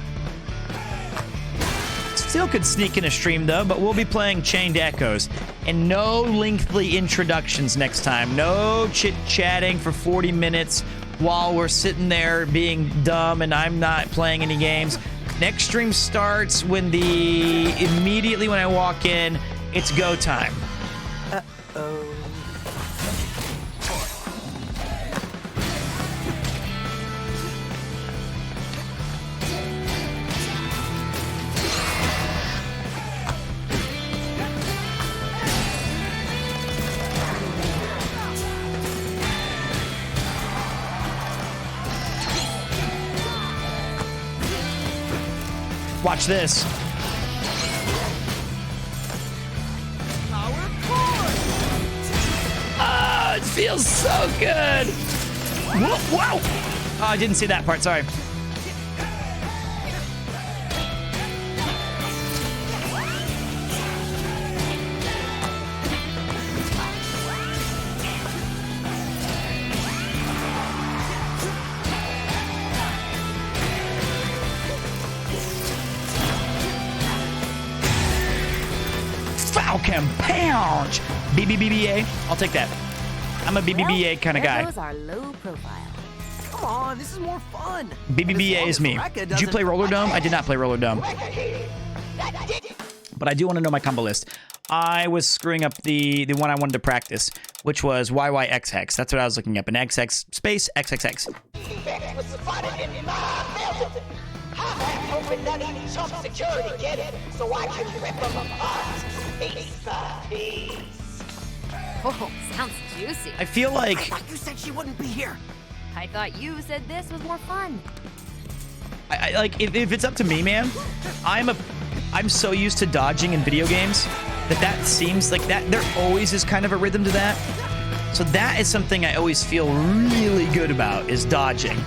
Still could sneak in a stream though, but we'll be playing Chained Echoes. And no lengthy introductions next time. No chit-chatting for 40 minutes while we're sitting there being dumb and I'm not playing any games. Next stream starts immediately when I walk in, it's go time. Uh-oh. Watch this. Ah, it feels so good. Whoa, wow. Oh, I didn't see that part. Sorry. Falcon Punch! BBBA. I'll take that. I'm a BBBA kind of guy. Those are low profile. Come on, this is more fun. BBBA is me. Did you play Roller Dome? I did not play Roller Dome. But I do want to know my combo list. I was screwing up the one I wanted to practice, which was YYX Hex. That's what I was looking up. An XX space XXX. Was spotted in my building. I hoping that he chump security, get it? So I can rip them apart, piece by piece. Oh, sounds juicy. I feel like... I thought you said she wouldn't be here. I thought you said this was more fun. I like, if it's up to me, man, I'm so used to dodging in video games that seems like that there always is kind of a rhythm to that. So that is something I always feel really good about, is dodging.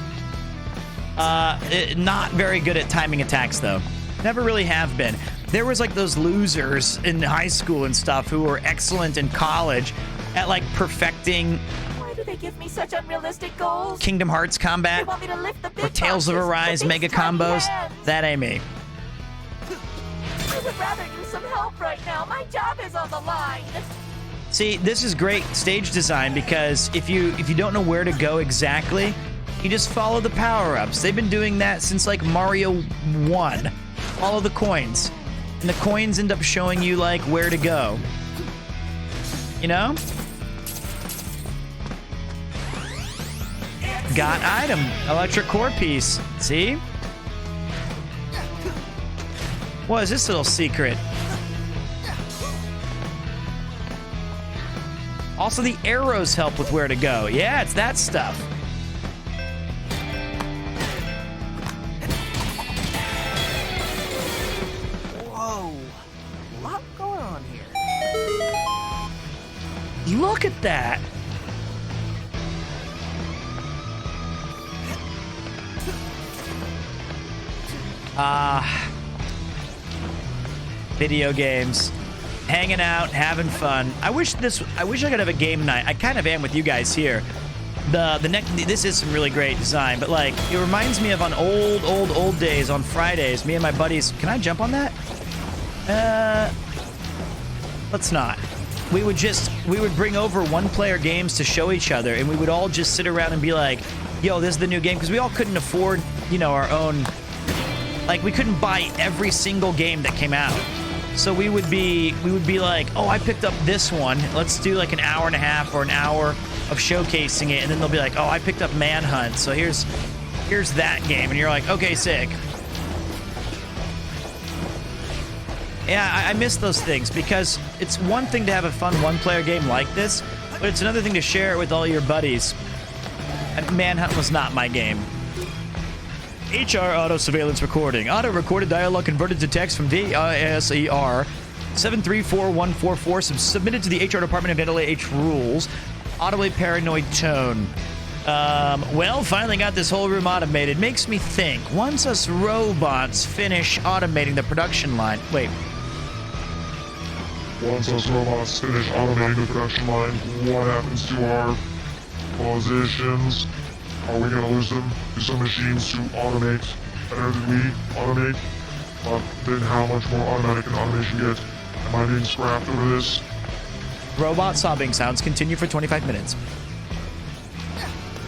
Not very good at timing attacks though. Never really have been. There was like those losers in high school and stuff who were excellent in college at like perfecting Why do they give me such unrealistic goals? Kingdom Hearts combat They want me to lift the big or Tales of boxes, Arise the big mega tiny combos. hands. That ain't me. I would rather use some help right now. My job is on the line. See, this is great stage design because if you don't know where to go exactly, you just follow the power-ups. They've been doing that since like Mario 1. Follow the coins. And the coins end up showing you like where to go. You know? Got item. Electric core piece. See? What is this little secret? Also, the arrows help with where to go. Yeah, it's that stuff. Whoa. A lot going on here. Look at that. Video games. Hanging out, having fun. I wish I could have a game night. I kind of am with you guys here. This is some really great design, but like it reminds me of on old days on Fridays, me and my buddies. Can I jump on that? Let's not. We would bring over one-player games to show each other, and we would all just sit around and be like, yo, this is the new game, because we all couldn't afford, our own, like we couldn't buy every single game that came out. So we would be like, oh, I picked up this one. Let's do like an hour and a half or an hour of showcasing it, and then they'll be like, oh, I picked up Manhunt. So here's that game, and you're like, okay, sick. Yeah, I miss those things because it's one thing to have a fun one-player game like this, but it's another thing to share it with all your buddies. And Manhunt was not my game. HR auto surveillance recording. Auto recorded dialogue converted to text from DSER 734144 submitted to the HR department of NLAH rules. Audibly paranoid tone. Well, finally got this whole room automated. Makes me think, once us robots finish automating the production line... Wait. Once us robots finish automating the production line, what happens to our positions? Are we gonna lose them to some machines to automate better than we automate? Then how much more automatic can automation get? Am I being scrapped over this? Robot sobbing sounds continue for 25 minutes.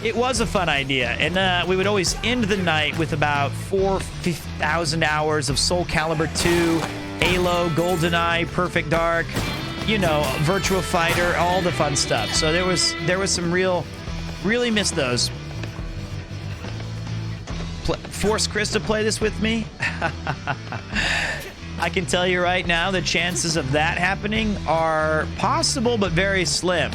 It was a fun idea, and we would always end the night with about 4,000 hours of Soul Calibur 2, Halo, GoldenEye, Perfect Dark, you know, Virtua Fighter, all the fun stuff. So there was some really missed those. Force Chris to play this with me? I can tell you right now, the chances of that happening are possible, but very slim.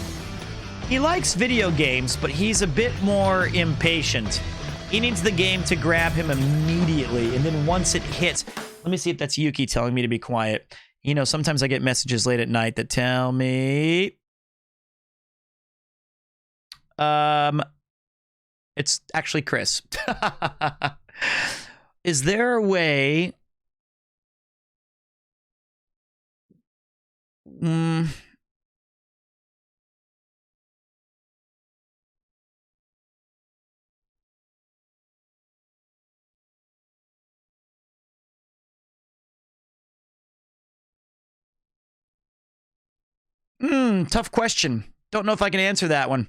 He likes video games, but he's a bit more impatient. He needs the game to grab him immediately, and then once it hits... Let me see if that's Yuki telling me to be quiet. You know, sometimes I get messages late at night that tell me... It's actually Chris. Is there a way... Tough question. Don't know if I can answer that one.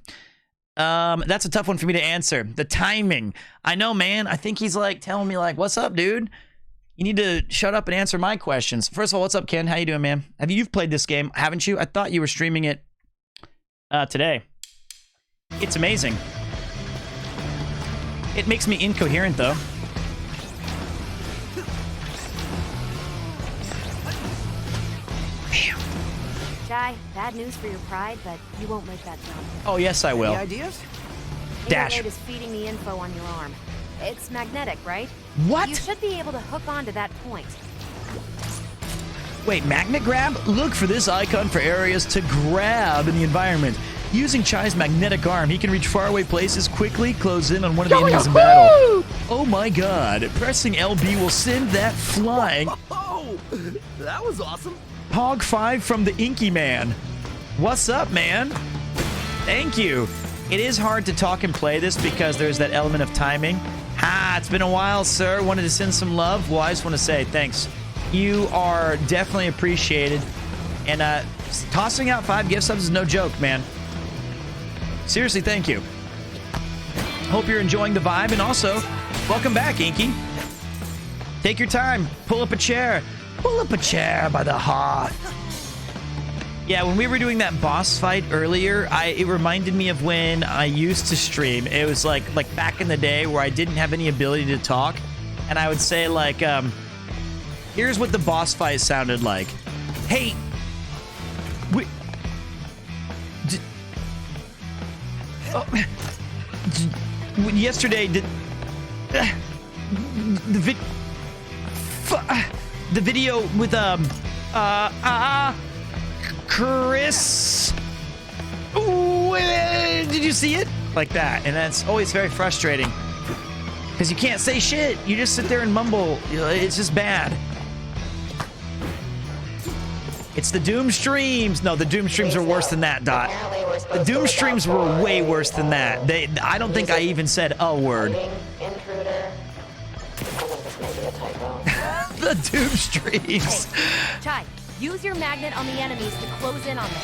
That's a tough one for me to answer. The timing. I know, man. I think he's like telling me like, what's up, dude? You need to shut up and answer my questions. First of all, what's up, Ken? How you doing, man? You've played this game, haven't you? I thought you were streaming it today. It's amazing. It makes me incoherent, though. Jai, bad news for your pride, but you won't make that jump. Oh, yes, I will. Any ideas? Dash. Internet is feeding the info on your arm. It's magnetic, right? What? You should be able to hook onto that point. Wait, magnet grab? Look for this icon for areas to grab in the environment. Using Chai's magnetic arm, he can reach faraway places quickly, close in on one of the enemies in battle. Oh my god. Pressing LB will send that flying. Oh, that was awesome. Pog 5 from the Inky Man. What's up, man? Thank you. It is hard to talk and play this because there's that element of timing. It's been a while, sir. Wanted to send some love. Well, I just want to say thanks. You are definitely appreciated. And tossing out 5 gift subs is no joke, man. Seriously, thank you. Hope you're enjoying the vibe. And also, welcome back, Inky. Take your time. Pull up a chair. Pull up a chair by the hearth. Yeah, when we were doing that boss fight earlier, it reminded me of when I used to stream. It was like back in the day where I didn't have any ability to talk. And I would say like, here's what the boss fight sounded like. Hey, yesterday, the video with Chris. Ooh, did you see it? Like that, and that's always very frustrating because you can't say shit. You just sit there and mumble. It's just bad. It's the Doom streams. No, the Doom streams are worse than that, Dot. The Doom streams were way worse than that. I don't think I even said a word. The Doom streams. Hey, Chai, use your magnet on the enemies to close in on them.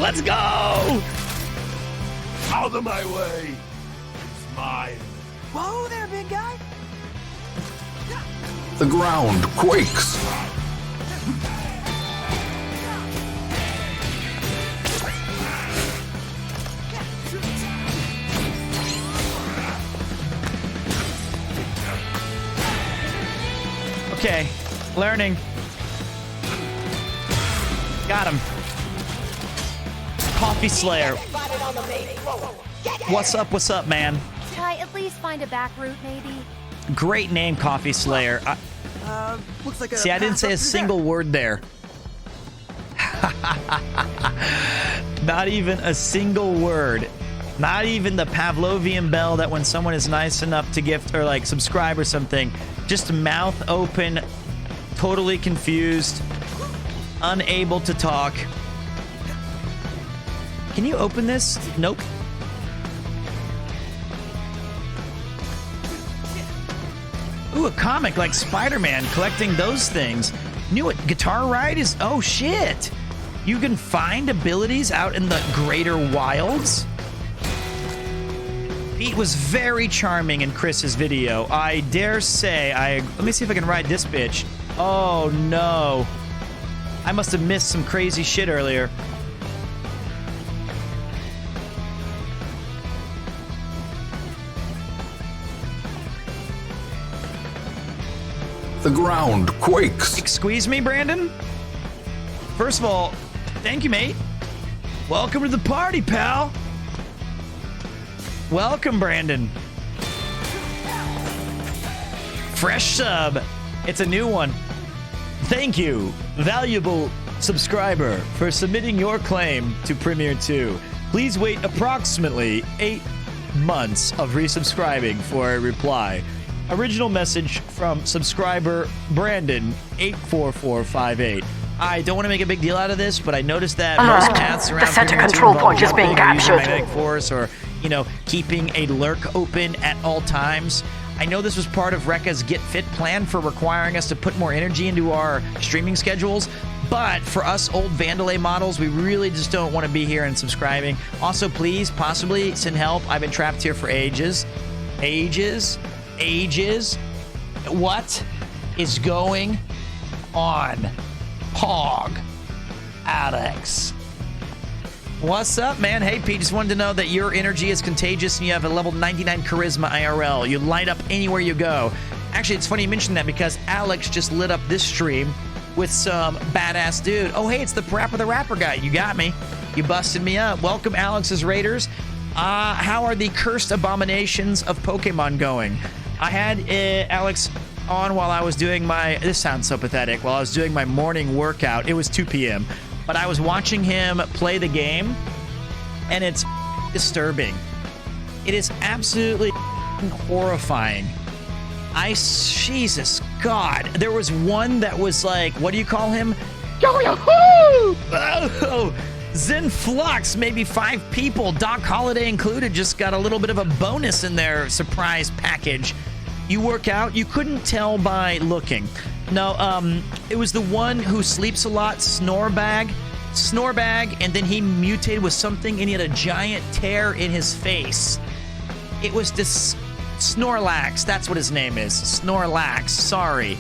Let's go! Out of my way! It's mine. Whoa there, big guy! The ground quakes. Okay, learning. Got him. Coffee Slayer. What's up, man? Should I at least find a back route, maybe? Great name, Coffee Slayer. Looks like a See, I didn't say a single word there. Not even a single word. Not even the Pavlovian bell that when someone is nice enough to gift or like subscribe or something, just mouth open, totally confused, unable to talk. Can you open this? Nope. Ooh, a comic like Spider-Man, collecting those things. Knew what Guitar Ride is? Oh, shit. You can find abilities out in the greater wilds? Pete was very charming in Chris's video. I dare say, let me see if I can ride this bitch. Oh, no. I must have missed some crazy shit earlier. The ground quakes. Excuse me, Brandon? First of all, thank you, mate. Welcome to the party, pal. Welcome, Brandon. Fresh sub. It's a new one. Thank you, valuable subscriber, for submitting your claim to Premiere 2. Please wait approximately 8 months of resubscribing for a reply. Original message from subscriber Brandon 84458. I don't want to make a big deal out of this, but I noticed that most paths around the center control point is being captured. Magnetic force, or keeping a lurk open at all times. I know this was part of Recca's Get Fit plan for requiring us to put more energy into our streaming schedules, but for us old Vandalay models, we really just don't want to be here and subscribing. Also, please, possibly send help. I've been trapped here for ages. Ages. What is going on? Pog. Alex. What's up, man? Hey, Pete, just wanted to know that your energy is contagious and you have a level 99 charisma IRL. You light up anywhere you go. Actually, it's funny you mentioned that because Alex just lit up this stream with some badass dude. Oh, hey, it's the Parappa the Rapper guy. You got me. You busted me up. Welcome, Alex's Raiders. How are the cursed abominations of Pokemon going? I had Alex on while I was doing this sounds so pathetic, while I was doing my morning workout. It was 2 p.m., but I was watching him play the game, and it's disturbing. It is absolutely horrifying. Jesus God. There was one that was like, what do you call him? Yo-yo-hoo! Oh, Zen Flux, maybe 5 people, Doc Holliday included, just got a little bit of a bonus in their surprise package. You work out, you couldn't tell by looking. No, it was the one who sleeps a lot, Snorbag, and then he mutated with something and he had a giant tear in his face. It was this Snorlax, that's what his name is. Snorlax, sorry.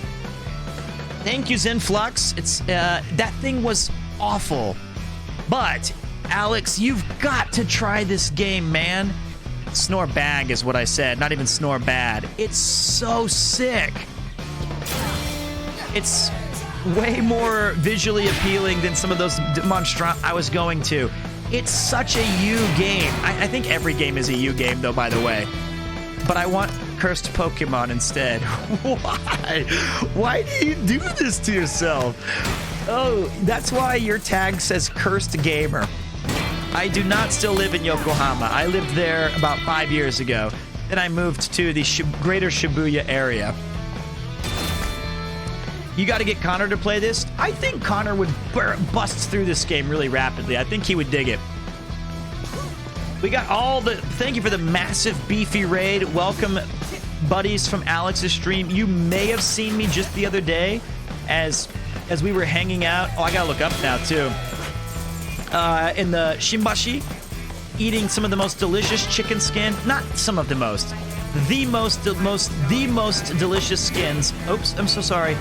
Thank you, Zen Flux. That thing was awful. But, Alex, you've got to try this game, man. Snorbag is what I said, not even Snorbad. It's so sick. It's way more visually appealing than some of those monstrum I was going to. It's such a U game. I think every game is a U game, though, by the way. But I want cursed Pokemon instead. Why? Why do you do this to yourself? Oh, that's why your tag says cursed gamer. I do not still live in Yokohama. I lived there about 5 years ago. Then I moved to the greater Shibuya area. You got to get Connor to play this. I think Connor would bust through this game really rapidly. I think he would dig it. We got thank you for the massive beefy raid. Welcome, buddies from Alex's stream. You may have seen me just the other day as we were hanging out. Oh, I got to look up now, too. In the Shimbashi, eating some of the most delicious chicken skin. Not some of the most. The most delicious skins. Oops, I'm so sorry.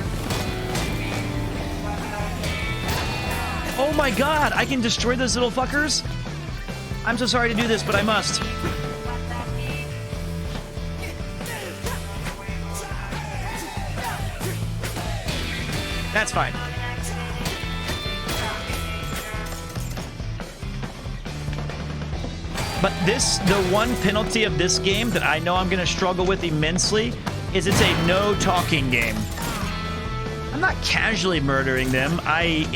Oh my God, I can destroy those little fuckers? I'm so sorry to do this, but I must. That's fine. But the one penalty of this game that I know I'm going to struggle with immensely is it's a no talking game. I'm not casually murdering them. I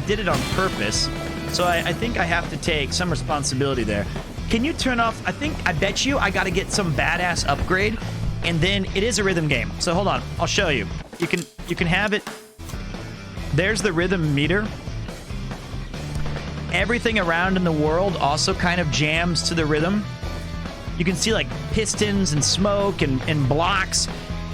did it on purpose. So I think I have to take some responsibility there. Can you turn off, I bet you I got to get some badass upgrade, and then it is a rhythm game. So hold on, I'll show you. You can have it. There's the rhythm meter. Everything around in the world also kind of jams to the rhythm. You can see like pistons and smoke and blocks,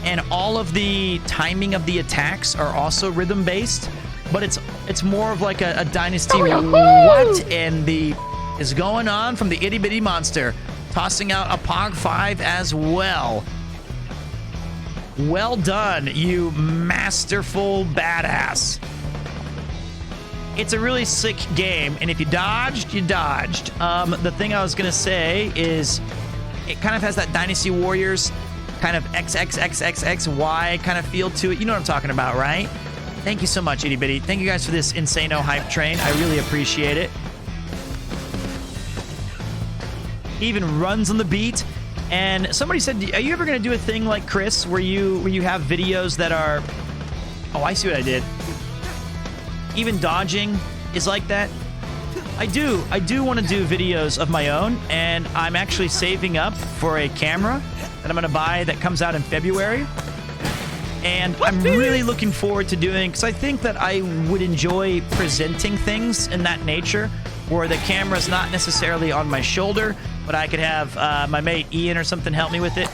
and all of the timing of the attacks are also rhythm based, but it's more of like a dynasty. What and the is going on from the itty bitty monster, tossing out a Pog 5 as well. Well done, you masterful badass. It's a really sick game, and if you dodged, you dodged. The thing I was gonna say is it kind of has that Dynasty Warriors kind of XXXXXY kind of feel to it. You know what I'm talking about, right? Thank you so much, Itty Bitty. Thank you guys for this Insano hype train. I really appreciate it. He even runs on the beat. And somebody said, are you ever gonna do a thing like Chris where you have videos that are... Oh, I see what I did. Even dodging is like that. I do want to do videos of my own, and I'm actually saving up for a camera that I'm going to buy that comes out in February. And I'm really looking forward to doing, because I think that I would enjoy presenting things in that nature, where the camera's not necessarily on my shoulder, but I could have my mate Ian or something help me with it,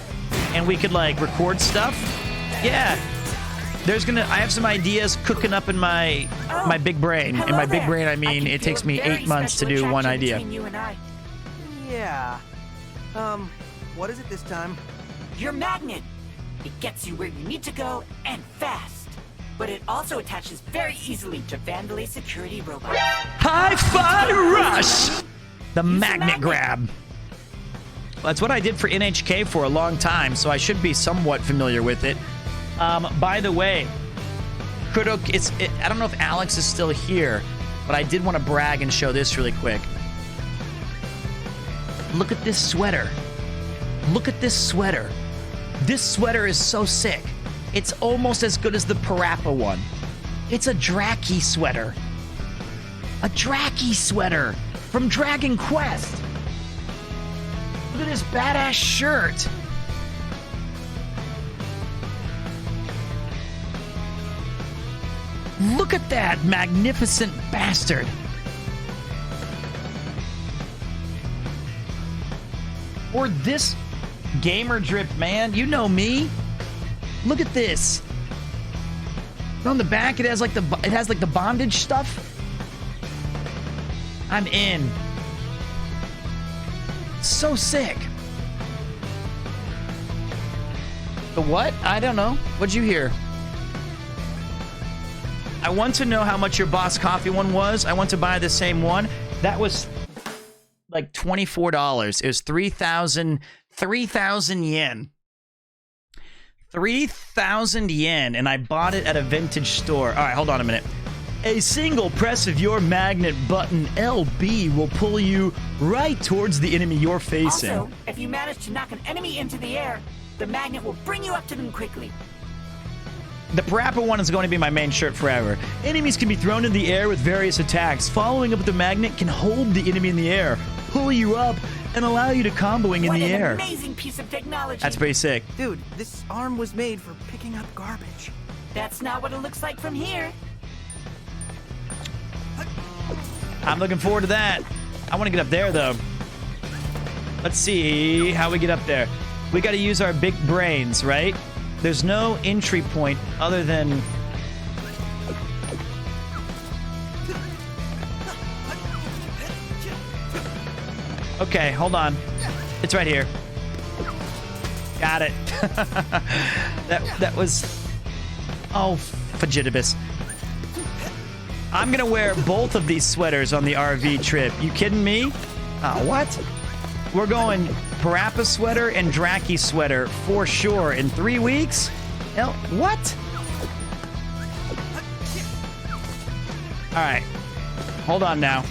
and we could like record stuff. Yeah. I have some ideas cooking up in my big brain. In my big brain, I mean, it takes me 8 months to do one idea. Yeah. What is it this time? Your magnet. It gets you where you need to go, and fast. But it also attaches very easily to Vandalay security robots. Hi-Fi Rush! The magnet grab. Well, that's what I did for NHK for a long time, so I should be somewhat familiar with it. By the way, I don't know if Alex is still here, but I did want to brag and show this really quick. Look at this sweater. Look at this sweater. This sweater is so sick. It's almost as good as the Parappa one. It's a Draki sweater. A Draki sweater from Dragon Quest. Look at this badass shirt. Look at that magnificent bastard. Or this gamer drip, man. You know me. Look at this. On the back, it has like the bondage stuff. I'm in. So sick. The what? I don't know. What'd you hear? I want to know how much your Boss Coffee one was. I want to buy the same one. That was like $24. It was 3,000 yen. 3,000 yen, and I bought it at a vintage store. All right, hold on a minute. A single press of your magnet button LB will pull you right towards the enemy you're facing. Also, if you manage to knock an enemy into the air, the magnet will bring you up to them quickly. The Parappa one is going to be my main shirt forever. Enemies can be thrown in the air with various attacks. Following up with the magnet can hold the enemy in the air, pull you up, and allow you to comboing in the air. What an amazing piece of technology. That's pretty sick. Dude, this arm was made for picking up garbage. That's not what it looks like from here. I'm looking forward to that. I want to get up there, though. Let's see how we get up there. We got to use our big brains, right? There's no entry point other than... Okay, hold on. It's right here. Got it. that was... Oh, fajitibus. I'm gonna wear both of these sweaters on the RV trip. You kidding me? Oh, what? We're going Parappa sweater and Draki sweater for sure in 3 weeks? Hell, what? All right. Hold on now.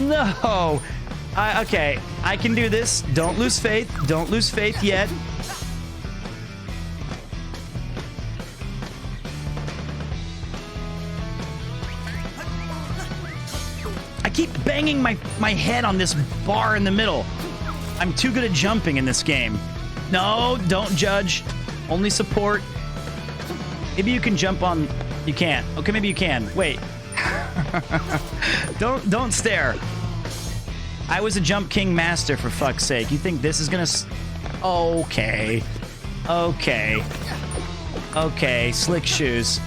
No. Okay. I can do this. Don't lose faith. Don't lose faith yet. I keep banging my head on this bar in the middle. I'm too good at jumping in this game. No, don't judge. Only support. Maybe you can jump on... You can't. Okay, maybe you can. Wait. Don't stare. I was a Jump King master, for fuck's sake. You think this is gonna... Okay. Okay. Okay, slick shoes.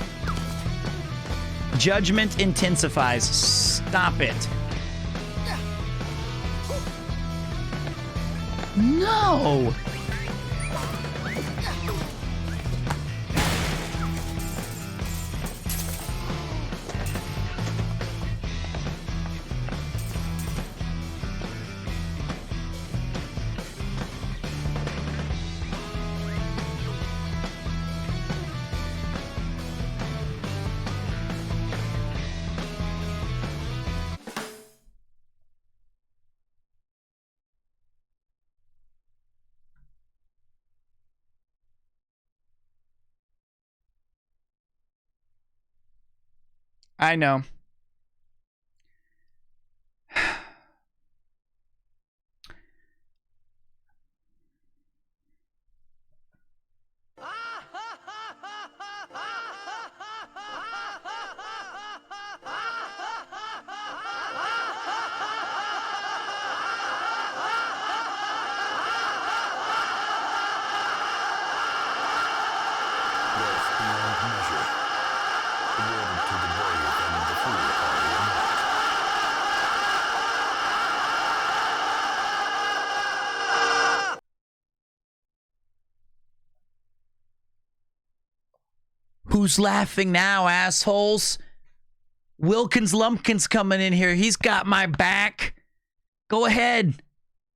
Judgment intensifies. Stop it. No! I know. Who's laughing now, assholes? Wilkins Lumpkins coming in here. He's got my back. Go ahead.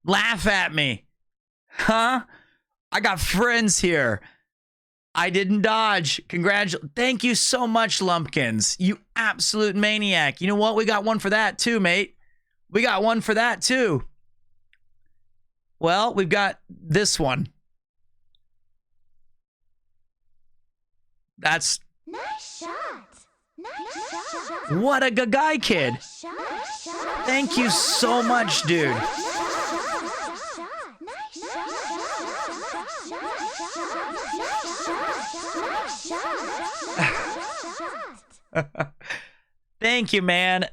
Laugh at me. Huh? I got friends here. I didn't dodge. Thank you so much, Lumpkins. You absolute maniac. You know what? We got one for that too, mate. We got one for that too. Well, we've got this one. That's... Nice shot. Nice shot. What a guy kid. Thank you so much, dude. Thank you, man.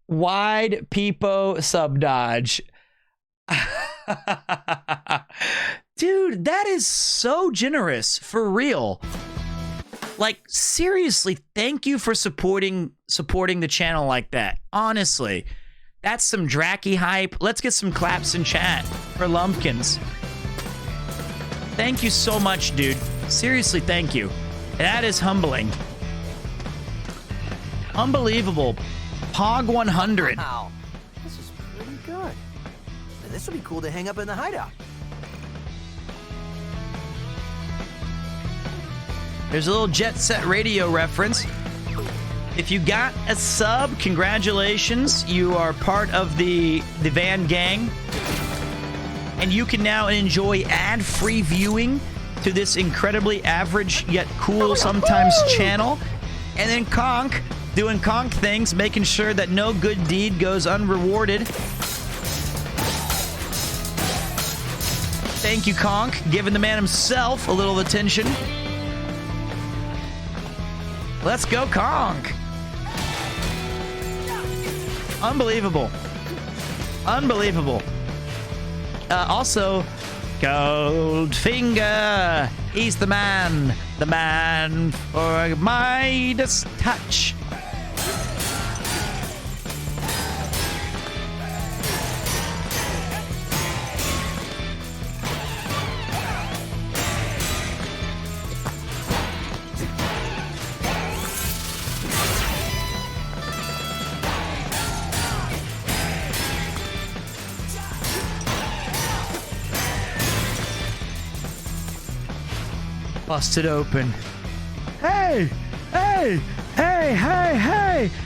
Wide peepo sub dodge. Dude, that is so generous, for real. Like, seriously, thank you for supporting the channel like that. Honestly, that's some Dracky hype. Let's get some claps in chat for Lumpkins. Thank you so much, dude. Seriously, thank you. That is humbling. Unbelievable. Pog 100. Wow, this is pretty good. This would be cool to hang up in the hideout. There's a little Jet Set Radio reference. If you got a sub, congratulations. You are part of the Van Gang. And you can now enjoy ad-free viewing to this incredibly average yet cool sometimes channel. And then Conk, doing Conk things, making sure that no good deed goes unrewarded. Thank you, Conk, giving the man himself a little attention. Let's go, Conk. Unbelievable. Unbelievable. Also, Goldfinger. He's the man for Midas touch. Busted open. Hey! Hey!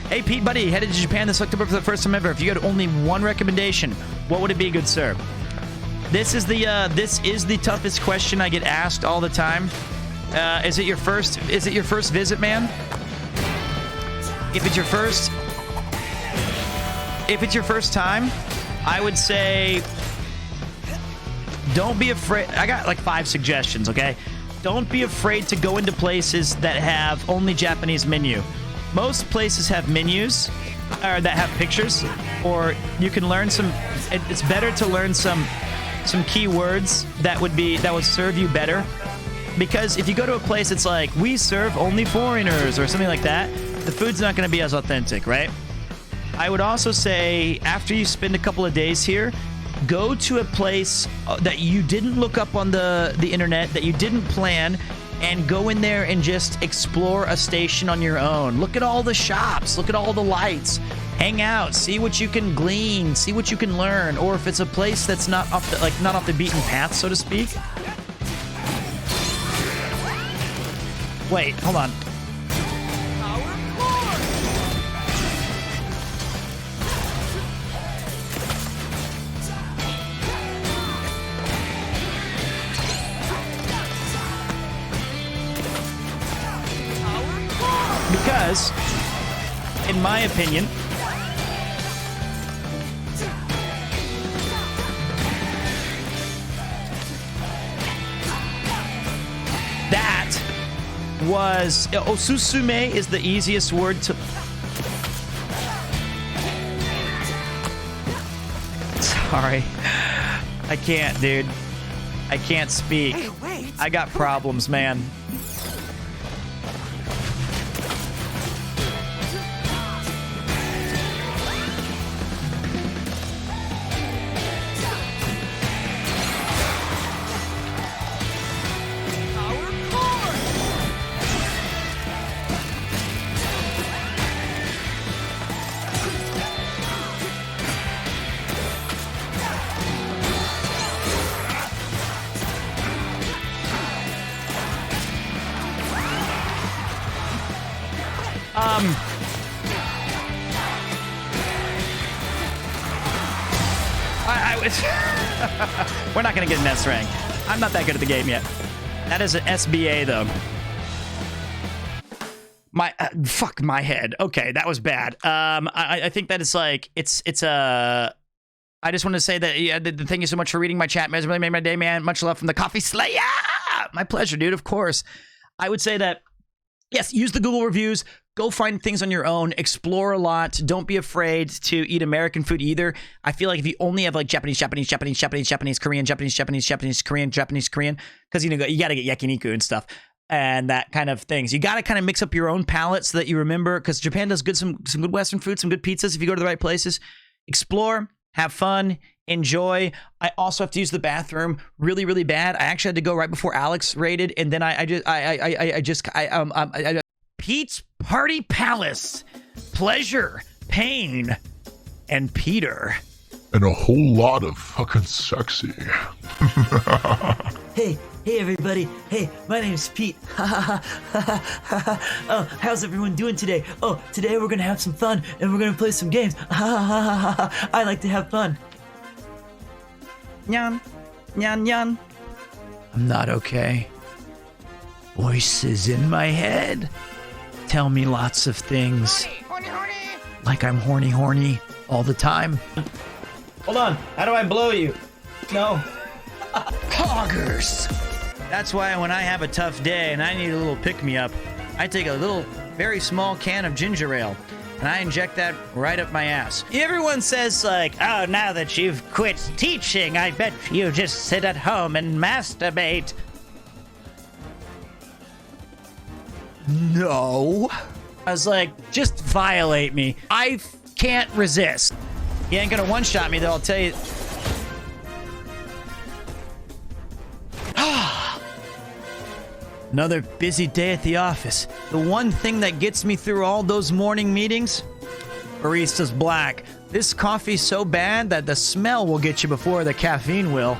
Hey, Pete, buddy, headed to Japan this October for the first time ever. If you had only one recommendation, what would it be, good sir? This is the toughest question I get asked all the time. Is it your first visit, man? If it's your first time, I would say don't be afraid. I got like 5 suggestions, okay? Don't be afraid to go into places that have only Japanese menu. Most places have menus or that have pictures, or you can learn some. It's better to learn some keywords that would serve you better. Because if you go to a place that's like, we serve only foreigners or something like that, the food's not going to be as authentic, right? I would also say, after you spend a couple of days here, go to a place that you didn't look up on the internet, that you didn't plan, and go in there and just explore a station on your own. Look at all the shops, look at all the lights, hang out, see what you can glean, see what you can learn, or if it's a place that's not off the beaten path, so to speak. Wait, hold on. Because, in my opinion, that was... Osusume is the easiest word to... Sorry. I can't, dude. I can't speak. Hey, wait. I got problems, man. We're not gonna get an S rank. I'm not that good at the game yet. That is an SBA though. Fuck my head. Okay, that was bad. I think that it's like it's a. I just want to say that thank you so much for reading my chat, man. It's really made my day, man. Much love from the Coffee Slayer. My pleasure, dude. Of course. I would say that yes, use the Google reviews. Go find things on your own. Explore a lot. Don't be afraid to eat American food either. I feel like if you only have like Japanese, Korean, because you got to get yakiniku and stuff and that kind of things. You got to kind of mix up your own palate so that you remember, because Japan does some good Western food, some good pizzas if you go to the right places. Explore, have fun, enjoy. I also have to use the bathroom really, really bad. I actually had to go right before Alex raided, and then I Pete's Party Palace, pleasure, pain, and Peter. And a whole lot of fucking sexy. Hey everybody. Hey, my name's Pete. Oh, how's everyone doing today? Oh, today we're gonna have some fun and we're gonna play some games. I like to have fun. Nyan, nyan, nyan. I'm not okay. Voices in my head tell me lots of things. Like I'm horny all the time. Hold on. How do I blow you? No. Poggers. That's why when I have a tough day and I need a little pick-me-up, I take a little, very small can of ginger ale and I inject that right up my ass. Everyone says like, oh, now that you've quit teaching, I bet you just sit at home and masturbate. No. I was like, just violate me. I can't resist. You ain't gonna one-shot me though, I'll tell you. Another busy day at the office. The one thing that gets me through all those morning meetings? Barista's black. This coffee's so bad that the smell will get you before the caffeine will.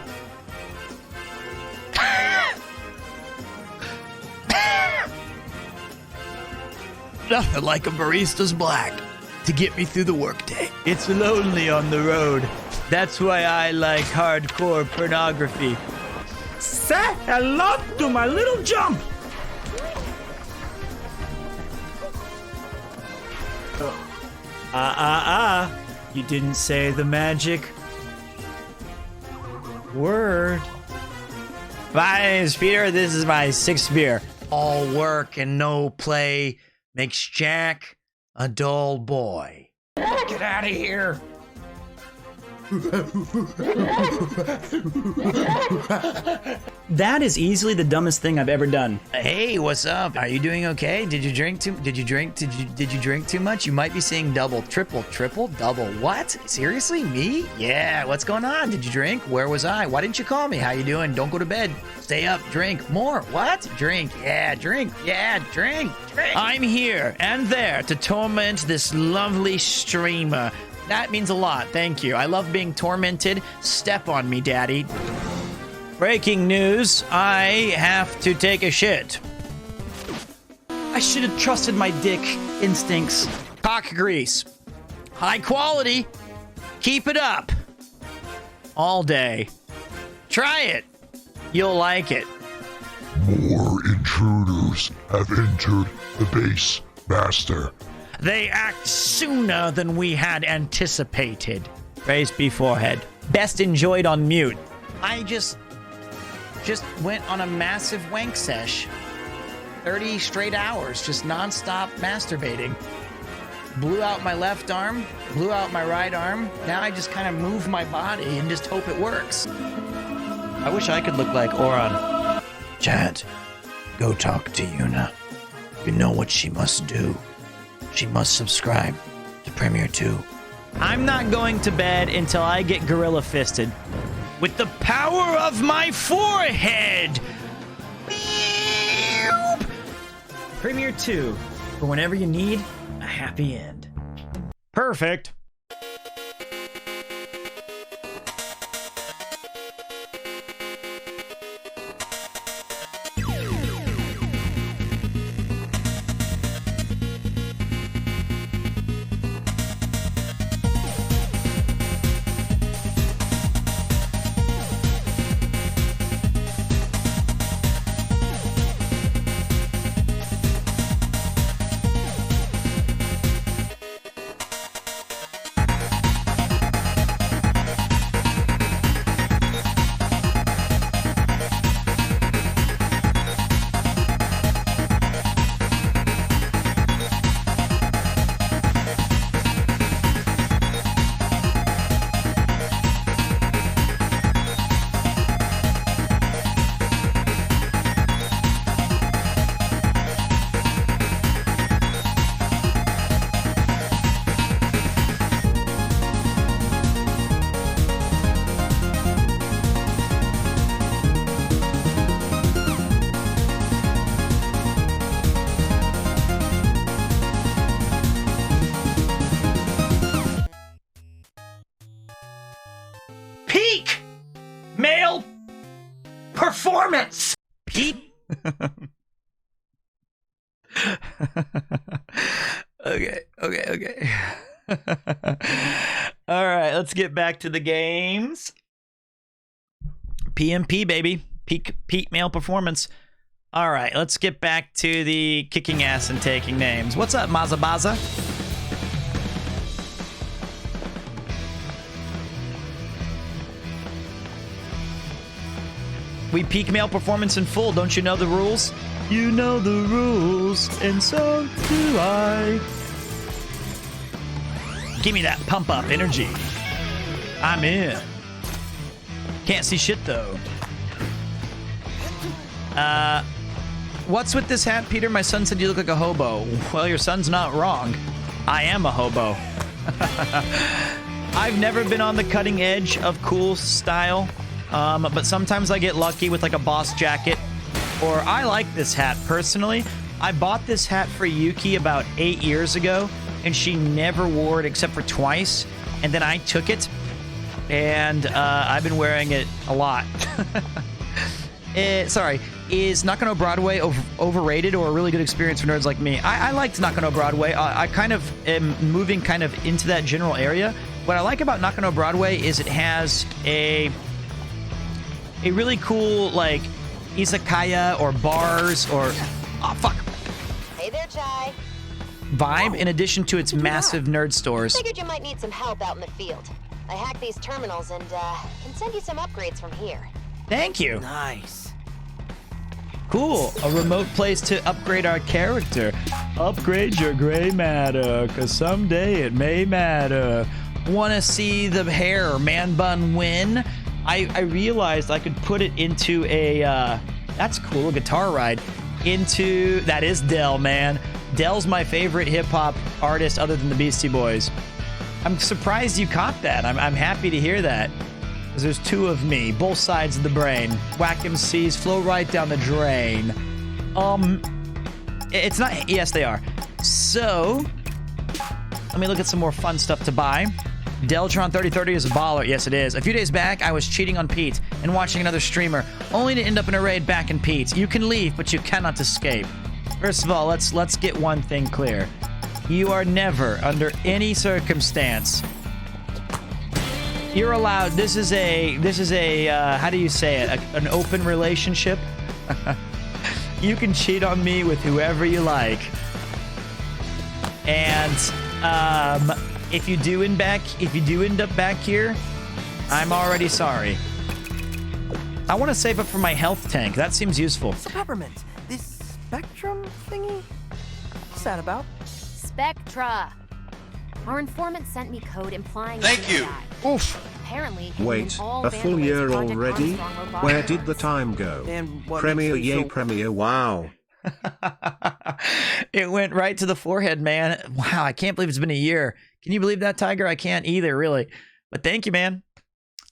Nothing like a barista's black to get me through the workday. It's lonely on the road. That's why I like hardcore pornography. Say hello to my little jump. You didn't say the magic word. My name's Peter. This is my 6th beer. All work and no play makes Jack a dull boy. Get out of here. That is easily the dumbest thing I've ever done. Hey, what's up? Are you doing okay? Did you drink too much? You might be seeing double, triple, double. What? Seriously? Me? Yeah, what's going on? Did you drink? Where was I? Why didn't you call me? How you doing? Don't go to bed. Stay up. Drink more. What? Drink. Yeah, drink. Yeah, drink. I'm here and there to torment this lovely streamer. That means a lot. Thank you. I love being tormented. Step on me, Daddy. Breaking news. I have to take a shit. I should have trusted my dick instincts. Cock grease. High quality. Keep it up. All day. Try it. You'll like it. More intruders have entered the base, Master. They act sooner than we had anticipated. Raised B forehead. Best enjoyed on mute. I just went on a massive wank sesh. 30 straight hours, just nonstop masturbating. Blew out my left arm, blew out my right arm. Now I just kind of move my body and just hope it works. I wish I could look like Oron. Chad, go talk to Yuna. You know what she must do. She must subscribe to Premiere 2. I'm not going to bed until I get gorilla fisted. With the power of my forehead! Premiere 2, for whenever you need a happy end. Perfect. Male performance. Pete. Okay. All right, let's get back to the games. PMP, baby. Peak male performance. All right, let's get back to the kicking ass and taking names. What's up, Mazabaza? We peak male performance in full. Don't you know the rules? You know the rules, and so do I. Give me that pump up energy. I'm in. Can't see shit though. What's with this hat, Peter? My son said you look like a hobo. Well, your son's not wrong. I am a hobo. I've never been on the cutting edge of cool style. But sometimes I get lucky with like a boss jacket, or I like this hat personally. I bought this hat for Yuki about 8 years ago, and she never wore it except for twice, and then I took it, and I've been wearing it a lot. Sorry, is Nakano Broadway overrated or a really good experience for nerds like me? I liked Nakano Broadway. I kind of am moving kind of into that general area. What I like about Nakano Broadway is it has a really cool, like, izakaya or bars or... Oh, fuck. Hey there, Chai. Vibe in addition to its massive nerd stores. Figured you might need some help out in the field. I hacked these terminals and can send you some upgrades from here. Thank you. Nice. Cool. A remote place to upgrade our character. Upgrade your gray matter, cause someday it may matter. Wanna see the hair man bun win? I realized I could put it into a, that's cool, a guitar ride. Into, that is Dell, man. Dell's my favorite hip-hop artist other than the Beastie Boys. I'm surprised you caught that. I'm happy to hear that. Because there's two of me, both sides of the brain. Whack MCs flow right down the drain. It's not, yes, they are. So, let me look at some more fun stuff to buy. Deltron 3030 is a baller. Yes, it is. A few days back, I was cheating on Pete and watching another streamer, only to end up in a raid back in Pete's. You can leave, but you cannot escape. First of all, let's get one thing clear. You are never, under any circumstance, you're allowed. This is a how do you say it? An open relationship. You can cheat on me with whoever you like. And if you do end up back here, I'm already sorry. I want to save up for my health tank. That seems useful. So Peppermint, this Spectrum thingy? What's that about? Spectra. Our informant sent me code implying... Thank you. Oof. Apparently, Wait, a full year already? Where did the time go? Premiere, yay, premiere, wow. It went right to the forehead, man. Wow, I can't believe it's been a year. Can you believe that, Tiger? I can't either, really. But thank you, man.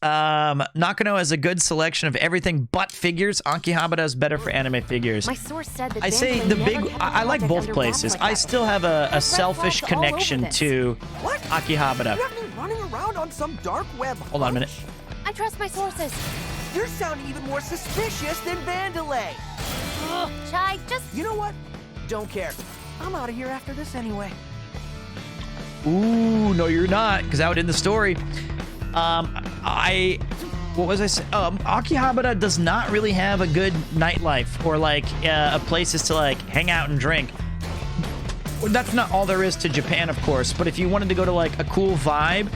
Nakano has a good selection of everything but figures. Akihabara is better for anime figures. My source said that I say the big... I like both places. I still have a selfish connection to Akihabara. You have me running around on some dark web. Hold on a minute. I trust my sources. You're sounding even more suspicious than Vandalay. Chai, just... You know what? Don't care. I'm out of here after this anyway. Ooh, no, you're not, because out in the story, what was I saying? Akihabara does not really have a good nightlife or like places to like hang out and drink. Well, that's not all there is to Japan, of course. But if you wanted to go to like a cool vibe,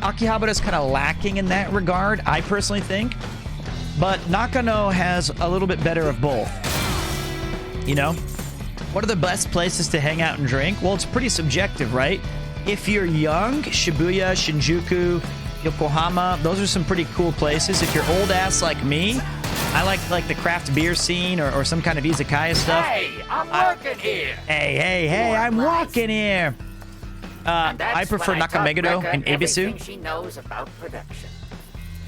Akihabara is kind of lacking in that regard, I personally think. But Nakano has a little bit better of both. You know? What are the best places to hang out and drink? Well, it's pretty subjective, right? If you're young, Shibuya, Shinjuku, Yokohama, those are some pretty cool places. If you're old ass like me, I like the craft beer scene or some kind of izakaya stuff. Hey, I'm working here. Hey, I'm walking here. I prefer Nakameguro and Ebisu. She knows about production.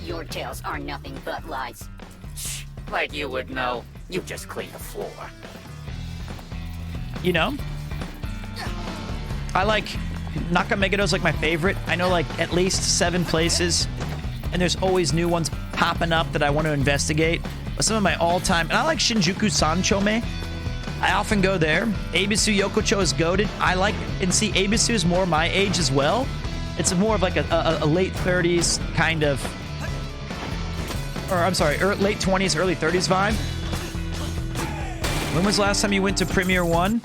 Your tales are nothing but lies. Shh, like you would know. You just clean the floor. You know? I like... Nakameguro's like my favorite. I know like at least 7 places. And there's always new ones popping up that I want to investigate. But some of my all-time... And I like Shinjuku Sanchome. I often go there. Ebisu Yokocho is goated. I like... And see, Ebisu is more my age as well. It's more of like a late 30s kind of... Or I'm sorry, late 20s, early 30s vibe. When was the last time you went to Premiere 1?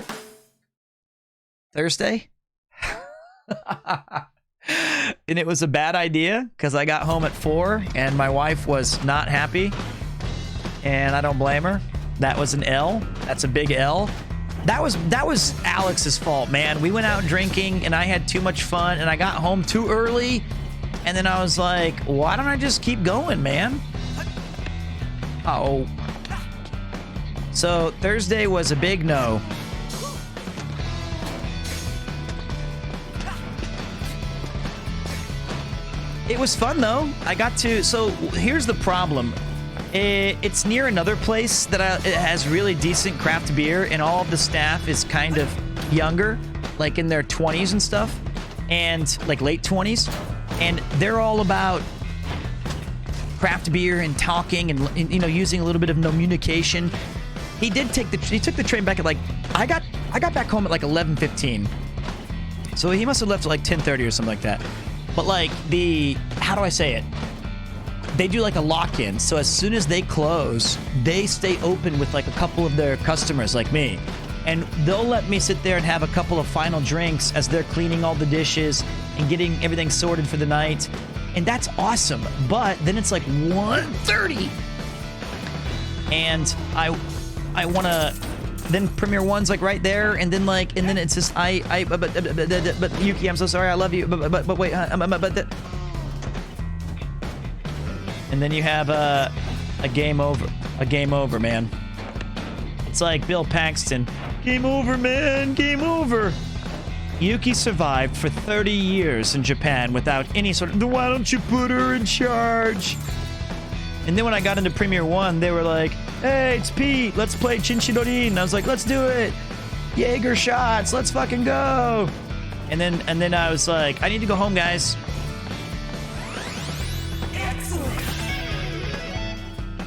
Thursday? And it was a bad idea because I got home at 4 and my wife was not happy. And I don't blame her. That was an L. That's a big L. That was Alex's fault, man. We went out drinking and I had too much fun and I got home too early. And then I was like, why don't I just keep going, man? Oh. So Thursday was a big no. It was fun though. I got to, so here's the problem. It's near another place that it has really decent craft beer and all of the staff is kind of younger, like in their 20s and stuff, and like late 20s. And they're all about craft beer and talking and you know, using a little bit of communication. He took the train back at like, I got back home at like 11:15. So he must have left at like 10:30 or something like that. But like how do I say it? They do like a lock-in. So as soon as they close, they stay open with like a couple of their customers like me. And they'll let me sit there and have a couple of final drinks as they're cleaning all the dishes and getting everything sorted for the night. And that's awesome. But then it's like 1:30. And I want to, then Premiere One's like right there. And then it's just, but Yuki, I'm so sorry. I love you. But wait, and then you have a game over. A game over, man. It's like Bill Paxton. Game over, man. Game over. Yuki survived for 30 years in Japan without any sort of, why don't you put her in charge? And then when I got into Premiere One, they were like, hey, it's Pete. Let's play Chinshidorin. I was like, let's do it. Jaeger shots. Let's fucking go. And then I was like, I need to go home, guys.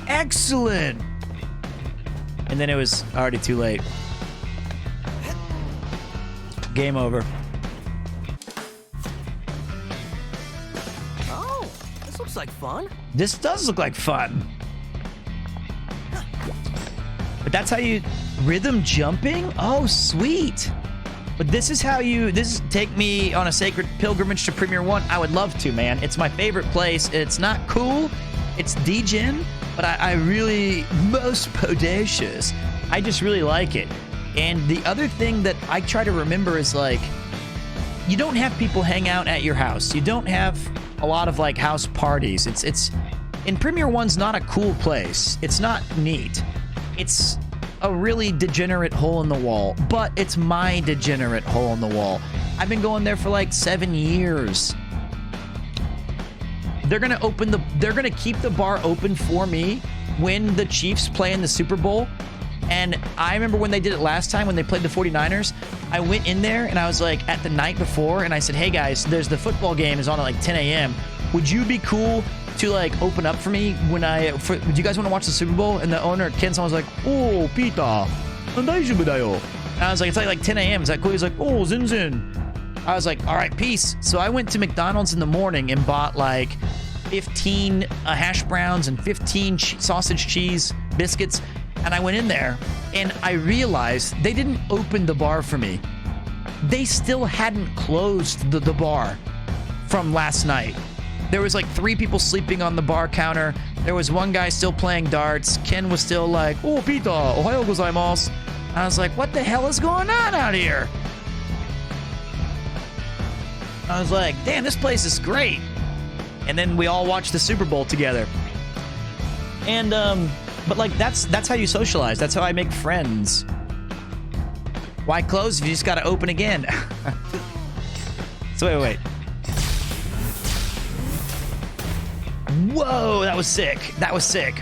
Excellent. And then it was already too late. Game over. Oh, this looks like fun. This does look like fun. But that's how you... Rhythm jumping? Oh, sweet. But this is how you... This is take me on a sacred pilgrimage to Premiere One. I would love to, man. It's my favorite place. It's not cool. It's degen. But I really... Most bodacious. I just really like it. And the other thing that I try to remember is like... You don't have people hang out at your house. You don't have a lot of like house parties. It's... And Premiere One's not a cool place. It's not neat. It's a really degenerate hole in the wall, but it's my degenerate hole in the wall. I've been going there for like 7 years. They're gonna keep the bar open for me when the Chiefs play in the Super Bowl. And I remember when they did it last time when they played the 49ers, I went in there and I was like at the night before and I said, hey guys, there's the football game is on at like 10 a.m. Would you be cool to like open up for me when do you guys want to watch the Super Bowl? And the owner, Ken-san, was like, oh, Peter, daijoubu da yo. And I was like, it's like 10 a.m. Is that cool? He's like, oh, zinzin. I was like, all right, peace. So I went to McDonald's in the morning and bought like 15 hash browns and 15 sausage cheese biscuits. And I went in there and I realized they didn't open the bar for me. They still hadn't closed the bar from last night. There was like 3 people sleeping on the bar counter. There was one guy still playing darts. Ken was still like, oh, Pita, ohayo gozaimasu. I was like, what the hell is going on out here? I was like, damn, this place is great. And then we all watched the Super Bowl together. And, but like, that's how you socialize. That's how I make friends. Why close if you just gotta open again? So wait. Whoa, that was sick. That was sick.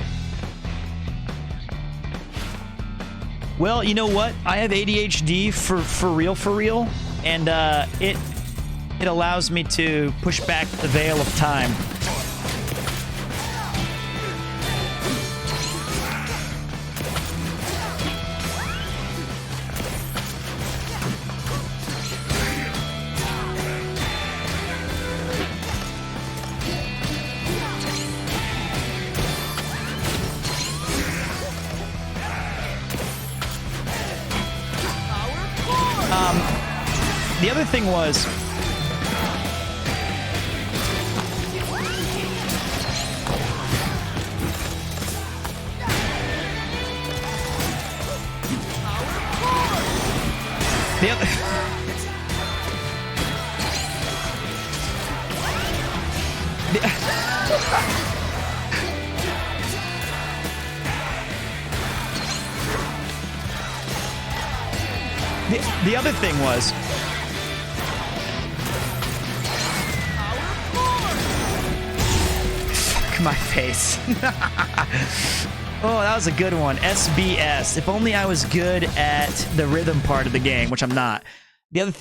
Well, you know what? I have ADHD for real. And it allows me to push back the veil of time. The other thing was, the other thing was, fuck my face. Oh, that was a good one. SBS. If only I was good at the rhythm part of the game, which I'm not. The other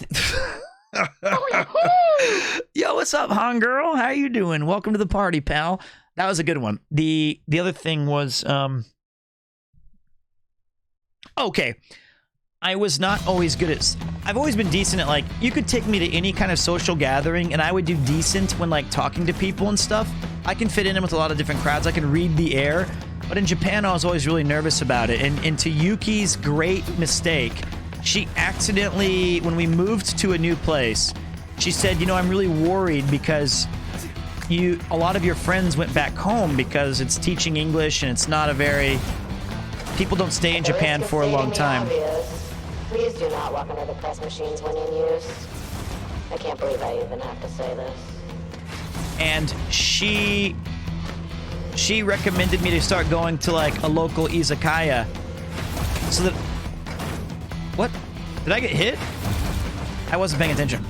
Yo, what's up, Han girl? How you doing? Welcome to the party, pal. That was a good one. The other thing was, okay. I was not always good at... I've always been decent at, like, you could take me to any kind of social gathering, and I would do decent when, like, talking to people and stuff. I can fit in with a lot of different crowds. I can read the air. But in Japan, I was always really nervous about it. And to Yuki's great mistake, she accidentally, when we moved to a new place, she said, you know, I'm really worried because a lot of your friends went back home because it's teaching English, and it's not a very... People don't stay in Japan for a long time. Please do not walk under the press machines when in use. I can't believe I even have to say this. And she recommended me to start going to like a local izakaya. So that... What? Did I get hit? I wasn't paying attention.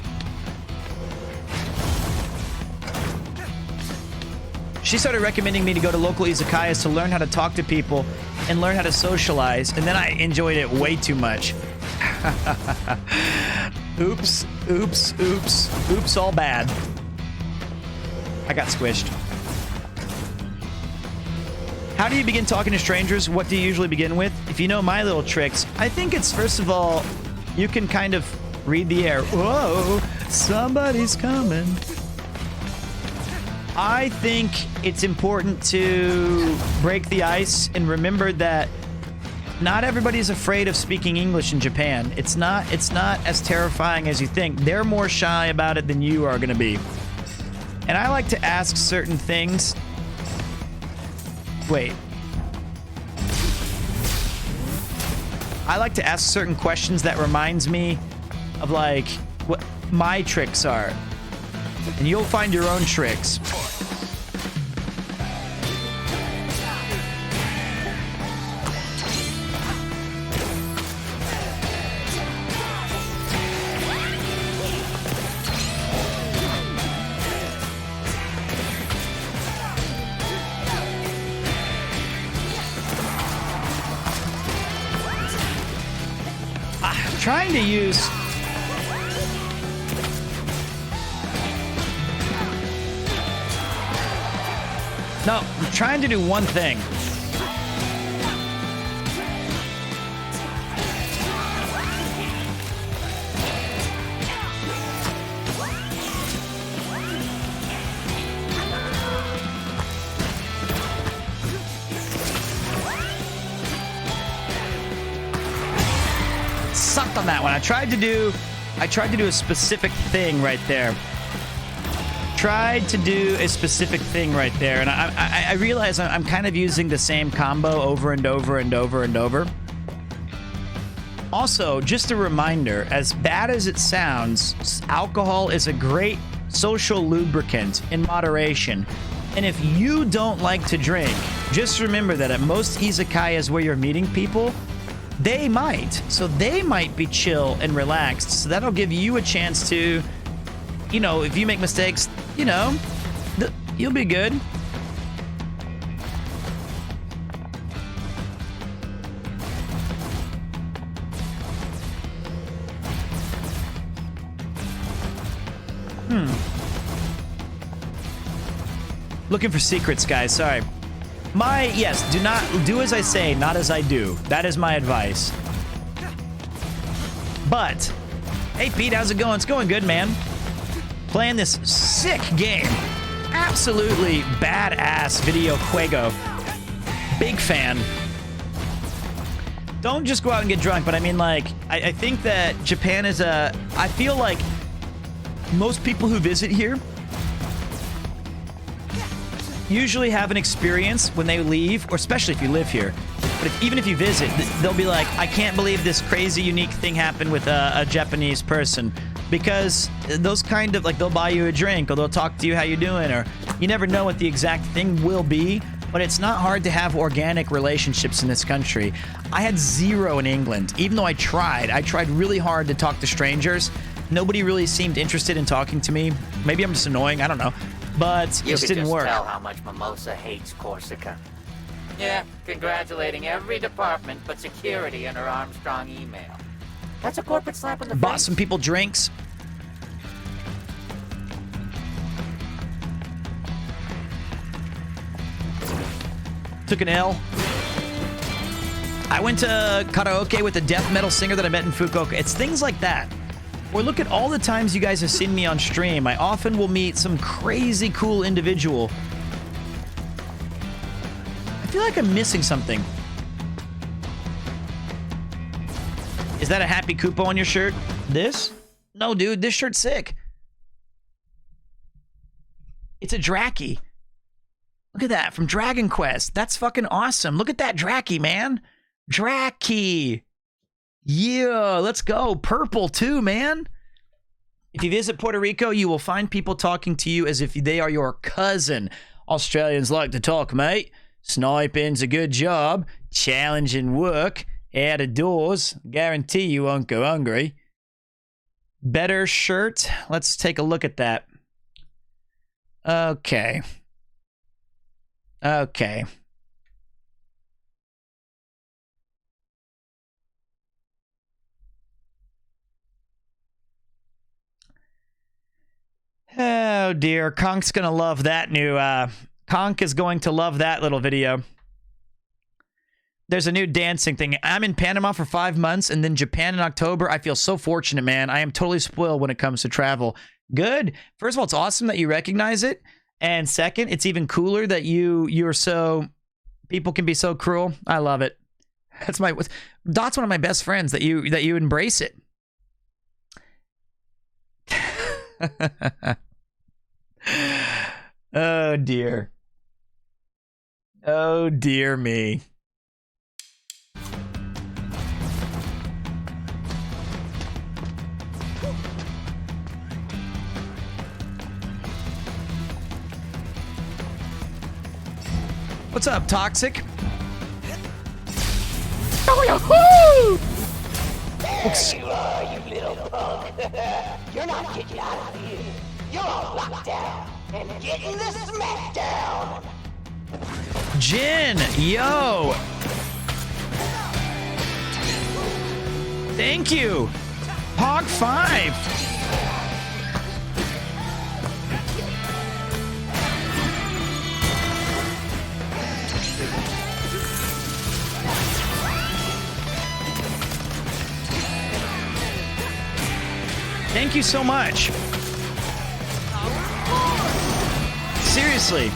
She started recommending me to go to local izakayas to learn how to talk to people and learn how to socialize, and then I enjoyed it way too much. Oops, oops, oops, oops, all bad. I got squished. How do you begin talking to strangers? What do you usually begin with? If you know my little tricks, I think it's, first of all, you can kind of read the air. Whoa, somebody's coming. I think it's important to break the ice and remember that not everybody's afraid of speaking English in Japan. It's not as terrifying as you think. They're more shy about it than you are going to be. And I like to ask certain things. Wait. I like to ask certain questions that reminds me of like what my tricks are. And you'll find your own tricks. Trying to use... No, I'm trying to do one thing. Sucked on that one. I tried to do a specific thing right there. Tried to do a specific thing right there, and I realize I'm kind of using the same combo over and over and over and over. Also, just a reminder, as bad as it sounds, alcohol is a great social lubricant in moderation. And if you don't like to drink, just remember that at most izakayas where you're meeting people, they might. So they might be chill and relaxed. So that'll give you a chance to, you know, if you make mistakes, you know, you'll be good. Looking for secrets, guys. Sorry. Yes, do as I say, not as I do. That is my advice. But, hey Pete, how's it going? It's going good, man. Playing this sick game. Absolutely badass video Quago. Big fan. Don't just go out and get drunk, but I mean, like, I think that Japan is I feel like most people who visit here usually have an experience when they leave, or especially if you live here. But even if you visit, they'll be like, I can't believe this crazy, unique thing happened with a Japanese person. Because those kind of, like, they'll buy you a drink, or they'll talk to you how you doing, or you never know what the exact thing will be. But it's not hard to have organic relationships in this country. I had zero in England, even though I tried really hard to talk to strangers. Nobody really seemed interested in talking to me. Maybe I'm just annoying, I don't know. But it just didn't work. You can just tell how much Mimosa hates Corsica. Yeah, congratulating every department but security in her Armstrong email. That's a corporate slap in the face. Bought some people drinks. Took an L. I went to karaoke with a death metal singer that I met in Fukuoka. It's things like that. Or look at all the times you guys have seen me on stream. I often will meet some crazy cool individual. I feel like I'm missing something. Is that a Happy Koopa on your shirt? This? No, dude, this shirt's sick. It's a Draki. Look at that, from Dragon Quest. That's fucking awesome. Look at that Draki, man. Draki. Yeah, let's go. Purple too, man. If you visit Puerto Rico, you will find people talking to you as if they are your cousin. Australians like to talk, mate. Sniping's a good job. Challenging work. Out of doors. Guarantee you won't go hungry. Better shirt. Let's take a look at that. Okay. Okay. Oh dear, Konk's gonna love that new, Konk is going to love that little video. There's a new dancing thing. I'm in Panama for 5 months and then Japan in October. I feel so fortunate, man. I am totally spoiled when it comes to travel. Good. First of all, it's awesome that you recognize it. And second, it's even cooler that you're so, people can be so cruel. I love it. Dot's one of my best friends that you embrace it. Oh dear. Oh dear me. What's up, Toxic? Oh, you little punk. You're not getting out of here. You're all locked down and getting the smackdown. Jin, yo. Thank you. Hog 5. Thank you so much. Seriously.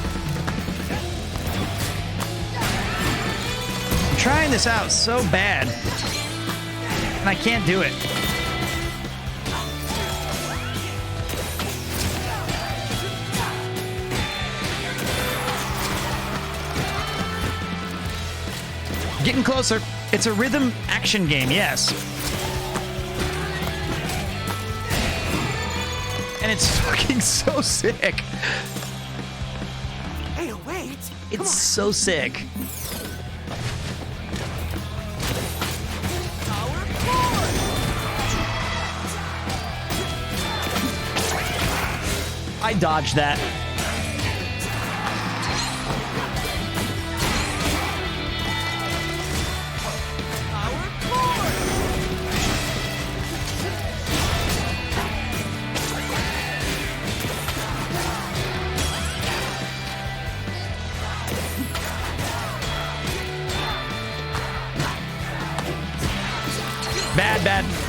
I'm trying this out so bad. And I can't do it. Getting closer. It's a rhythm action game, yes. And it's fucking so sick. Hey, wait. It's so sick. I dodged that.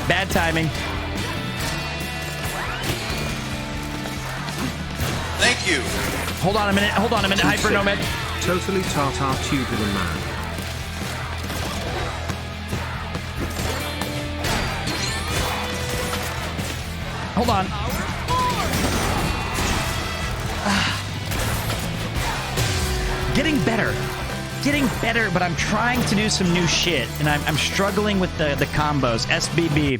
Bad timing. Thank you. Hold on a minute, Hyper Nomad. Totally Tartar Tubular Man. Hold on. Getting better, but I'm trying to do some new shit, and I'm struggling with the combos. SBB.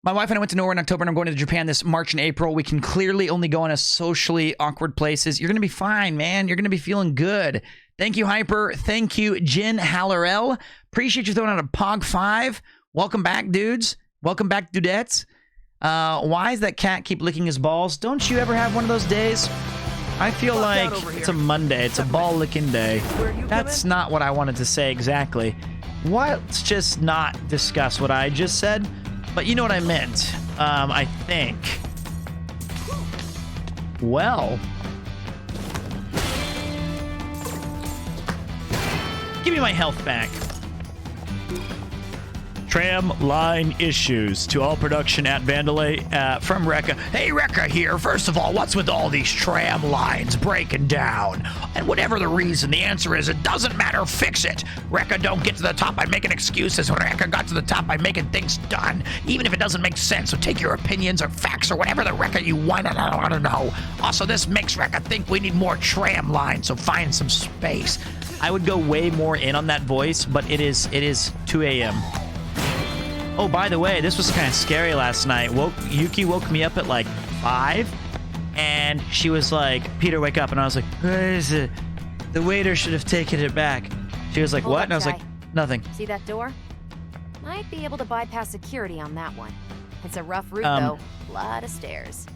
My wife and I went to Norway in October, and I'm going to Japan this March and April. We can clearly only go into socially awkward places. You're going to be fine, man. You're going to be feeling good. Thank you, Hyper. Thank you, Jin Hallerell. Appreciate you throwing out a Pog 5. Welcome back, dudes. Welcome back, dudettes. Why does that cat keep licking his balls? Don't you ever have one of those days? I feel like it's a Monday. It's a ball-licking day. That's not what I wanted to say exactly. Let's just not discuss what I just said. But you know what I meant. I think. Well. Give me my health back. Tram line issues to all production at Vandalay from Recca. Hey, Recca here. First of all, what's with all these tram lines breaking down? And whatever the reason, the answer is it doesn't matter. Fix it. Recca don't get to the top by making excuses. Recca got to the top by making things done, even if it doesn't make sense. So take your opinions or facts or whatever the Recca you want to know. Also, this makes Recca think we need more tram lines, so find some space. I would go way more in on that voice, but it is 2 a.m. Oh, by the way, this was kind of scary last night. Yuki woke me up at like 5, and she was like, Peter, wake up. And I was like, what is it? The waiter should have taken it back. She was like, what? And I was like, nothing. See that door? Might be able to bypass security on that one. It's a rough route, though. A lot of stairs.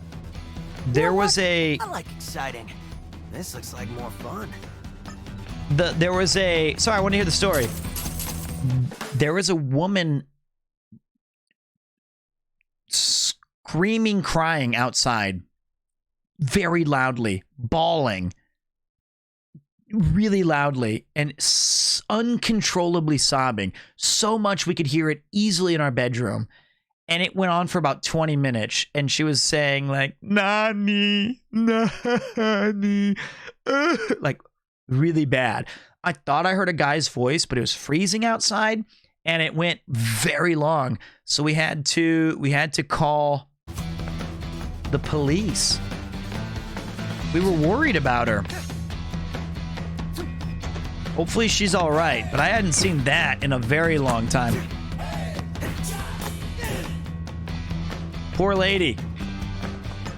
There was a... I like exciting. This looks like more fun. There was a... Sorry, I want to hear the story. There was a woman... screaming, crying outside very loudly, bawling really loudly, and uncontrollably sobbing, so much we could hear it easily in our bedroom. And it went on for about 20 minutes, and she was saying like, Nani, Nani, like really bad. I thought I heard a guy's voice, but it was freezing outside, and it went very long. So we had to call the police. We were worried about her. Hopefully she's all right, but I hadn't seen that in a very long time. Poor lady.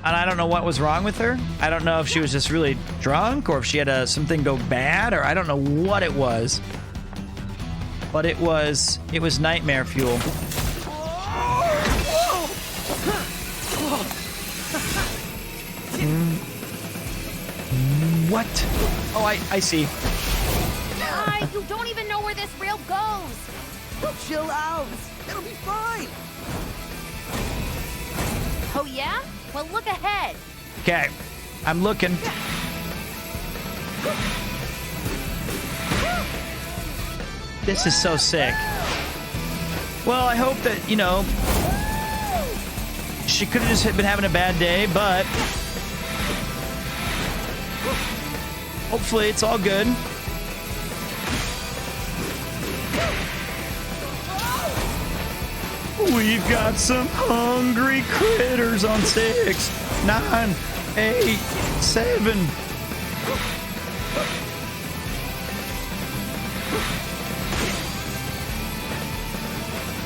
And I don't know what was wrong with her. I don't know if she was just really drunk or if she had something go bad, or I don't know what it was. But it was nightmare fuel. What? Oh, I see. You don't even know where this rail goes. Chill out. It'll be fine. Oh, yeah? Well, look ahead. Okay, I'm looking. This is so sick. Well, I hope that, you know, she could have just been having a bad day, but hopefully it's all good. We've got some hungry critters on 6, 9, 8, 7.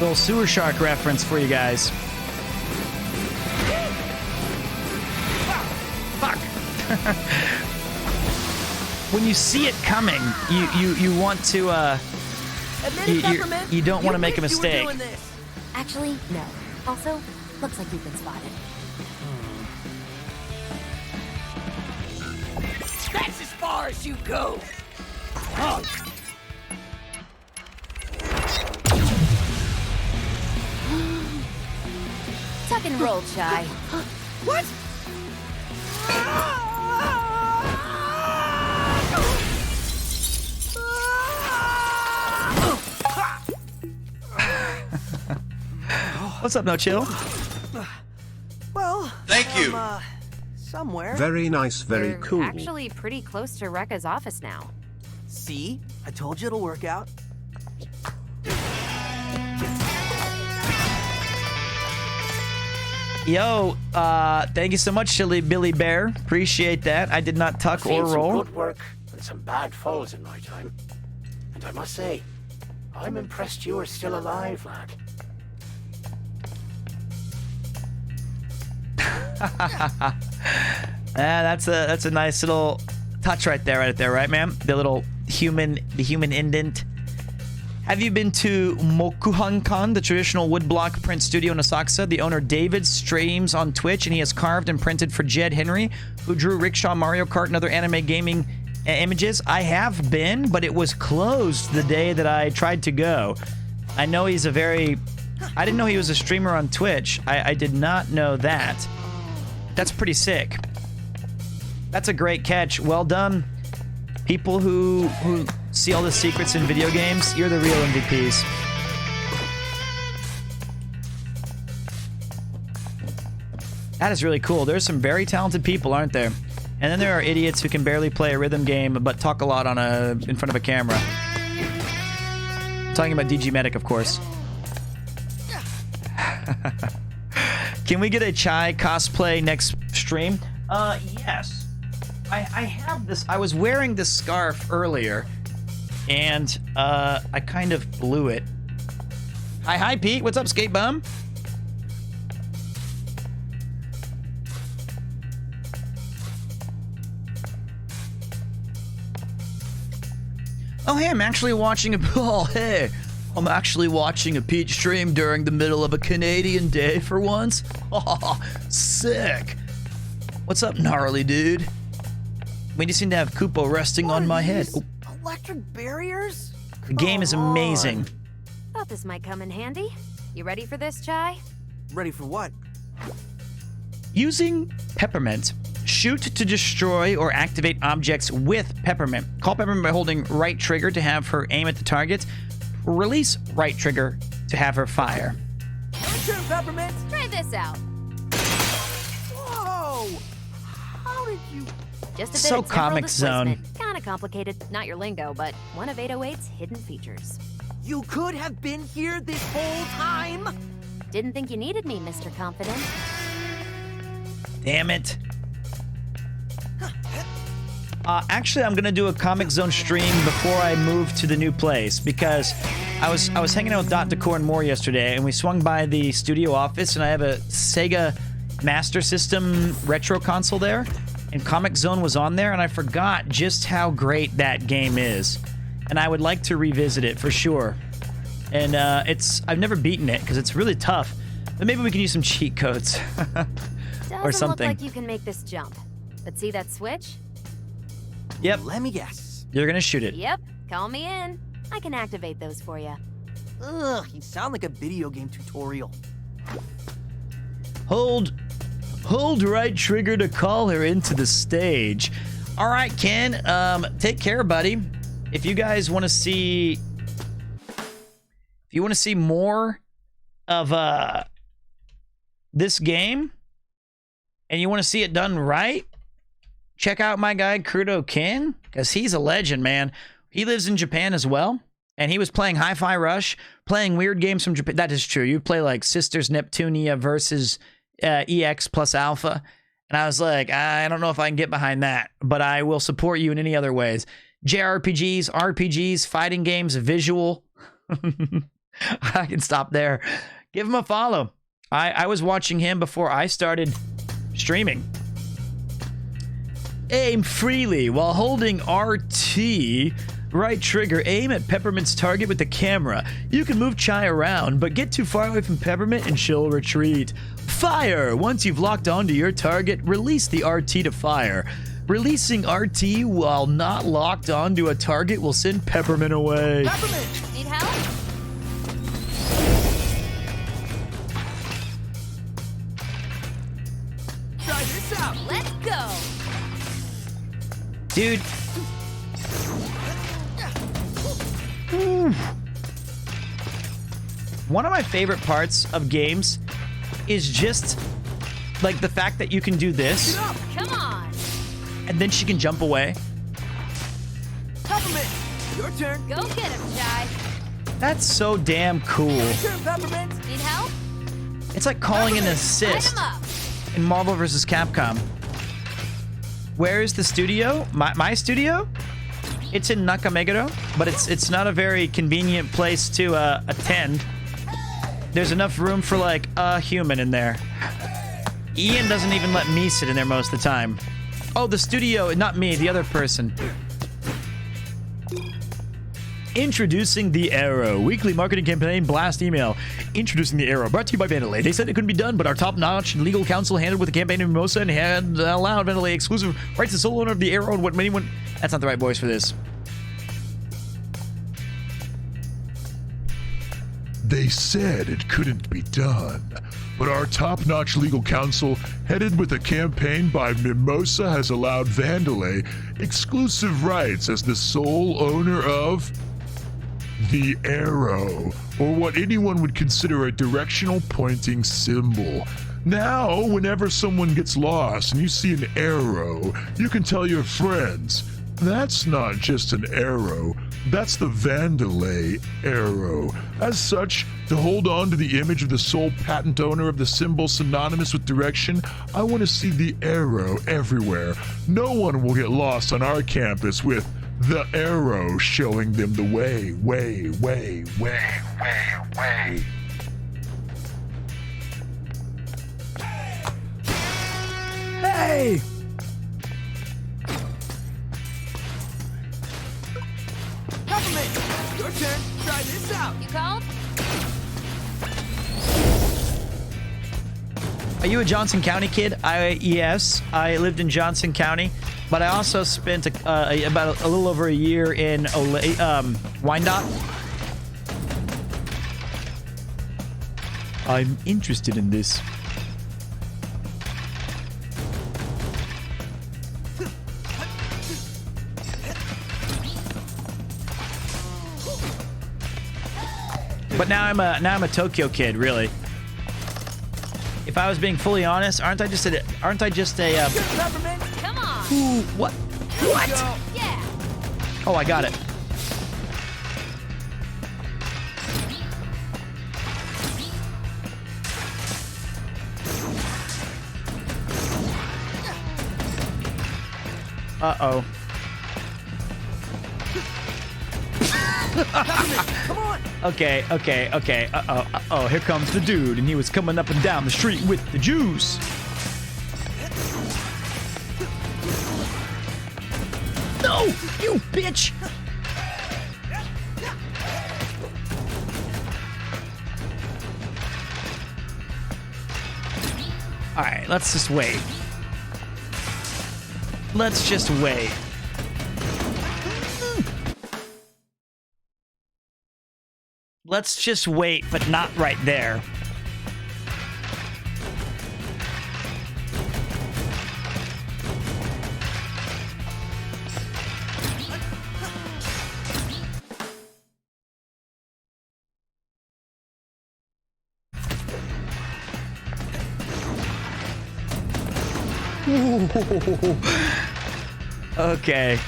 Little sewer shark reference for you guys. Fuck. When you see it coming, you want to you don't want to make a mistake. Actually, no. Also, looks like you've been spotted. That's as far as you go. Oh. Tuck and roll, Chai. What? What's up, No Chill? Well, thank you. Somewhere. Very nice, very They're cool. actually pretty close to Rekka's office now. See? I told you it'll work out. Yo, thank you so much, Chili Billy Bear. Appreciate that. I did not tuck or roll. Some good work and some bad falls in my time. And I must say, I'm impressed you are still alive, lad. That's a nice little touch right there, right, ma'am? The human indent. Have you been to Mokuhankan, the traditional woodblock print studio in Asakusa? The owner, David, streams on Twitch, and he has carved and printed for Jed Henry, who drew Rickshaw, Mario Kart, and other anime gaming images. I have been, but it was closed the day that I tried to go. I know he's I didn't know he was a streamer on Twitch. I did not know that. That's pretty sick. That's a great catch. Well done. People who see all the secrets in video games, you're the real MVPs. That is really cool. There's some very talented people, aren't there? And then there are idiots who can barely play a rhythm game but talk a lot in front of a camera. I'm talking about DG Medic, of course. Can we get a Chai cosplay next stream? Yes. I have this. I was wearing this scarf earlier, and I kind of blew it. Hi, Pete. What's up, skate bum? Oh, hey, I'm actually watching a... Oh, hey. I'm actually watching a Pete stream during the middle of a Canadian day for once. Oh, sick. What's up, gnarly dude? We just seem to have Koopo resting on my head. Oh. Electric barriers? The game is amazing. Thought this might come in handy. You ready for this, Chai? Ready for what? Using Peppermint. Shoot to destroy or activate objects with Peppermint. Call Peppermint by holding right trigger to have her aim at the target. Release right trigger to have her fire. Your turn, Peppermint. Try this out. Whoa! How did you... Just a bit So of temporal Comic Zone. displacement. Kinda complicated, not your lingo, but one of 808's hidden features. You could have been here this whole time? Didn't think you needed me, Mr. Confident. Damn it. Actually, I'm gonna do a Comic Zone stream before I move to the new place because I was hanging out with Dot Decor and more yesterday, and we swung by the studio office, and I have a Sega Master System retro console there, and Comic Zone was on there, and I forgot just how great that game is, and I would like to revisit it for sure. And I've never beaten it because it's really tough, but maybe we can use some cheat codes or something. Doesn't look like you can make this jump, but see that switch? Yep. Let me guess. You're gonna shoot it. Yep. Call me in. I can activate those for you. Ugh, you sound like a video game tutorial. Hold right trigger to call her into the stage. All right, Ken. Take care, buddy. If you guys want to see, more of this game, and you want to see it done right, check out my guy Kurto Ken, because he's a legend, man. He lives in Japan as well, and he was playing Hi-Fi Rush, playing weird games from Japan. That is true. You play like Sisters Neptunia versus EX plus Alpha, and I was like, I don't know if I can get behind that, but I will support you in any other ways. JRPGs, RPGs, fighting games, visual. I can stop there. Give him a follow. I was watching him before I started streaming. Aim freely while holding RT. Right trigger, aim at Peppermint's target with the camera. You can move Chai around, but get too far away from Peppermint and she'll retreat. Fire! Once you've locked onto your target, release the RT to fire. Releasing RT while not locked onto a target will send Peppermint away. Peppermint! Need help? Try this out! Let's go! Dude. Ooh. One of my favorite parts of games is just like the fact that you can do this. Come on! And then she can jump away. Peppermint! Your turn! Go get him, Chai! That's so damn cool. Your turn, Peppermint! Need help? It's like calling an assist Light 'em up. in Marvel vs. Capcom. Where is the studio? My studio? It's in Nakameguro, but it's not a very convenient place to attend. There's enough room for like a human in there. Ian doesn't even let me sit in there most of the time. Oh, the studio, not me, the other person. Introducing the Arrow. Weekly marketing campaign blast email. Introducing the Arrow. Brought to you by Vandelay. They said it couldn't be done, but our top-notch legal counsel handled with the campaign in Mimosa and had allowed Vandelay exclusive rights to sole owner of the Arrow and what many want. That's not the right voice for this. They said it couldn't be done, but our top-notch legal counsel, headed with a campaign by Mimosa, has allowed Vandalay exclusive rights as the sole owner of the arrow, or what anyone would consider a directional pointing symbol. Now, whenever someone gets lost and you see an arrow, you can tell your friends, that's not just an arrow, that's the Vandalay arrow. As such, to hold on to the image of the sole patent owner of the symbol synonymous with direction, I want to see the arrow everywhere. No one will get lost on our campus with the arrow showing them the way, way. Hey! Peppermint, your turn. Try this out. You called? Are you a Johnson County kid? Yes, I lived in Johnson County, but I also spent about a little over a year in Wyandotte. I'm interested in this. But now I'm a Tokyo kid, really. If I was being fully honest, aren't I just a Come on. Ooh, what? What? Yeah. Oh, I got it. Uh-oh. Come on. Okay. Uh-oh, here comes the dude, and he was coming up and down the street with the juice. No, you bitch! All right, let's just wait. Let's just wait. Let's just wait, but not right there. Okay.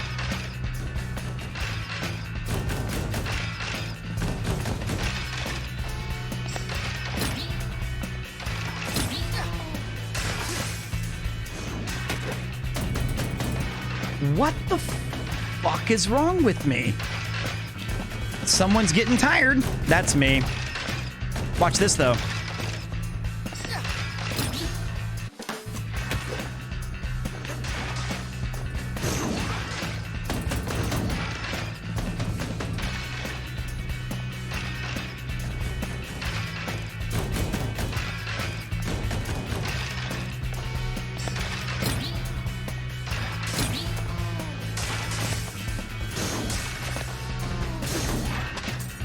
What the fuck is wrong with me? Someone's getting tired. That's me. Watch this, though.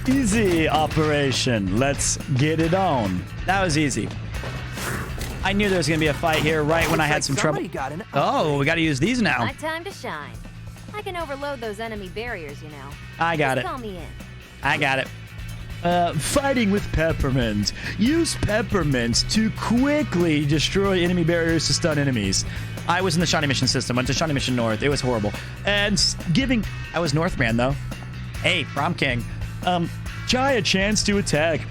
Easy operation. Let's get it on. That was easy. I knew there was going to be a fight here right when I had some trouble. Oh, we got to use these now. My time to shine. I can overload those enemy barriers, you know. I got Just it. call me in. I got it. Fighting with peppermint. Use peppermint to quickly destroy enemy barriers to stun enemies. I was in the Shawnee Mission system. Went to Shawnee Mission North. It was horrible. And I was Northman, though. Hey, Prom King. Chai a chance to attack.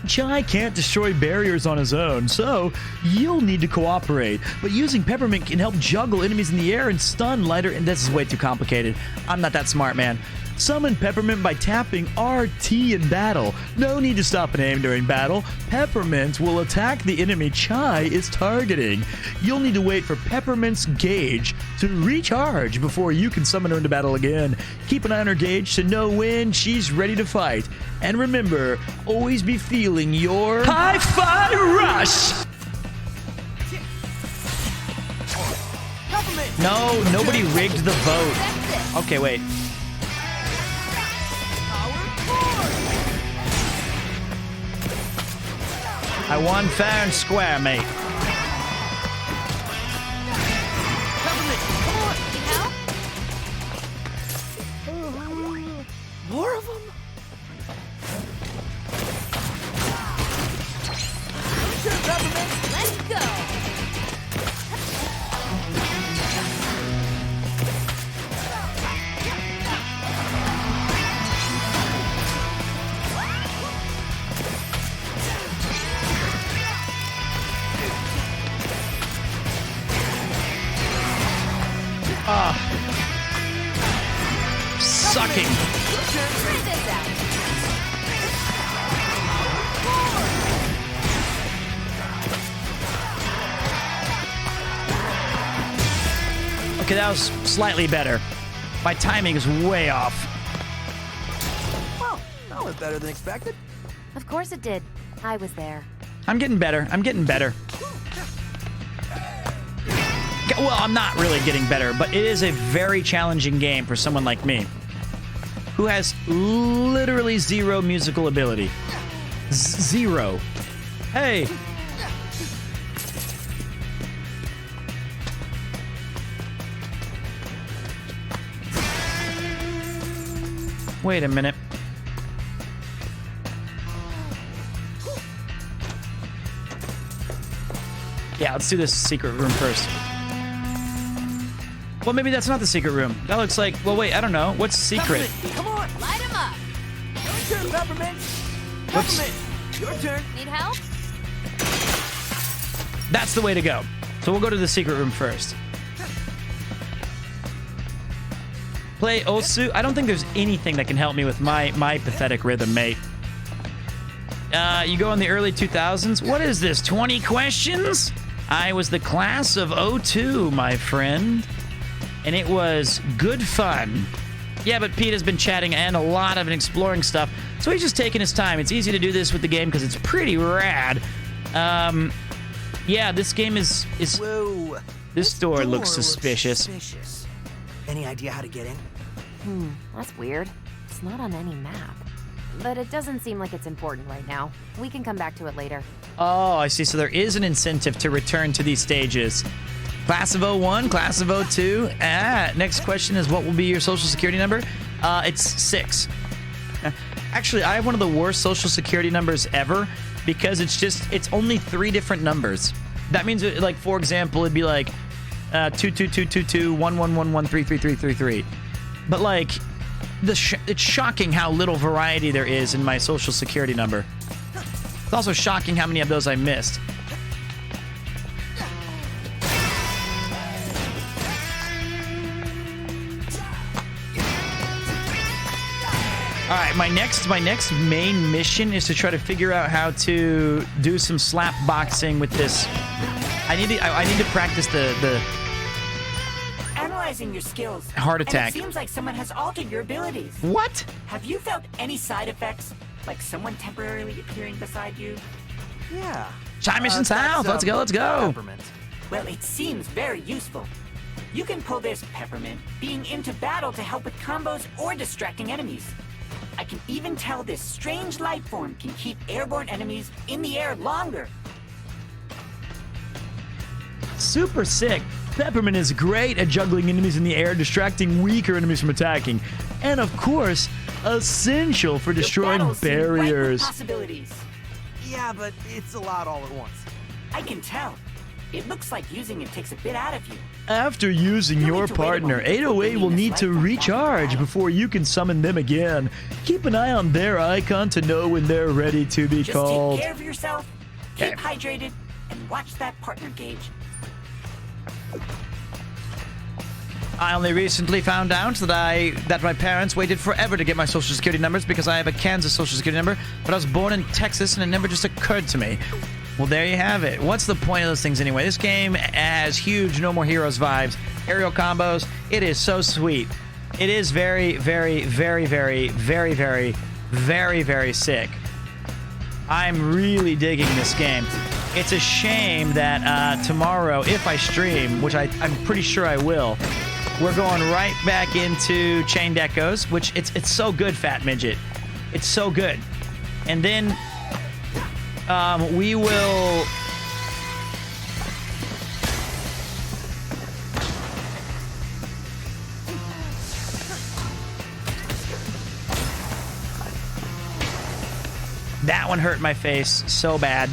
Chai can't destroy barriers on his own, so you'll need to cooperate. But using peppermint can help juggle enemies in the air and stun lighter, and this is way too complicated. I'm not that smart, man. Summon peppermint by tapping RT in battle. No need to stop and aim during battle. Peppermint will attack the enemy Chai is targeting. You'll need to wait for peppermint's gauge to recharge before you can summon her into battle again. Keep an eye on her gauge to know when she's ready to fight. And remember, always be feeling your Hi-Fi Rush! No, nobody rigged the vote. Okay, wait. I won fair and square, mate. More of them? Let's go. Sucking. Try this out. Okay, that was slightly better. My timing is way off. Well, that was better than expected. Of course it did. I was there. I'm getting better. I'm getting better. Well, I'm not really getting better, but it is a very challenging game for someone like me, who has literally zero musical ability. Zero. Hey. Wait a minute. Yeah, let's do this secret room first. Well, maybe that's not the secret room. That looks like... Well, wait, I don't know. What's secret? Peppermint, come on, light him up. Your turn, Peppermint. Whoops. Peppermint, your turn. Need help? That's the way to go. So we'll go to the secret room first. Play Osu. I don't think there's anything that can help me with my pathetic rhythm, mate. You go in the early 2000s. What is this, 20 questions? I was the class of 02, my friend. And it was good fun. Yeah, but Pete has been chatting and a lot of exploring stuff. So he's just taking his time. It's easy to do this with the game because it's pretty rad. Yeah, this game is... Whoa. This door looks suspicious. Any idea how to get in? That's weird. It's not on any map. But it doesn't seem like it's important right now. We can come back to it later. Oh, I see. So there is an incentive to return to these stages. Class of 01, class of 02. Next question is, what will be your social security number? It's 6. Actually, I have one of the worst social security numbers ever because it's only 3 different numbers. That means, like, for example, it'd be like 222221111333333. But, like, it's shocking how little variety there is in my social security number. It's also shocking how many of those I missed. All right, my next main mission is to try to figure out how to do some slap boxing with this. I need to practice the Analyzing your skills. Heart attack. And it seems like someone has altered your abilities. What? Have you felt any side effects? Like someone temporarily appearing beside you? Yeah. Shy Mission South. Let's go. Peppermint. Well, it seems very useful. You can pull this Peppermint being into battle to help with combos or distracting enemies. I can even tell this strange life form can keep airborne enemies in the air longer. Super sick. Peppermint is great at juggling enemies in the air, distracting weaker enemies from attacking, and of course, essential for destroying barriers. Possibilities. Yeah, but it's a lot all at once. I can tell. It looks like using it takes a bit out of you. After using your partner, 808 will need to recharge before you can summon them again. Keep an eye on their icon to know when they're ready to be called. Just take care of yourself, keep hydrated, and watch that partner gauge. I only recently found out that my parents waited forever to get my social security numbers because I have a Kansas social security number, but I was born in Texas and it never just occurred to me. Well, there you have it. What's the point of those things anyway? This game has huge No More Heroes vibes. Aerial combos. It is so sweet. It is very, very, very, very, very, very, very, very sick. I'm really digging this game. It's a shame that tomorrow, if I stream, which I'm pretty sure I will, we're going right back into Chained Echoes, which it's so good, Fat Midget. It's so good. And then we will... That one hurt my face so bad.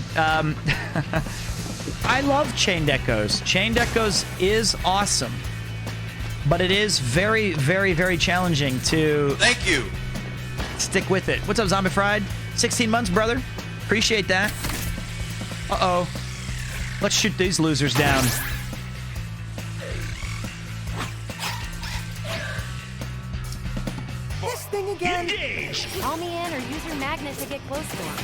I love Chained Echoes. Chained Echoes is awesome. But it is very, very, very challenging to... Thank you. Stick with it. What's up, Zombie Fried? 16 months, brother. Appreciate that. Uh-oh. Let's shoot these losers down. This thing again. Call me in or use your magnet to get close to him.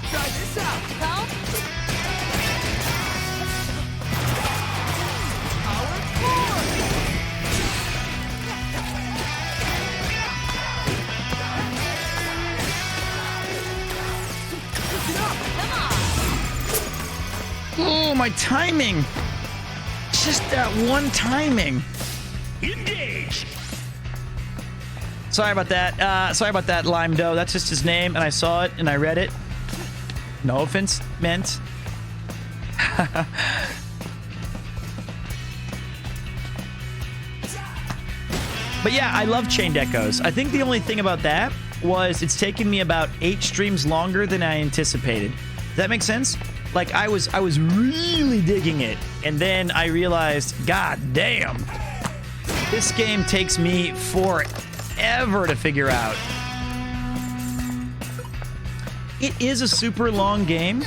Try this out. Help? Oh, my timing. Just that one timing. Engage. Sorry about that. Sorry about that, Lime Doe. That's just his name, and I saw it, and I read it. No offense meant. But yeah, I love Chained Echoes. I think the only thing about that was it's taken me about 8 streams longer than I anticipated. Does that make sense? Like, I was really digging it, and then I realized, god damn, this game takes me forever to figure out. It is a super long game,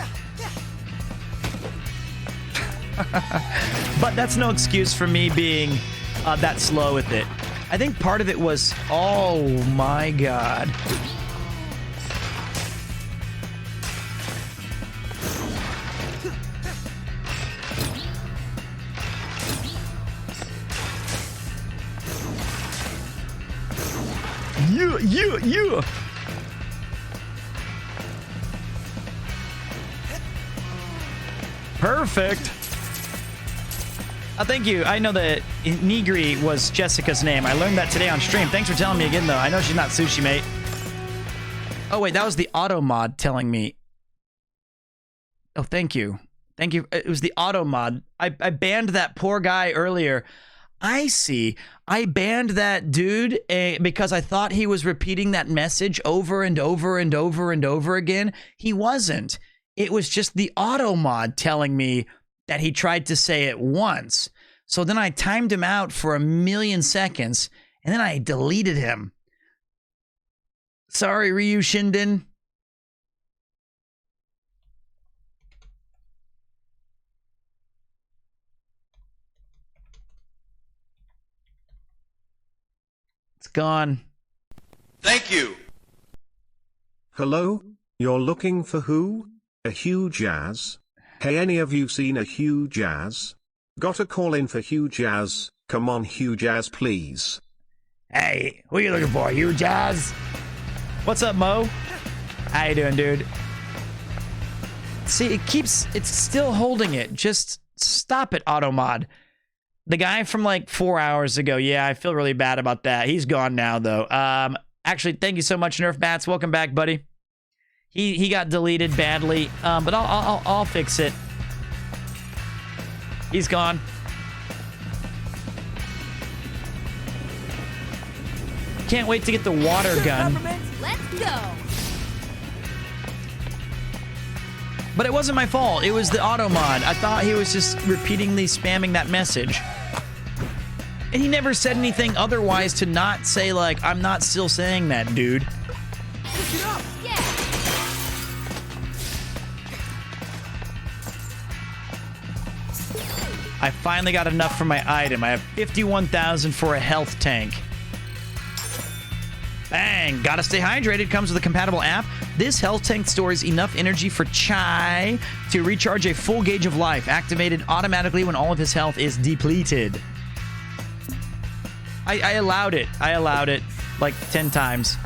but that's no excuse for me being that slow with it. I think part of it was, oh my god. Yeah. Perfect. Thank you. I know that Nigri was Jessica's name. I learned that today on stream. Thanks for telling me again, though. I know she's not Sushi Mate. Oh, wait. That was the auto mod telling me. Oh, thank you. Thank you. It was the auto mod. I banned that poor guy earlier. I see. I banned that dude because I thought he was repeating that message over and over and over and over again. He wasn't. It was just the auto mod telling me that he tried to say it once. So then I timed him out for 1,000,000 seconds, and then I deleted him. Sorry, Ryu Shinden. It's gone. Thank you. Hello? You're looking for who? A Hugh Jazz? Hey, any of you seen a Hugh Jazz? Got a call in for Hugh Jazz? Come on, Hugh Jazz, please. Hey, who are you looking for, Hugh Jazz? What's up, Mo? How you doing, dude? See, it's still holding it. Just stop it, Automod. The guy from like 4 hours ago, yeah, I feel really bad about that. He's gone now, though. Actually, thank you so much, Nerf Bats. Welcome back, buddy. He got deleted badly, but I'll fix it. He's gone. Can't wait to get the water gun. Let's go. But it wasn't my fault. It was the auto mod. I thought he was just repeatedly spamming that message. And he never said anything otherwise to not say, like, I'm not still saying that, dude. Yeah. I finally got enough for my item. I have 51,000 for a health tank. Bang! Gotta stay hydrated. Comes with a compatible app. This health tank stores enough energy for Chai to recharge a full gauge of life, activated automatically when all of his health is depleted. I allowed it. I allowed it like 10 times.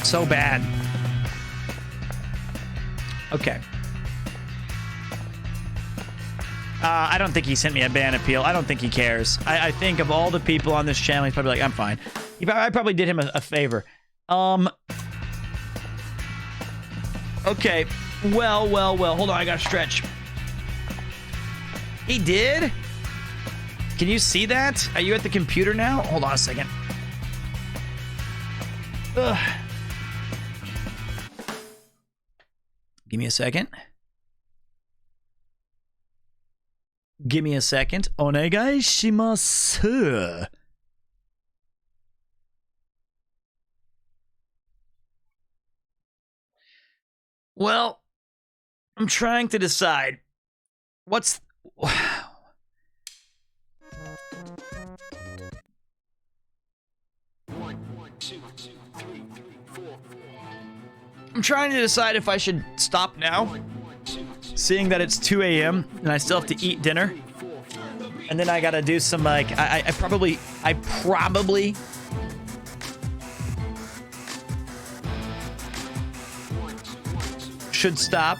So bad. Okay. I don't think he sent me a ban appeal. I don't think he cares. I think of all the people on this channel, he's probably like, I'm fine. I probably did him a favor. Okay. Well. Hold on, I gotta stretch. He did? Can you see that? Are you at the computer now? Hold on a second. Ugh. Give me a second. Give me a second. Onegai shimasu. Well, I'm trying to decide what's... I'm trying to decide if I should stop now, seeing that it's 2 a.m. and I still have to eat dinner. And then I gotta do some, like, I probably should stop.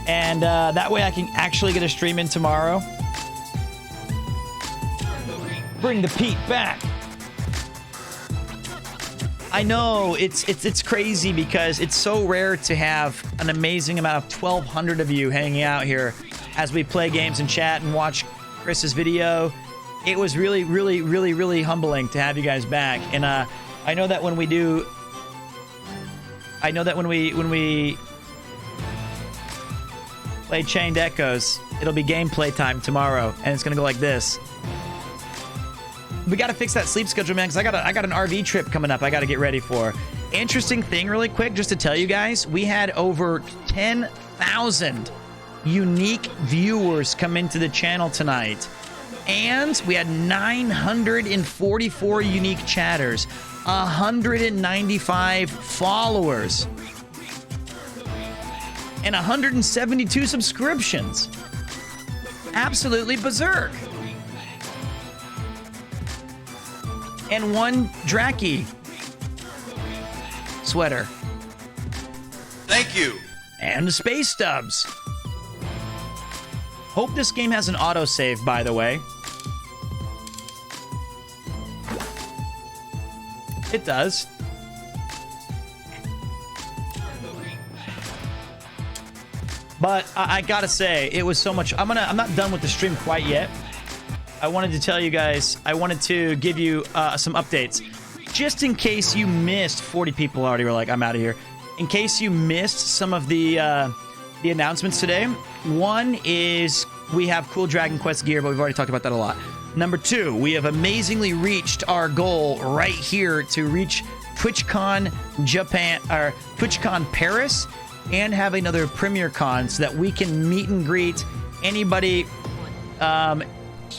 And that way I can actually get a stream in tomorrow. Bring the Pete back. I know it's crazy because it's so rare to have an amazing amount of 1,200 of you hanging out here as we play games and chat and watch Chris's video. It was really, really, really, really humbling to have you guys back. And I know that when we do, when we play Chained Echoes, it'll be gameplay time tomorrow, and it's gonna go like this. We gotta fix that sleep schedule, man, because I got an RV trip coming up I gotta get ready for. Interesting thing really quick, just to tell you guys, we had over 10,000 unique viewers come into the channel tonight. And we had 944 unique chatters, 195 followers, and 172 subscriptions. Absolutely berserk. And 1 Draki sweater. Thank you. And space stubs. Hope this game has an autosave, by the way. It does. But I gotta say, it was so much. I'm not done with the stream quite yet. I wanted to tell you guys, I wanted to give you some updates. Just in case you missed, 40 people already were like, I'm out of here. In case you missed some of the announcements today. One is we have cool Dragon Quest gear, but we've already talked about that a lot. Number 2, we have amazingly reached our goal right here to reach TwitchCon Japan, or TwitchCon Paris, and have another Premier Con so that we can meet and greet anybody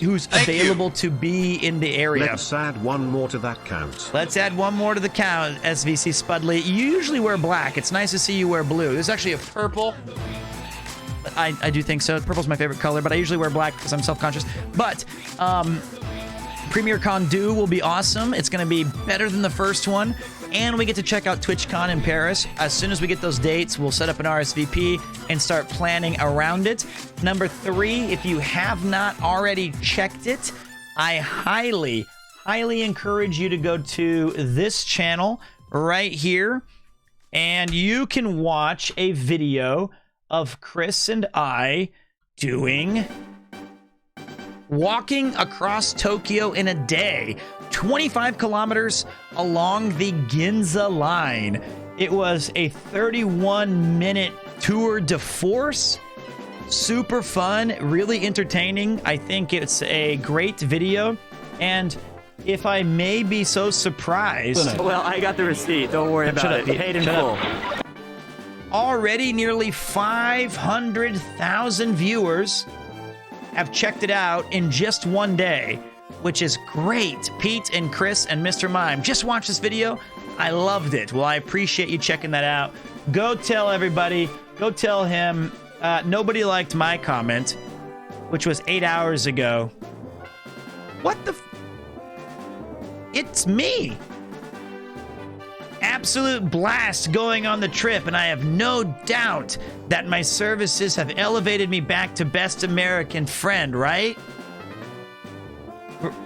who's available to be in the area. Let's add one more to that count. Let's add one more to the count, SVC Spudley. You usually wear black. It's nice to see you wear blue. There's actually a purple. I do think so. Purple's my favorite color, but I usually wear black because I'm self-conscious. But Premier Con Do will be awesome. It's going to be better than the first one. And we get to check out TwitchCon in Paris. As soon as we get those dates, we'll set up an RSVP and start planning around it. Number 3, if you have not already checked it, I highly, highly encourage you to go to this channel right here. And you can watch a video of Chris and I walking across Tokyo in a day, 25 kilometers along the Ginza line. It was a 31-minute tour de force. Super fun, really entertaining. I think it's a great video. And if I may be so surprised... Well, I got the receipt. Don't worry about it. Paid in full. Already nearly 500,000 viewers have checked it out in just one day, which is great. Pete and Chris and Mr. Mime just watched this video. I loved it. Well, I appreciate you checking that out. Go tell everybody. Go tell him. Nobody liked my comment. which was 8 hours ago. What the? It's me. Absolute blast going on the trip, and I have no doubt that my services have elevated me back to best American friend, right?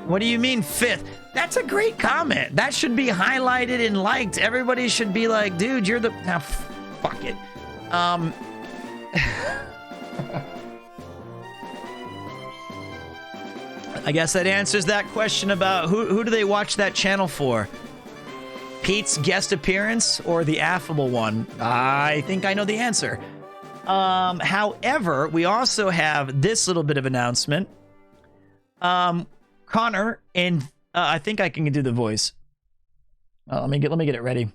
What do you mean 5th? That's a great comment. That should be highlighted and liked. Everybody should be like, dude, you're the... Now, fuck it. I guess that answers that question about who do they watch that channel for? Pete's guest appearance or the affable one? I think I know the answer. However, we also have this little bit of announcement. Connor, and I think I can do the voice. Let me get it ready.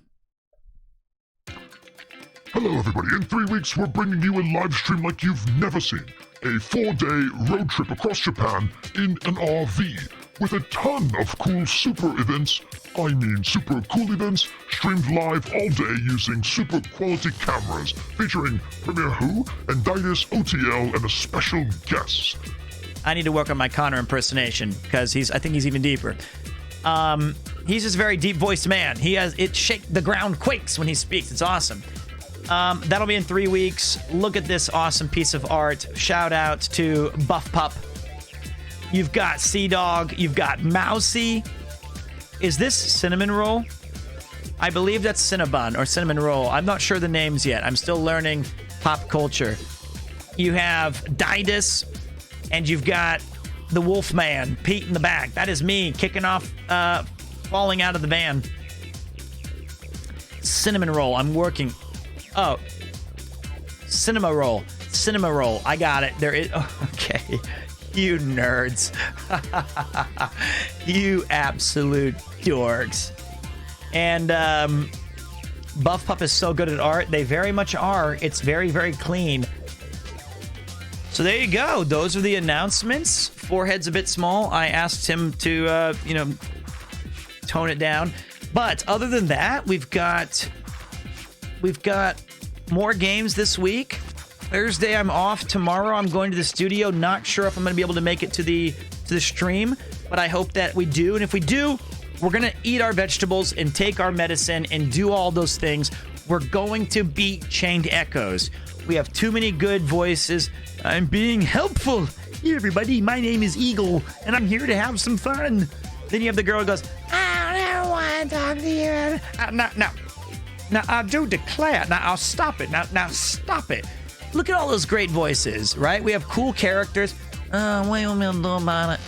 Hello, everybody. In 3 weeks, we're bringing you a live stream like you've never seen. A 4-day road trip across Japan in an RV with a ton of cool super events. I mean super cool events streamed live all day using super quality cameras featuring Premier Who and Didas OTL and a special guest. I need to work on my Connor impersonation because I think he's even deeper. He's just a very deep voiced man. The ground quakes when he speaks. It's awesome. That'll be in 3 weeks. Look at this awesome piece of art. Shout out to Buff Pup. You've got Sea Dog. You've got Mousy. Is this Cinnamon Roll? I believe that's Cinnabon or Cinnamon Roll. I'm not sure the names yet. I'm still learning pop culture. You have Didas, and you've got the Wolfman, Pete in the back. That is me kicking off, falling out of the van. Cinnamon Roll. I'm working. Oh, Cinema Roll. Cinema Roll. I got it. There is. Oh, okay. You nerds. You absolute dorks. And Buff Pup is so good at art. They very much are. It's very, very clean. So there you go. Those are the announcements. Forehead's a bit small. I asked him to, tone it down. But other than that, we've got more games this week. Thursday, I'm off. Tomorrow, I'm going to the studio. Not sure if I'm going to be able to make it to the stream, but I hope that we do. And if we do, we're going to eat our vegetables and take our medicine and do all those things. We're going to beat Chained Echoes. We have too many good voices. I'm being helpful. Hey, everybody, my name is Eagle, and I'm here to have some fun. Then you have the girl who goes, I don't want to talk to you. Now, I do declare. Now, I'll stop it. Now, stop it. Look at all those great voices, right? We have cool characters. What you want me to do about it?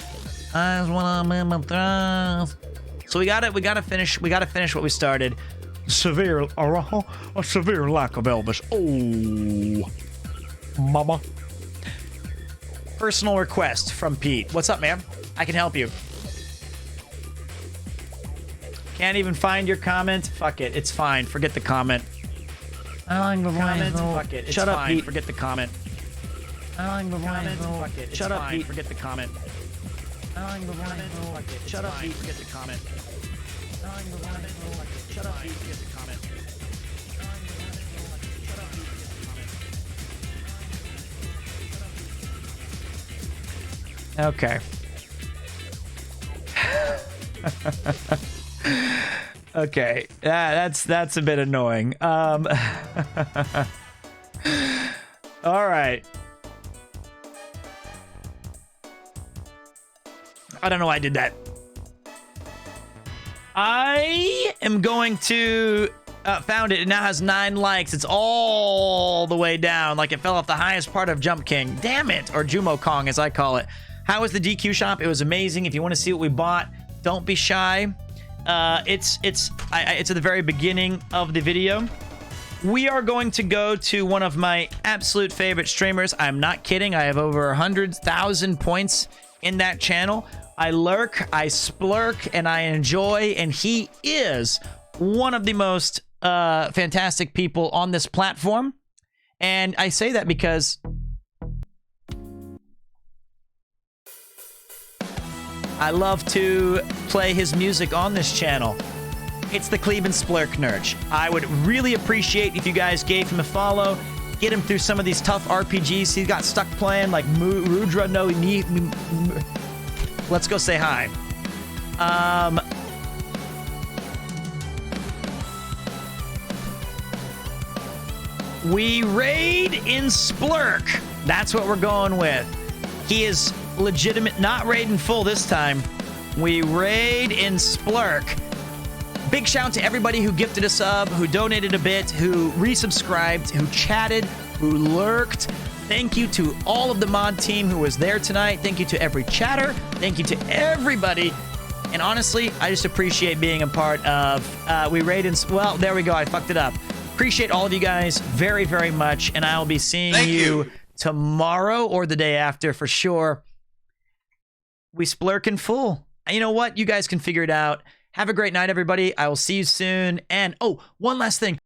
I just want to my throws. So we gotta finish what we started. Severe lack of Elvis. Oh, mama. Personal request from Pete. What's up, man? I can help you. Can't even find your comment? Fuck it. It's fine. Forget the comment. I like the comment. Fuck it. Shut up, Pete. Forget the comment. I like the comment. Fuck it. Shut up, Pete. Forget the comment. I like the comment. Fuck it. Shut up, Pete. Forget the comment. I like the comment. Fuck it. Shut up, Pete. Forget the comment. Okay. Okay, that's a bit annoying. All right. I don't know why I did that. I am going to found it. It now has 9 likes. It's all the way down, like it fell off the highest part of Jump King. Damn it, or Jumo Kong as I call it. How was the DQ shop? It was amazing. If you want to see what we bought, don't be shy. It's at the very beginning of the video. We are going to go to one of my absolute favorite streamers. I'm not kidding. I have over 100,000 points in that channel. I lurk, I splurk, and I enjoy, and he is one of the most fantastic people on this platform. And I say that because I love to play his music on this channel. It's the Cleveland Splurk Nurch. I would really appreciate if you guys gave him a follow, get him through some of these tough RPGs he got stuck playing, like Rudra no Ni. Let's go say hi. We raid in Splurk. That's what we're going with. He is legitimate, not raiding full this time. We raid in Splurk. Big shout out to everybody who gifted a sub, who donated a bit, who resubscribed, who chatted, who lurked. Thank you to all of the mod team who was there tonight. Thank you to every chatter. Thank you to everybody. And honestly, I just appreciate being a part of We Raid in... Well, there we go. I fucked it up. Appreciate all of you guys very, very much. And I will be seeing you tomorrow or the day after for sure. We splurk in full. You know what? You guys can figure it out. Have a great night, everybody. I will see you soon. And, oh, one last thing.